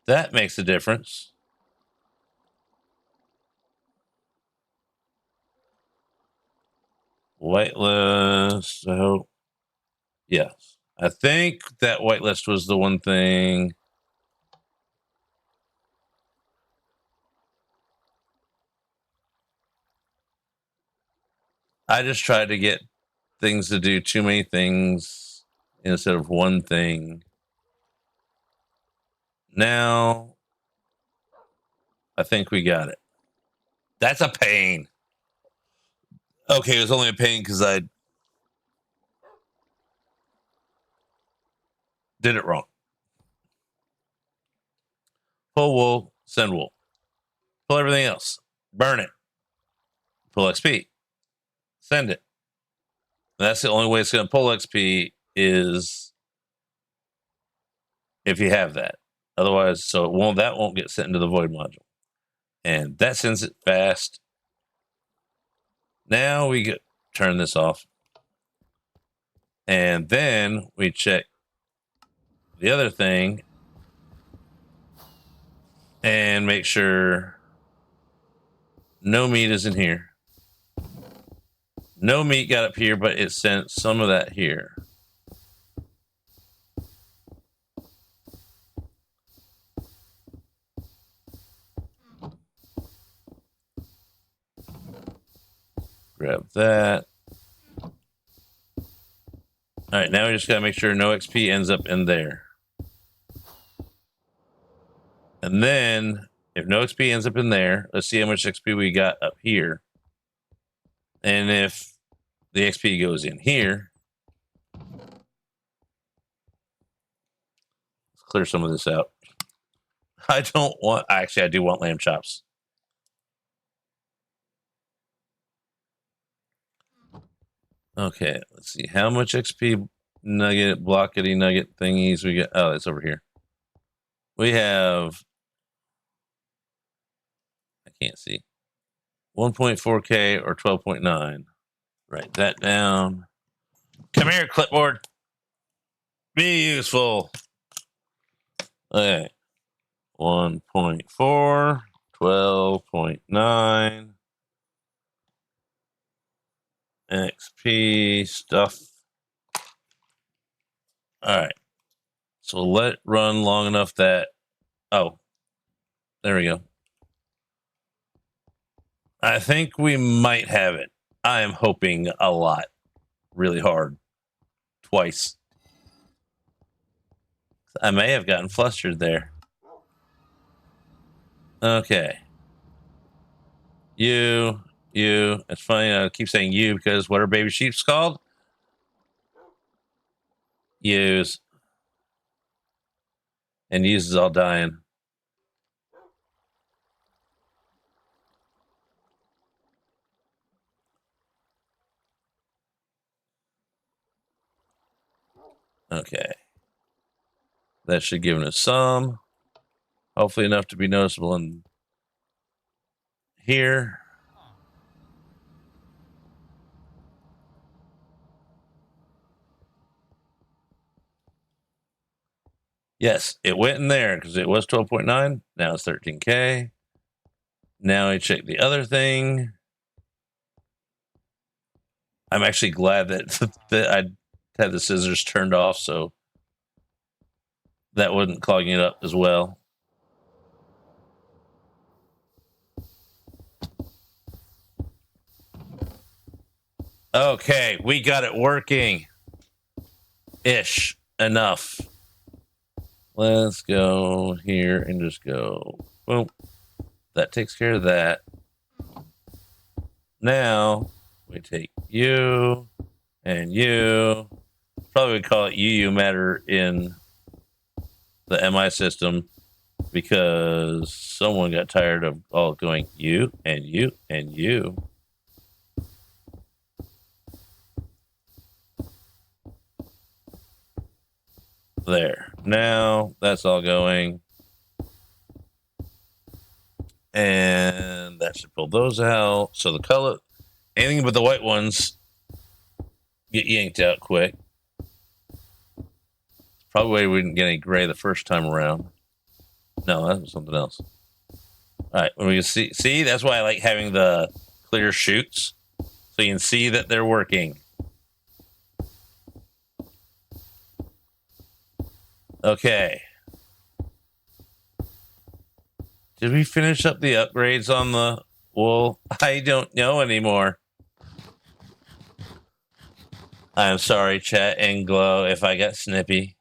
that makes a difference. Whitelist, I hope. Yes. I think that whitelist was the one thing. I just tried to get things to do too many things instead of one thing. Now, I think we got it. That's a pain. Okay, it was only a pain because I did it wrong. Pull wool, send wool. Pull everything else. Burn it. Pull XP. Send it. That's the only way it's going to pull XP is if you have that. Otherwise, so that won't get sent into the void module. And that sends it fast. Now we turn this off. And then we check the other thing and make sure no meat is in here. No meat got up here, but it sent some of that here. Grab that. All right, now we just got to make sure no XP ends up in there. And then if no XP ends up in there, let's see how much XP we got up here. And if the XP goes in here, let's clear some of this out. I don't want, actually, I do want lamb chops. Okay, let's see how much XP nugget, blockety nugget thingies we got. Oh, it's over here. We have, I can't see, 1.4K or 12.9. Write that down. Come here, clipboard. Be useful. Okay. 1.4, 12.9. XP stuff. All right. So we'll let it run long enough that, oh, there we go. I think we might have it. I am hoping a lot. Really hard. Twice. I may have gotten flustered there. Okay. You. It's funny. I keep saying you because what are baby sheep's called? Ewes. And ewes is all dying. Okay. That should give us some. Hopefully enough to be noticeable in here. Yes, it went in there because it was 12.9. Now it's 13K. Now I check the other thing. I'm actually glad that, that I had the scissors turned off so that wouldn't clog it up as well. Okay, we got it working. Ish. Enough. Let's go here and just go. Boom. That takes care of that. Now we take you and you. Probably would call it UU matter in the MI system because someone got tired of all going you and you and you. There. Now that's all going. And that should pull those out. So the color, anything but the white ones get yanked out quick. Probably we didn't get any gray the first time around. No, that was something else. All right, when we see, that's why I like having the clear chutes, so you can see that they're working. Okay. Did we finish up the upgrades on the wool? I don't know anymore. I'm sorry, chat and glow, if I got snippy.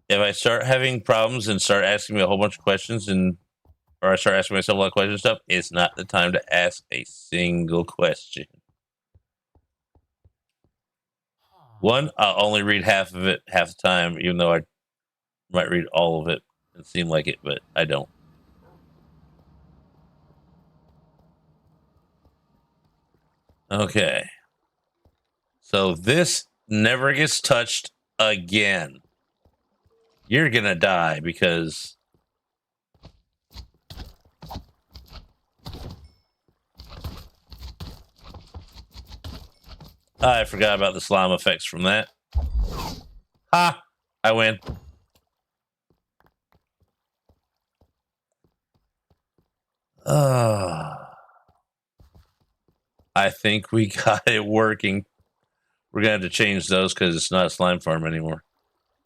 If I start having problems and start asking me a whole bunch of questions or I start asking myself a lot of questions and stuff, it's not the time to ask a single question. One, I'll only read half of it half the time, even though I might read all of it and seem like it, but I don't. Okay. So this never gets touched again. You're going to die because I forgot about the slime effects from that. Ha! I win. I think we got it working. We're gonna have to change those because it's not a slime farm anymore.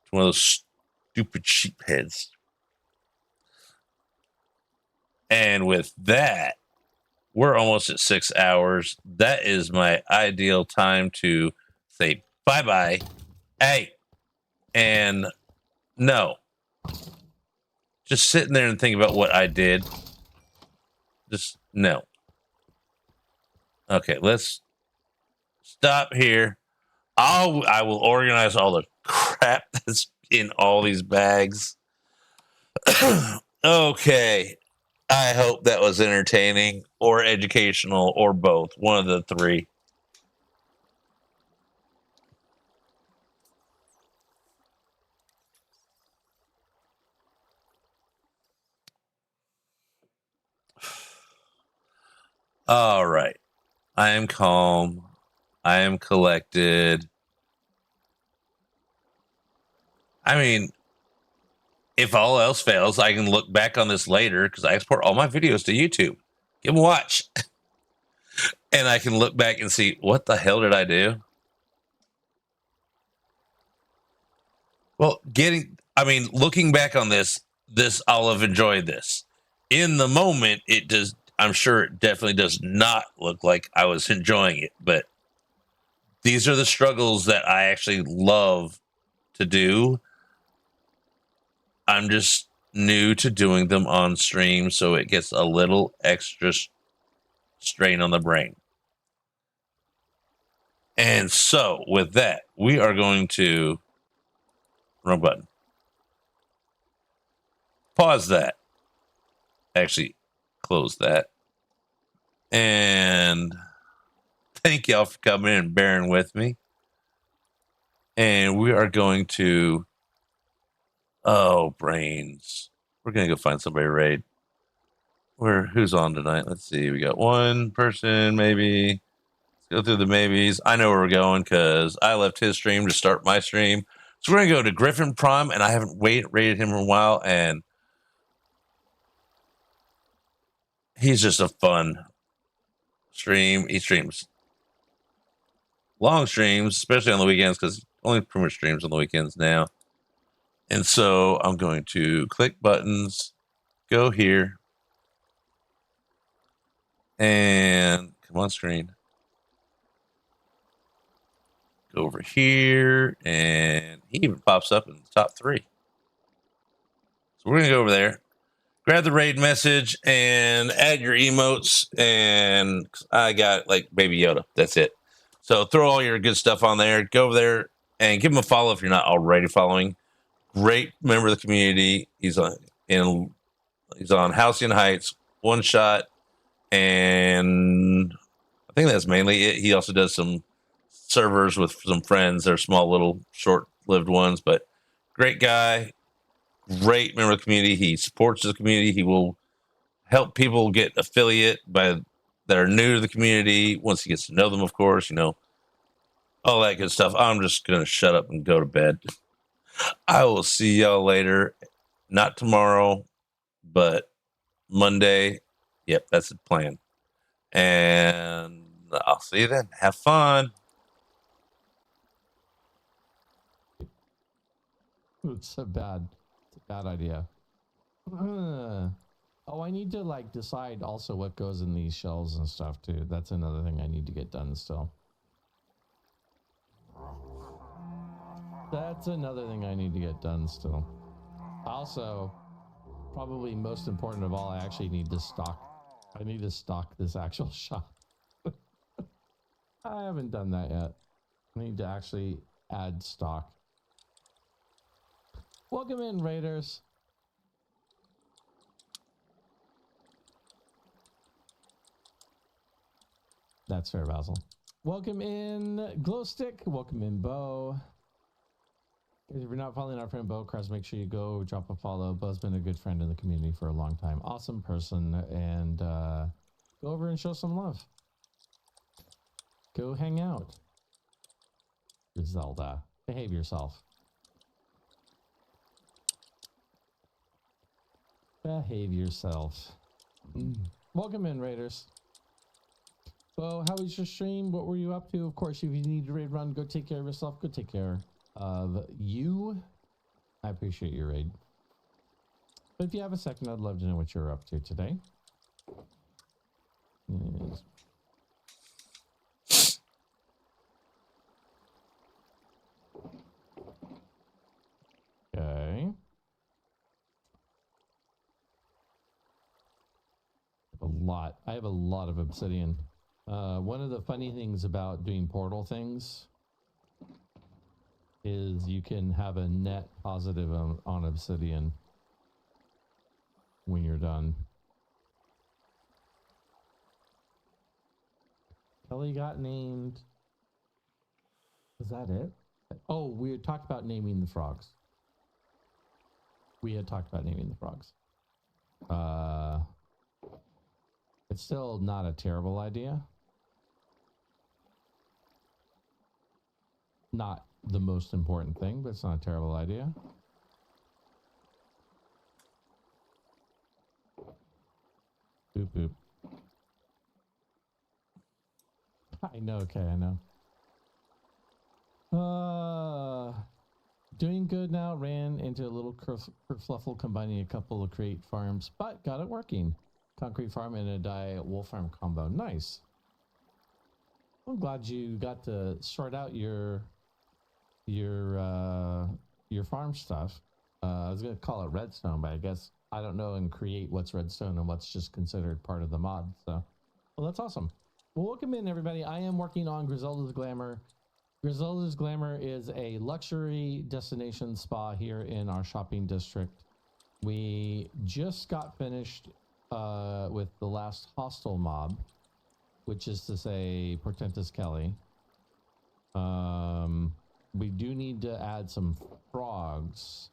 It's one of those stupid sheep heads. And with that, we're almost at 6 hours. That is my ideal time to say bye bye. Hey, and no, just sitting there and think about what I did. Just no. Okay, let's stop here. I will organize all the crap that's in all these bags. Okay. I hope that was entertaining or educational or both. One of the three. All right. I am calm. I am collected. I mean, if all else fails, I can look back on this later because I export all my videos to YouTube. Give them a watch. And I can look back and see what the hell did I do? Well, looking back on this, I'll have enjoyed this. In the moment, it does, I'm sure it definitely does not look like I was enjoying it, but these are the struggles that I actually love to do. I'm just new to doing them on stream, so it gets a little extra strain on the brain. And so, with that, we are going to wrong button. Pause that. Actually, close that. And thank y'all for coming in and bearing with me. And we are going to, brains. We're going to go find somebody to raid. Who's on tonight? Let's see. We got one person, maybe. Let's go through the maybes. I know where we're going because I left his stream to start my stream. So we're going to go to Griffin Prime, and I haven't rated him in a while, and he's just a fun stream. He streams long streams, especially on the weekends, because only pretty much streams on the weekends now. And so I'm going to click buttons, go here, and come on screen. Go over here, and he even pops up in the top 3. So we're going to go over there, grab the raid message, and add your emotes. And I got like Baby Yoda. That's it. So throw all your good stuff on there. Go over there and give him a follow if you're not already following. Great member of the community. He's on Halcyon Heights, One Shot, and I think that's mainly it. He also does some servers with some friends. They're small, little, short-lived ones, but great guy, great member of the community. He supports the community. He will help people get affiliate that are new to the community once he gets to know them, of course, all that good stuff. I'm just going to shut up and go to bed. I will see y'all later. Not tomorrow, but Monday. Yep, that's the plan. And I'll see you then. Have fun. It's a bad idea. Oh, I need to like decide also what goes in these shells and stuff too. That's another thing I need to get done still. That's another thing I need to get done still. Also, probably most important of all, I actually need to stock. I need to stock this actual shop. I haven't done that yet. I need to actually add stock. Welcome in, Raiders. That's fair, Basil. Welcome in, Glowstick. Welcome in, Bo. If you're not following our friend Bo Kress, make sure you go drop a follow. Bo's been a good friend in the community for a long time. Awesome person. And go over and show some love. Go hang out. Zelda, behave yourself. Behave yourself. Welcome in, Raiders. Well, how was your stream? What were you up to? Of course, if you need to raid run, go take care of yourself. Go take care of you. I appreciate your raid. But if you have a second, I'd love to know what you're up to today. Yes. Okay. I have a lot of obsidian. One of the funny things about doing portal things is you can have a net positive on obsidian when you're done. Kelly got named. Was that it? Oh, we had talked about naming the frogs. It's still not a terrible idea. Not the most important thing, but it's not a terrible idea. Boop boop. I know, okay, I know. Doing good now. Ran into a little kerfluffle combining a couple of crate farms, but got it working. Concrete farm and a diet wolf farm combo. Nice. I'm glad you got to sort out your farm stuff. I was gonna call it redstone, but I guess I don't know and create what's redstone and what's just considered part of the mod. So, well, that's awesome. Well, welcome in everybody. I am working on Griselda's Glamour. Griselda's Glamour is a luxury destination spa here in our shopping district. We just got finished with the last hostile mob, which is to say Portentous Kelly. We do need to add some frogs,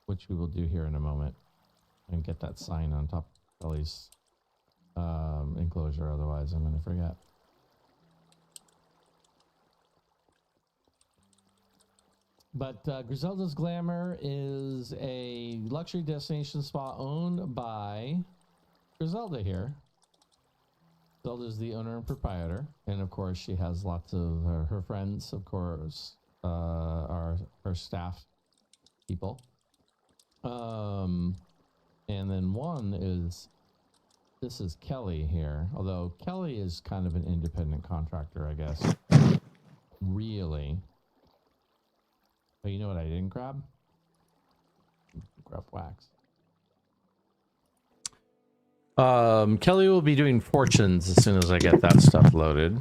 which we will do here in a moment, and get that sign on top of Kelly's enclosure, otherwise I'm going to forget. But Griselda's Glamour is a luxury destination spa owned by Griselda here. Griselda is the owner and proprietor, and of course she has lots of her friends, of course, are her staff people. And then one is, this is Kelly here, although Kelly is kind of an independent contractor, I guess. Really. But you know what I didn't grab? Grab wax. Kelly will be doing fortunes as soon as I get that stuff loaded.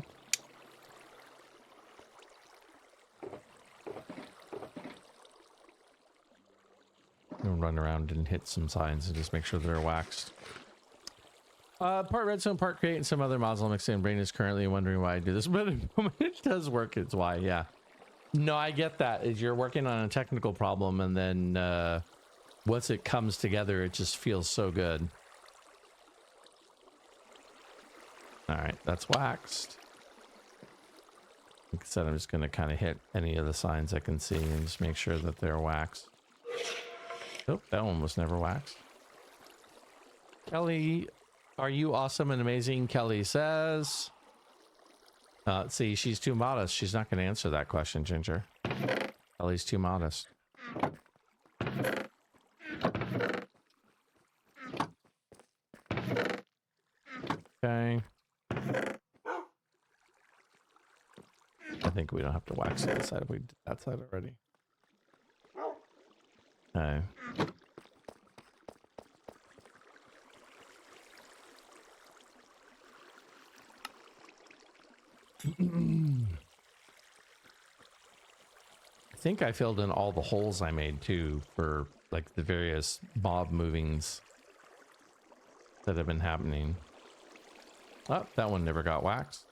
I'm gonna run around and hit some signs and just make sure they're waxed. Part redstone, part create, and some other mods I'll mix in. Brain is currently wondering why I do this, but it does work. It's why, yeah. No, I get that. Is you're working on a technical problem, and then once it comes together, it just feels so good. All right, that's waxed. Like I said, I'm just going to kind of hit any of the signs I can see and just make sure that they're waxed. Oh, that one was never waxed. Kelly, are you awesome and amazing? Kelly says. See, she's too modest. She's not going to answer that question, Ginger. Kelly's too modest. Okay. I think we don't have to wax the side. We did that side already. Okay. I think I filled in all the holes I made too for like the various mob movings that have been happening. Oh, that one never got waxed.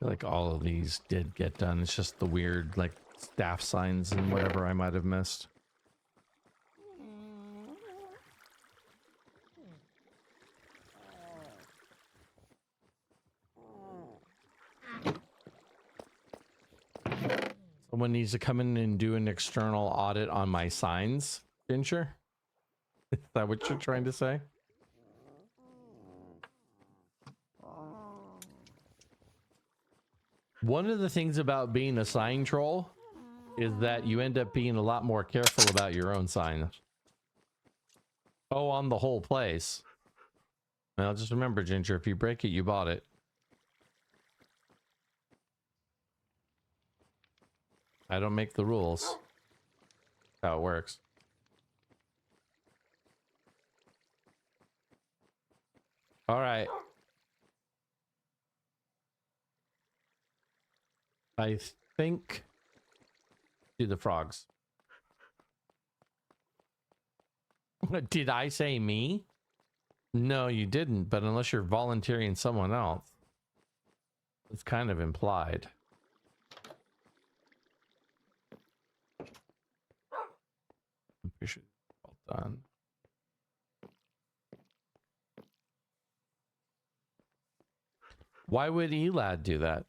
feel like all of these did get done. It's just the weird, like, staff signs and whatever I might have missed. Someone needs to come in and do an external audit on my signs, Ginger. Is that what you're trying to say? One of the things about being a sign troll is that you end up being a lot more careful about your own signs. Oh, on the whole place. Well, just remember, Ginger, if you break it, you bought it. I don't make the rules. That's how it works. All right. I think do the frogs. Did I say me? No, you didn't, but unless you're volunteering someone else, it's kind of implied. I'm pretty sure it's all done. Why would Elad do that?